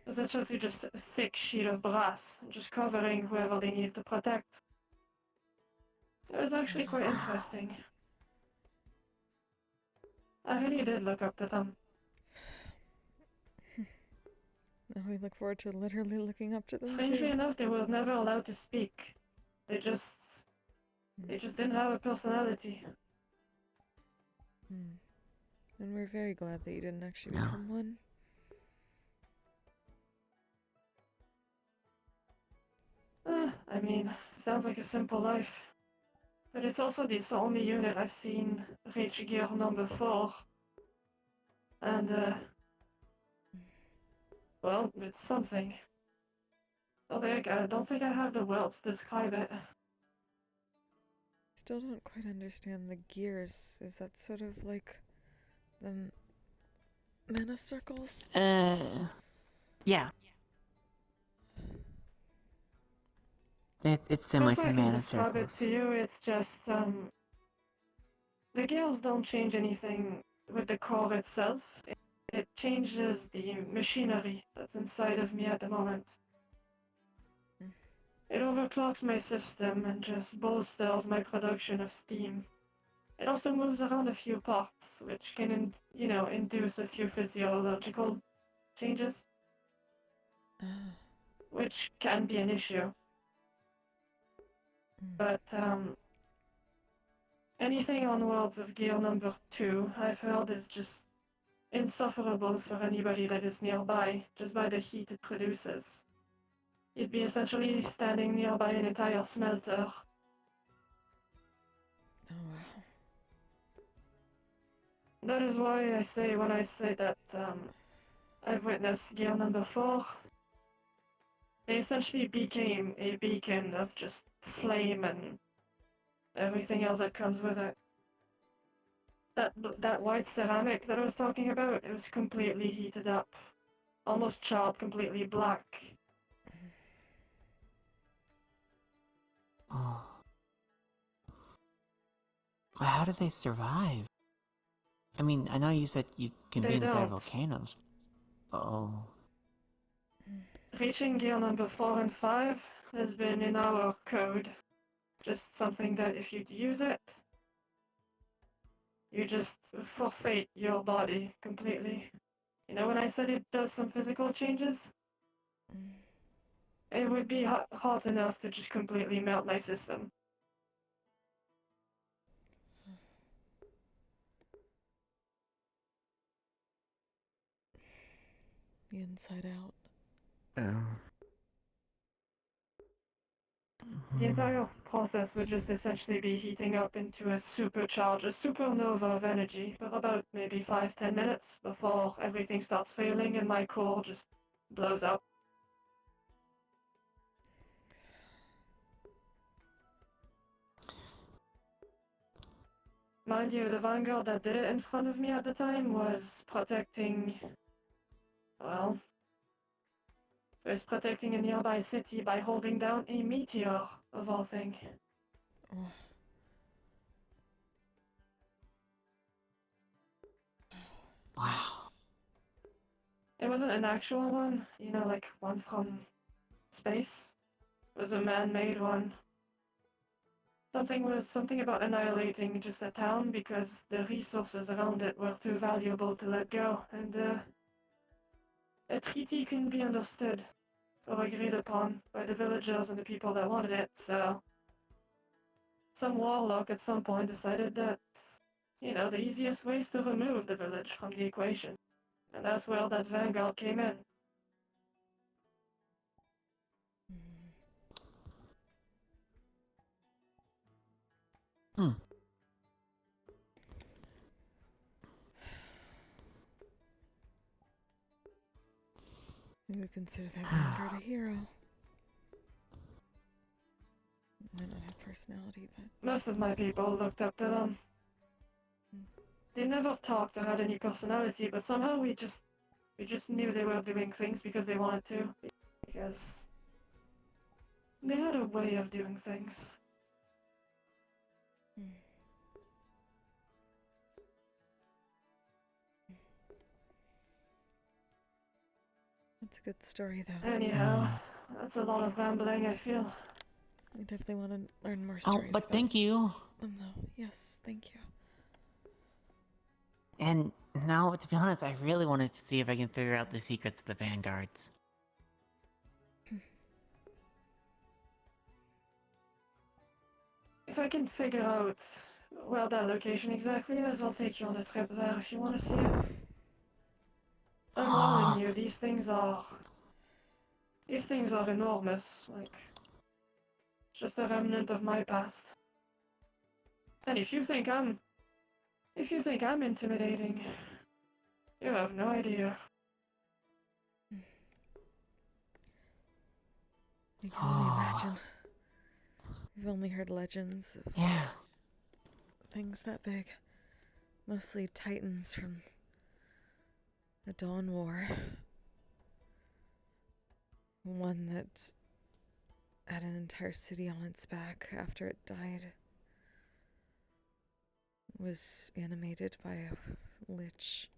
It's essentially just a thick sheet of brass, just covering whoever they need to protect. It was actually quite interesting. I really did look up to them. Now we look forward to literally looking up to them Strangely too. enough, they were never allowed to speak. They just didn't have a personality. And we're very glad that you didn't actually No. become one. I mean, sounds like a simple life. But it's also the only unit I've seen reach gear number 4. And, well, it's something. I don't think I have the words to describe it. Still don't quite understand the gears. Is that sort of like the mana circles? Yeah. It's similar Best to I the can mana describe it circles. to you, it's just, the gears don't change anything with the core itself. It changes the machinery that's inside of me at the moment. It overclocks my system and just bolsters my production of steam. It also moves around a few parts, which can, induce a few physiological changes, which can be an issue. But, anything on Worlds of Gear number 2, I've heard, is just insufferable for anybody that is nearby, just by the heat it produces. You'd be essentially standing nearby an entire smelter. Oh wow. That is why I say when I say that I've witnessed gear number 4, they essentially became a beacon of just flame and everything else that comes with it. That white ceramic that I was talking about, it was completely heated up, almost charred completely black. Oh. Well, how do they survive? I mean, I know you said you can They be inside don't. volcanoes. Oh. Reaching gear number 4 and 5 has been in our code. Just something that if you use it, you just forfeit your body completely. You know when I said it does some physical changes? It would be hot enough to just completely melt my system. The inside out. Oh. The entire process would just essentially be heating up into a supernova of energy for about maybe 5-10 minutes before everything starts failing and my core just blows up. Mind you, the Vanguard that did it in front of me at the time was protecting, well, it was protecting a nearby city by holding down a meteor, of all things. Oh. wasn't an actual one, you know, like one from space. It was a man-made one. Something about annihilating just a town because the resources around it were too valuable to let go, and a treaty couldn't be understood or agreed upon by the villagers and the people that wanted it, so some warlock at some point decided that, you know, the easiest way is to remove the village from the equation. And that's where that vanguard came in. Hmm. You would consider that Vanguard a hero. Might not have personality, but... Most of my people looked up to them. They never talked or had any personality, but somehow we just knew they were doing things because they wanted to. Because they had a way of doing things. That's a good story, though. Anyhow, that's a lot of rambling, I feel. I definitely want to learn more Oh, stories. but thank you. No, yes, thank you. And now, to be honest, I really wanted to see if I can figure out the secrets of the vanguards. If I can figure out where that location exactly is, I'll take you on a trip there if you want to see it. I'm warning you, these things are enormous, like, just a remnant of my past. And if you think I'm intimidating, you have no idea. I can only imagine. We've only heard legends of things that big. Mostly titans from the Dawn War. One that had an entire city on its back after it died. Was animated by a lich.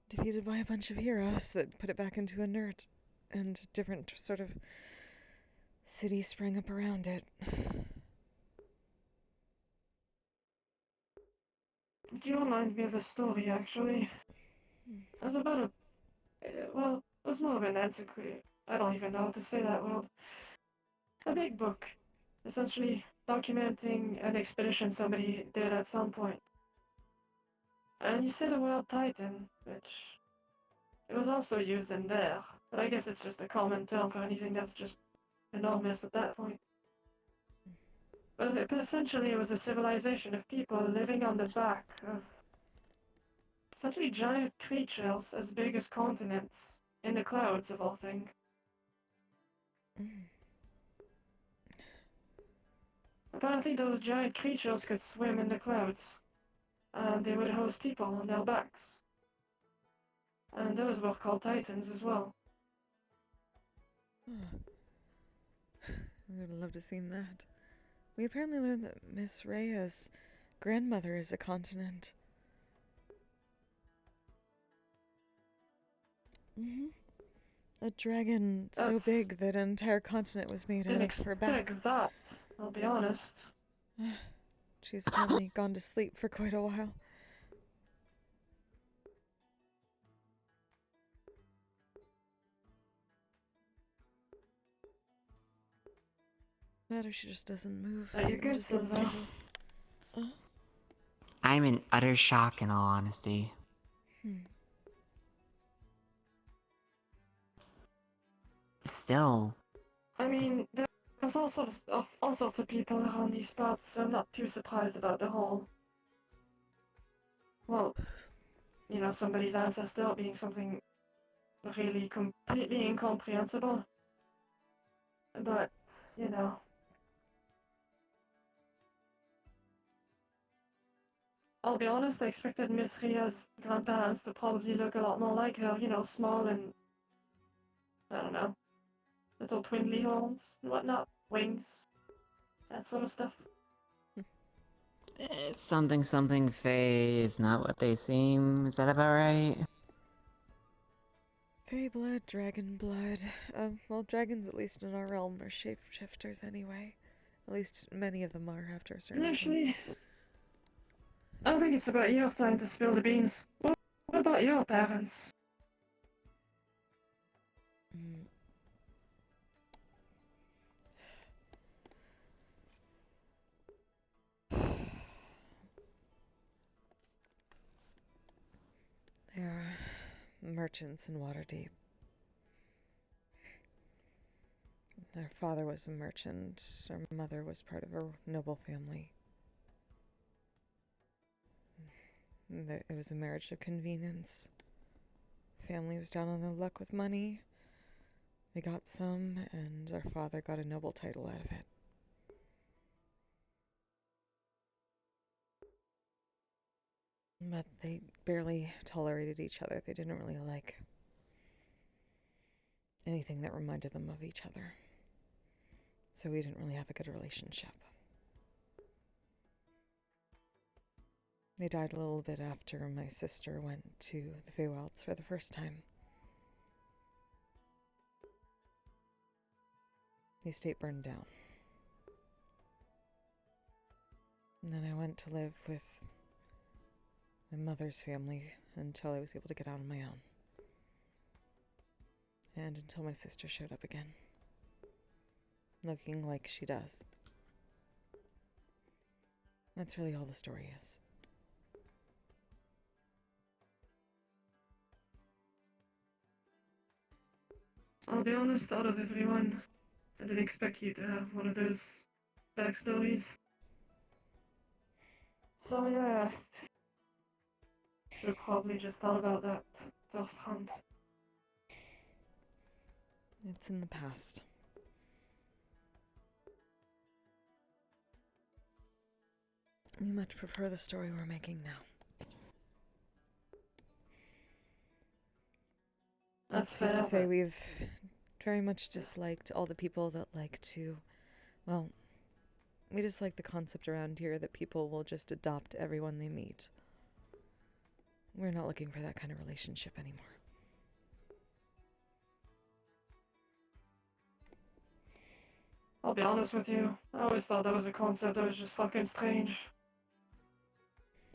Defeated by a bunch of heroes that put it back into inert. And different sort of city sprang up around it. Do you remind me of a story, actually? It was about well, it was more of an encyclopedia. I don't even know how to say that word. A big book, essentially documenting an expedition somebody did at some point. And you say the word Titan, which it was also used in there, but I guess it's just a common term for anything that's just enormous at that point. But essentially it was a civilization of people living on the back of essentially giant creatures as big as continents, in the clouds of all things. Apparently those giant creatures could swim in the clouds, and they would host people on their backs. And those were called Titans as well. I would have loved to have seen that. We apparently learned that Miss Rhea's grandmother is a continent. A dragon so big that an entire continent was made out of her back. Didn't expect that, I'll be honest. She's apparently gone to sleep for quite a while. That or she just doesn't move. Are you good, Just lets Silver? people... I'm in utter shock, in all honesty. Still, I mean, there's all sorts of people around these parts, so I'm not too surprised about the whole... Well, you know, somebody's ancestor being something really completely incomprehensible. But, you know... I'll be honest, I expected Miss Rhea's grandparents to probably look a lot more like her, you know, small and... I don't know. Little twindly horns and whatnot. Wings. That sort of stuff. something Fae is not what they seem. Is that about right? Fey blood, dragon blood. Well, dragons, at least in our realm, are shapeshifters anyway. At least many of them are after a certain point. Actually, I think it's about your time to spill the beans. What about your parents? They are merchants in Waterdeep. Their father was a merchant. Our mother was part of a noble family. It was a marriage of convenience. Family was down on their luck with money. They got some, and our father got a noble title out of it. But they barely tolerated each other. They didn't really like anything that reminded them of each other. So we didn't really have a good relationship. They died a little bit after my sister went to the Feywilds for the first time. The estate burned down. And then I went to live with my mother's family until I was able to get out on my own. And until my sister showed up again. Looking like she does. That's really all the story is. I'll be honest, out of everyone, I didn't expect you to have one of those backstories. Sorry I asked. Should've probably just thought about that first hunt. It's in the past. We much prefer the story we're making now. That's safe to fair, say but- we've very much disliked all the people that like to, well, we dislike the concept around here that people will just adopt everyone they meet. We're not looking for that kind of relationship anymore. I'll be honest with you, I always thought that was a concept that was just fucking strange.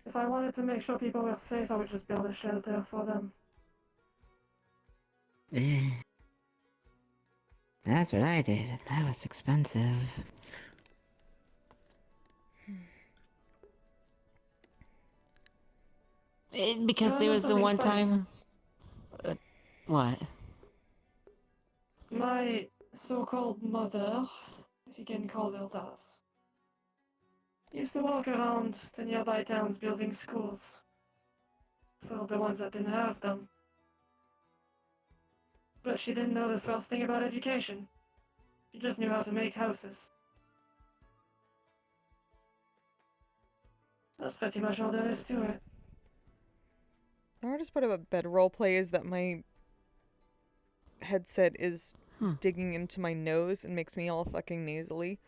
If I wanted to make sure people were safe, I would just build a shelter for them. That's what I did. That was expensive. Because there was the one time... what? My so-called mother, if you can call her that, used to walk around to nearby towns building schools. For the ones that didn't have them. But she didn't know the first thing about education. She just knew how to make houses. That's pretty much all there is to it. The hardest part about bed roleplay is that my headset is digging into my nose and makes me all fucking nasally.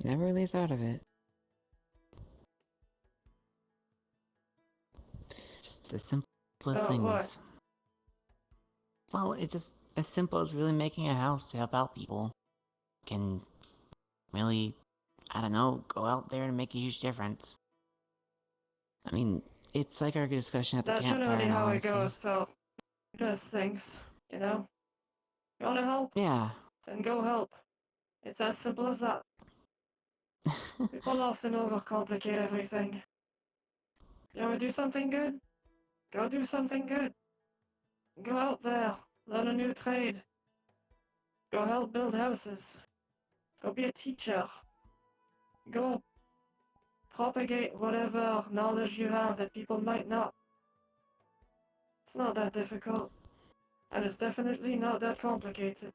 Never really thought of it. Just the simplest things. What? Well, it's just as simple as really making a house to help out people. Can really, I don't know, go out there and make a huge difference. I mean, it's like our discussion at the That's campfire. generally how it honestly. goes, Phil. Does things, you know? You wanna help? Yeah. Then go help. It's as simple as that. People often overcomplicate everything. You wanna do something good? Go do something good. Go out there, learn a new trade. Go help build houses. Go be a teacher. Go propagate whatever knowledge you have that people might not. It's not that difficult. And it's definitely not that complicated.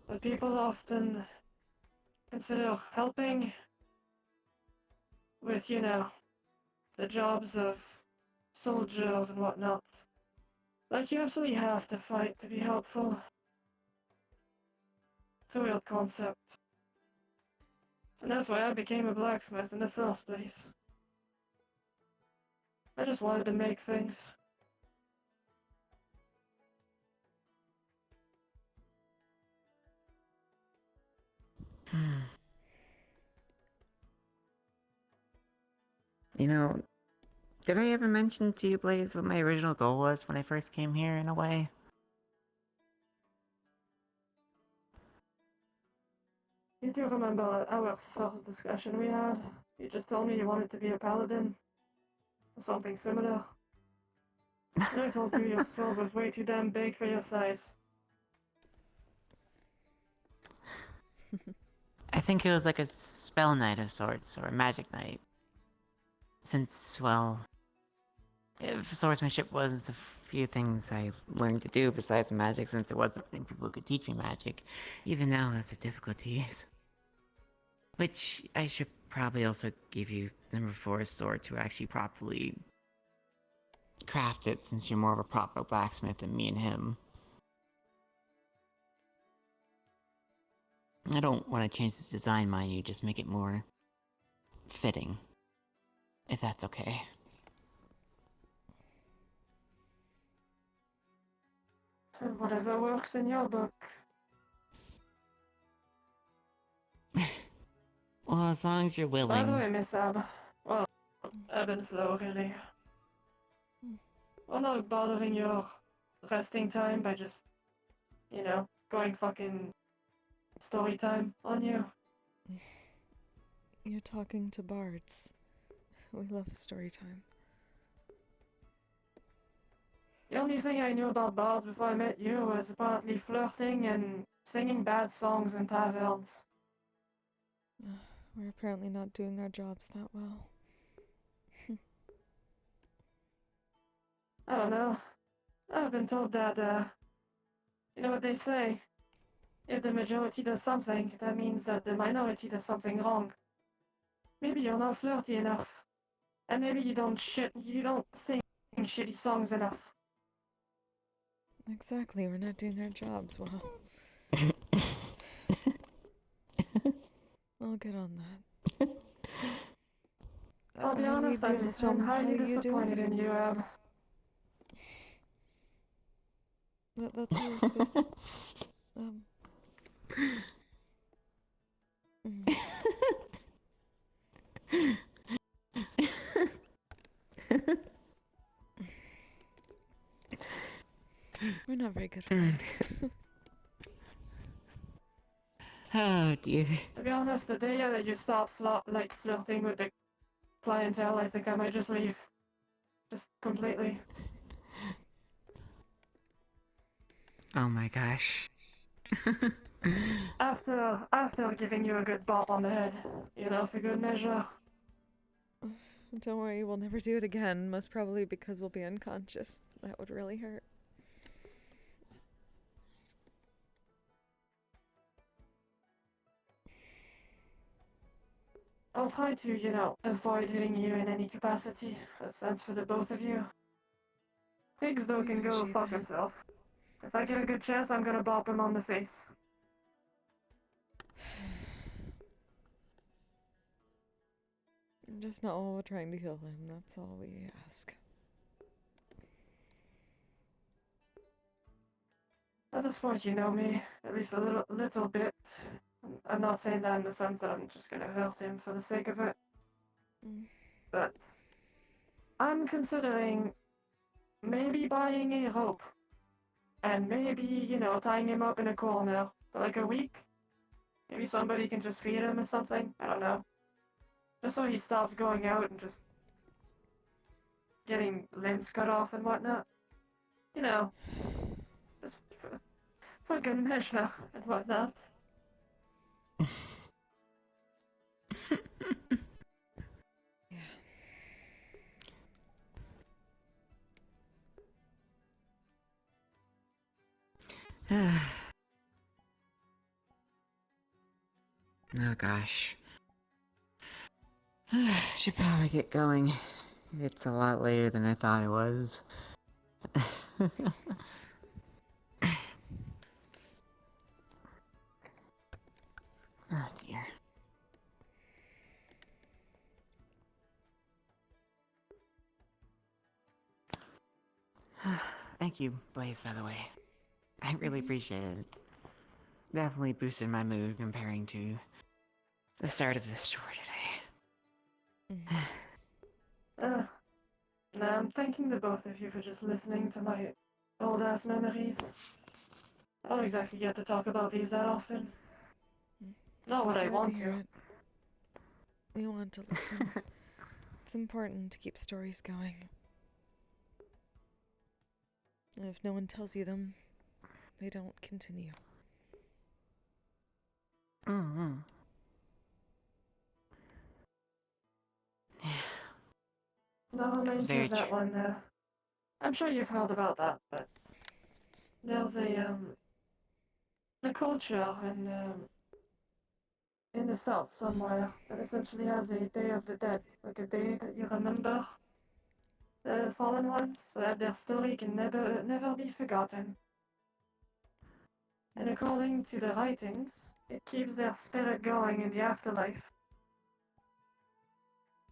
But people often consider helping with, you know, the jobs of soldiers and whatnot Like, you absolutely have to fight to be helpful. It's a weird concept. And that's why I became a blacksmith in the first place. I just wanted to make things. You know, did I ever mention to you, Blaze, what my original goal was when I first came here, in a way? You do remember our first discussion we had? You just told me you wanted to be a paladin. Or something similar. And I told you your sword was way too damn big for your size. I think it was like a spell knight of sorts, or a magic knight. Since, well, if swordsmanship was the few things I learned to do besides magic, since there wasn't many people who could teach me magic, even now that's the difficulties. Which I should probably also give you number 4 sword to actually properly craft it, since you're more of a proper blacksmith than me and him. I don't want to change the design, mind you, just make it more fitting. If that's okay. Whatever works in your book. Well, as long as you're By the willing. way, Miss Ab. Well, ebb and flow, really. We're not bothering your resting time by just, you know, going fucking story time on you. You're talking to bards. We love story time. The only thing I knew about bards before I met you was apparently flirting and singing bad songs in taverns. We're apparently not doing our jobs that well. I don't know. I've been told that, you know what they say? If the majority does something, that means that the minority does something wrong. Maybe you're not flirty enough. And maybe you don't sing shitty songs enough. Exactly, we're not doing our jobs well. I'll get on that. I'll be honest, I'm highly disappointed in you, Ab. That's how we're supposed to... We're not very good friends. Oh dear. To be honest, the day that you start flirting with the clientele, I think I might just leave. Just completely. Oh my gosh. After giving you a good bop on the head, you know, for good measure. Don't worry, we'll never do it again. Most probably because we'll be unconscious. That would really hurt. I'll try to, you know, avoid hitting you in any capacity. That's sense for the both of you. Higgs, though, can go fuck himself. If I get a good chance, I'm gonna bop him on the face. Just not while we're trying to heal him, that's all we ask. At this point, you know me, at least a little bit. I'm not saying that in the sense that I'm just gonna hurt him for the sake of it. But I'm considering maybe buying a rope. And maybe, you know, tying him up in a corner for like a week. Maybe somebody can just feed him or something. I don't know. Just so he stops going out and just getting limbs cut off and whatnot. You know, just for good measure and whatnot. Oh gosh. Should probably get going. It's a lot later than I thought it was. Oh dear. Thank you, Blaze, by the way. I really appreciate it. Definitely boosted my mood comparing to the start of this story today. No, I'm thanking the both of you for just listening to my old-ass memories. I don't exactly get to talk about these that often. Not what I Glad want to hear to. it. We want to listen. It's important to keep stories going. And if no one tells you them, they don't continue. Mm-hmm. That reminds me of that one, I'm sure you've heard about that, but there's a culture in the south somewhere that essentially has a Day of the Dead, like a day that you remember the fallen ones, so that their story can never be forgotten. And according to the writings, it keeps their spirit going in the afterlife.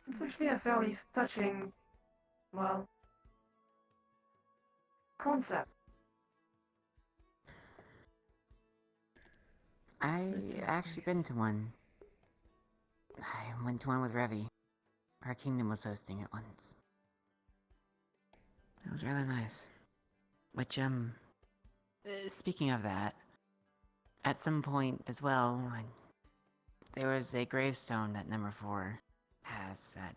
It's actually a fairly touching, well, concept. I actually been to one. I went to one with Revi. Our kingdom was hosting it once. It was really nice. Which, speaking of that, at some point as well, there was a gravestone that number 4 has that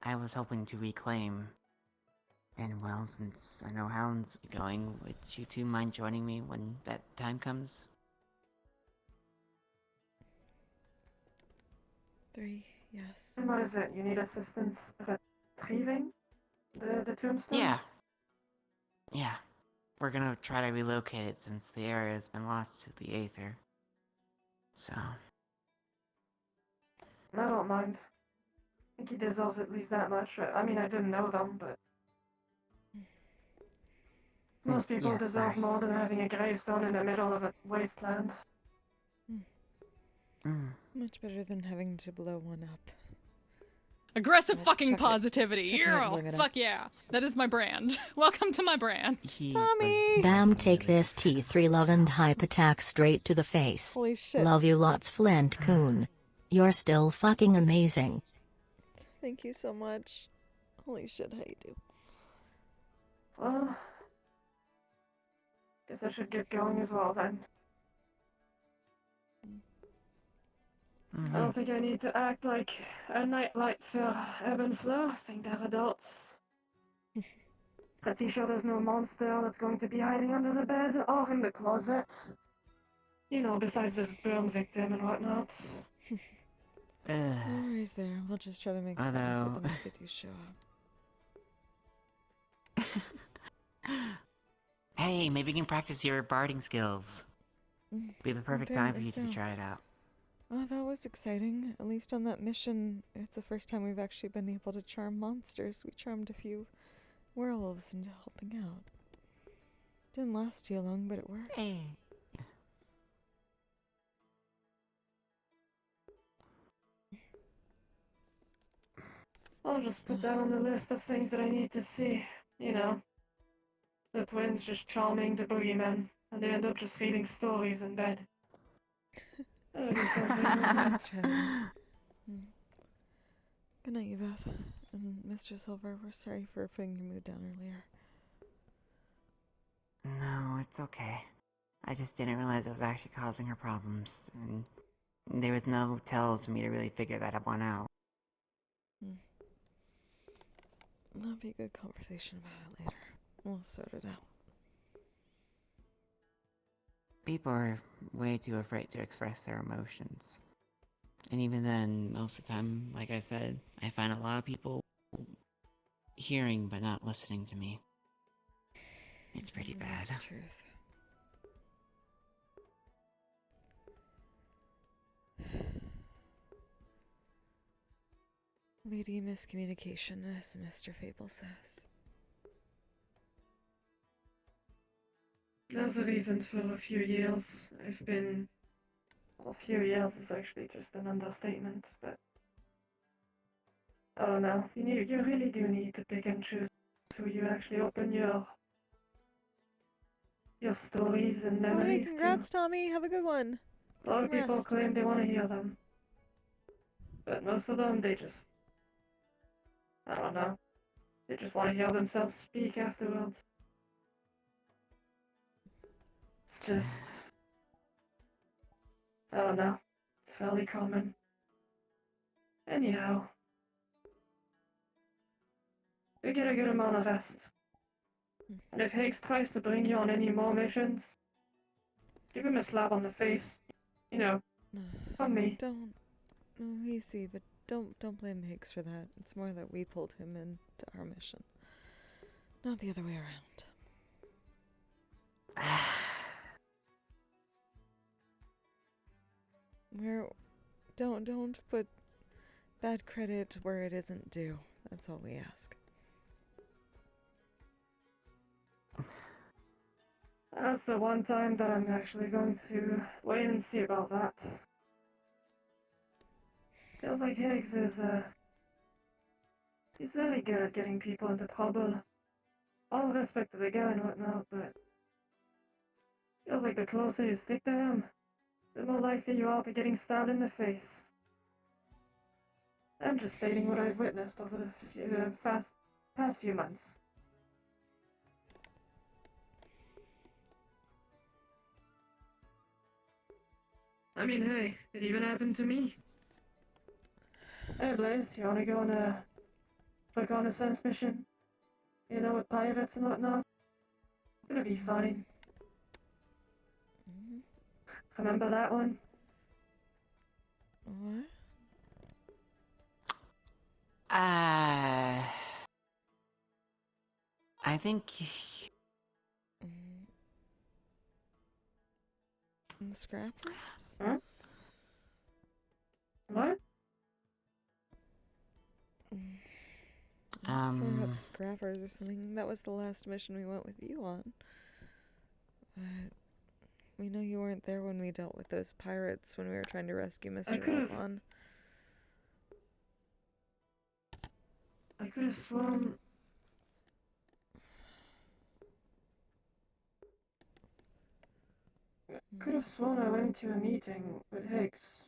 I was hoping to reclaim. And well, since I know Hound's going, would you two mind joining me when that time comes? 3, yes. And what is it? You need assistance retrieving the tombstone? Yeah. Yeah. We're gonna try to relocate it since the area has been lost to the Aether. So. I don't mind. I think he deserves at least that much. I mean, I didn't know them, but most people Yeah, deserve sorry. more than having a gravestone in the middle of a wasteland. Much better than having to blow one up. Aggressive Well, fucking check it. positivity. Check it, Yeah, bring it up. fuck yeah. That is my brand. Welcome to my brand. Tommy! Bam, take this T3 love and hype attack straight to the face. Holy shit. Love you lots, Flint Coon. You're still fucking amazing. Thank you so much. Holy shit, how you do? Well, guess I should get going as well then. I don't think I need to act like a nightlight for ebb and flow. I think they're adults. Pretty sure there's no monster that's going to be hiding under the bed or in the closet. You know, besides the burn victim and whatnot. No worries there. We'll just try to make friends with them if they do show up. Hey, maybe you can practice your barding skills. Be the perfect time for you to try it out. Oh, that was exciting. At least on that mission, it's the first time we've actually been able to charm monsters. We charmed a few werewolves into helping out. Didn't last too long, but it worked. Hey. I'll just put that on the list of things that I need to see. You know, the twins just charming the boogeyman, and they end up just reading stories in bed. That'll be something. Good night, you both. And Mr. Silver, we're sorry for putting your mood down earlier. No, it's okay. I just didn't realize it was actually causing her problems, and there was no tells for me to really figure that one out. That'll be a good conversation about it later. We'll sort it out. People are way too afraid to express their emotions. And even then, most of the time, like I said, I find a lot of people hearing but not listening to me. It's pretty bad. Truth. Lady miscommunication, as Mr. Fable says. There's a reason for a few years. I've been. Well, a few years is actually just an understatement, but. I don't know. You really do need to pick and choose who you actually open your stories and Oh, hey, memories congrats, Tommy. Have a good one. to. A lot Get of some people rest. claim they want to hear them, but most of them, they just. I don't know. They just want to hear themselves speak afterwards. It's just. I don't know. It's fairly common. Anyhow. You get a good amount of rest. And if Higgs tries to bring you on any more missions, give him a slap on the face. You know, from me. Don't. No, easy, but don't blame Higgs for that. It's more that we pulled him into our mission, not the other way around. Don't put bad credit where it isn't due. That's all we ask. That's the one time that I'm actually going to wait and see about that. Feels like Higgs is, he's very good at getting people into trouble. All respect to the guy and whatnot, but feels like the closer you stick to him, the more likely you are to getting stabbed in the face. I'm just stating what I've witnessed over the past few months. I mean, hey, it even happened to me. Hey Blaze, you wanna go on a reconnaissance mission? You know, with pirates and whatnot? Gonna be fine. Remember that one? What? I think. Scrappers? Huh? What? Something about scrappers or something. That was the last mission we went with you on. But we know you weren't there when we dealt with those pirates when we were trying to rescue Mr. Alphon. I could have sworn. Could have sworn I went to a meeting with Higgs.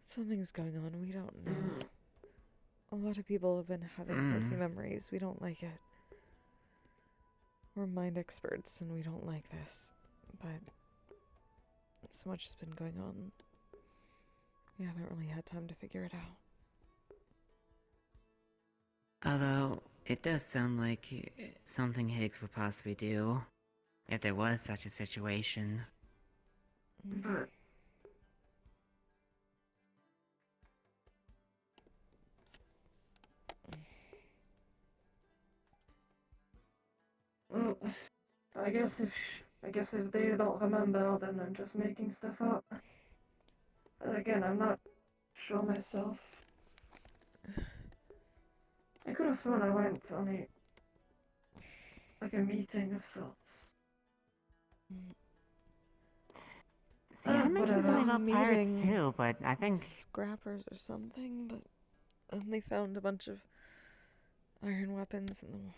Something's going on. We don't know. A lot of people have been having fuzzy memories. We don't like it. We're mind experts and we don't like this. But so much has been going on. We haven't really had time to figure it out. Although, it does sound like something Higgs would possibly do, if there was such a situation. But... Well, I guess if they don't remember, then I'm just making stuff up. But again, I'm not sure myself. I could have sworn I went on a meeting of sorts. See, I mentioned something about pirates too, but I think... Scrappers or something, but then they found a bunch of iron weapons in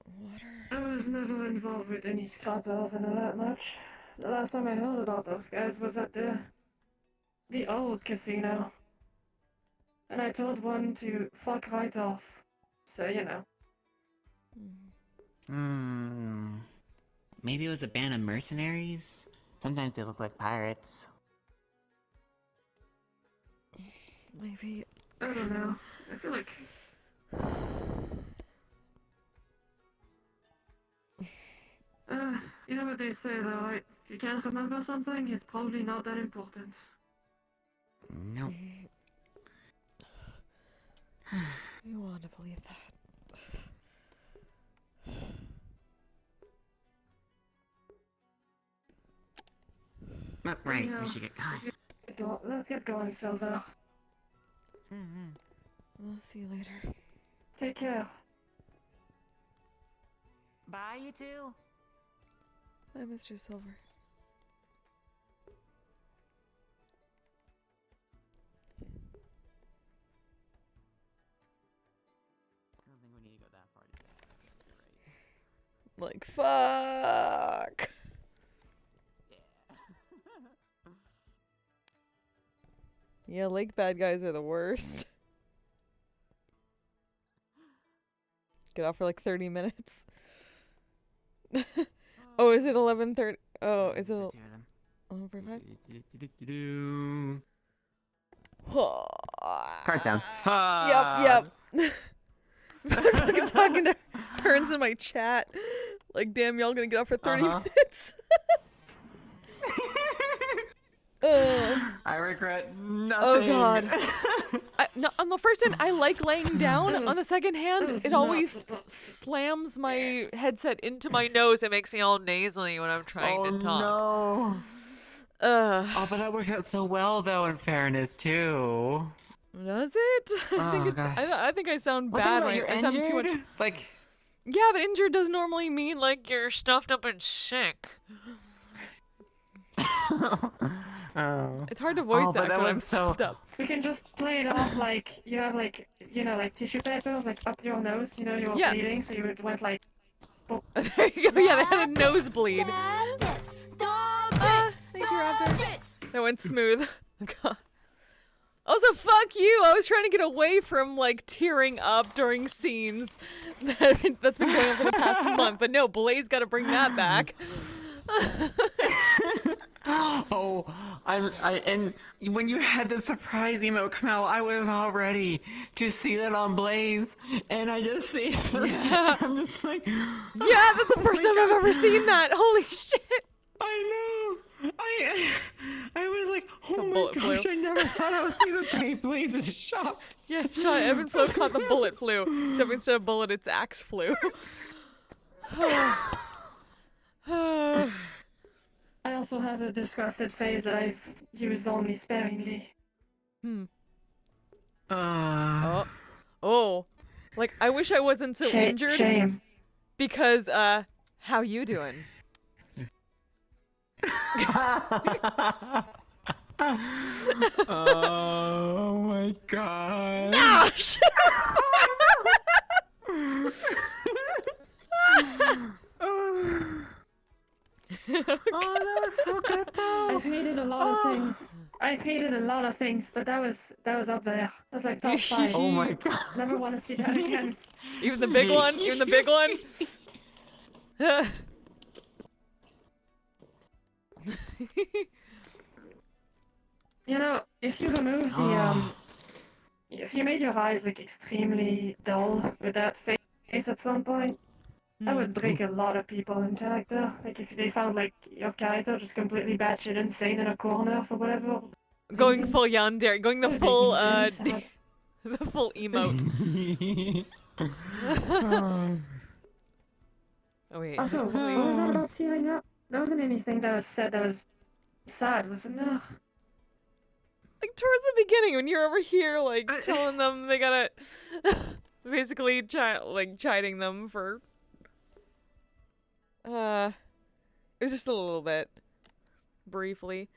the water. I was never involved with any scrappers and all that much. The last time I heard about those guys was at the old casino. And I told one to fuck right off. So, you know. Maybe it was a band of mercenaries? Sometimes they look like pirates. Maybe. I don't know. I feel like... you know what they say though, right? If you can't remember something, it's probably not that important. Nope. You want to believe that. Oh, right, Anyhow, we should get going. Let's get going, Silver. I'll see you later. Take care. Bye, you two. Bye, Mr. Silver. I don't think we need to go that far to get right. Like, fuck. Yeah, lake bad guys are the worst. Get off for like 30 minutes. Oh, is it 11:30? Oh, is it 11:45? Card sound. Yep. I'm fucking talking to turns in my chat. Like, damn, y'all gonna get off for 30 minutes. I regret nothing. Oh god. No, on the first hand, I like laying down. On the second hand, it always slams my headset into my nose. It makes me all nasally when I'm trying to talk. No. Oh, but that worked out so well, though. In fairness, too. Does it? I think I sound bad when I sound too much. Like. Yeah, but injured does normally mean like you're stuffed up and sick. Oh. It's hard to voice act when I'm so... stuffed up. We can just play it off like you have like like tissue papers like up your nose. You know you're bleeding, so you went like. There you go. Yeah, they had a nosebleed. Thank you, Raptor. That went smooth. God. Also, fuck you! I was trying to get away from, like, tearing up during scenes that's been going on for the past month, but no, Blaze gotta bring that back. And when you had the surprise emote come out, I was all ready to see that on Blaze, and I just see it. Yeah. I'm just like... Yeah, that's the first time I've ever seen that! Holy shit! I know! I was like, oh my gosh, I never thought I would see the day Blaze is shocked. Yeah, Evan Flo caught the bullet flu. Except instead of bullet, it's axe flu. I also have the disgusted face that I've used only sparingly. Oh. Like, I wish I wasn't so injured. Shame. Because, how you doing? Oh my god. Ah, shit. Oh, that was so good though. I've hated a lot of things. But that was up there. That was like top 5. Oh my god. Never want to see that again. Even the big one? Even the big one? You know, if you remove the if you made your eyes like extremely dull with that face at some point, that would break a lot of people in character. Like if they found like your character just completely batshit insane in a corner for whatever. Going full yandere, going the full the full emote. Oh wait. Also, what was that about tearing up? There wasn't anything that was said that was sad, wasn't there? Like towards the beginning when you're over here like telling them they gotta basically chiding them for it was just a little bit briefly.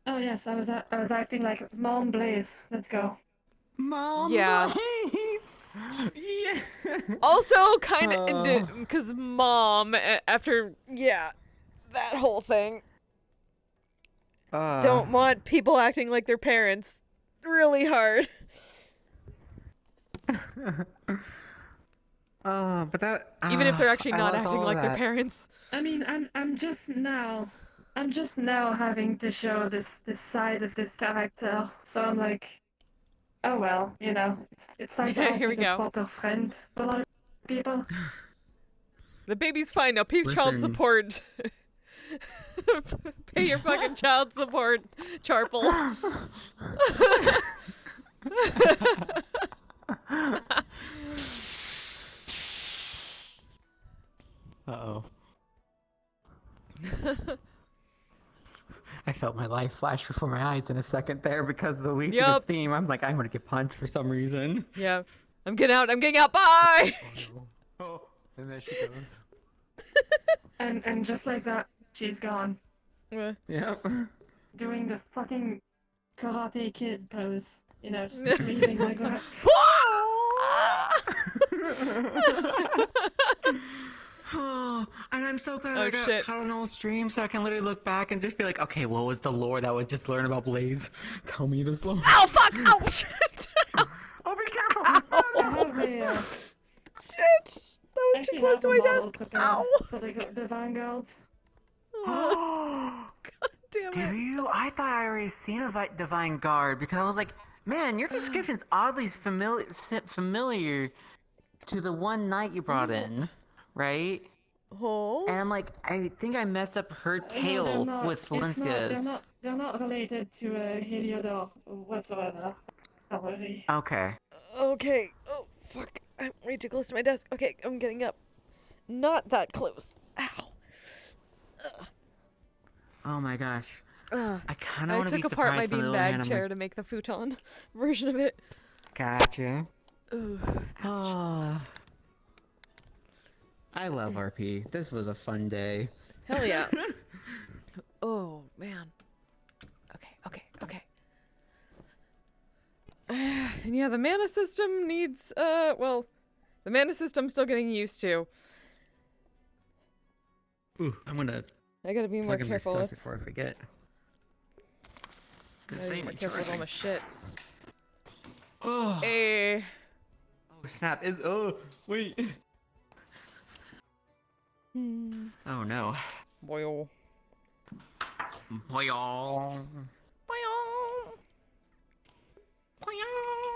Oh yes, I was acting like Mom Blaze. Let's go. Mom Yeah. Blaze. Yeah. Also kind of because Mom after that whole thing don't want people acting like their parents really hard. But that even if they're actually not acting like their parents. I mean, I'm just now having to show this side of this character. So I'm like, oh well, you know, it's like Here we a go. proper friend for a lot of people. The baby's fine now. Pay child support. Pay your fucking child support, Charple. Uh-oh. felt my life flash before my eyes in a second there because of the least of Yup. the steam. I'm like, I'm gonna get punched for some reason. Yeah. I'm getting out. I'm getting out. Bye. Oh, and there she goes. And just like that, she's gone. Yep. Doing the fucking Karate Kid pose. You know, just leaving like that. Oh, and I'm so glad Oh, I got shit. caught on all stream so I can literally look back and just be like, okay, what was the lore that was just learn about Blaze? Tell me this lore. Ow, fuck! Ow, shit! Oh, be careful! I have a, Shit! That was too close to my desk. Ow! For the Vanguards. God damn Do it. you? I thought I already seen a Divine Guard because I was like, man, your description's oddly familiar to the one knight you brought in, right? Oh. And I'm like, I think I messed up her tail with Valencia's. They're not related to Heliodor whatsoever. Don't worry. Okay. Okay. Oh, fuck. I'm way too close to my desk. Okay, I'm getting up. Not that close. Ow. Ugh. Oh my gosh. Ugh. I kind of I want to be took apart my surprised by the other hand, beanbag I'm chair like, to make the futon version of it. Gotcha. Ooh, Oh. I love RP. This was a fun day. Hell yeah. Oh, man. Okay. And yeah, the mana system needs, well, the mana system's still getting used to. Ooh, I'm gonna I gotta be more plug in my careful stuff with. before I forget. Gotta be more careful with all my shit. Oh. Hey. Oh snap! Wait. Oh no. Boyo. Boyo.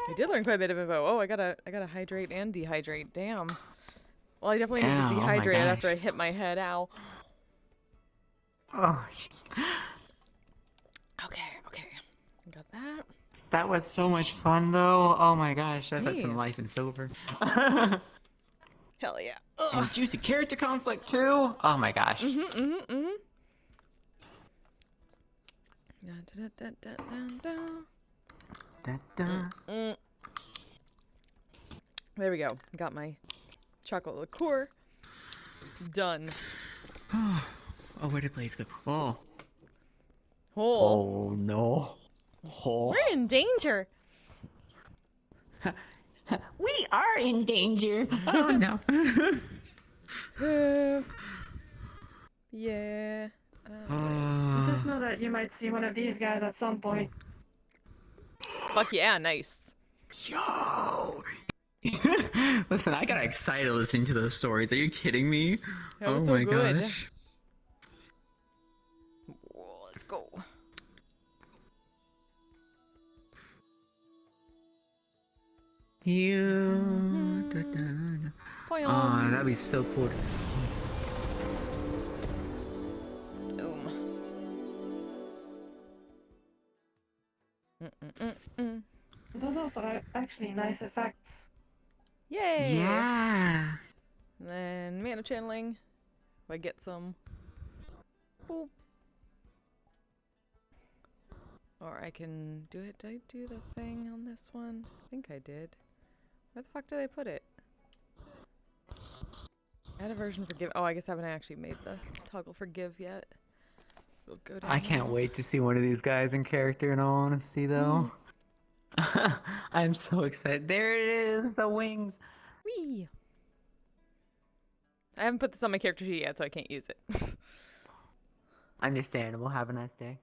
I did learn quite a bit of info. Oh, I gotta hydrate and dehydrate. Damn. Well, I definitely need Ow, to oh my dehydrate after I gosh. hit my head. Ow. Oh. Okay. Got that. That was so much fun though. Oh my gosh, I've had Hey. some life in silver. Hell yeah. And juicy character conflict too. Oh my gosh. There we go. Got my chocolate liqueur. Done. Oh, where did Blaze go? Oh. Oh. Oh no. Oh. We're in danger. We are in danger. Oh no. Yeah. Just know that you might see one of these guys at some point. Fuck yeah, nice. Yo. Listen, I got excited listening to those stories. Are you kidding me? That was oh so my good. gosh. Let's go. You. Oh, that'd be so cool. Those also are actually nice effects. Yay! Yeah. And then mana channeling. If I get some. Boop. Or I can do it. Did I do the thing on this one? I think I did. Where the fuck did I put it? Add a version for give. Oh, I guess I haven't actually made the toggle for give yet. We'll go down I can't wait to see one of these guys in character, in all honesty, though. I'm so excited. There it is, the wings. Whee! I haven't put this on my character sheet yet, so I can't use it. Understandable. Have a nice day.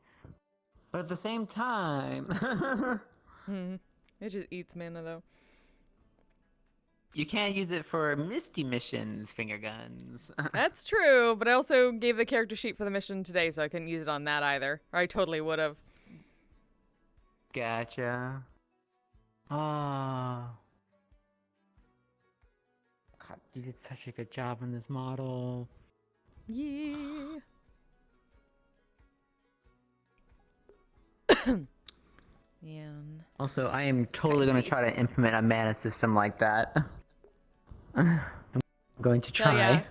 But at the same time, It just eats mana, though. you can't use it for Misty missions, finger guns. That's true, but I also gave the character sheet for the mission today, so I couldn't use it on that either. Or I totally would have. Gotcha. Oh. God, you did such a good job on this model. Yeah. And Also, I am totally going to try to implement a mana system like that. I'm going to try. yeah.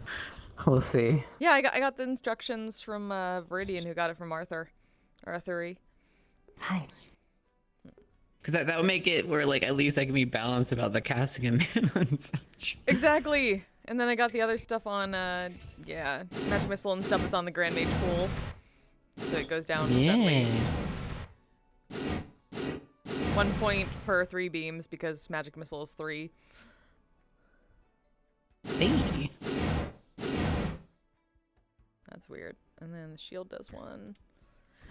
We'll see. Yeah, I got the instructions from Viridian, who got it from Arthur. Or a 3. Nice. Because that would make it where, like, at least I can be balanced about the casting and mana and such. Exactly! And then I got the other stuff on, yeah, Magic Missile and stuff that's on the Grand Mage pool. So it goes down steadily. 1 point per 3 beams because Magic Missile is 3. Hey. That's weird. And then the shield does 1.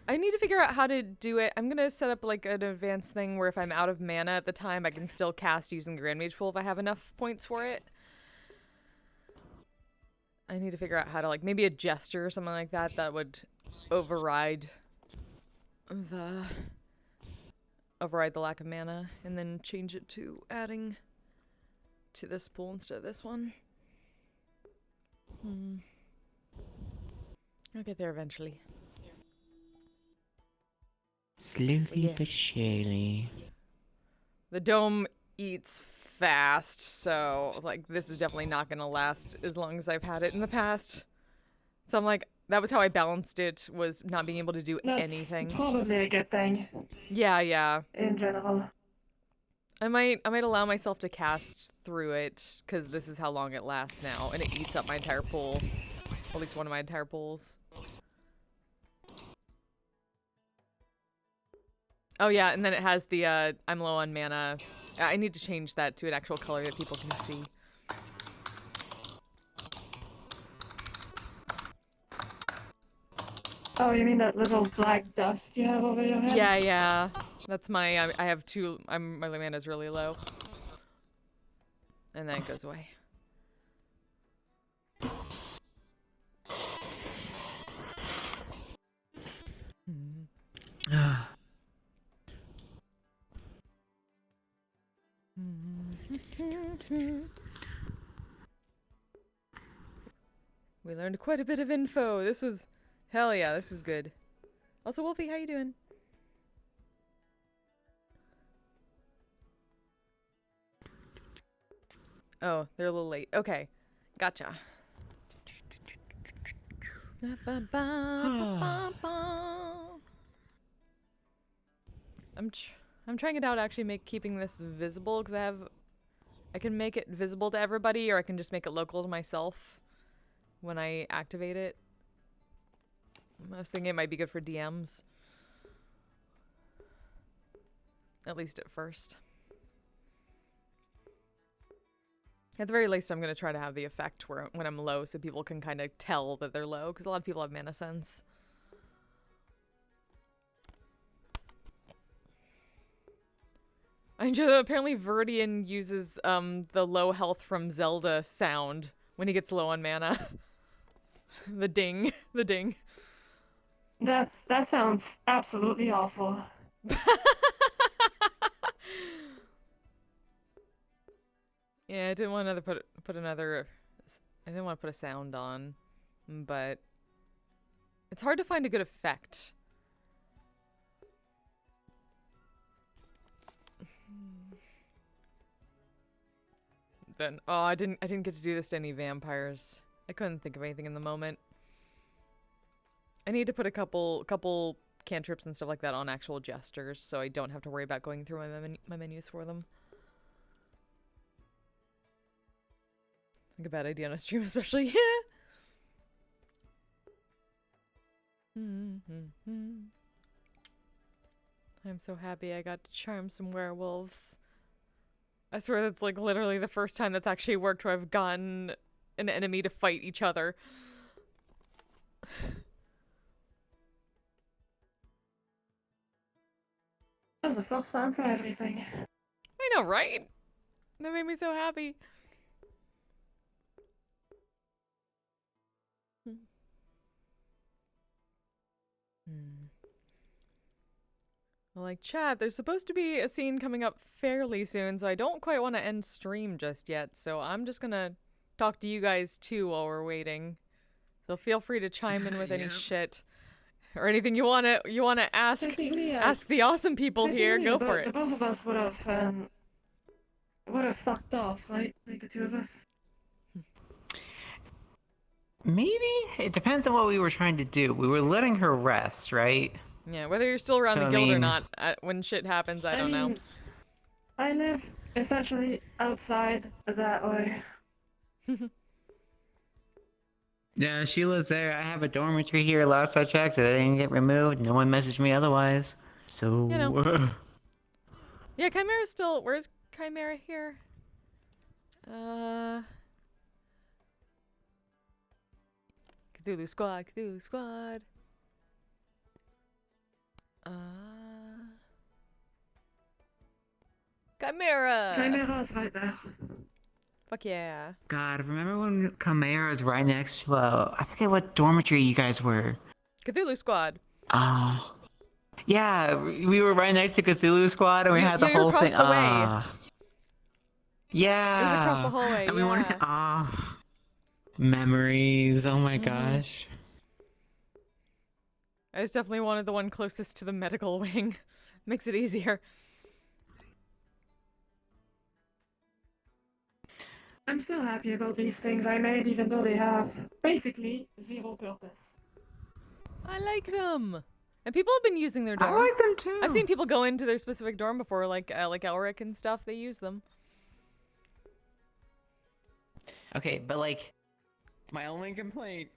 I need to figure out how to do it. I'm gonna set up like an advanced thing where if I'm out of mana at the time, I can still cast using the Grand Mage pool if I have enough points for it. I need to figure out how to, like, maybe a Jester or something like that that would override the lack of mana and then change it to adding to this pool instead of this one. I'll get there eventually. Slowly but surely. The dome eats fast, so like this is definitely not gonna last as long as I've had it in the past. So I'm like, that was how I balanced it, was not being able to do anything. That's probably a good thing. Yeah. In general. I might allow myself to cast through it, because this is how long it lasts now, and it eats up my entire pool. At least one of my entire pools. Oh yeah, and then it has the, I'm low on mana. I need to change that to an actual color that people can see. Oh, you mean that little black dust you have over your head? Yeah. That's my, I have 2, my mana's really low. And then it goes away. We learned quite a bit of info. This was, hell yeah, this was good. Also, Wolfie, how you doing? Oh, they're a little late. Okay, gotcha. I'm trying it out, actually keeping this visible, because I can make it visible to everybody, or I can just make it local to myself when I activate it. I was thinking it might be good for DMs. At least at first. At the very least, I'm going to try to have the effect where when I'm low so people can kind of tell that they're low, because a lot of people have mana sense. I enjoy that apparently Verdian uses the low health from Zelda sound when he gets low on mana. The ding. The ding. That sounds absolutely awful. Yeah, I didn't want to put another. I didn't want to put a sound on, but it's hard to find a good effect. Then I didn't get to do this to any vampires. I couldn't think of anything in the moment. I need to put a couple cantrips and stuff like that on actual jesters, so I don't have to worry about going through my menus for them. I think a bad idea on a stream, especially. Yeah. I'm so happy I got to charm some werewolves. I swear that's like literally the first time that's actually worked where I've gotten an enemy to fight each other. That was the first time for everything. I know, right? That made me so happy. Well, like, chat, there's supposed to be a scene coming up fairly soon, so I don't quite want to end stream just yet, so I'm just gonna talk to you guys too while we're waiting. So feel free to chime in with any shit. Or anything you wanna ask the awesome people here. Go for it. The both of us would have fucked off, right? Like the two of us. Maybe? It depends on what we were trying to do. We were letting her rest, right? Yeah, whether you're still around So, the I guild or mean- not, when shit happens, I don't know. I live essentially outside that way. Yeah, she lives there. I have a dormitory here. Last I checked, it didn't get removed. No one messaged me otherwise. So. You know. Yeah, Chimera's still. Where's Chimera here? Cthulhu Squad, Cthulhu Squad. Chimera! Chimera's right there. Fuck yeah. God, remember when Chimera was right next to I forget what dormitory you guys were. Cthulhu Squad. Yeah, we were right next to Cthulhu Squad, and we had the you were whole across thing. the way. Yeah. It was across the hallway. And we wanted to. Memories. Oh my gosh. I just definitely wanted the one closest to the medical wing. Makes it easier. I'm still happy about these things I made, even though they have basically zero purpose. I like them. And people have been using their dorms. I like them too. I've seen people go into their specific dorm before, like Elric and stuff. They use them. Okay, but like, my only complaint,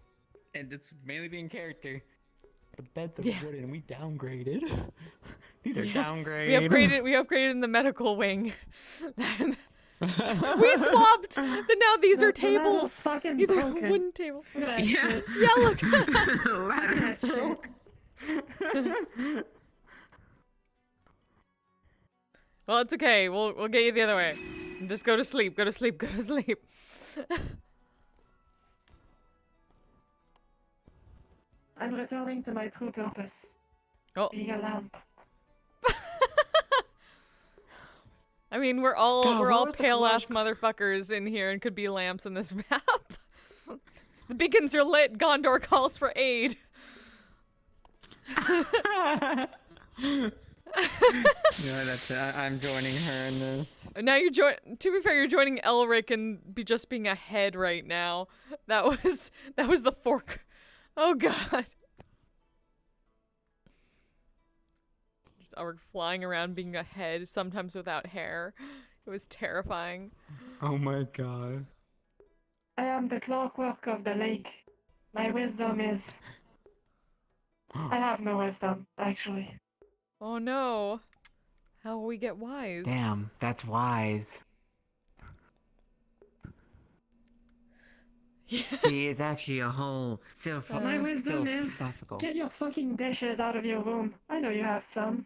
and this mainly being character, the beds are wooden and we downgraded. These are downgraded. We upgraded in the medical wing. We swapped. Then now these are tables. Fucking broken. Wooden tables. Look at that Yeah. shit. Yeah, look. Ladder broke. Well, it's okay. We'll get you the other way. Just go to sleep. Go to sleep. Go to sleep. I'm returning to my true purpose. Oh. Being a lamp. I mean, we're all God, we're what all was the pale ass flash- motherfuckers in here and could be lamps in this map. The beacons are lit. Gondor calls for aid. Yeah, that's it. I'm joining her in this. Now you're to be fair, you're joining Elric and just being a head right now. That was the fork. Oh god. Just Elric flying around being a head, sometimes without hair. It was terrifying. Oh my god. I am the clockwork of the lake. My wisdom is... I have no wisdom, actually. Oh no. How will we get wise? Damn, that's wise. See, it's actually a whole My wisdom is... philosophical. Get your fucking dishes out of your room. I know you have some.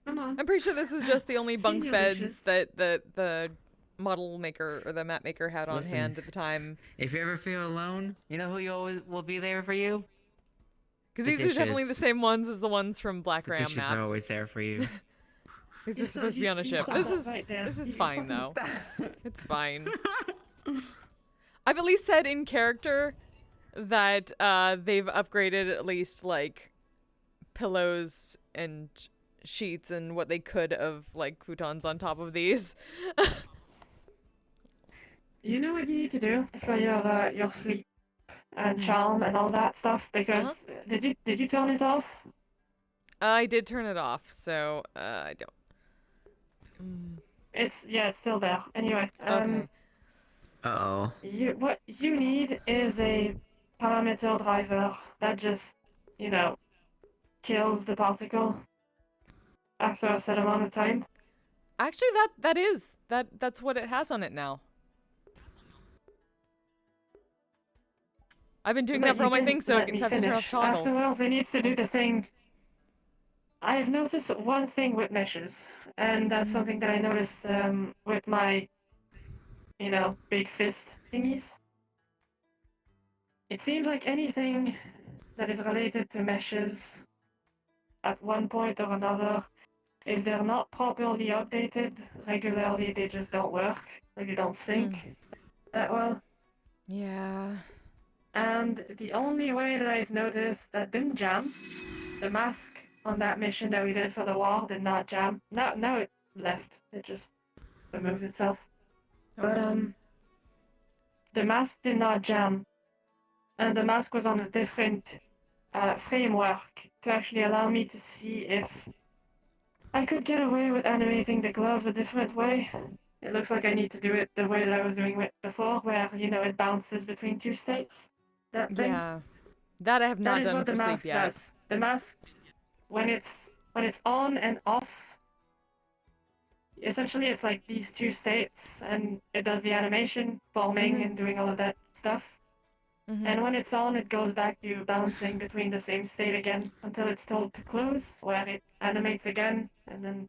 Come on. I'm pretty sure this is just the only bunk your beds dishes. that the model maker or the map maker had on Listen, hand at the time. If you ever feel alone, you know who you always will be there for you? Because these are definitely the same ones as the ones from Black The Ram dishes map. are always there for you. He's It's just supposed to be on a you ship. throw This that is right there. this is You fine fucking- though. It's fine. I've at least said in character that they've upgraded at least like pillows and sheets and what they could of like futons on top of these. You know what you need to do for your sleep and charm and all that stuff? Because did you turn it off? I did turn it off, so I don't. It's still there. Anyway, Okay. Uh-oh. What you need is a parameter driver that just, kills the particle after a set amount of time. Actually, that's what it has on it now. I've been doing But that for all you my didn't things, so I let can me have to turn off finish. toggle. Afterwards, it needs to do the thing. I have noticed one thing with meshes, and that's something that I noticed with my, big fist thingies. It seems like anything that is related to meshes, at one point or another, if they're not properly updated regularly, they just don't work. Like, they don't sync that well. Yeah. And the only way that I've noticed that didn't jam, the mask on that mission that we did for the war did not jam. Now it left. It just removed itself. But the mask did not jam. And the mask was on a different framework to actually allow me to see if I could get away with animating the gloves a different way. It looks like I need to do it the way that I was doing it before, where, you know, it bounces between two states. That thing. Yeah. That I have not That is done what for the sleep mask yet. does. The mask, when it's on and off, essentially it's like these two states, and it does the animation, forming and doing all of that stuff. And when it's on, it goes back to bouncing between the same state again until it's told to close, where it animates again and then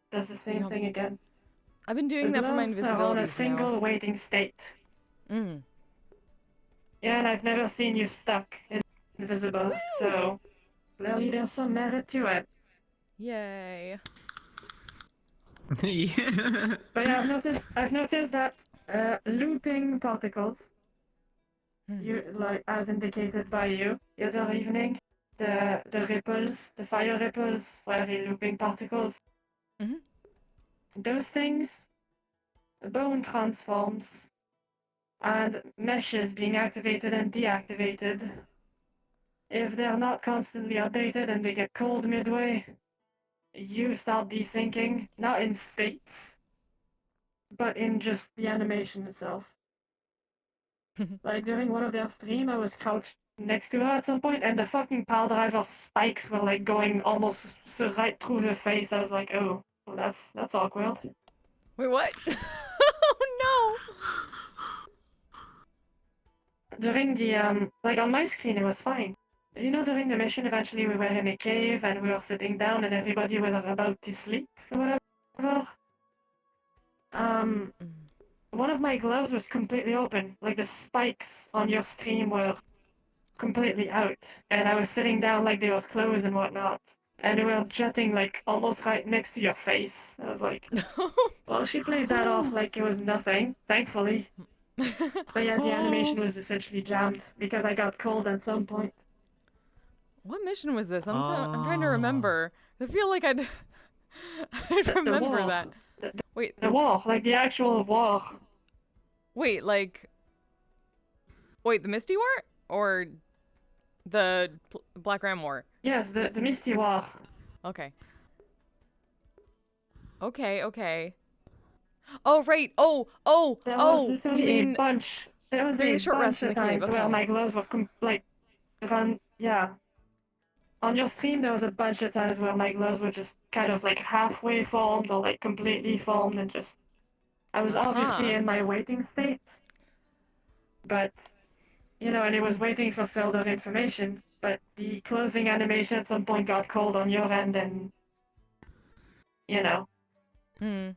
does the same thing again. I've been doing The that for my gloves are on a invisibilities single now. waiting state. Mm. Yeah, and I've never seen you stuck invisible, so clearly there's some merit to it. Yay. But yeah, I've noticed that looping particles, you like as indicated by you the other evening, the ripples, the fire ripples, were the looping particles. Those things, bone transforms, and meshes being activated and deactivated. If they're not constantly updated and they get cold midway, you start desyncing, not in states, but in just the animation itself. Like during one of their stream, I was crouched next to her at some point, and the fucking pile driver spikes were like going almost right through her face. I was like, oh, well, that's awkward. Wait, what? Oh no! During the like on my screen, it was fine. You know, during the mission, eventually we were in a cave and we were sitting down, and everybody was about to sleep or whatever. One of my gloves was completely open, like the spikes on your stream were completely out, and I was sitting down like they were closed and whatnot, and they were jutting like almost right next to your face. I was like, well, she played that off like it was nothing, thankfully. But yeah, the animation was essentially jammed because I got cold at some point. What mission was this? I'm trying to remember. I feel like I'd remember war. that. Wait, the war, like the actual war. Wait, like, wait, the Misty War or the Black Ram War? Yes, the Misty War. Okay. Okay. Oh right. Oh. There was You literally mean a bunch. There was a short bunch rest in of the cave, times where okay. my gloves were yeah. On your stream, there was a bunch of times where my gloves were just kind of like halfway formed or like completely formed and just. I was obviously in my waiting state, but you know, and it was waiting for further information. But the closing animation at some point got cold on your end, and you know. Oh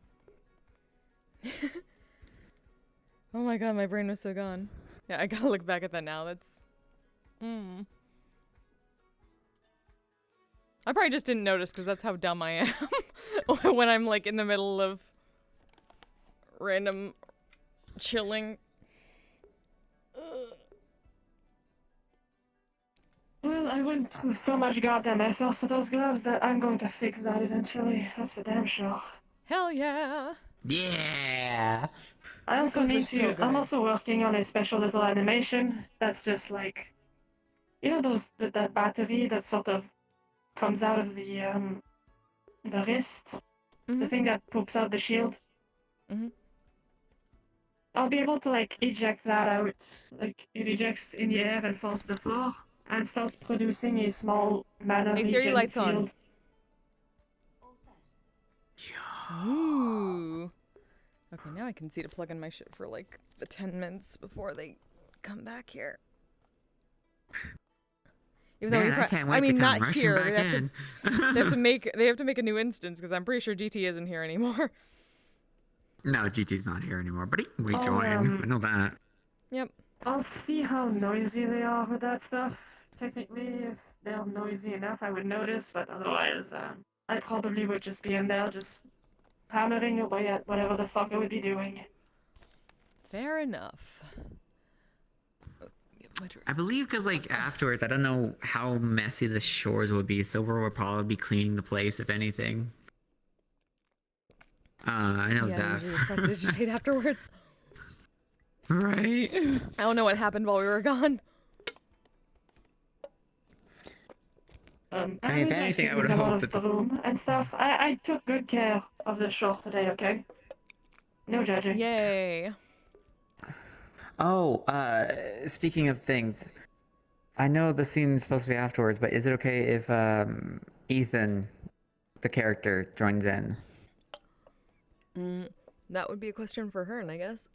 my god, my brain was so gone. Yeah, I gotta look back at that now. That's. I probably just didn't notice because that's how dumb I am when I'm like in the middle of random chilling. Well, I went through so much goddamn effort for those gloves that I'm going to fix that eventually. That's for damn sure. Hell yeah! Yeah. I also Those are need so to. good. I'm also working on a special little animation that's just like, you know, that battery that sort of comes out of the wrist, the thing that poops out the shield. I'll be able to like eject that out, like it ejects in the air and falls to the floor, and starts producing a small mana Hey Siri, regen lights field. on. Ooh. Okay, now I can see to plug in my shit for like the 10 minutes before they come back here. Even though Man, I can't wait to come not rushing here. back They have to make a new instance because I'm pretty sure GT isn't here anymore. No, GT's not here anymore, but he can Oh, rejoin. I know that. Yep. I'll see how noisy they are with that stuff. Technically, if they're noisy enough, I would notice, but otherwise, I probably would just be in there just hammering away at whatever the fuck I would be doing. Fair enough. I believe because, like, afterwards, I don't know how messy the shores would be. Silver will probably be cleaning the place, if anything. I know Yeah, that. usually just prestidigitate afterwards. Right? I don't know what happened while we were gone. I mean, if was anything, actually I would with a lot hope of that. bloom and stuff. I took good care of the shore today, okay? No judging. Yay. Oh, speaking of things, I know the scene's supposed to be afterwards, but is it okay if Ethan, the character, joins in? That would be a question for Hearn, I guess.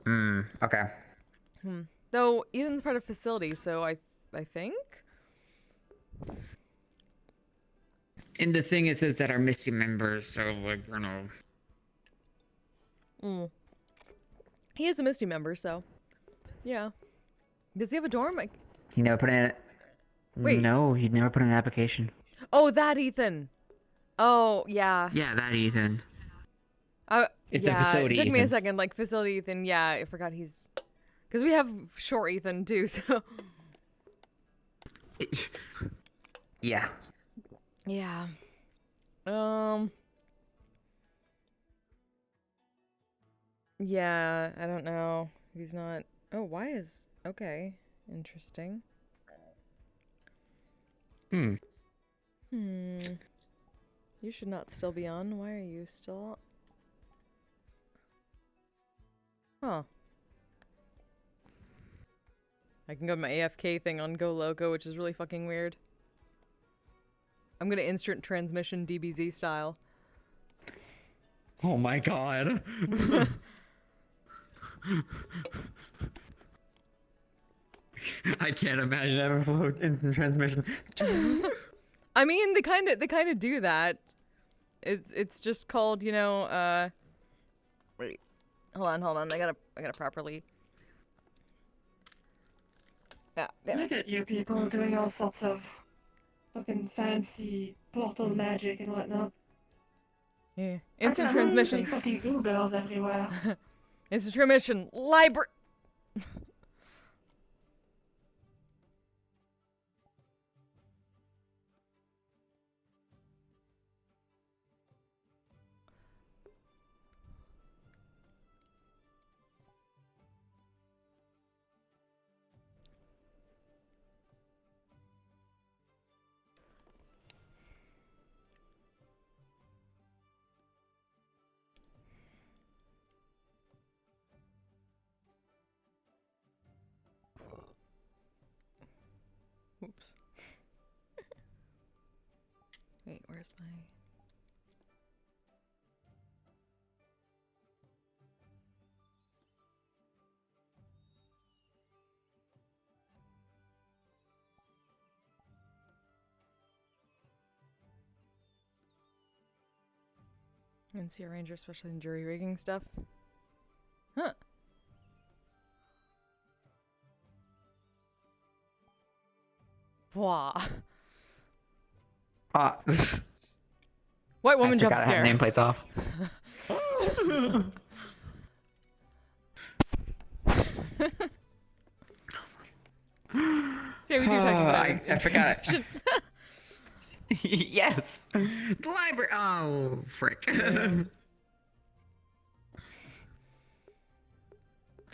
Okay. Though Ethan's part of facility, so I think. In the thing, it says that our Misty members, so like, you know. He is a Misty member, so yeah. Does he have a dorm? He never put in. Wait. No, he never put in an application. Oh, that Ethan. Oh, yeah. Yeah, that Ethan. It's the yeah, facility it took me a Ethan. second. Like, facility Ethan, yeah, I forgot he's... Because we have short Ethan, too, so... Yeah. Yeah. Yeah, I don't know. He's not... Oh, why is... Okay. Interesting. You should not still be on. Why are you still... Huh. I can go to my AFK thing on Go Loco, which is really fucking weird. I'm gonna instant transmission DBZ style. Oh my god. I can't imagine ever float instant transmission. I mean, they kind of do that. It's just called, you know, wait. Hold on. I gotta properly. Look at you people doing all sorts of fucking fancy portal magic and whatnot. Yeah. Instant transmission. Fucking goo girls everywhere. Instant transmission. Library. Oops. Wait, where's my... NCR Ranger special in jury rigging stuff. Huh. Wah. White woman jump scare. I nameplates off. See, we do talk about I instant forgot. transmission. Yes. The library. Oh, frick.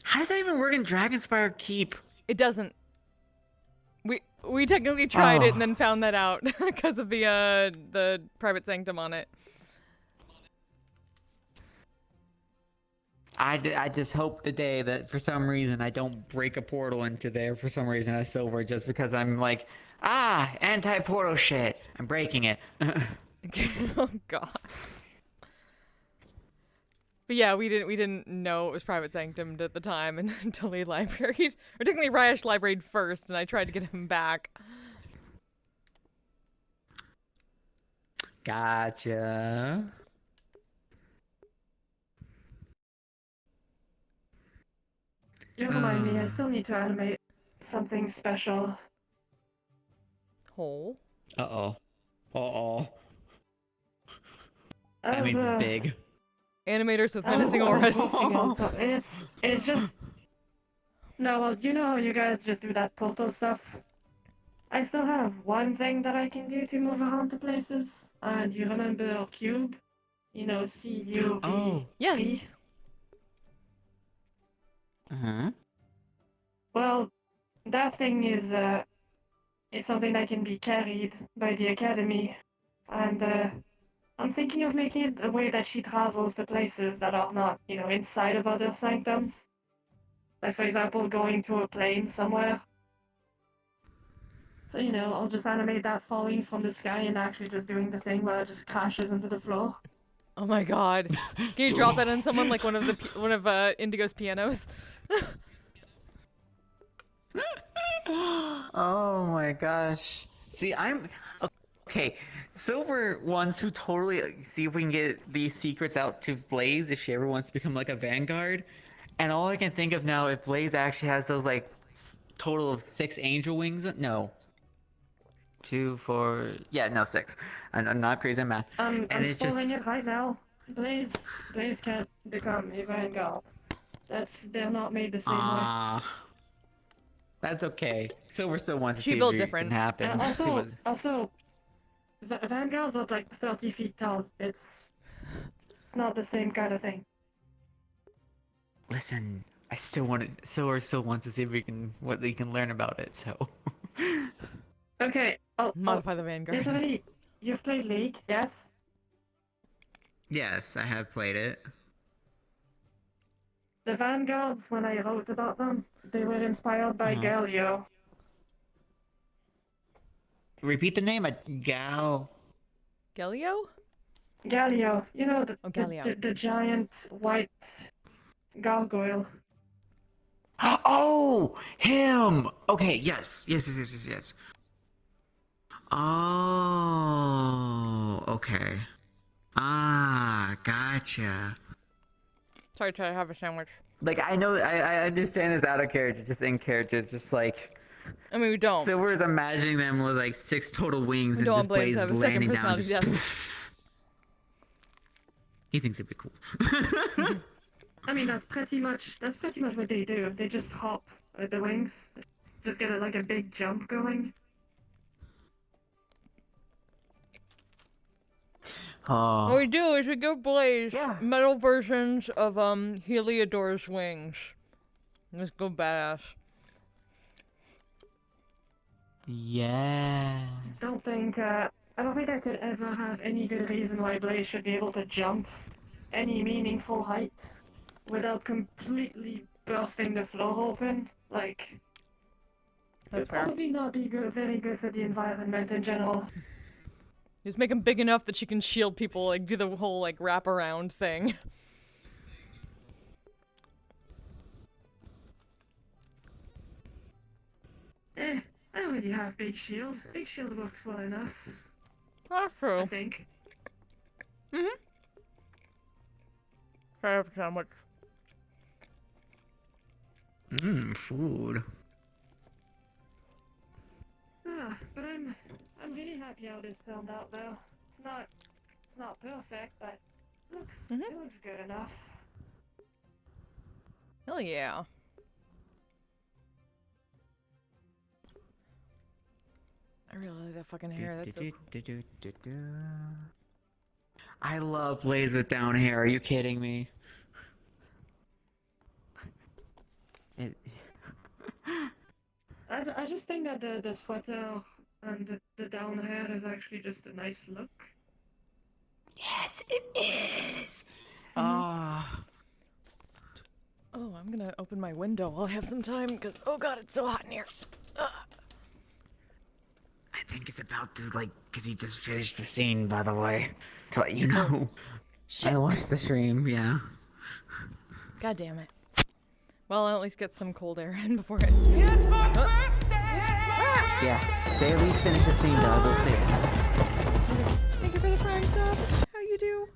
How does that even work in Dragonspire Keep? It doesn't. We technically tried it and then found that out because of the private sanctum on it. I just hope the day that for some reason I don't break a portal into there for some reason as silver just because I'm like, anti-portal shit. I'm breaking it. Oh god. But yeah, we didn't know it was private sanctumed at the time until they libraried, or technically Ryash libraried first, and I tried to get him back. Gotcha. You remind me, I still need to animate something special. Hole. Uh-oh. Uh-oh. That As means it's big. Animators with menacing auras. It's just... No, well, you know how you guys just do that portal stuff? I still have one thing that I can do to move around to places. And you remember Cube? You know, C-U-B. Oh. Yes. Uh-huh. Well, that thing is, is something that can be carried by the academy, and I'm thinking of making it a way that she travels to places that are not, you know, inside of other sanctums. Like, for example, going to a plane somewhere. So, you know, I'll just animate that falling from the sky and actually just doing the thing where it just crashes into the floor. Oh my god. Can you drop that on someone like one of Indigo's pianos? Oh my gosh. See, I'm okay. Silver wants to totally see if we can get these secrets out to Blaze if she ever wants to become like a vanguard. And all I can think of now, if Blaze actually has those like total of 6 angel wings. No. 2, 4. Yeah, no, 6. I'm not crazy at math. I'm and it's spoiling just. it right now. Blaze can't become a vanguard. They're not made the same way. That's okay. Silver still wants to She see built if it different. can happen. See what- Also, vanguards are like 30 feet tall. It's not the same kind of thing. Listen, I still want to. Silver still wants to see if we can what they can learn about it. So. Okay. Modify the vanguards. You've played League, yes? Yes, I have played it. The vanguards, when I wrote about them, they were inspired by Galio. Repeat the name. Galio? Galio, you know Galio. the giant white gargoyle. Oh, him. Okay. Yes. Oh, okay. Gotcha. Sorry, try to have a sandwich. Like, I know, I understand this out of character, just in character, just like... I mean, we don't. Silver's imagining them with like 6 total wings and just Blaze landing down. He thinks it'd be cool. I mean, that's pretty much what they do. They just hop with the wings, just get like a big jump going. What we do is we give Blaze metal versions of Heliodor's wings. Let's go badass. Yeah. I don't think I could ever have any good reason why Blaze should be able to jump any meaningful height without completely bursting the floor open. Like, it'd probably not be very good for the environment in general. Just make them big enough that she can shield people, like do the whole like wraparound thing. I already have big shield. Big shield works well enough. That's true. I think. Try to have a sandwich. Food. But I'm really happy how this turned out though. It's not perfect, but it looks good enough. Hell yeah. I really like that fucking hair. That's so cool. I love Blaze with down hair. Are you kidding me? I just think that the sweater and the down hair is actually just a nice look. Yes, it is. Oh, I'm gonna open my window while I have some time, because, oh god, it's so hot in here. I think it's about to, like, because he just finished the scene, by the way. To let you know. Shit. I watched the stream, yeah. God damn it. Well, I'll at least get some cold air in before it... It's my birthday! Yeah, they at least finished the scene, though, I will say that. Thank you for the prime sub. How you do?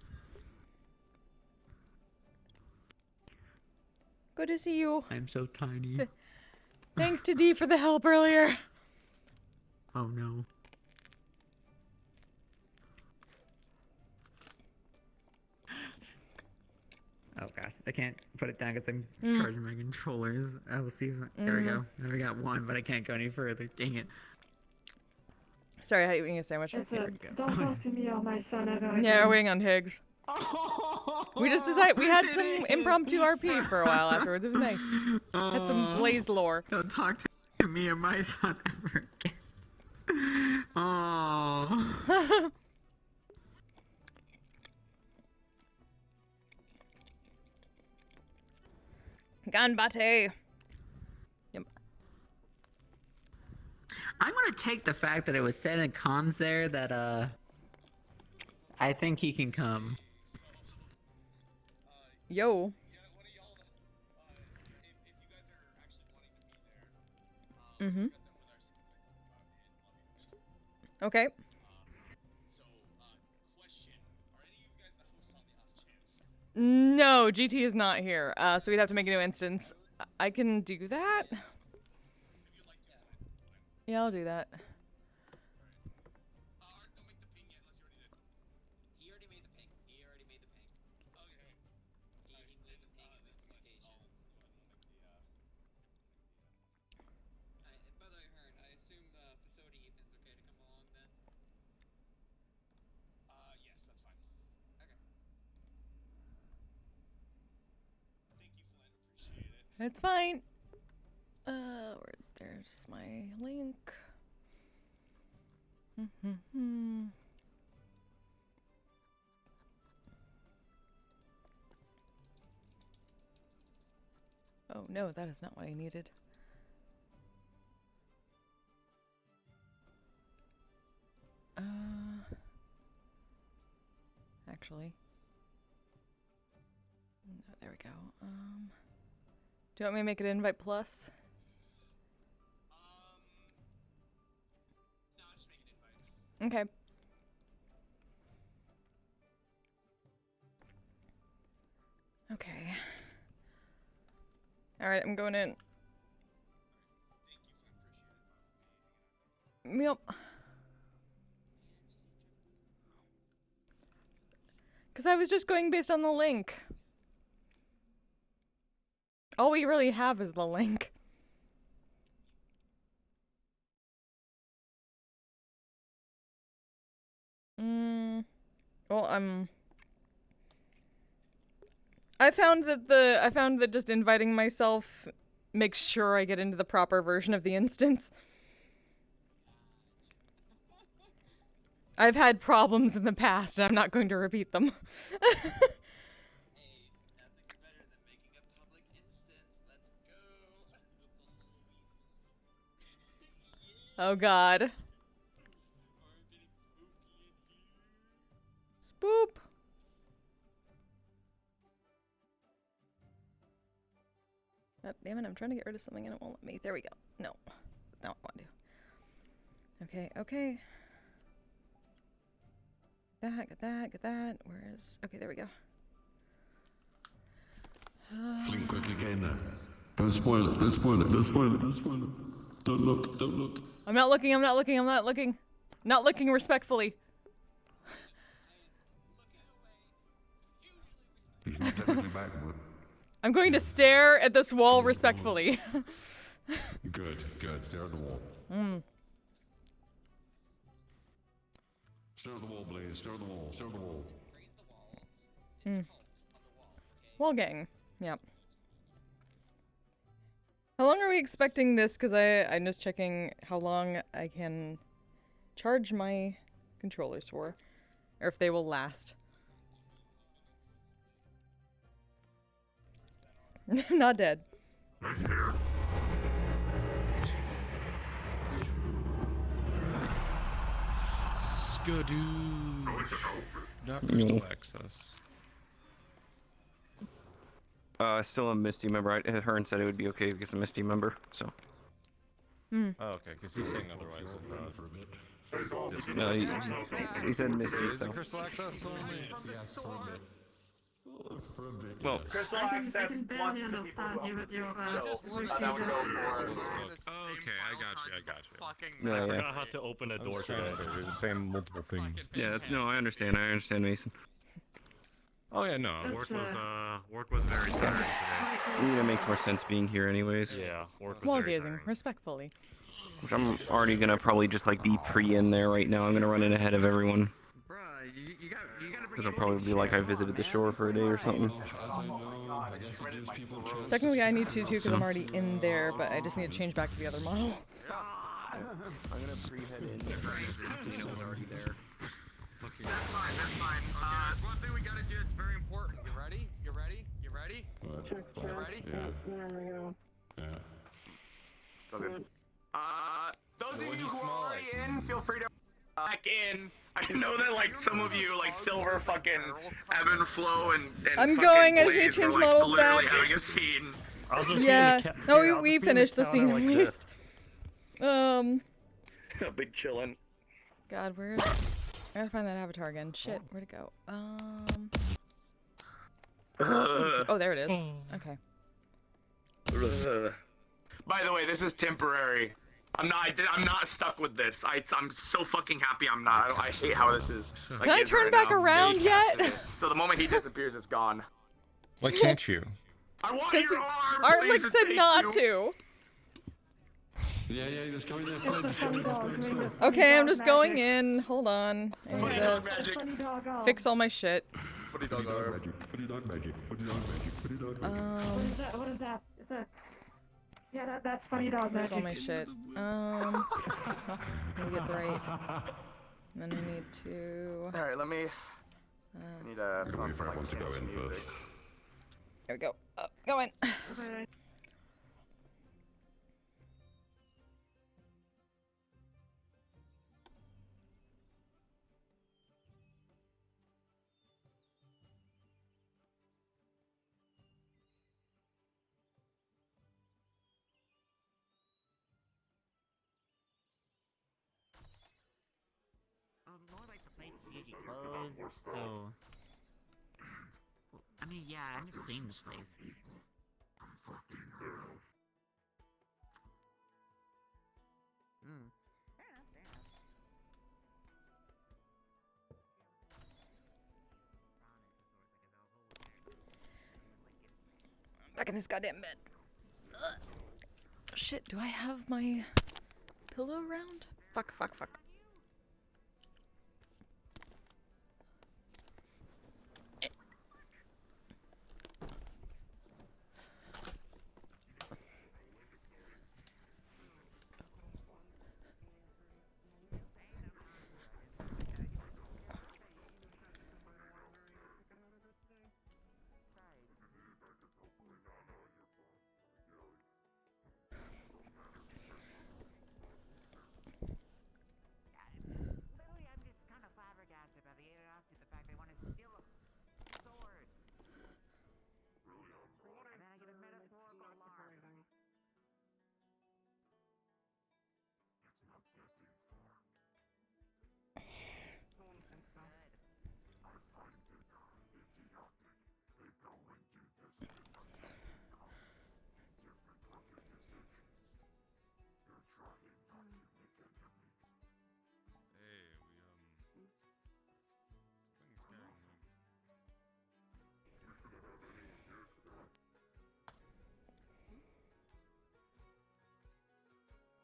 Good to see you. I'm so tiny. Thanks to D for the help earlier. Oh no. Oh gosh, I can't put it down because I'm charging my controllers. I will see if there we go. There we got one, but I can't go any further. Dang it. Sorry, how you eating a sandwich? Don't talk to me or my son ever again. Yeah, we're waiting on Higgs. We just decided we had some impromptu RP for a while afterwards. It was nice. Had some Blaze lore. Don't talk to me or my son ever again. Ganbate. Yep. I'm gonna take the fact that it was said in comms there that I think he can come. Yo. Mm-hmm. Okay. No, GT is not here, so we'd have to make a new instance. I can do that? Yeah, I'll do that. It's fine. There's my link. Oh no, that is not what I needed. Actually. Oh, there we go. Do you want me to make it invite plus? Okay. Okay. Alright, I'm going in. Yep. Because I was just going based on the link. All we really have is the link. Well, I found that just inviting myself makes sure I get into the proper version of the instance. I've had problems in the past, and I'm not going to repeat them. Oh god. Spoop. God damn it, I'm trying to get rid of something and it won't let me. There we go. No. That's not what I want to do. Okay, okay. Get that. Where is... Okay, there we go. Fling quickly game there. Don't spoil it, don't spoil it, don't spoil it, don't spoil it. Don't look, don't look. I'm not looking, I'm not looking, I'm not looking. Not looking respectfully. He's not technically back, but... I'm going to stare at this wall respectfully. Good, good. Stare at the wall. Stare at the wall, Blaze. Stare at the wall. Stare at the wall. Wall gang. Yep. How long are we expecting this? Because I'm just checking how long I can charge my controllers for. Or if they will last. Not dead. Skadoo. Not crystal access. Still a Misty member. I Hearn said it would be okay because a Misty member, so. Oh, okay, because he's saying otherwise. No, he said Misty, Is so. it crystal access only? Well, I didn't barely understand you with your voice changer. Okay, I got you. Yeah, I yeah. forgot how to open a door today. They're saying multiple things. Yeah, that's no. I understand, Mason. Oh yeah, no. Work was very tiring today. Yeah, it makes more sense being here, anyways. Yeah, work was Wall very gazing, respectfully. Which I'm already gonna probably just like be in there right now. I'm gonna run in ahead of everyone. Because I'll probably be like I visited the shore for a day or something. Technically I need to too because I'm already in there, but I just need to change back to the other model. I'm gonna pre-head in. Already there. That's fine, that's fine. One thing we gotta do, it's very important. You ready? You ready? You Ready? What? Ready? Yeah. There we go. Yeah. It's all good. Those of you who are already in, feel free to back in. I know that like some of you, like Silver, fucking ebb and flow, and I'm fucking going as we Blaze change were, like, models literally back. having a scene. I'll just Yeah. be in the No, I'll we just be in the finished the counter scene like at least. Big chillin'. God, where's... I gotta find that avatar again. Shit, where'd it go? Oh, there it is. Okay. By the way, this is temporary. I'm not stuck with this. I'm so fucking happy I'm not. I hate how this is. Can I turn back around yet? So the moment he disappears, it's gone. Why can't you? I want your arm, Art please, like said thank not you. to. Yeah, just go in there. Okay, I'm just going in. Hold on. I need Funny dog magic. fix all my shit. Funny dog arm. magic. Funny dog magic. Funny dog magic. Funny dog magic. What is that? What is that? Is that? Yeah, that's funny dog Fix all magic. my shit. Let me get the right. And then I need to. All right, let me. I need to. Maybe if I want to go in first. There we go. Go in. More like the place is usually closed, so... Well, I mean, yeah, I need to clean this place. Back in this goddamn bed. Shit, do I have my pillow around? Fuck.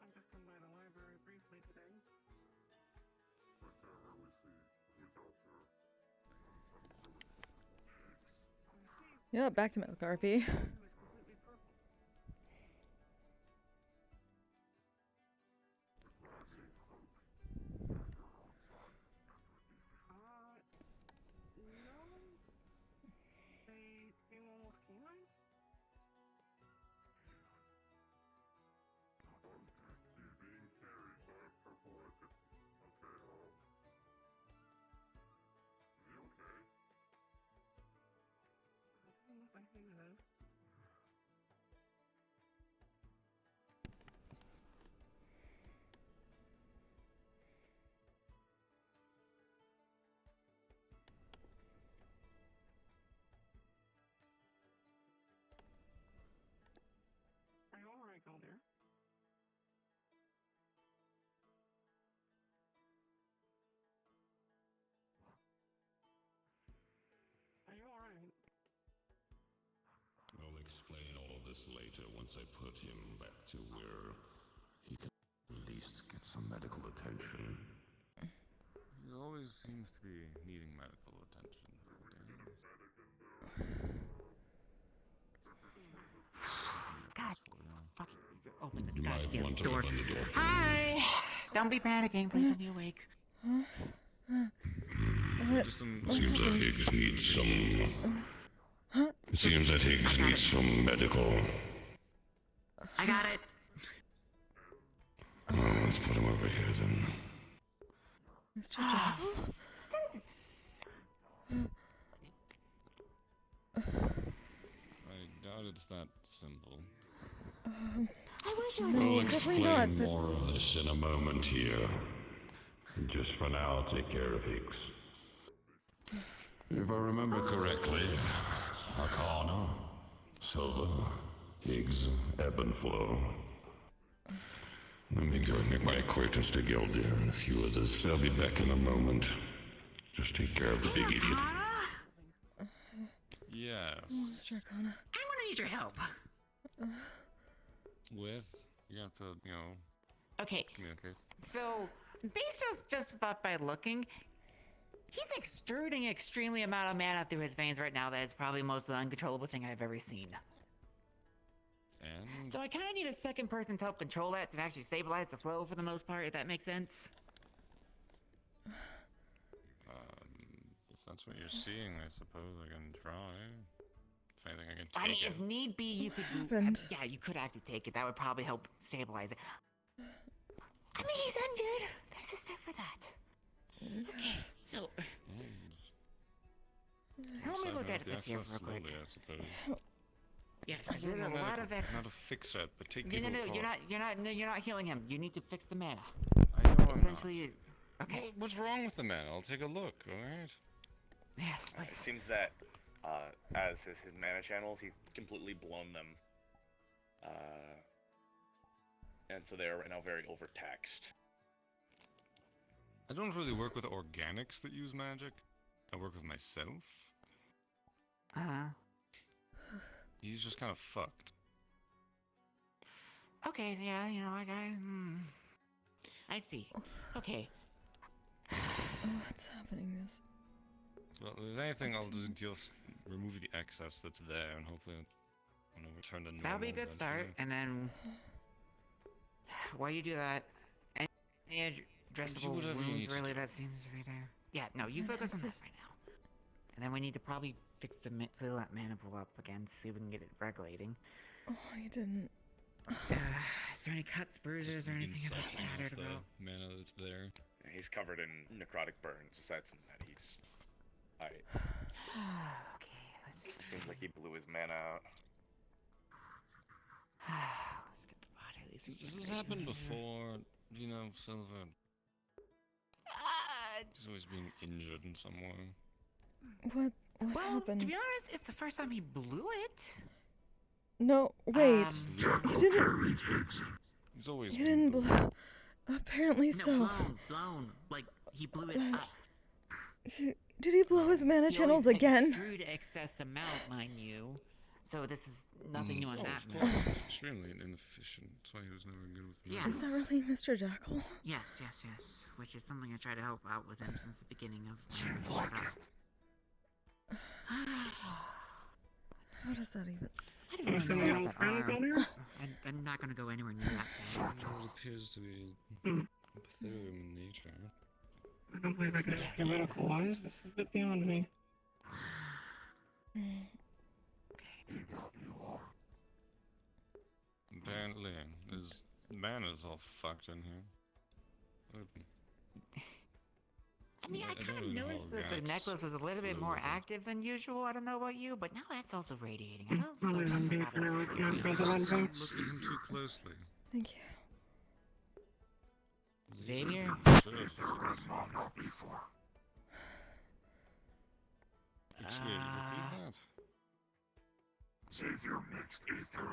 I just come by the library briefly today. Yeah, back to Milk RP. Are you alright, Calder? Are you alright? I'll explain all of this later once I put him back to where he can at least get some medical attention. He always seems to be needing medical attention. God, fucking open the You might goddamn want to door. open the door for Hi! Don't be panicking, please don't be awake. Just some Seems like Higgs needs some It seems that Higgs needs some medical. I got it. Oh, let's put him over here then. Mr. Jackal? I doubt it's that simple. I wish it We'll was definitely explain not, but... more of this in a moment here. Just for now, take care of Higgs. If I remember correctly, Arcana, Silver, Higgs, Ebb and Flow. Let me go and make my acquaintance to Gildir and a few others. I'll be back in a moment. Just take care of the big idiot. Yeah. Mr. Arcana. I'm gonna need your help. With? You have to, you know... Okay. Communicate. So, based just by looking, he's extruding extremely amount of mana through his veins right now that is probably the most uncontrollable thing I've ever seen. And? So I kind of need a second person to help control that to actually stabilize the flow for the most part, if that makes sense. If that's what you're seeing, I suppose I can try. If anything, I can take I mean, it. if need be, you could. Yeah, you could actually take it. That would probably help stabilize it. I mean, he's injured. There's a step for that. Okay, so. Let me look at this here real quick. I suppose. Yes, because there's a lot of extra. Not a fix it, but take No, people no, no, apart. you're not healing him. You need to fix the mana. I know Essentially, okay. Well, what's wrong with the man? I'll take a look, alright? Yes, It seems that, as his mana channels, he's completely blown them. And so they are right now very overtaxed. I don't really work with organics that use magic. I work with myself. He's just kind of fucked. Okay, yeah, you know, I see. Okay. What's happening is... Well, if there's anything, I'll just remove the excess that's there, and hopefully I'll return to normal. That'll be a good start, and then while you do that, any addressable wounds, really, that seems to be there. Yeah, no, you focus on that right now. And then we need to probably fill that mana pool up again, see if we can get it regulating. Oh, you didn't... Is there any cuts, bruises, or anything else you bothered the about? mana that's there. Yeah, he's covered in necrotic burns. Aside from that, he's... Okay, let's just... Seems like he blew his mana out. Let's get the body at least. This has happened before, you know, Silver. He's always being injured in some way. What happened? To be honest, it's the first time he blew it. No, wait. You didn't... He's always You didn't blow... Apparently so. No, blown. Like, he blew it up. Did he blow his mana channels again? Extrude excess amount, mind you. So this is nothing new on that. Of course, extremely inefficient. That's why he was never good with me. Is that really Mr. Jackal? Yes. Which is something I try to help out with him since the beginning of shut up. How does that even... I don't even know what that are. I'm not gonna go anywhere near that thing. It appears to be ethereal in nature. I don't believe I can get medical wise. This is a bit beyond me. Apparently, his mana's all fucked in here. I mean, I kind of noticed that the necklace was a little bit more active than usual. I don't know about you, but now that's also radiating. I don't Only one day for now. Look at him too closely. Thank you. Xavier? It's weird, repeat that? Xavier mixed ether.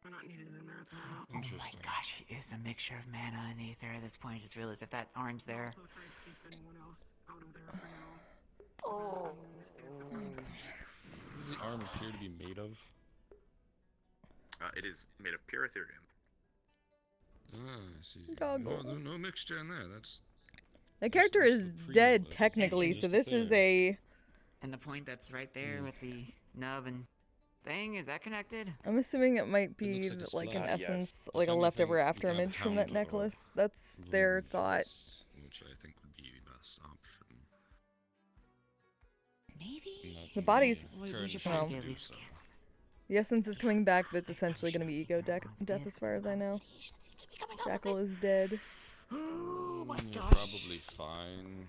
We're not needed in there at the moment. Oh my gosh, it's a mixture of mana and ether at this point. It's really that orange there. What does the arm appear to be made of? It is made of pure Ethereum. Ah, I see. Goggle. No mixture in there. That's... The character is dead, technically, so this is a... And the point that's right there with the nub and thing, is that connected? I'm assuming it might be like an flat. essence, Yes. like a If leftover anything, after you can image from that pound it up, necklace. That's their thought. Which I think would be the best option. Maybe? The body's... We should well, probably at least the essence is coming back, but it's essentially going to be death as far as I know. Jackal is dead. Oh my You're gosh. probably fine.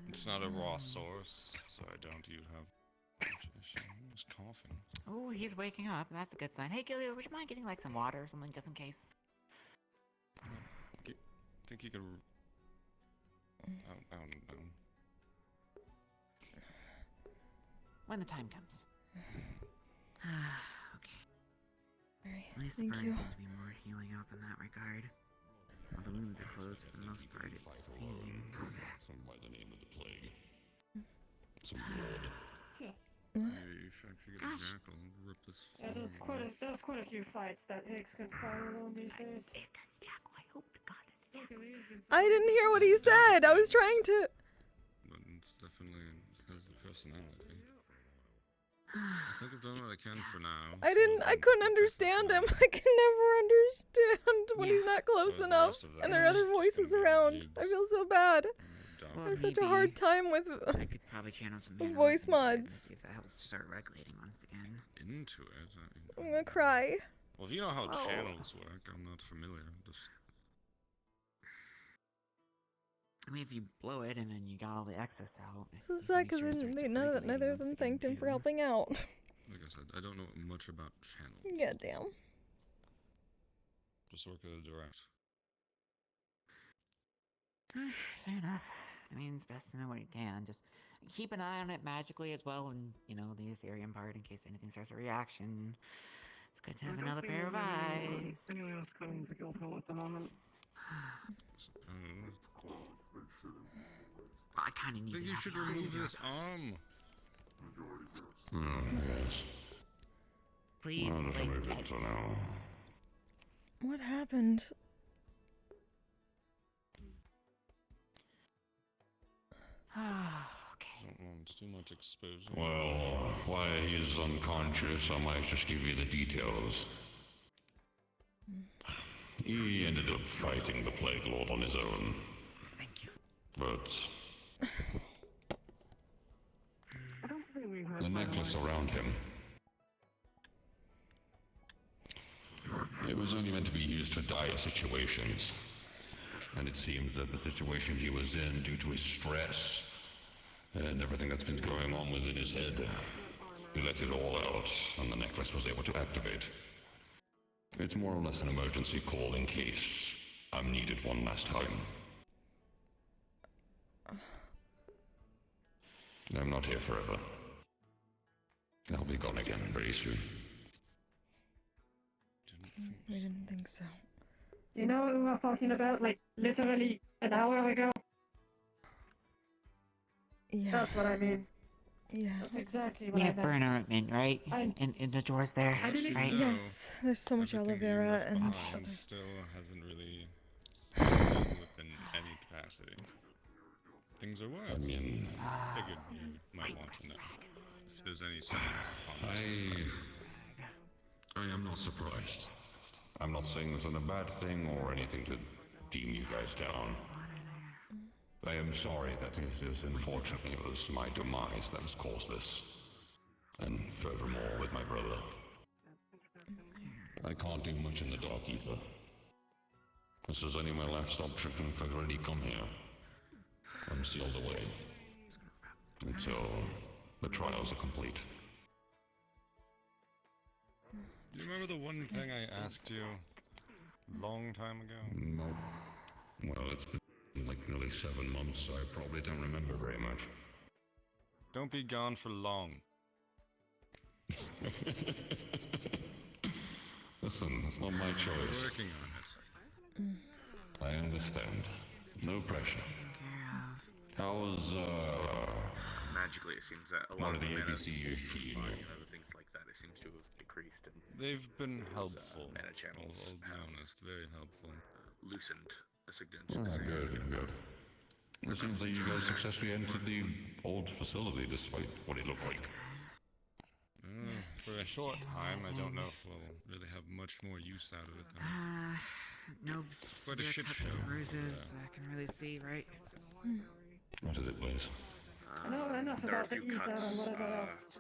It's not a raw source, so I don't you have much issue. He's coughing. Oh, he's waking up. That's a good sign. Hey, Gilio, would you mind getting like some water or something just in case? Think you could... I don't know. When the time comes. Okay. Alright, At least the thank burns you. seem to be more healing up in that regard. While the wounds are closed for the most part, it seems. Some by the name of the plague. Some blood. Maybe you should actually get a jackal and rip this Yeah, there's quite a few fights that Higgs can fire on these days. If that's Jackal, I hope to God that's Jackal. I didn't hear what he said. I was trying to... But it's definitely has the personality. I think I've done what I can for now. I couldn't understand him. I can never understand when he's not close So is the enough. rest of them. And there are other voices around. I feel so bad. I have such a hard time with I could probably channel some mana voice into it and mods. see if that helps start regulating once again. Into it? I'm gonna cry. Well, if you know how Oh. channels work, I'm not familiar. Just... I mean, if you blow it and then you got all the excess out. So just sad make because sure it starts neither regulating of them once thanked again, him for too. helping out. Like I said, I don't know much about channels. Yeah, damn. Just work with a direct. Fair enough. I mean, it's best to know what you can. Just keep an eye on it magically as well, and you know the Ethereum part in case anything starts a reaction. It's good to have another pair of eyes. Helios coming to Guildhall at the moment. I kind of need. I think to you have should the eyes. remove this arm. Yes. Please, I'll just like, remove it for now. What happened? It's too much exposure. Well, while he's unconscious, I might just give you the details. He ended up fighting the Plague Lord on his own. Thank you. But I don't think we've heard the necklace around him, it was only meant to be used for dire situations. And it seems that the situation he was in, due to his stress and everything that's been going on within his head, he let it all out, and the necklace was able to activate. It's more or less an emergency call in case I'm needed one last time. I'm not here forever. I'll be gone again very soon. We didn't think so. You know what we were talking about, like, literally an hour ago? Yeah. That's what I mean. Yeah. That's exactly what We I have meant. burner ointment, right? In the drawers there, I didn't right? Yes, there's so much aloe Everything you vera left and behind other... still hasn't really been within any capacity. Things are worse. I mean, Figured you might want to know if there's any signs of consciousness. I am not surprised. I'm not saying this is a bad thing or anything to deem you guys down. I am sorry that this is unfortunately was my demise that has caused this. And furthermore with my brother. I can't do much in the dark ether. This is only my last option if I've already come here. I'm sealed away. Until the trials are complete. Do you remember the one thing I asked you a long time ago? No. Well, it's been like nearly 7 months, so I probably don't remember very much. Don't be gone for long. Listen, it's not my choice. Working on it. I understand. No pressure. How's, Magically, it seems that a What lot are of the mana ABC you feed? and other things like that, it seems to have decreased and They've been helpful. mana channels I'll be honest, very helpful. loosened a Ah, significant. good. It seems like you guys successfully entered the old facility despite what it looked like. For a short time, I don't know if we'll really have much more use out of it. Though. No Quite a severe shit cuts show. and bruises. I can really see, right? What is it, please? I know enough There are a about the few ether and cuts, whatever else.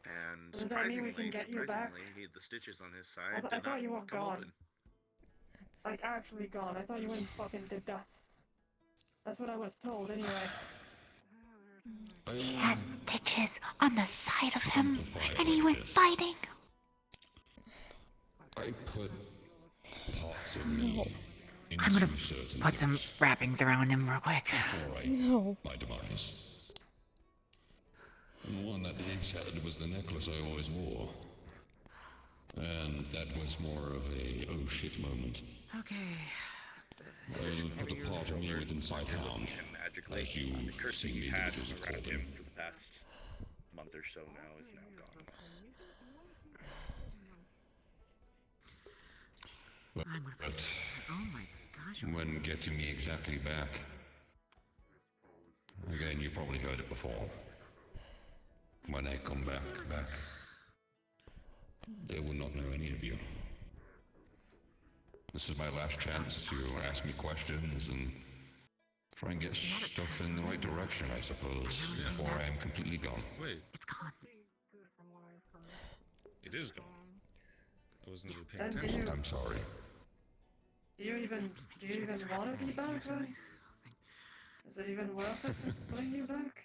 and Does that mean we can get you back? the stitches on his side I did thought not you were come gone. open. Like, actually gone. I thought you went fucking to dust. That's what I was told, anyway. He has stitches on the side of him, and he went fighting. I put parts of me I'm gonna into certain put some things wrappings around him real quick. before my demise. And one that Higgs had was the necklace I always wore. And that was more of a oh shit moment. Okay. I put a part of me with inside Hound, as you Cursing see he's me had images have around called him him. for the past month or so now is now gone. But Oh my gosh. when getting me exactly back, again, you probably heard it before. When I come back, they will not know any of you. This is my last chance to ask me questions and try and get stuff in the right direction, I suppose, before I am completely gone. Wait, It's gone. it is gone. I wasn't really paying And do attention. you- I'm sorry. Do you even want to be back, right? Is it even worth it putting you back?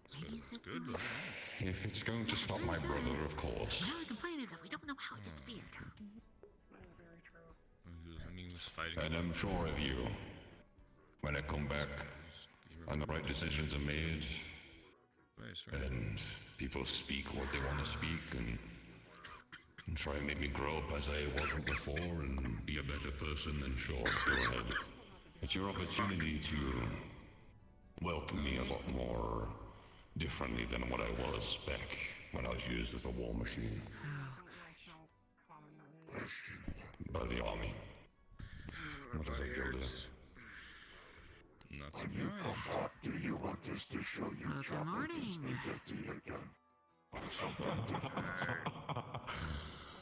It's good, but If it's going to stop my brother, of course. The only complaint is that we don't know how it disappeared. he was fighting. And I'm sure of you. When I come back, and the right decisions are made, and people speak what they want to speak, and try and make me grow up as I wasn't before, and be a better person, then sure, go ahead. It's your opportunity to welcome me a lot more differently than what I was back when I was used as a war machine. By the army. What have I killed it? Not surprised. Do you want us to show you Good morning.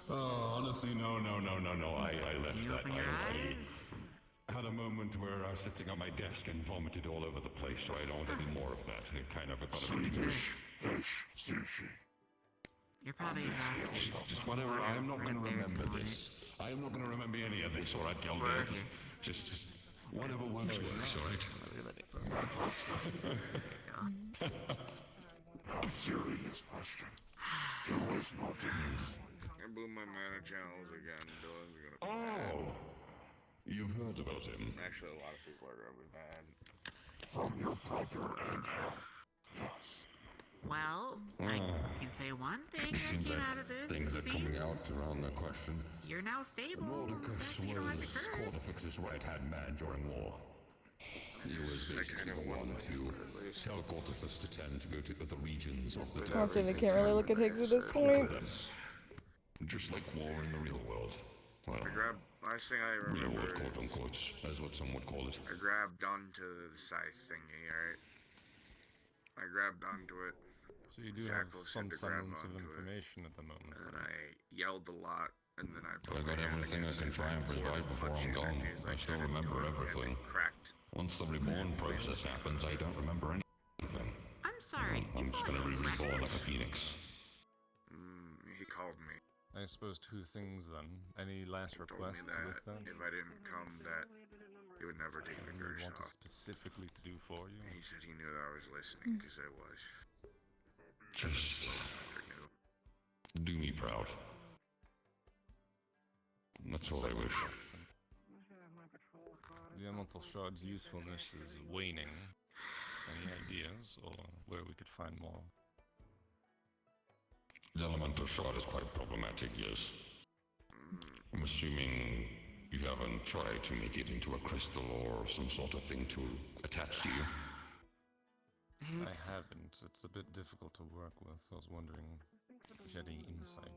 Oh, honestly, no. I left that. I had a moment where I was sitting on my desk and vomited all over the place, so I don't want any more of that. It kind of got a bit too much. Sushi. You're probably exhausted. Just whatever. I am not going to remember this. I am not going to remember any of this, alright, Gelder? Just whatever works, alright? Serious question. There was nothing. I blew my mana channels again. Dylan's gonna be Oh! You've heard about him. Actually, a lot of people are gonna be mad. From your brother and him. Well, I can say one thing that Seems came like out of this. things it are coming out seems around the question. You're now stable. Mordecus was Cortifex's right-hand man during war. He was basically the one to tell Cortifex to tend to go to the regions of the Honestly, they can't really look at Higgs at this point. Just like war in the real world. Well, Last thing I real remember world, quote unquote, as what some would call it. I grabbed onto the scythe thingy, alright? I grabbed onto it. So you do have some semblance of information at the moment. And I yelled a lot, and then I put I got everything I can try and provide before I'm gone. I still remember everything. Once the reborn process happens, I don't remember anything. I'm sorry. I'm just gonna be reborn like a phoenix. He called me. I suppose two things then. Any last requests with that? If I didn't come, that he would never take the curse wanted off. specifically to do for you? He said he knew that I was listening, because I was. Just do me proud. That's all I wish. The elemental shard's usefulness is waning. Any ideas, or where we could find more? The elemental shard is quite problematic, yes. I'm assuming you haven't tried to make it into a crystal or some sort of thing to attach to you. I haven't. It's a bit difficult to work with. I was wondering if you had any insight.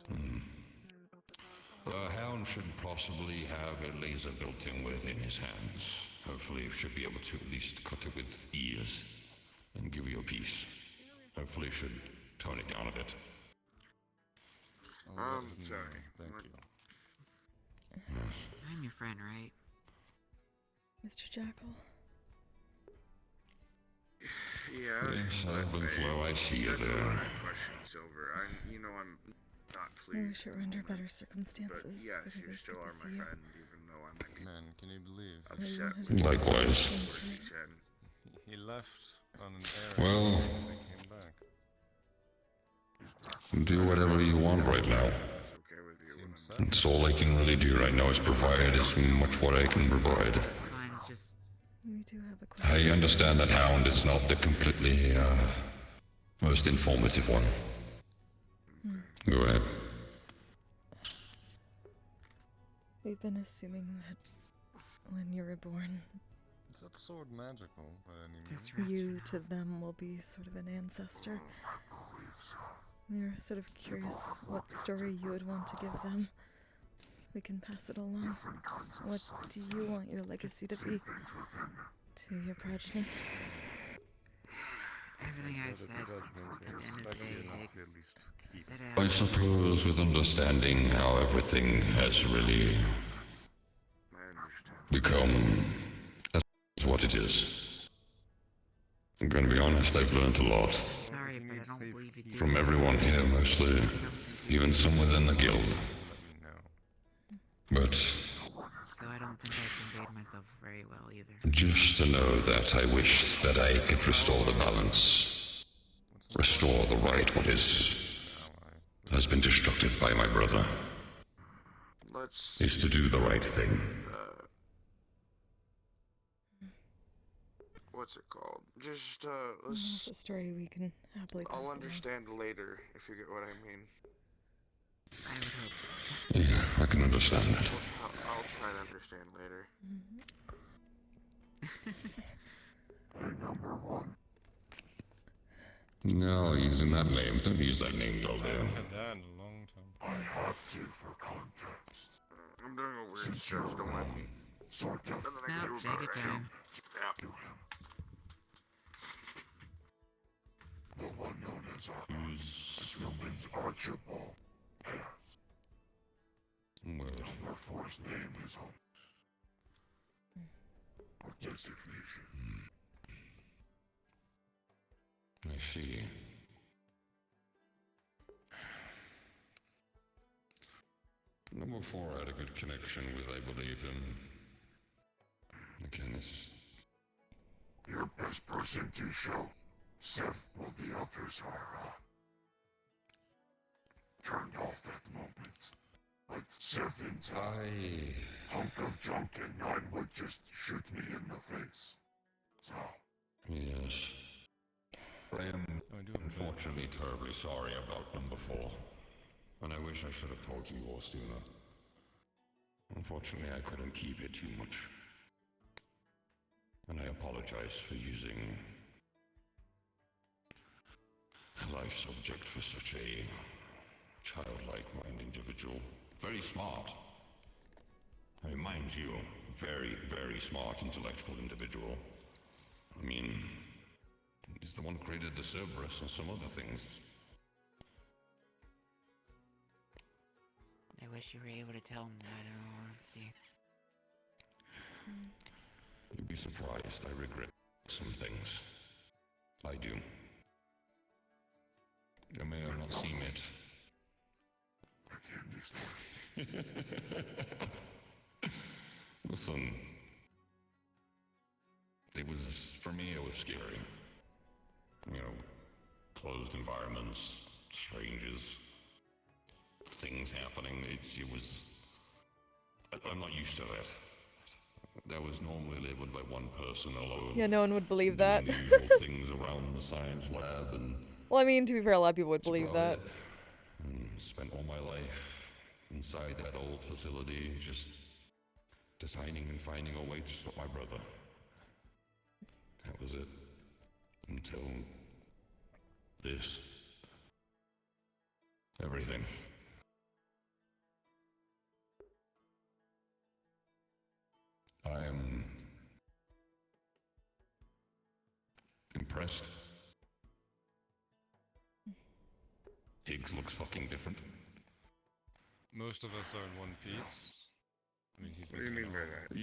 The Hound should possibly have a laser built in within his hands. Hopefully it should be able to at least cut it with ease and give you a piece. Hopefully it should tone it down a bit. Sorry. Thank you. I'm your friend, right? Mr. Jackal. Yeah. Yes, ebb and flow, I see you That's not there. my question, Silver. I'm not I pleased. wish it were under better But circumstances, yes, but it you is still good are to my see you. friend, even though I might be Man, can you believe? upset wanted with to Likewise. VRChat. He left on an errand. Well, and they came back. do whatever you want right now. It's okay with you. Seems sad. That's all I can really do right now is provide as much what I can provide. Fine, it's just We do have a question. I understand that Hound is not the completely, most informative one. Go ahead. We've been assuming that when you're reborn, Is that sword magical by any means? you to them will be sort of an ancestor. We were sort of curious what story you would want to give them. We can pass it along. What do you want your legacy to be to your progeny? everything I said. At the end of the day, Higgs, I said I suppose with understanding how everything has really become as what it is. I'm gonna be honest, I've learned a lot. Sorry, but I don't believe you do. From everyone here, mostly. Even some within the guild. But So I don't think I conveyed myself very well either. just to know that I wish that I could restore the balance. Restore the right what has been destructed by my brother. Is to do the right thing. What's it called? Just That's a story we can happily pass I'll along. understand later if you get what I mean. I would hope. Yeah, I can understand that. I'll try to understand later. No, using that name. Don't use that name, I Golden. haven't had that in a long time. I have to for context. I'm doing a weird stretch, don't mind me. Sort of. No, take your time. Yeah. The one known as Humans Archibald has. Number 4's name is on designation. I see. Number 4 had a good connection with, I believe, him. Again, it's your best person to show Seth while the others are turned off at the moment. Like Seth into hunk of junk and none would just shoot me in the face. So yes. I am unfortunately terribly sorry about number 4. And I wish I should have told you all sooner. Unfortunately, I couldn't keep it too much. And I apologize for using a life subject for such a childlike mind individual. Very smart. I mean, mind you, very, very smart intellectual individual. I mean, he's the one who created the Cerberus and some other things. I wish you were able to tell him that, in all honesty. You'd be surprised, I regret some things. I do. I may have not seen it. Listen. It was, for me, it was scary. You know, closed environments, strangers, things happening. It was... I'm not used to that. That was normally labeled by one person alone. Yeah, no one would believe that. Doing the usual things around the science lab and... Well, I mean, to be fair, a lot of people would believe that. And spent all my life inside that old facility, just designing and finding a way to stop my brother. That was it. Until this. Everything. I am impressed. Higgs looks fucking different. Most of us are in one piece. I mean, he's What do you missing mean by out. that?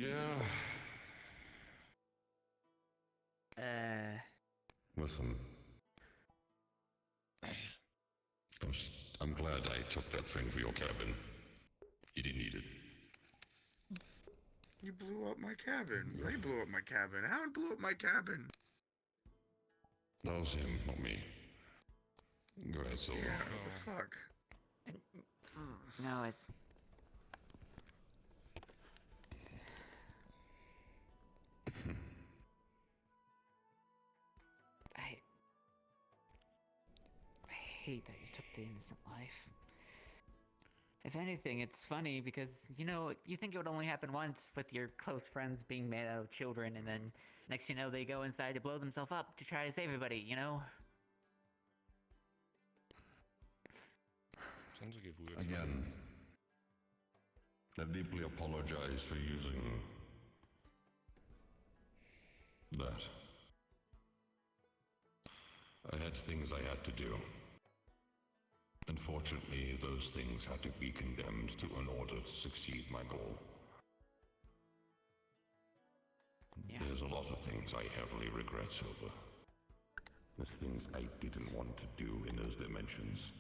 Yeah. Listen. I'm glad I took that thing for your cabin. You didn't need it. You blew up my cabin. They blew up my cabin. Howard blew up my cabin. That was him, not me. Go ahead, Silver. Yeah, what the fuck? No, it's... I hate that you took the innocent life. If anything, it's funny because, you know, you think it would only happen once with your close friends being made out of children, and then next you know they go inside to blow themselves up to try to save everybody, you know? Sounds like you've weird. Again, I deeply apologize for using that. I had things I had to do. Unfortunately, those things had to be condemned in order to succeed my goal. Yeah. There's a lot of things I heavily regret, Silver. There's things I didn't want to do in those dimensions.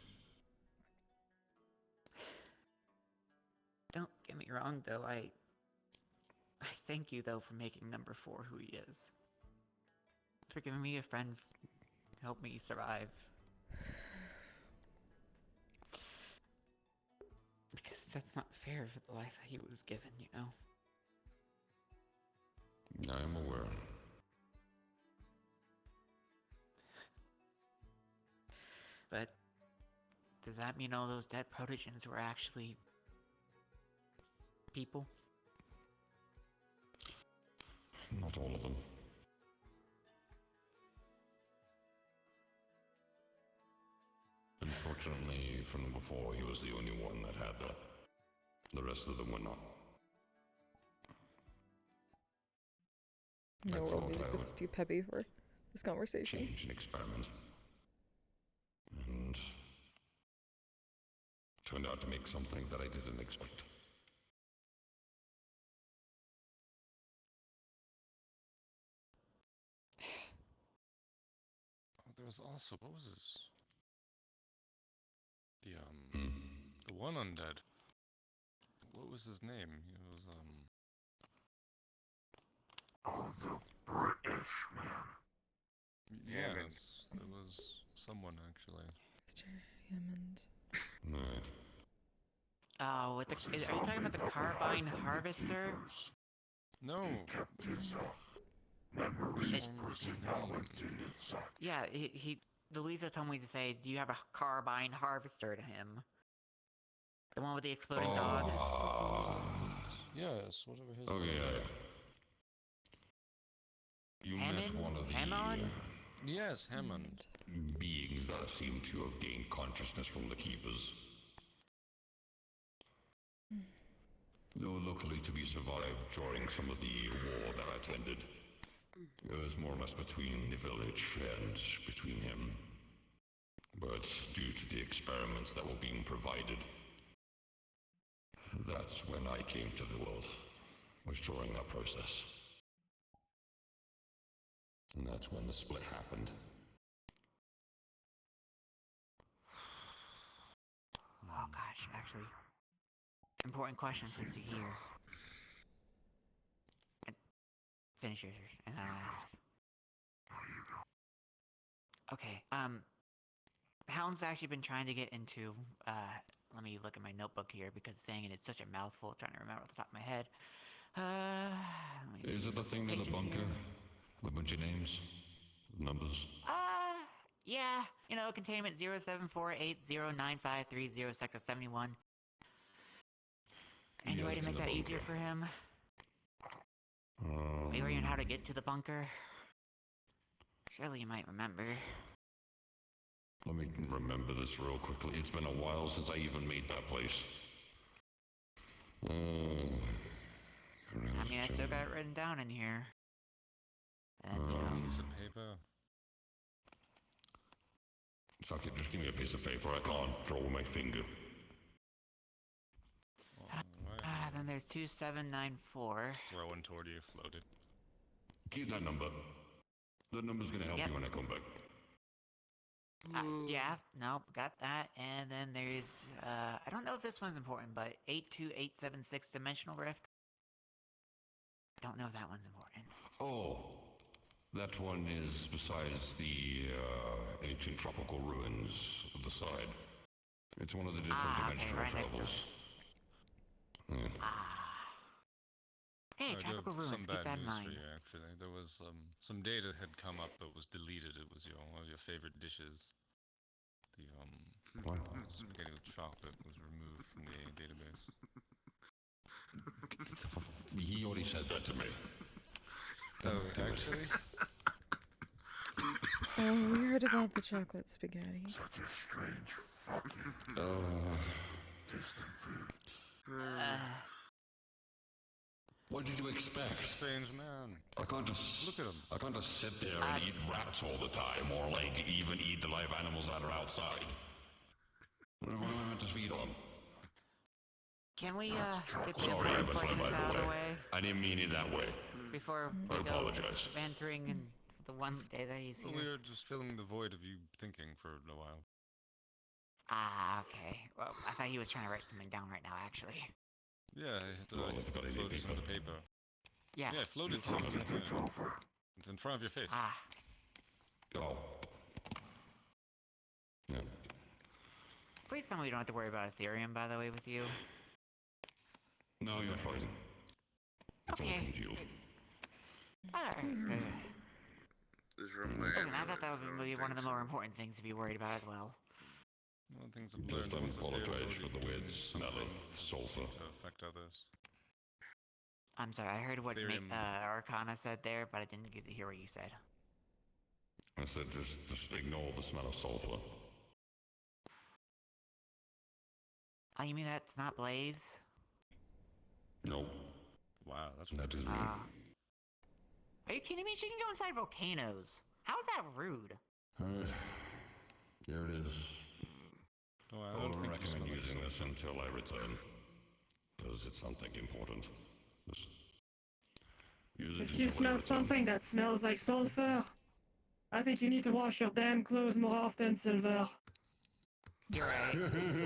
Don't get me wrong, though, I thank you, though, for making number 4 who he is. For giving me a friend to help me survive. Because that's not fair for the life that he was given, you know? I'm aware. But does that mean all those dead protogens were actually people? Not all of them. Unfortunately, from before, he was the only one that had that. The rest of them were not. No world music. This is too peppy for this conversation. Change and experiment. And turned out to make something that I didn't expect. Oh, there was also, what was this? The one undead. What was his name? He was, the British man. Yes, it was someone, actually. Mr. Hammond. Right. Oh, with the, are you talking about the carbine harvester? No. Yeah, Louisa told me to say, do you have a carbine harvester to him? The one with the exploding dog? Yes, whatever his Oh, name yeah. is. You met one of the Hammond? Yes, Hammond. Beings that seem to have gained consciousness from the Keepers. They were luckily to be survived during some of the war that I attended. It was more or less between the village and between him. But due to the experiments that were being provided, that's when I came to the world, was during that process. And that's when the split happened. Oh gosh, actually. Important question since you're here. Finish yours, and then I'll ask. Okay, Hound's actually been trying to get into, let me look at my notebook here, because saying it's such a mouthful, trying to remember off the top of my head. Is it the thing in the bunker? A bunch of names? Numbers? Yeah, you know, containment 07480953 sector 71. Any Yeah, way to it's in make the that easier bunker. for him? Maybe even how to get to the bunker? Surely you might remember. Let me remember this real quickly. It's been a while since I even made that place. I mean, I still got it written down in here. And, you know. Piece of paper. Fuck it, just give me a piece of paper. I can't draw with my finger. Then there's 2794. Throw one toward you, floated. Keep that number. That number's gonna help Yep. you when I come back. Yeah, nope, got that. And then there's, I don't know if this one's important, but 82876 Dimensional Rift. Don't know if that one's important. Oh, that one is besides the ancient tropical ruins of the side. It's one of the different dimensional right next to travels. it. Yeah. Okay, I do have tropical ruins, some keep bad that in news mind. for you, actually. There was some data had come up but was deleted. It was one of your favorite dishes. The spaghetti with chocolate was removed from the database. He already said that to me. Oh, actually? Oh, we heard about the chocolate spaghetti. Such a strange fucking what did you expect? Strange man. I can't just look at him. I can't just sit there and eat rats all the time, or like even eat the live animals that are outside. What am I meant to feed on? Can we, get the Sorry, I important misled, by questions out of the the way. way? I didn't mean it that way. Before I we go apologize. venturing in the one day that he's Well, here? we were just filling the void of you thinking for a while. Okay. Well, I thought he was trying to write something down right now, actually. Yeah, I I've got any floated some of the paper. Yeah. Yeah, I floated to you. It's in front of your face. Oh. Yeah. Please tell me we don't have to worry about Ethereum, by the way, with you. No, you're fine. It's all Okay. congealed. Alright. This room Listen, I thought that would be one of the more important things to be worried about as well. One of the things I've Just learned don't once apologize for the weird smell of sulfur. to affect others. I'm sorry, I heard what Ethereum. Arcana said there, but I didn't get to hear what you said. I said just ignore the smell of sulfur. Oh, you mean that's not Blaze? No. Wow, that's that is me. Are you kidding me? She can go inside volcanoes. How is that rude? Alright. Here it is. Oh, I I don't would think you recommend smell using it. this until I return. Because it's something important. Just use it If you until I smell return. something that smells like sulfur, I think you need to wash your damn clothes more often, Silver. You're right.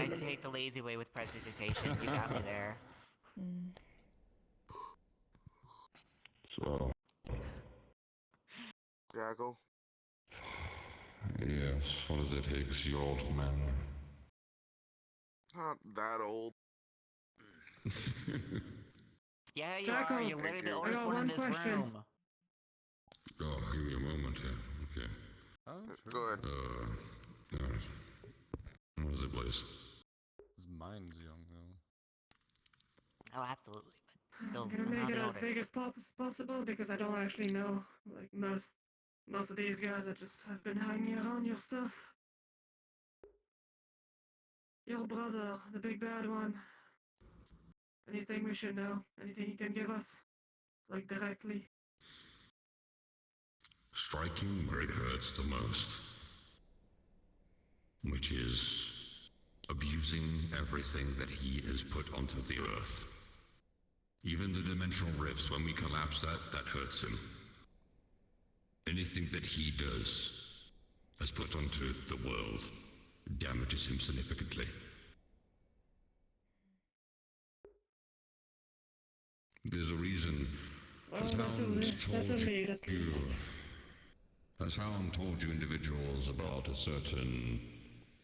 I take the lazy way with prestidigitation. You got me there. So, Jackal? yes, what does it take, you old man? Not that old. Yeah, you Jackal, are. You're literally the I oldest got one in one this question. room. Oh, give me a moment here. Okay. Oh, Go ahead. Alright. What is it, Blaze? His mind's young, though. Oh, absolutely. But still, I'm gonna somehow make it the as oldest. big as possible because I don't actually know. Like most of these guys that just have been hanging around your stuff. Your brother, the big bad one. Anything we should know? Anything you can give us? Like directly? Striking where it hurts the most. Which is abusing everything that he has put onto the earth. Even the dimensional rifts, when we collapse that hurts him. Anything that he has put onto the world, damages him significantly. There's a reason. Well, that's a lead at least. As Hound told you individuals about a certain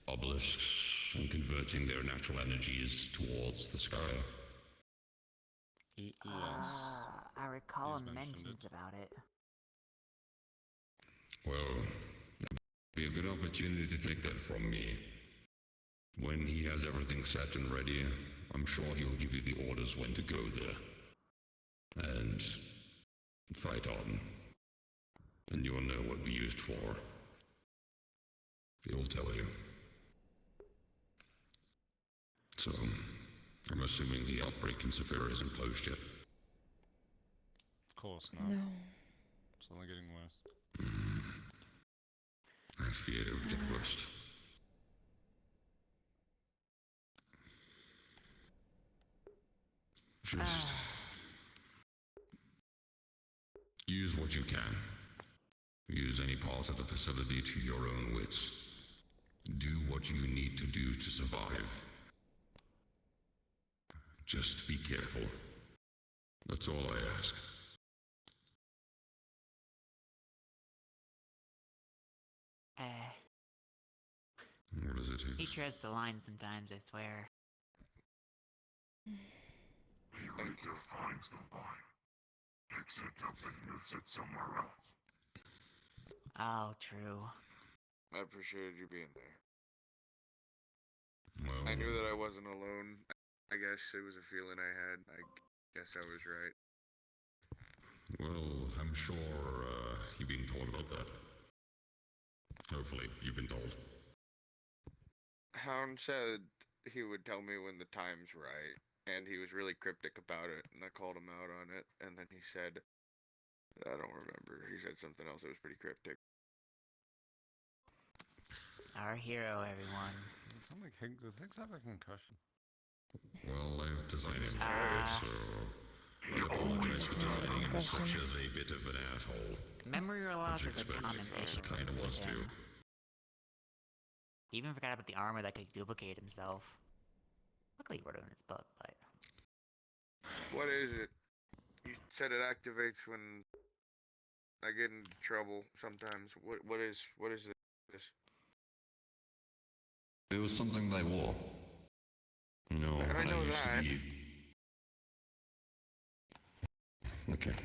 obelisks and converting their natural energies towards the sky. Yes. I recall He's mentioned mentions about it. Well, that'd be a good opportunity to take that from me. When he has everything set and ready, I'm sure he'll give you the orders when to go there. And fight on. And you'll know what we used for. He'll tell you. So, I'm assuming the outbreak in Saphira isn't closed yet. Of course not. No. It's only getting worse. I feared it would get worse. Just use what you can. Use any part of the facility to your own wits. Do what you need to do to survive. Just be careful. That's all I ask. What is it, He Higgs? treads the line sometimes, I swear. He later finds the line, picks it up and moves it somewhere else. Oh, true. I appreciated you being there. Well, I knew that I wasn't alone. I guess it was a feeling I had. I guess I was right. well, I'm sure you've been told about that. Hopefully, you've been told. Hound said he would tell me when the time's right, and he was really cryptic about it, and I called him out on it, and then he said, I don't remember, he said something else that was pretty cryptic. Our hero, everyone. It sounds like does Higgs have a concussion? Well, I've designed him for it, so I apologize for designing him such as a bit of an asshole. Memory loss is a common issue. Kinda was with him. too. He even forgot about the armor that could duplicate himself. Luckily, he wrote it in his book, but... What is it? You said it activates when I get into trouble sometimes. What is this? It was something they wore. You know, I when know I used that. to be... Okay.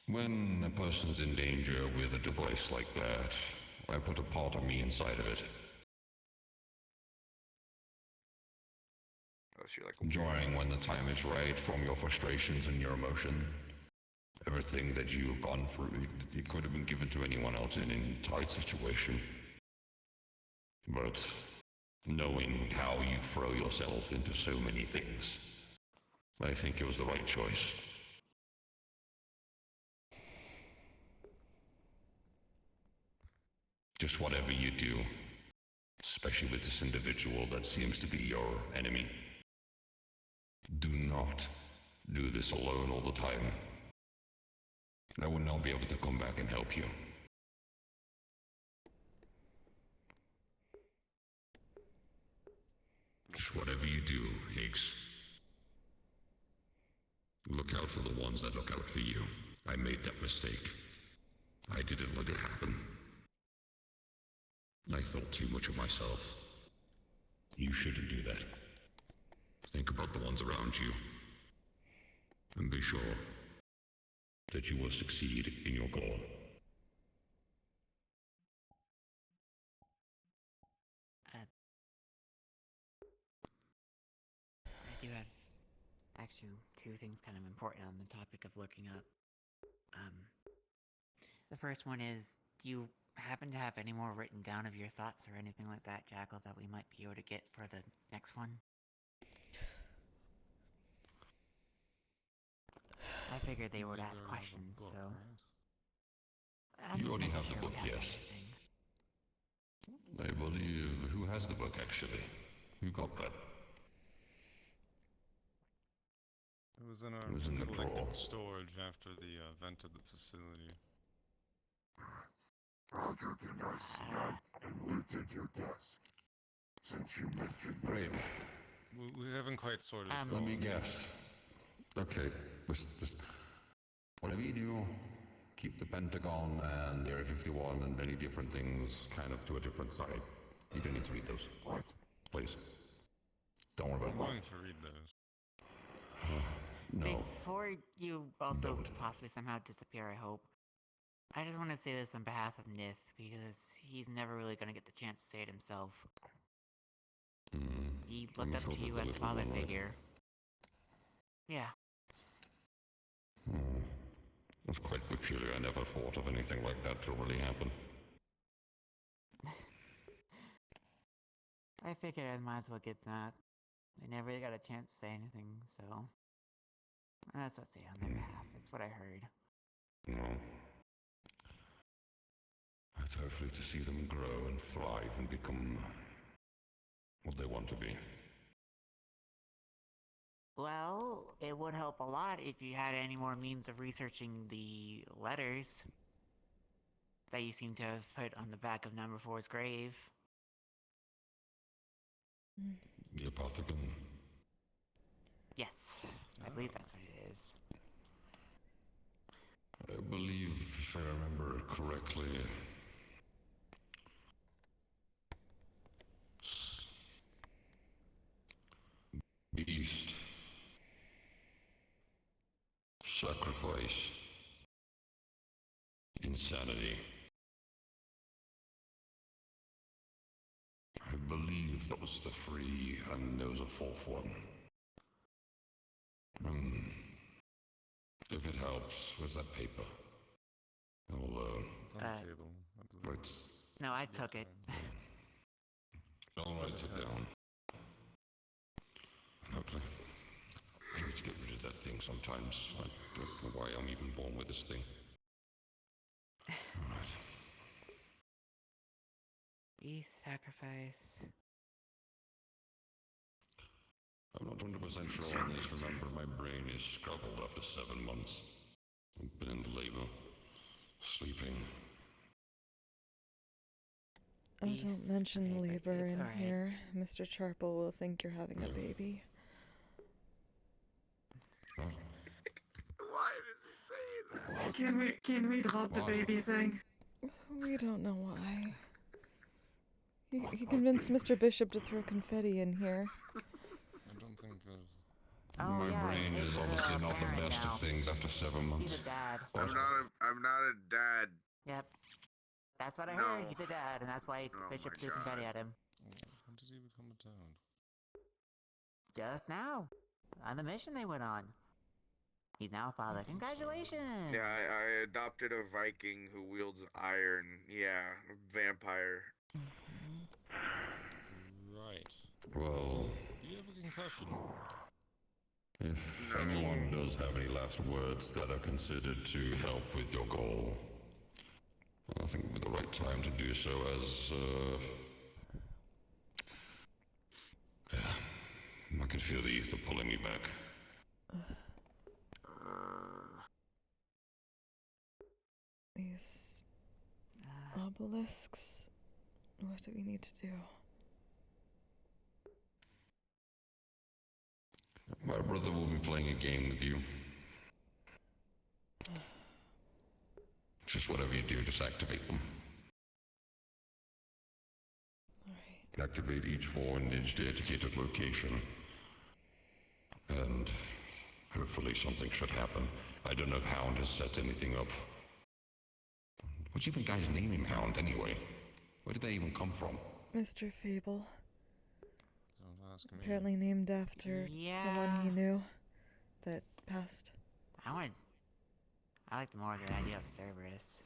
When a person's in danger with a device like that, I put a part of me inside of it. Oh, so you're like Enjoying when the time is right from your frustrations and your emotion. Everything that you've gone through, it could have been given to anyone else in a tight situation. But knowing how you throw yourself into so many things, I think it was the right choice. Just whatever you do, especially with this individual that seems to be your enemy, do not do this alone all the time. I will not be able to come back and help you. Just whatever you do, Higgs. Look out for the ones that look out for you. I made that mistake. I didn't let it happen. I thought too much of myself. You shouldn't do that. Think about the ones around you. And be sure that you will succeed in your goal. I do have actually two things kind of important on the topic of looking up. The first one is, do you happen to have any more written down of your thoughts or anything like that, Jackal, that we might be able to get for the next one? I figured they would ask questions, so... You already have the book, yes. I believe... Who has the book, actually? Who got that? It was in our It was in the collected drawer. storage after the event at the facility. Roger, can I see that? And looked at your desk. Since you mentioned... Great. We haven't quite sorted Let me guess. Okay, just whatever you do, keep the Pentagon and Area 51 and many different things kind of to a different side. You don't need to read those. What? Please. Don't worry I'm about going to read those. No. Before you also possibly somehow disappear, I hope, I just want to say this on behalf of Nith, because he's never really going to get the chance to say it himself. He looked up to you as a father figure. Yeah. That's quite peculiar. I never thought of anything like that to really happen. I figured I might as well get that. They never really got a chance to say anything, so... That's what I say on their behalf. It's what I heard. No. It's hopefully to see them grow and thrive and become what they want to be. Well, it would help a lot if you had any more means of researching the letters that you seem to have put on the back of number 4's grave. The apothecary. Yes, I believe that's what it is. I believe, if I remember correctly, beast, sacrifice, insanity. I believe that was the 3, and there was a 4th one. If it helps, where's that paper? I'll, It's on the table. let's... No, I took it. I'll write it down. Okay. I need to get rid of that thing sometimes. I don't know why I'm even born with this thing. Alright. Beast sacrifice. I'm not 100% sure on this. Remember, my brain is scrabbled after 7 months. I've been in labor, sleeping. Oh, don't mention labor in here. Mr. Charple will think you're having a baby. Huh? Why does he say that? Can we drop the baby thing? We don't know why. He convinced Mr. Bishop to throw confetti in here. I don't think there's... My brain is obviously not the best of things after 7 months. He's a dad. I'm not a dad. Yep. That's what I No. heard. He's a dad, and that's why Oh Bishop my threw confetti God. at him. When did he become a dad? Just now. On the mission they went on. He's now a father. Congratulations! Yeah, I adopted a Viking who wields iron. Yeah, a vampire. Right. Well, Do you have a concussion? if anyone does have any last words that are considered to help with your goal, I think would be the right time to do so as, yeah, I can feel the ether pulling me back. These obelisks. What do we need to do? My brother will be playing a game with you. Just whatever you do, just activate them. Alright. Activate each 4 in its dedicated location. And hopefully something should happen. I don't know if Hound has set anything up. What's even guys name him Hound anyway? Where did they even come from? Mr. Fable. Don't ask me. Apparently named after someone he knew that passed. I like the more the idea of Cerberus.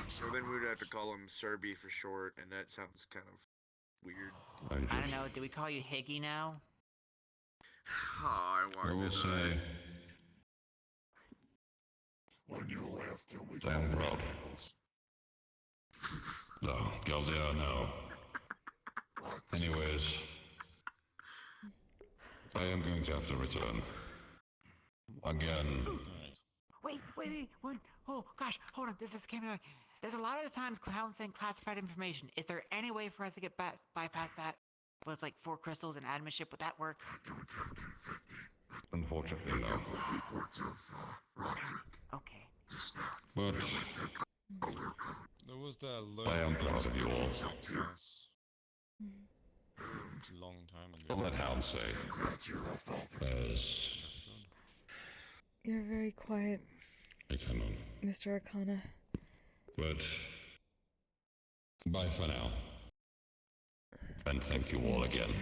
So then we would have to call him Serby for short, and that sounds kind of weird. I don't know, do we call you Higgy now? Oh, I will say, I am proud. No, Galdia, no. Anyways, I am going to have to return. Again. Wait, oh gosh, hold on, this came to me. There's a lot of times clowns saying classified information. Is there any way for us to get bypass that with like 4 crystals and admin-ship? Would that work? Unfortunately, no. Okay. But There was that I am proud of you all. Long time ago. I'll let Hound say, as You're very quiet, I cannot. Mr. Arcana. But bye for now. And thank you all again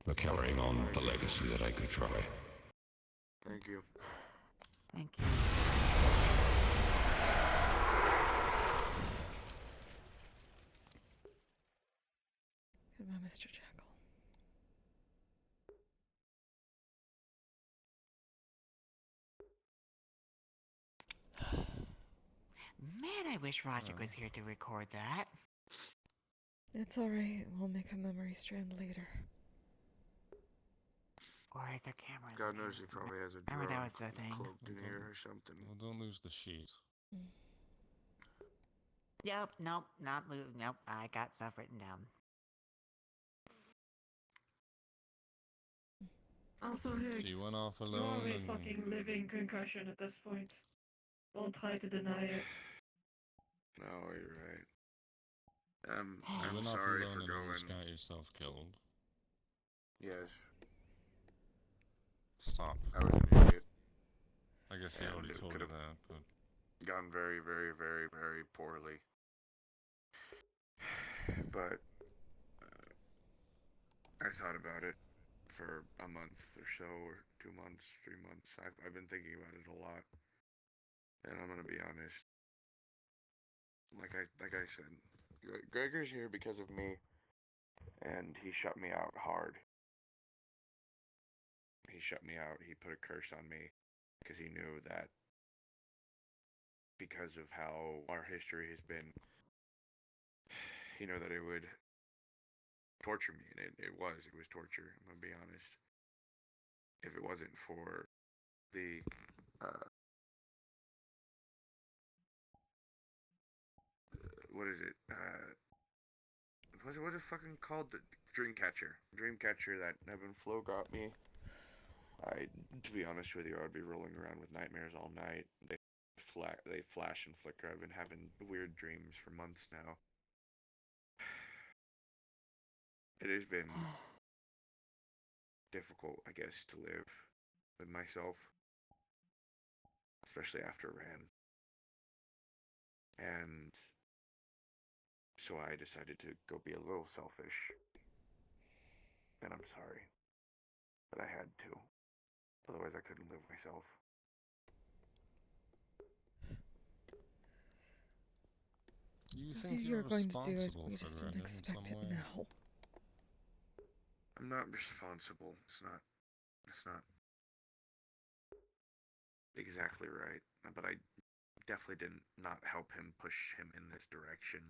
for carrying on the legacy that I could try. Thank you. Thank you. Goodbye, Mr. Jackal. Man, I wish Roderick was here to record that. It's alright, we'll make a memory strand later. Or is there cameras? God knows he probably has a Remember that drone was the thing. cloaked in here or something. Well, don't lose the sheet. Yep, nope, not move. Nope, I got stuff written down. Also, So Higgs, you went off you alone are a and... fucking living concussion at this point. Don't try to deny it. No, you're right. You I'm went off sorry alone for and almost going. got yourself killed. Yes. Stop. I was an idiot. I guess he And already it told you could've that, but... Gone very, very, very, very poorly. But I thought about it for a month or so, or 2 months, 3 months. I've been thinking about it a lot, and I'm gonna be honest. Like I said, Gregor's here because of me, and he shut me out hard. He shut me out. He put a curse on me because he knew that because of how our history has been, you know, that it would torture me, and it was torture. I'm gonna be honest. If it wasn't for the what is it? What is it fucking called? The Dreamcatcher that Evan Flo got me. To be honest with you, I'd be rolling around with nightmares all night. They flash and flicker. I've been having weird dreams for months now. It has been difficult, I guess, to live with myself, especially after Ran. And so I decided to go be a little selfish. And I'm sorry. But I had to. Otherwise I couldn't live myself. You I think knew you you're were going to do it. responsible We for just Gregor didn't in expect some it way? now. I'm not responsible. It's not exactly right. But I definitely didn't not help him push him in this direction.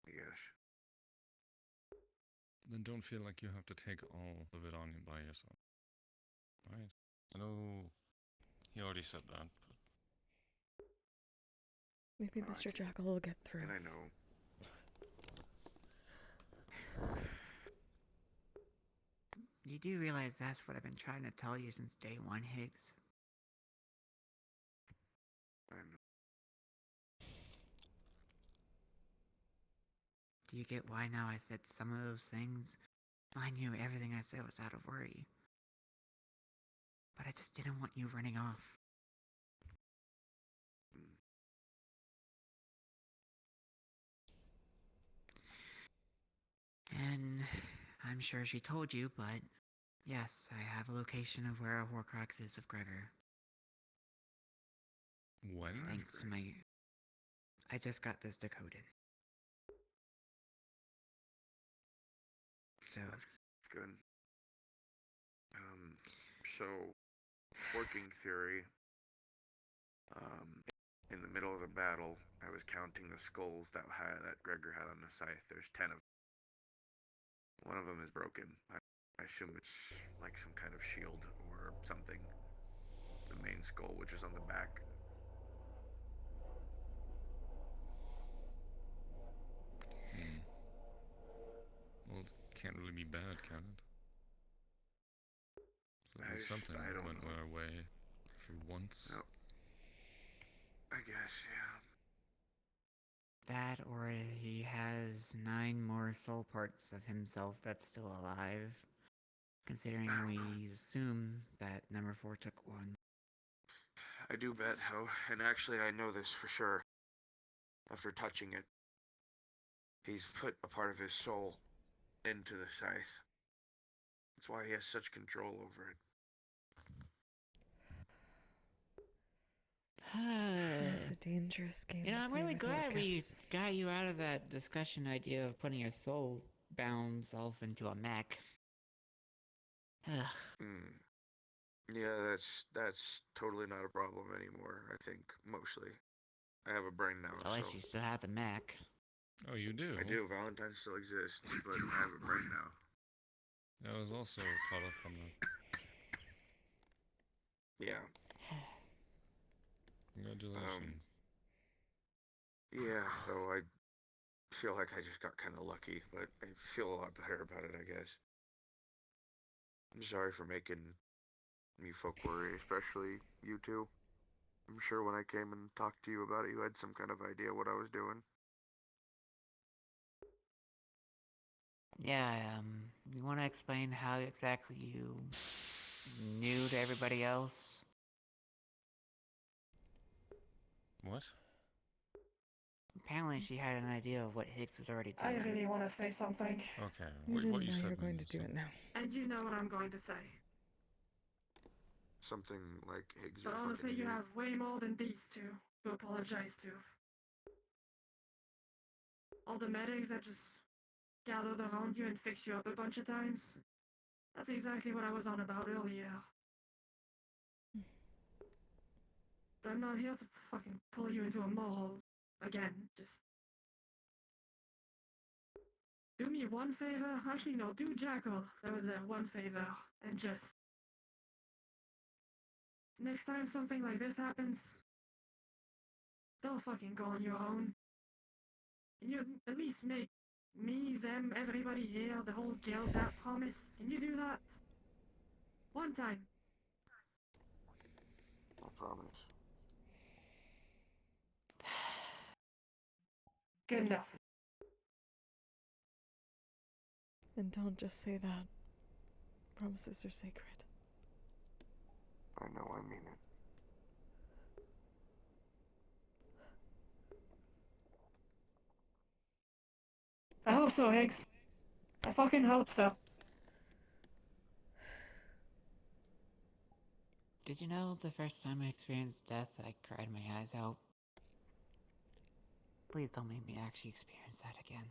I guess. Then don't feel like you have to take all of it on you by yourself. Right? I know he already said that, but... Maybe Mr. Jackal will get through. And I know. You do realize that's what I've been trying to tell you since day one, Higgs? I know. Do you get why now I said some of those things? I knew everything I said was out of worry. But I just didn't want you running off. And I'm sure she told you, but yes, I have a location of where a Horcrux is of Gregor. When? Thanks to my... I just got this decoded. So... That's good. So, working theory, in the middle of the battle, I was counting the skulls that Gregor had on the scythe. There's 10 of them. One of them is broken. I assume it's like some kind of shield or something. The main skull, which is on the back. Well, it can't really be bad, can it? So at least something went our way for once. No. I guess, yeah. That, or he has 9 more soul parts of himself that's still alive. Considering we assume that number 4 took 1. I do bet, though, and actually I know this for sure. After touching it, he's put a part of his soul into the scythe. That's why he has such control over it. It's a dangerous game. You know, to I'm play really with, glad we Lucas. got you out of that discussion idea of putting your soul-bound self into a mech. Ugh. Yeah, that's totally not a problem anymore, I think, mostly. I have a brain now, Unless so... you still have the mech. Oh, you do? I do. Valentine still exists, but I have a brain now. I was also caught up on that. Yeah. Congratulations. Yeah, though I feel like I just got kind of lucky, but I feel a lot better about it, I guess. I'm sorry for making you folk worry, especially you two. I'm sure when I came and talked to you about it, you had some kind of idea what I was doing. Yeah, you want to explain how exactly you knew to everybody else? What? Apparently she had an idea of what Higgs was already I doing. really want to say something. Okay, You didn't what you know you said were going to means do it now. And you know what I'm going to say. Something like Higgs. But honestly, you have way more than these two to apologize to. All the medics that just gathered around you and fixed you up a bunch of times. That's exactly what I was on about earlier. But I'm not here to fucking pull you into a mole again. Just do me one favor. Actually, no, do Jackal. That was one favor. And just next time something like this happens, don't fucking go on your own. Can you at least make me, them, everybody here, the whole guild that promise? Can you do that? One time. I promise. Good enough. And don't just say that. Promises are sacred. I know, I mean it. I hope so, Higgs. I fucking hope so. Did you know the first time I experienced death, I cried my eyes out? Please don't make me actually experience that again.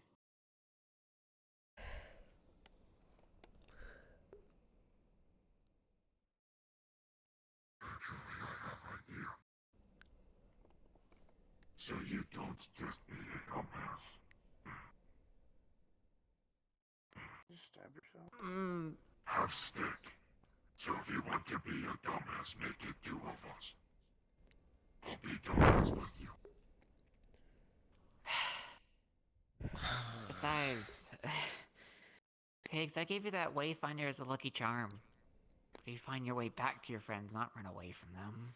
So you don't just be a dumbass. Just stab yourself. Have stick. So if you want to be a dumbass, make it two of us. I'll be dumbass with you. Besides, Pigs, I gave you that Wayfinder as a lucky charm. You find your way back to your friends, not run away from them.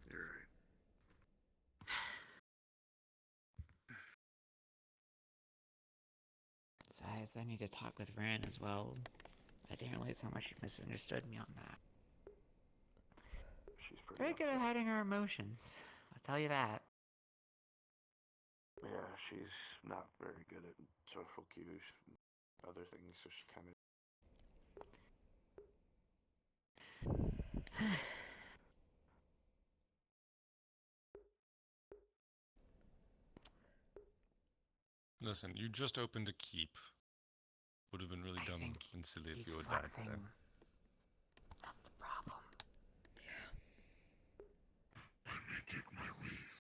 You're right. Besides, I need to talk with Ran as well. I didn't realize how much she misunderstood me on that. She's pretty Very good at hiding her emotions. I'll tell you that. Yeah, she's not very good at social cues and other things, so she kind of... Listen, you just opened a keep. Would have been really dumb and silly if you had died today. That's the problem. I may take my leave.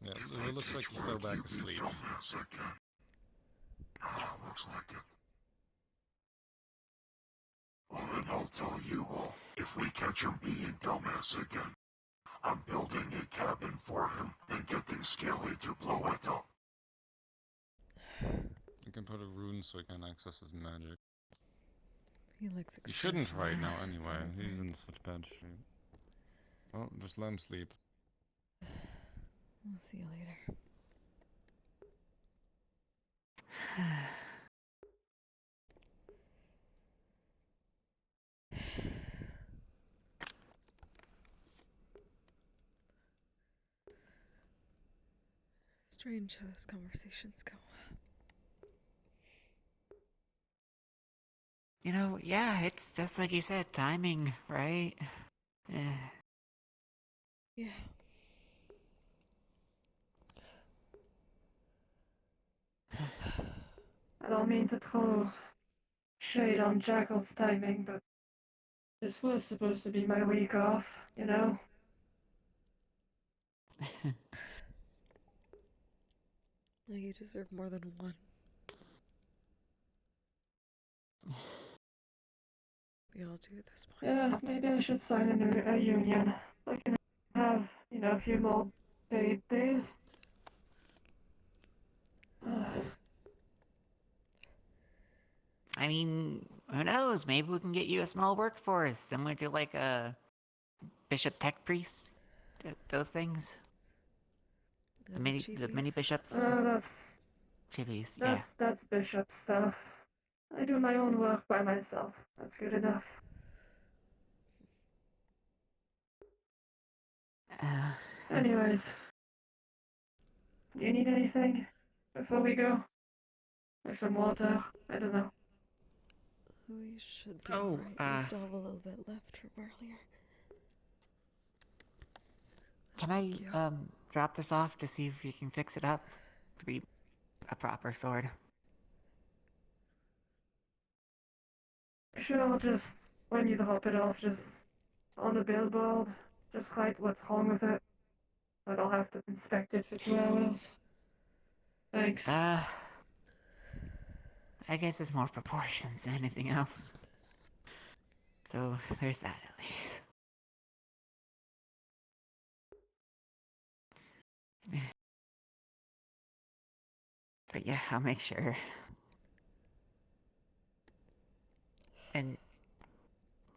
Yeah, it looks like you fell back asleep. Dumbass again. Looks like it. Well, then I'll tell you all. If we catch him being dumbass again, I'm building a cabin for him and getting Skelly to blow it up. You can put a rune so he can access his magic. Felix He shouldn't expressions. right now anyway. He's in such bad shape. Well, just let him sleep. We'll see you later. Strange how those conversations go. You know, yeah, it's just like you said, timing, right? Yeah. I don't mean to throw shade on Jackal's timing, but this was supposed to be my week off, you know? No, you deserve more than one. We all do at this point. Yeah, maybe I should sign a union. I can have, a few more paid days. I mean, who knows? Maybe we can get you a small workforce, similar to like a bishop tech priest. Those things. The mini bishops. That's Chippies, yeah. that's bishop stuff. I do my own work by myself. That's good enough. Anyways, do you need anything before we go? Like some water? I don't know. We should be Oh, alright. We still have a little bit left from earlier. Can I drop this off to see if you can fix it up to be a proper sword? Sure, just when you drop it off, just on the billboard, just write what's wrong with it. I don't have to inspect it for 2 hours. Thanks. I guess it's more proportions than anything else. So there's that at least. But yeah, I'll make sure. And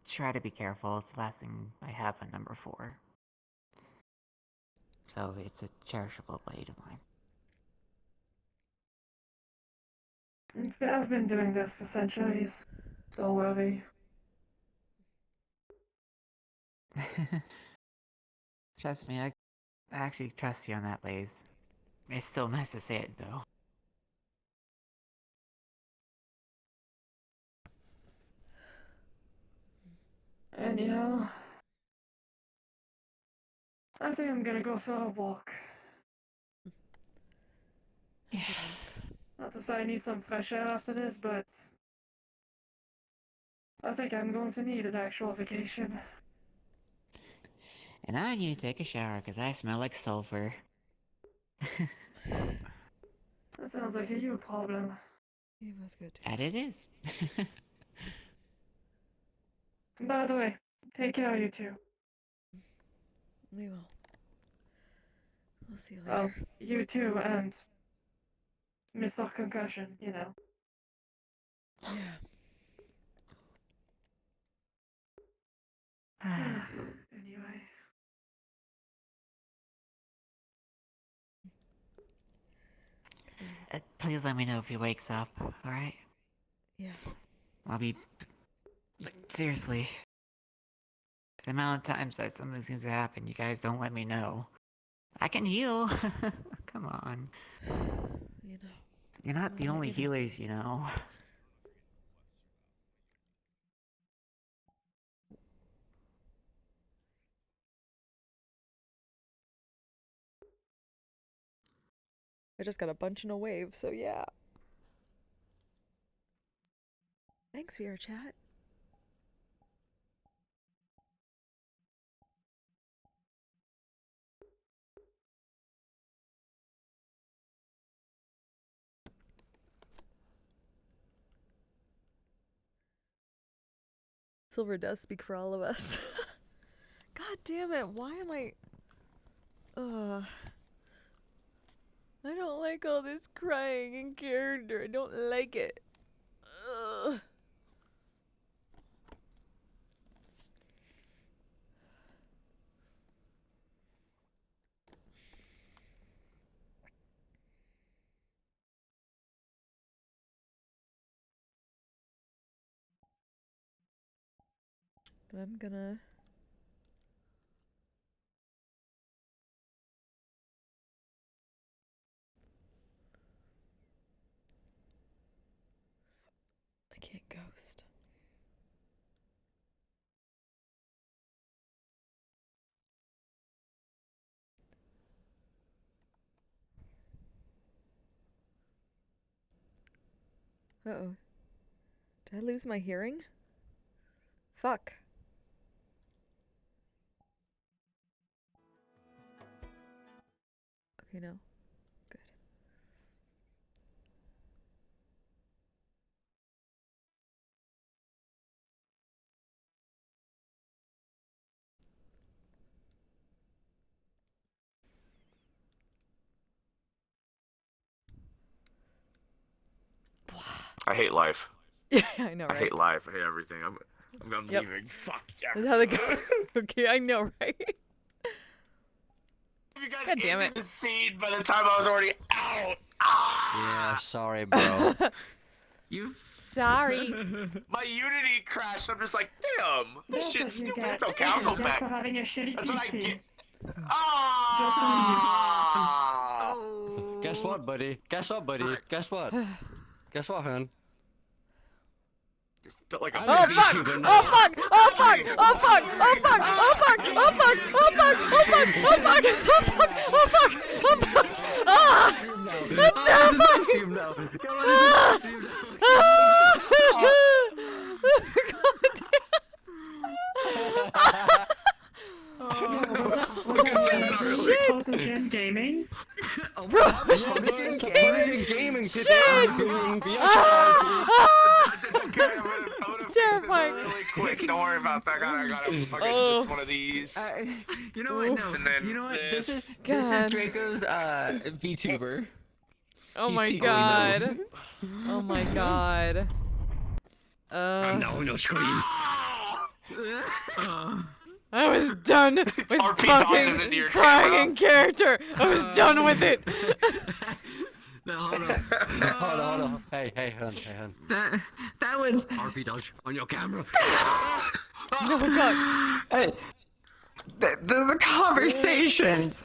try to be careful. It's the last thing I have on number 4. So it's a cherishable blade of mine. I've been doing this for centuries. Don't worry. Trust me, I actually trust you on that, Blaze. It's still nice to say it, though. Anyhow, I think I'm gonna go for a walk. Not to say I need some fresh air after this, but I think I'm going to need an actual vacation. And I need to take a shower because I smell like sulfur. That sounds like a you problem. You both go too. And it is. By the way, take care, you two. We will. We'll see you Oh, later. you too, and Mr. Concussion, you know. Yeah. Anyway. Please let me know if he wakes up, alright? Yeah. I'll be... Seriously. The amount of times that something seems to happen, you guys don't let me know. I can heal. Come on. You know. You're not the only healers, you know. I just got a bunch in a wave, so yeah. Thanks, VRChat. Silver does speak for all of us. God damn it, why am I... I don't like all this crying in character. I don't like it. Ugh. But I'm gonna... I can't ghost. Uh-oh. Did I lose my hearing? Fuck. Okay, no. Good. I hate life. Yeah, I know, I right? hate life. I hate everything. I'm Yep. leaving. Fuck. That's how they go. Okay, I know, right? You guys God damn ended it. the scene by the time I was already out. Yeah, sorry, bro. Sorry. My Unity crashed. I'm just like, damn, this That's shit's what you stupid. get. It's okay, I'll go That's back. for having a shitty That's what I PC. get. Joke's on you. Guess what, buddy? Guess what, buddy? Guess what? Guess what, hun? Felt like I'm Oh a fuck! VTuber Oh now. fuck! Oh fuck! Oh fuck! Oh fuck! Oh fuck! Oh fuck! Oh fuck! Oh fuck! Oh fuck! Oh fuck! Oh fuck! Oh fuck! Ah! That's terrifying! Gen gaming? Bro, gaming shit! Terrifying. Really quick. Don't worry about that. I got fucking just one of these. You know what? No. And then You know what? This is God. Draco's VTuber. Oh He's my secretly god. Oh my god. No scream. I was done with RP dodges into fucking your crying camera. in character. I was done with it. No, hold on. Hold on. Hey, hun. That was RP dodge on your camera. No god. Hey, the conversations.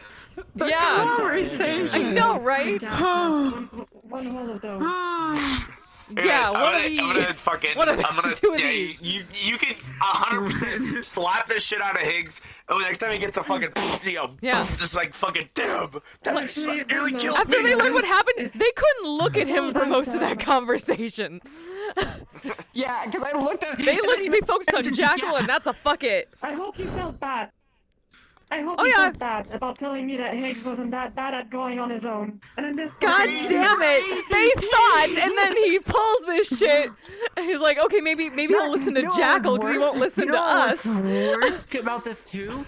The Yeah. conversations. I know, right? One whole of those. Yeah, one of these. I'm gonna fucking. One of I'm gonna. two of Yeah, these. you can 100% slap this shit out of Higgs. And the next time he gets a fucking, Yeah. just like fucking damn. That like nearly killed After me. they learned what happened, they couldn't look at him for most of that conversation. Yeah, because I looked at. They focused on Jackal, and that's a fuck it. I hope you felt bad. I hope Oh, you yeah. felt bad about telling me that Higgs wasn't that bad at going on his own. And then this. God damn it! They thought, and then he pulls this shit. And he's like, okay, maybe he'll listen to Jackal because he won't listen to us. Worst about this too?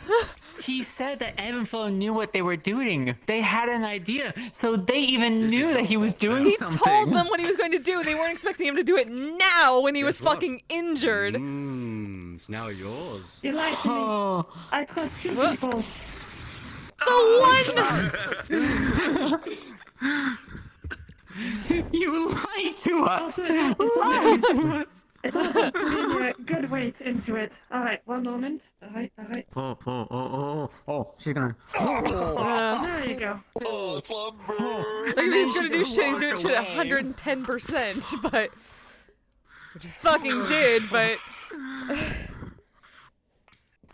He said that Evanflow knew what they were doing. They had an idea, so they even knew that he was doing He something. told them what he was going to do. They weren't expecting him to do it now when he was Guess what? fucking injured. It's now yours. You lied to me. I trust two people. The one. You lied to us. It's all about putting a good weight into it. Alright, one moment. Alright. Oh, she's gonna. There you go. Oh, slumber. Like if he's gonna do shit, he's doing shit at 110%, but which he fucking did, but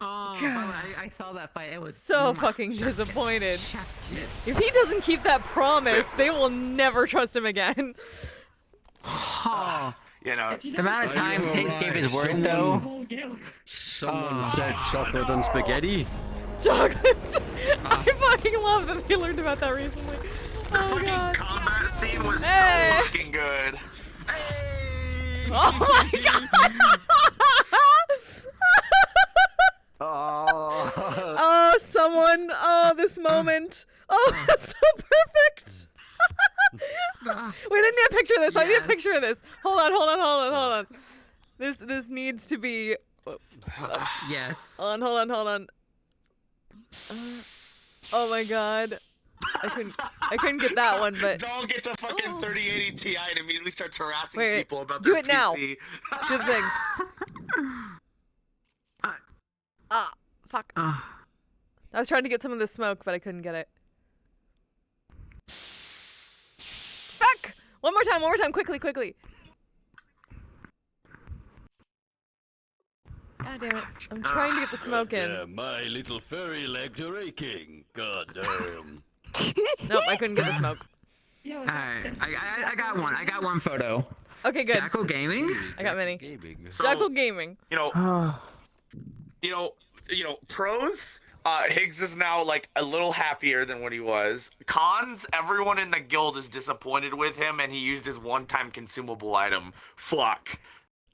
Oh, I saw that fight. It was so fucking disappointed. Chef kiss. If he doesn't keep that promise, they will never trust him again. Oh, You know. the amount of time Tate gave his word though. Someone said chocolate and spaghetti. Chocolates. I fucking love that they learned about that recently. The Oh fucking god. combat scene was Hey. so fucking good. Oh my god. Oh, someone. Oh, this moment. Oh, that's so perfect. Wait, I need a picture of this. I need a picture of this. Hold on. This needs to be. Yes. Hold on. Oh my god. I couldn't get that one, but Dog gets a fucking 3080 Ti and immediately starts harassing Wait, people about do their it now. PC. do the thing. Fuck. I was trying to get some of the smoke, but I couldn't get it. Fuck! One more time, quickly. God damn it. I'm trying to get the smoke in. Yeah, my little furry legs are aching. God damn. Nope, I couldn't get the smoke. Alright, I got one. I got one photo. Okay, good. Jackal Gaming. I got many. So, Jackal Gaming. You know, pros. Higgs is now like a little happier than what he was. Cons, everyone in the guild is disappointed with him, and he used his one-time consumable item. Fuck.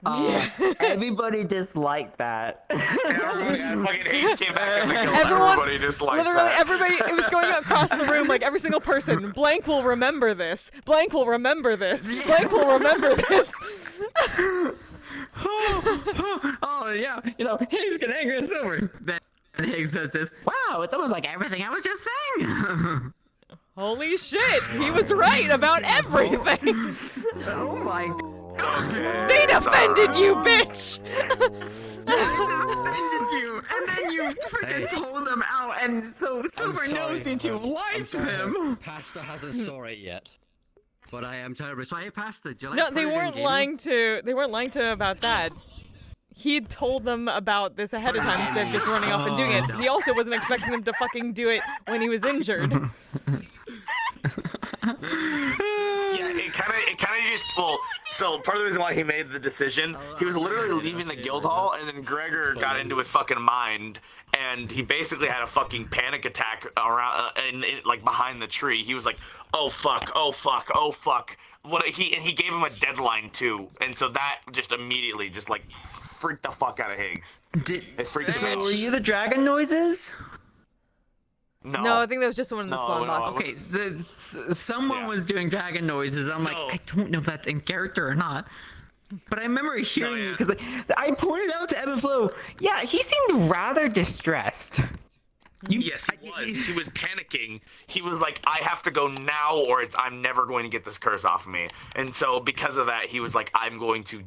Everybody disliked that. Fucking Hayes came back in the guild. Everyone, Everybody just liked literally that. everybody, it was going across the room, like every single person. Blank will remember this. Blank will remember this. Blank will remember this. Oh yeah, Higgs can anger us over. Then Higgs does this. Wow, it's almost like everything I was just saying. Holy shit, he was right about everything. Oh my. Okay. They defended you, bitch. Defended you, and then you freaking told them out, and so Silver knows that you lied to him. Pastor hasn't saw it yet, but I am terribly sorry. Pastor, do you like No, they Persian weren't gaming? lying to. They weren't lying to about that. He told them about this ahead of time instead of just running off and doing it. He also wasn't expecting them to fucking do it when he was injured. Yeah, it kind of just, well, so part of the reason why he made the decision, he was literally leaving the guild hall, and then Gregor got into his fucking mind, and he basically had a fucking panic attack around, like behind the tree. He was like, oh fuck, oh fuck, oh fuck. He gave him a deadline too, and so that just immediately just like freaked the fuck out of Higgs. It freaked him out. Were you the dragon noises? No, I think that was just the one in the spawn box. Okay, someone was doing dragon noises. I'm like, I don't know if that's in character or not. But I remember hearing you because I pointed out to Ebb and Flow. Yeah, he seemed rather distressed. Yes, he was. He was panicking. He was like, I have to go now or I'm never going to get this curse off of me. And so because of that, he was like, I'm going to,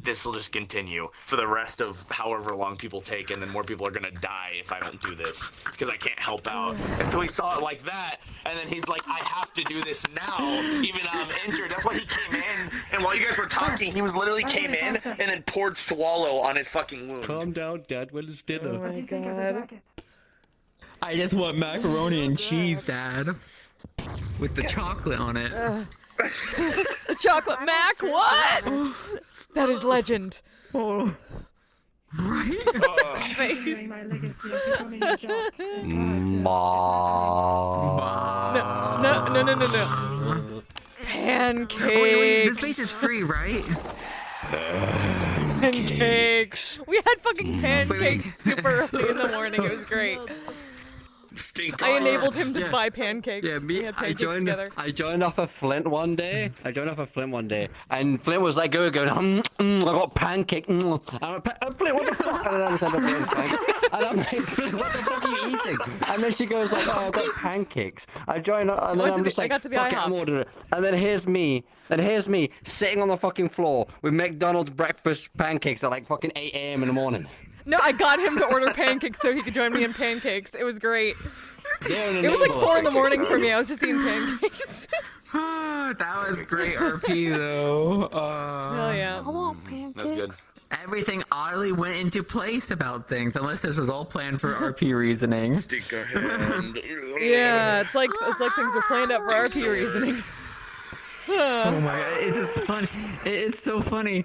this will just continue for the rest of however long people take, and then more people are going to die if I don't do this because I can't help out. And so he saw it like that, and then he's like, I have to do this now, even though I'm injured. That's why he came in, and while you guys were talking, he was literally came in and then poured Swallow on his fucking wound. Calm down, Dad. When is dinner? Oh my god. I just want macaroni and cheese, Dad. With the chocolate on it. Chocolate mac? What? That is legend. Oh. Right? Face. No. Pancakes. Wait, this base is free, right? Pancakes. We had fucking pancakes super early in the morning. It was great. I enabled him to buy pancakes. Yeah, we had pancakes together. I joined off of Flint one day. And Flint was like, go, I got pancake. And I'm like, Flint, what the fuck? And then I said, and I'm like, Flint, what the fuck are you eating? And then she goes like, oh, I got pancakes. I joined, and then I'm just like, fuck it, I'm ordering it. And then here's me sitting on the fucking floor with McDonald's breakfast pancakes at like fucking 8 a.m. in the morning. No, I got him to order pancakes so he could join me in pancakes. It was great. It was like 4 in the morning for me. I was just eating pancakes. That was great RP though. Hell yeah. I want pancakes. That's good. Everything oddly went into place about things, unless this was all planned for RP reasoning. Stick a hand. Yeah, it's like things were planned out for RP reasoning. Oh my god, it's just funny. It's so funny.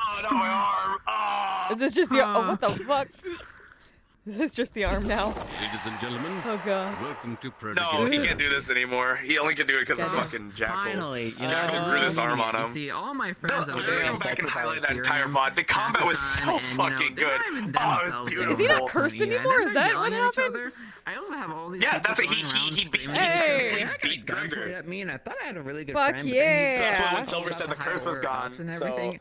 Oh no, my arm. Oh. Is this just the oh, what the fuck? Is this just the arm now? Ladies and gentlemen, oh god. Welcome to No, he can't do this anymore. He only can do it because of fucking Jackal. Finally, Jackal grew this arm on him. You see, all my friends I'm gonna go back and highlight that entire VOD. The combat was so fucking good. Oh, it was beautiful. Is he not cursed anymore? Is that what happened? I also have all these. Yeah, that's it. He beat Gregor. At me, and I thought I had a really good Fuck friend. yeah. So that's why when Silver said the curse was gone. So.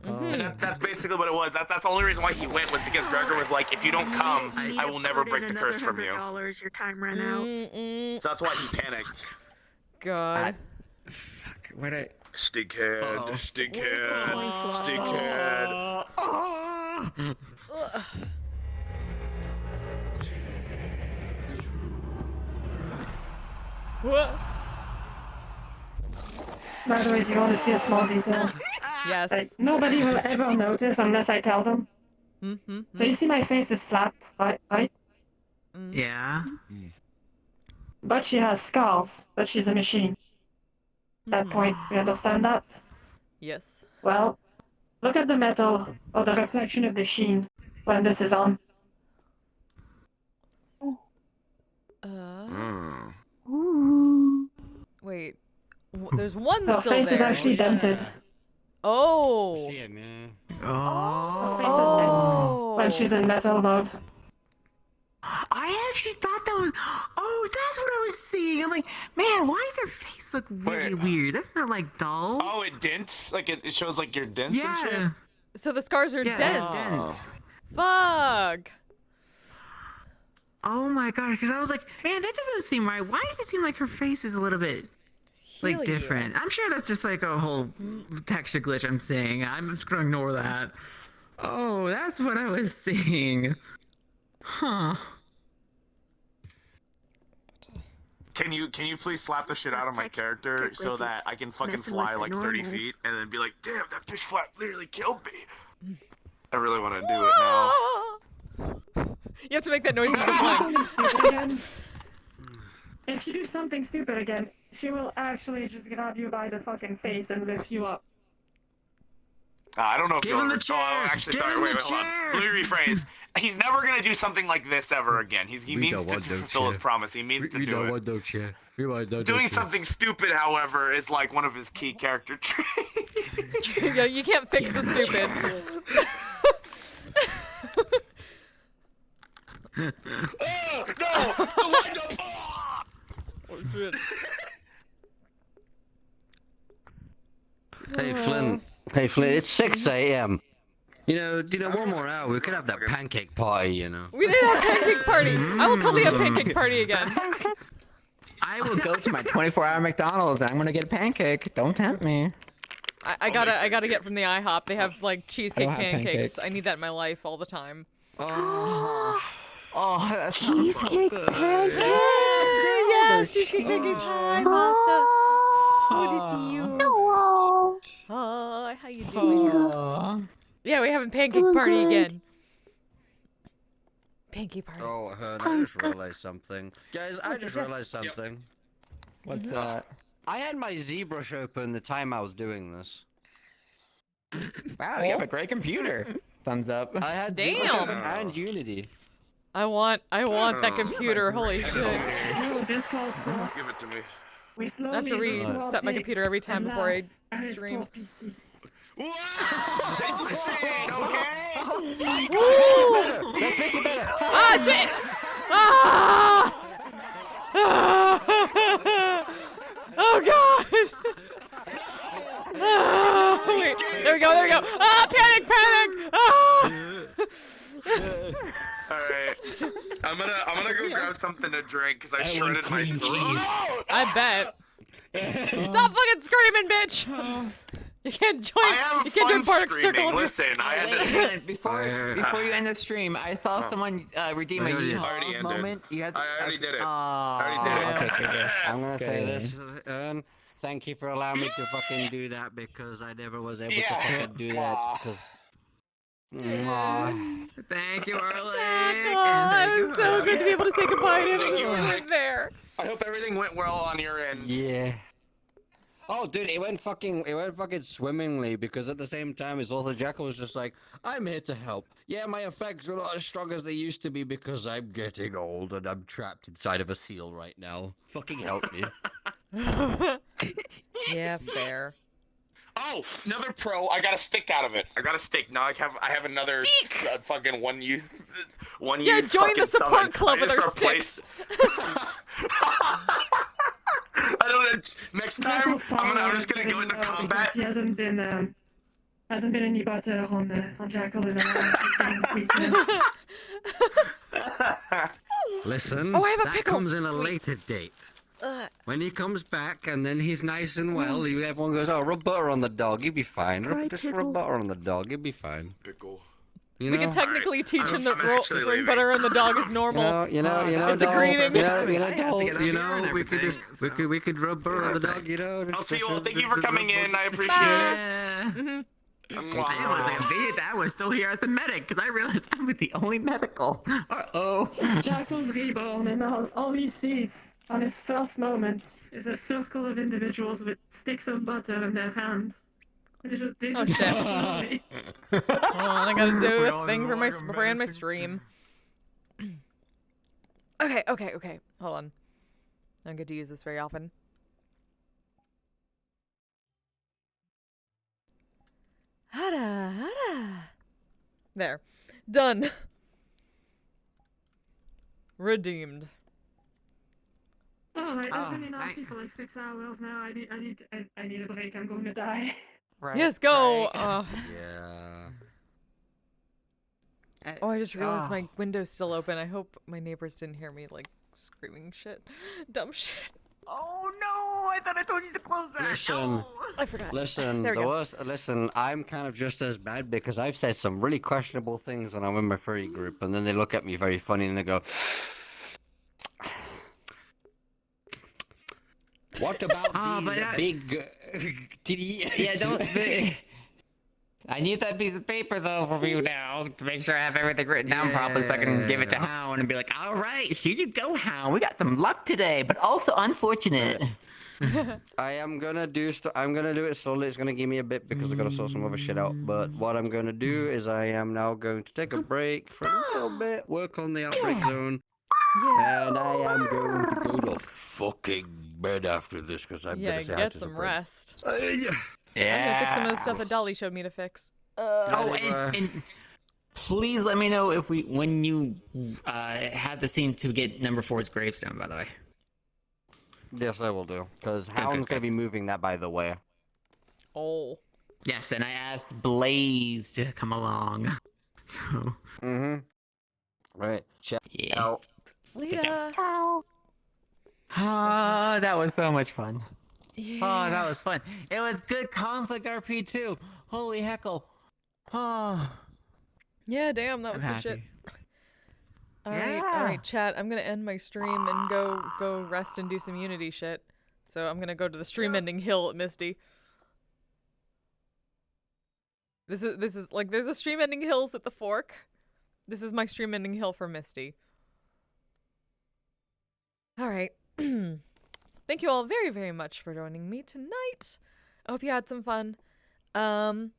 And that's basically what it was. That's the only reason why he went was because Gregor was like, if you don't come, I will never break the curse from you. Your time ran out. So that's why he panicked. God. Fuck. What I. Stickhead. Stickhead. Stickhead. What? By the way, do you want to see a small detail? Yes. Like, nobody will ever notice unless I tell them. So you see my face is flat, right? Yeah. But she has scars, but she's a machine. That point, you understand that? Yes. Well, look at the metal, or the reflection of the sheen, when this is on. Wait. There's one Her still face there. is actually dented. Oh. See it, man. Her face is dense when she's in metal mode. I actually thought that was. Oh, that's what I was seeing. I'm like, man, why does her face look really weird? That's not like dull. Oh, it dents? Like it shows like you're dense and shit? Yeah. So the scars are Yeah, dense. dense. Fuck. Oh my gosh, because I was like, man, that doesn't seem right. Why does it seem like her face is a little bit like Hell different? I'm sure that's just like a whole texture glitch I'm seeing. I'm just gonna ignore that. Oh, that's what I was seeing. Huh. Can you please slap the shit out of my character so that I can fucking fly like 30 feet and then be like, damn, that bitch flap literally killed me. I really want to do it now. You have to make that noise when If you're you do flying. something stupid again, if you do something stupid again, she will actually just grab you by the fucking face and lift you up. I don't know if Give you'll him the ever- chair! Oh, actually, Give sorry, him wait, the hold on. chair! Let me rephrase. He's never gonna do something like this ever again. He We means don't to want no fulfill his chair. promise. He means to We do don't it. want no chair. We want no Doing chair. something stupid, however, is like one of his key character traits. Yeah, you can't fix the stupid. Oh, no! The window! Oh, shit. Hey Flint. Hey Flint, it's 6 a.m. You know, one more hour, we could have that pancake party, you know. We did have a pancake party. I will totally have pancake party again. I will go to my 24-hour McDonald's and I'm gonna get a pancake. Don't tempt me. I gotta get from the IHOP. They have like cheesecake have pancakes. pancakes. I need that in my life all the time. Oh, that sounds so Cheesecake good. pancakes! Yes, cheesecake pancakes. Hi, Pasta. Good to see you. Hello. Hi, how you doing? Yeah, we're having pancake party again. Pancake party. Oh, I just realized something. Guys, I just realized something. What's that? I had my ZBrush open the time I was doing this. Wow, you have a great computer. Thumbs up. I had Damn. ZBrush open and Unity. I want that computer. Holy shit. No, this calls for. Give it to me. We I slowly have to look to our reset my face computer every time and before I laugh at his stream. poor pieces. Listen, okay? Woo! Let's make it better. Ah, shit! Ah! Oh god! Ah, wait, there we go, there we go! Ah, panic, panic! Ah! Alright. I'm gonna go grab something to drink because I shredded my throat. I bet. Stop fucking screaming, bitch! You can't join. I have You can't join fun Bardic Circle. screaming. Listen, I had Wait a to. minute, before you end the stream, I saw someone redeem a Already yeehaw ended. moment. You had to, I already did it. I already did it. Okay. I'm gonna say Okay. this, Ern. Thank you for allowing me to fucking do that because I never was able to Yeah. fucking do that because. Thank you, Arlie. It was so good to be able to say goodbye to him. Thank you, He was Rick. there. I hope everything went well on your end. Yeah. Oh, dude, it went fucking swimmingly because at the same time, it's also Jackal was just like, I'm here to help. Yeah, my effects are not as strong as they used to be because I'm getting old and I'm trapped inside of a seal right now. Fucking help me. Yeah, fair. Oh, another pro. I got a stick out of it. I got a stick. Now I have another fucking one use. Yeah, join the support club with our sticks. I don't know. Next time, I'm just gonna go into combat. He hasn't been any butter on Jackal in a while. He's getting weaker. Listen, Oh, I have a that pickle. comes in a Sweet. later date. When he comes back and then he's nice and well, everyone goes, oh, rub butter on the dog, you'll be fine. Just rub butter on the dog, you'll be fine. Pickle. You We know? can technically teach him that I'm actually throwing leaving. butter on the dog is normal. You know, It's a dog, greeting. we could rub butter on the dog, you know. I'll see you all. Thank you for coming in. I appreciate it. Mhm. I was so here as a medic because I realized I'm with the only medical. Uh-oh. It's Jackal's reborn, and all he sees on his first moments is a circle of individuals with sticks of butter in their hands. They Oh, just shit. slowly. Hold on, I gotta do a thing for before I end my stream. Okay. Hold on. I don't get to use this very often. Hada, hada. There. Done. Redeemed. Oh, I've been in hospital for like 6 hours now. I need a break. I'm going to die. Right, yes, go. Yeah. Oh, I just realized my window's still open. I hope my neighbors didn't hear me like screaming shit, dumb shit. Oh no! I thought I told you to close that. Listen, No! I forgot. listen, There we go. listen, I'm kind of just as bad because I've said some really questionable things when I'm in my furry group, and then they look at me very funny and they go, "What about these big titty?" Yeah, don't. I need that piece of paper though from you now to make sure I have everything written down properly so I can give it to Hound and be like, all right, here you go, Hound. We got some luck today, but also unfortunate. I am gonna do I'm gonna do it slowly. It's gonna give me a bit because I gotta sort some other shit out. But what I'm gonna do is I am now going to take a break for a little bit, work on the outbreak zone, and I am going to go to fucking bed after this because I'm gonna say hi get to some friends. rest. Yeah. I'm gonna fix some of the stuff that Dolly showed me to fix. And please let me know if when you have the scene to get number 4's gravestone, by the way. Yes, I will do. Because Hound's gonna be moving that, by the way. Oh. Yes, and I asked Blaze to come along. So. Right. Check out. Leah. Ah, that was so much fun. Yeah. Oh, that was fun. It was good conflict RP too. Holy heckle. Oh. Yeah, damn, that was good shit. Alright, chat. I'm gonna end my stream and go rest and do some Unity shit. So I'm gonna go to the stream ending hill at Misty. This is like there's a stream ending hills at the fork. This is my stream ending hill for Misty. Alright. Thank you all very, very much for joining me tonight. I hope you had some fun. Got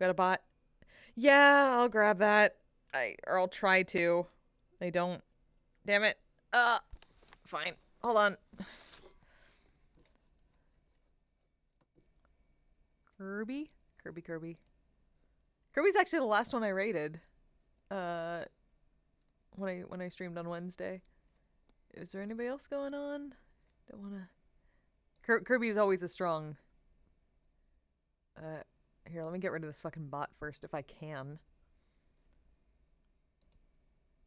a bot? Yeah, I'll grab that. Or I'll try to. I don't. Damn it. Fine. Hold on. Kirby? Kirby. Kirby's actually the last one I rated. When I streamed on Wednesday. Is there anybody else going on? Don't wanna... Kirby's always a strong... Here, let me get rid of this fucking bot first, if I can.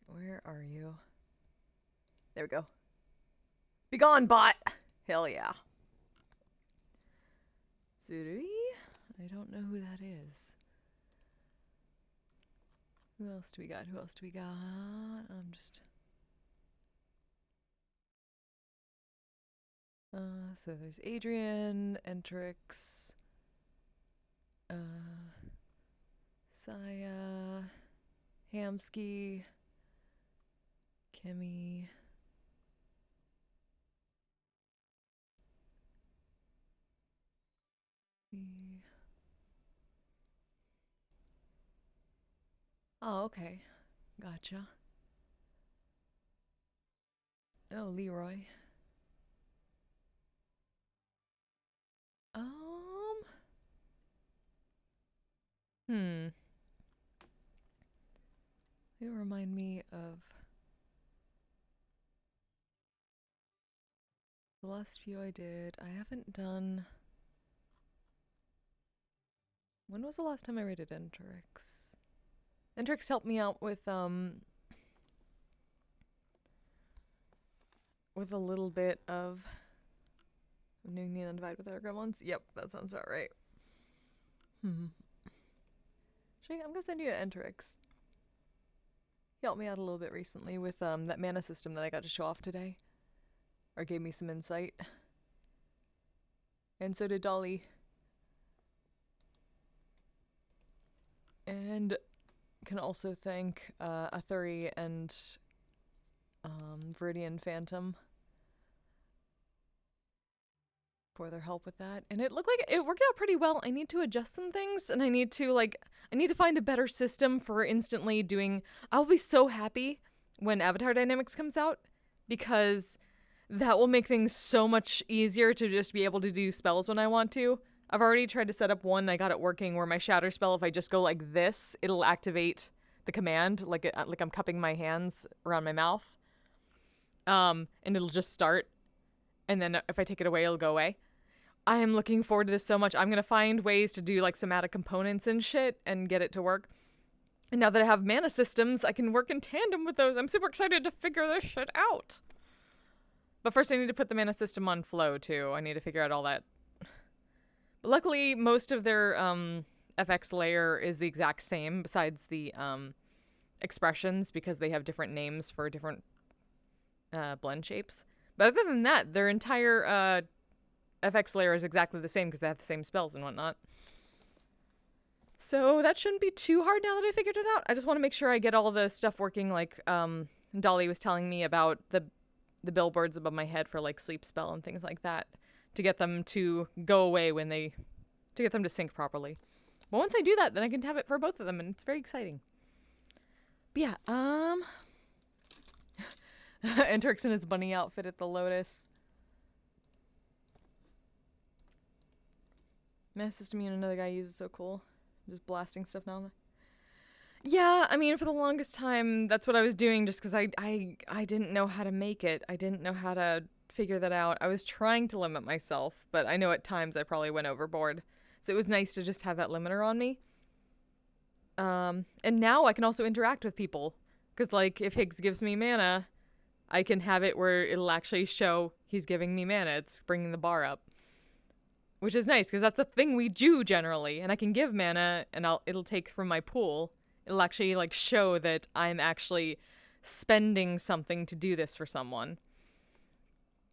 Where are you? There we go. Be gone, bot! Hell yeah. Zuri? I don't know who that is. Who else do we got? I'm just... so there's Adrian, Entrix, Saya, Hamsky, Kimmy, Oh, okay. Gotcha. Oh, Leroy. It remind me of the last few I did. I haven't done. When was the last time I rated Entrix? Entrix helped me out with a little bit of New Neon Divide with our gremlins. Yep, that sounds about right. Actually, I'm gonna send you to Entrix. He helped me out a little bit recently with that mana system that I got to show off today. Or gave me some insight. And so did Dolly. And can also thank Athuri and Viridian Phantom for their help with that. And it looked like it worked out pretty well. I need to adjust some things, and I need to find a better system for instantly doing... I'll be so happy when Avatar Dynamics comes out, because that will make things so much easier to just be able to do spells when I want to. I've already tried to set up one. I got it working where my shatter spell, if I just go like this, it'll activate the command like I'm cupping my hands around my mouth. And it'll just start. And then if I take it away, it'll go away. I am looking forward to this so much. I'm going to find ways to do like somatic components and shit and get it to work. And now that I have mana systems, I can work in tandem with those. I'm super excited to figure this shit out. But first I need to put the mana system on flow too. I need to figure out all that. But luckily, most of their FX layer is the exact same besides the expressions because they have different names for different blend shapes. But other than that, their entire FX layer is exactly the same because they have the same spells and whatnot. So that shouldn't be too hard now that I figured it out. I just want to make sure I get all the stuff working like Dolly was telling me about the billboards above my head for like sleep spell and things like that to get them to go away to get them to sync properly. But once I do that, then I can have it for both of them and it's very exciting. But yeah, and Turk's in his bunny outfit at the Lotus. Mass system unit another guy uses so cool. Just blasting stuff now. Yeah, I mean, for the longest time, that's what I was doing just because I didn't know how to make it. I didn't know how to figure that out. I was trying to limit myself, but I know at times I probably went overboard. So it was nice to just have that limiter on me. And now I can also interact with people. Because, like, if Higgs gives me mana, I can have it where it'll actually show he's giving me mana. It's bringing the bar up. Which is nice, because that's the thing we do generally. And I can give mana, and it'll take from my pool. It'll actually, like, show that I'm actually spending something to do this for someone.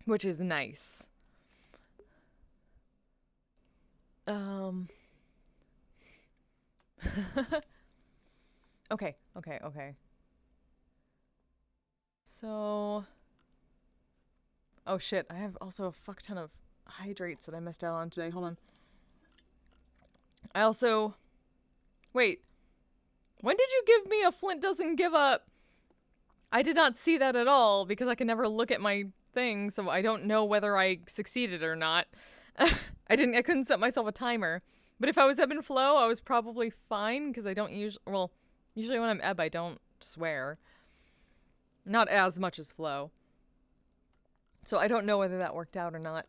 Which is nice. Okay. So... Oh shit, I have also a fuck ton of hydrates that I missed out on today. Hold on. I also... Wait. When did you give me a Flint doesn't give up? I did not see that at all because I can never look at my thing, so I don't know whether I succeeded or not. I couldn't set myself a timer. But if I was ebb and flow, I was probably fine because I don't usually, well, usually when I'm ebb, I don't swear. Not as much as flow. So I don't know whether that worked out or not.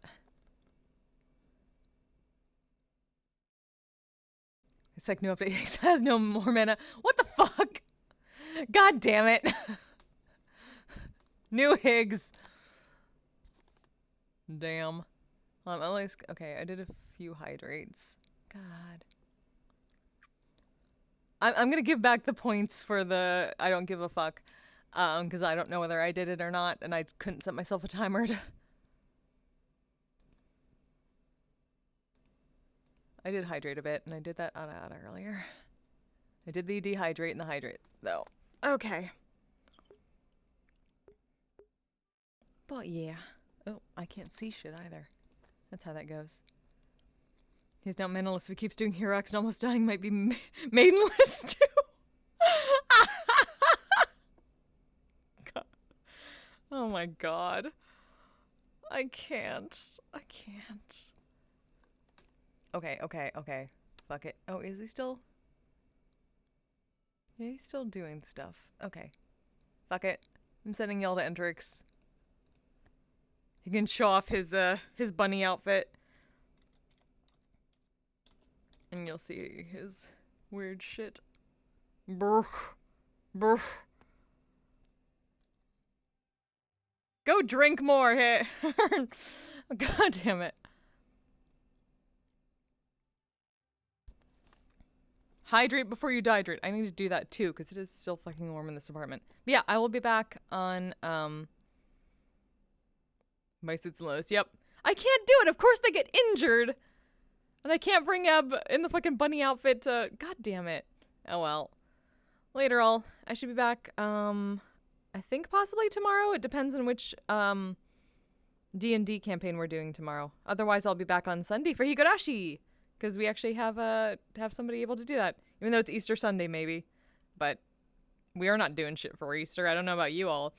It's like new update. It has no more mana. What the fuck? God damn it. New Higgs. Damn. At least, okay, I did a few hydrates. God. I'm gonna give back the points for the I don't give a fuck. Because I don't know whether I did it or not, and I couldn't set myself a timer to... I did hydrate a bit, and I did that out earlier. I did the dehydrate and the hydrate, though. Okay. But yeah. Oh, I can't see shit either. That's how that goes. He's now manaless if he keeps doing Herox and almost dying might be maidenless too. God. Oh my god. I can't. Okay. Fuck it. Oh, is he still? Yeah, he's still doing stuff. Okay. Fuck it. I'm sending y'all to Entrix. He can show off his bunny outfit. And you'll see his weird shit. Brr. Go drink more, hey. God damn it. Hydrate before you dehydrate. I need to do that too, because it is still fucking warm in this apartment. But yeah, I will be back on, my suits and lows. Yep. I can't do it! Of course they get injured! And I can't bring Eb in the fucking bunny outfit to... God damn it. Oh well. Later all. I should be back, I think possibly tomorrow. It depends on which, D&D campaign we're doing tomorrow. Otherwise, I'll be back on Sunday for Higurashi! Because we actually have somebody able to do that. Even though it's Easter Sunday, maybe. But we are not doing shit for Easter. I don't know about you all.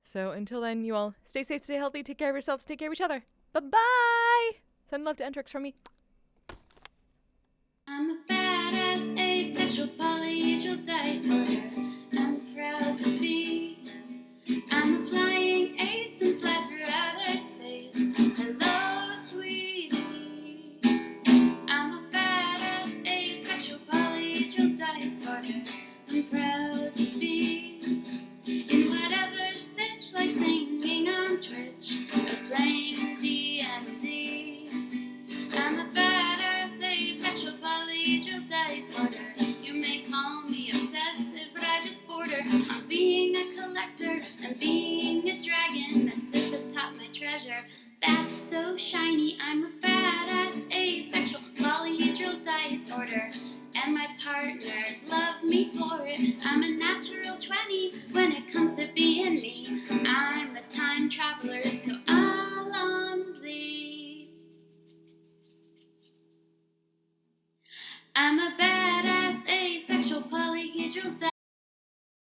So until then, you all stay safe, stay healthy, take care of yourselves, take care of each other. Bye-bye! Send love to Entrix from me. I'm a badass, asexual, polyhedral dice holder. I'm proud to be. I'm a flying ace and fly through outer space. Hello, sweetie. I'm a badass, asexual, polyhedral dice holder. I'm proud to be in whatever sitch, like singing on Twitch or playing D&D. I'm a badass, asexual, polyhedral dice holder. You may call me obsessive, but I just border on being a collector and being a dragon that sits atop my treasure. That's so shiny. I'm a badass, asexual, polyhedral dice holder. And my partners love me for it. I'm a natural 20 when it comes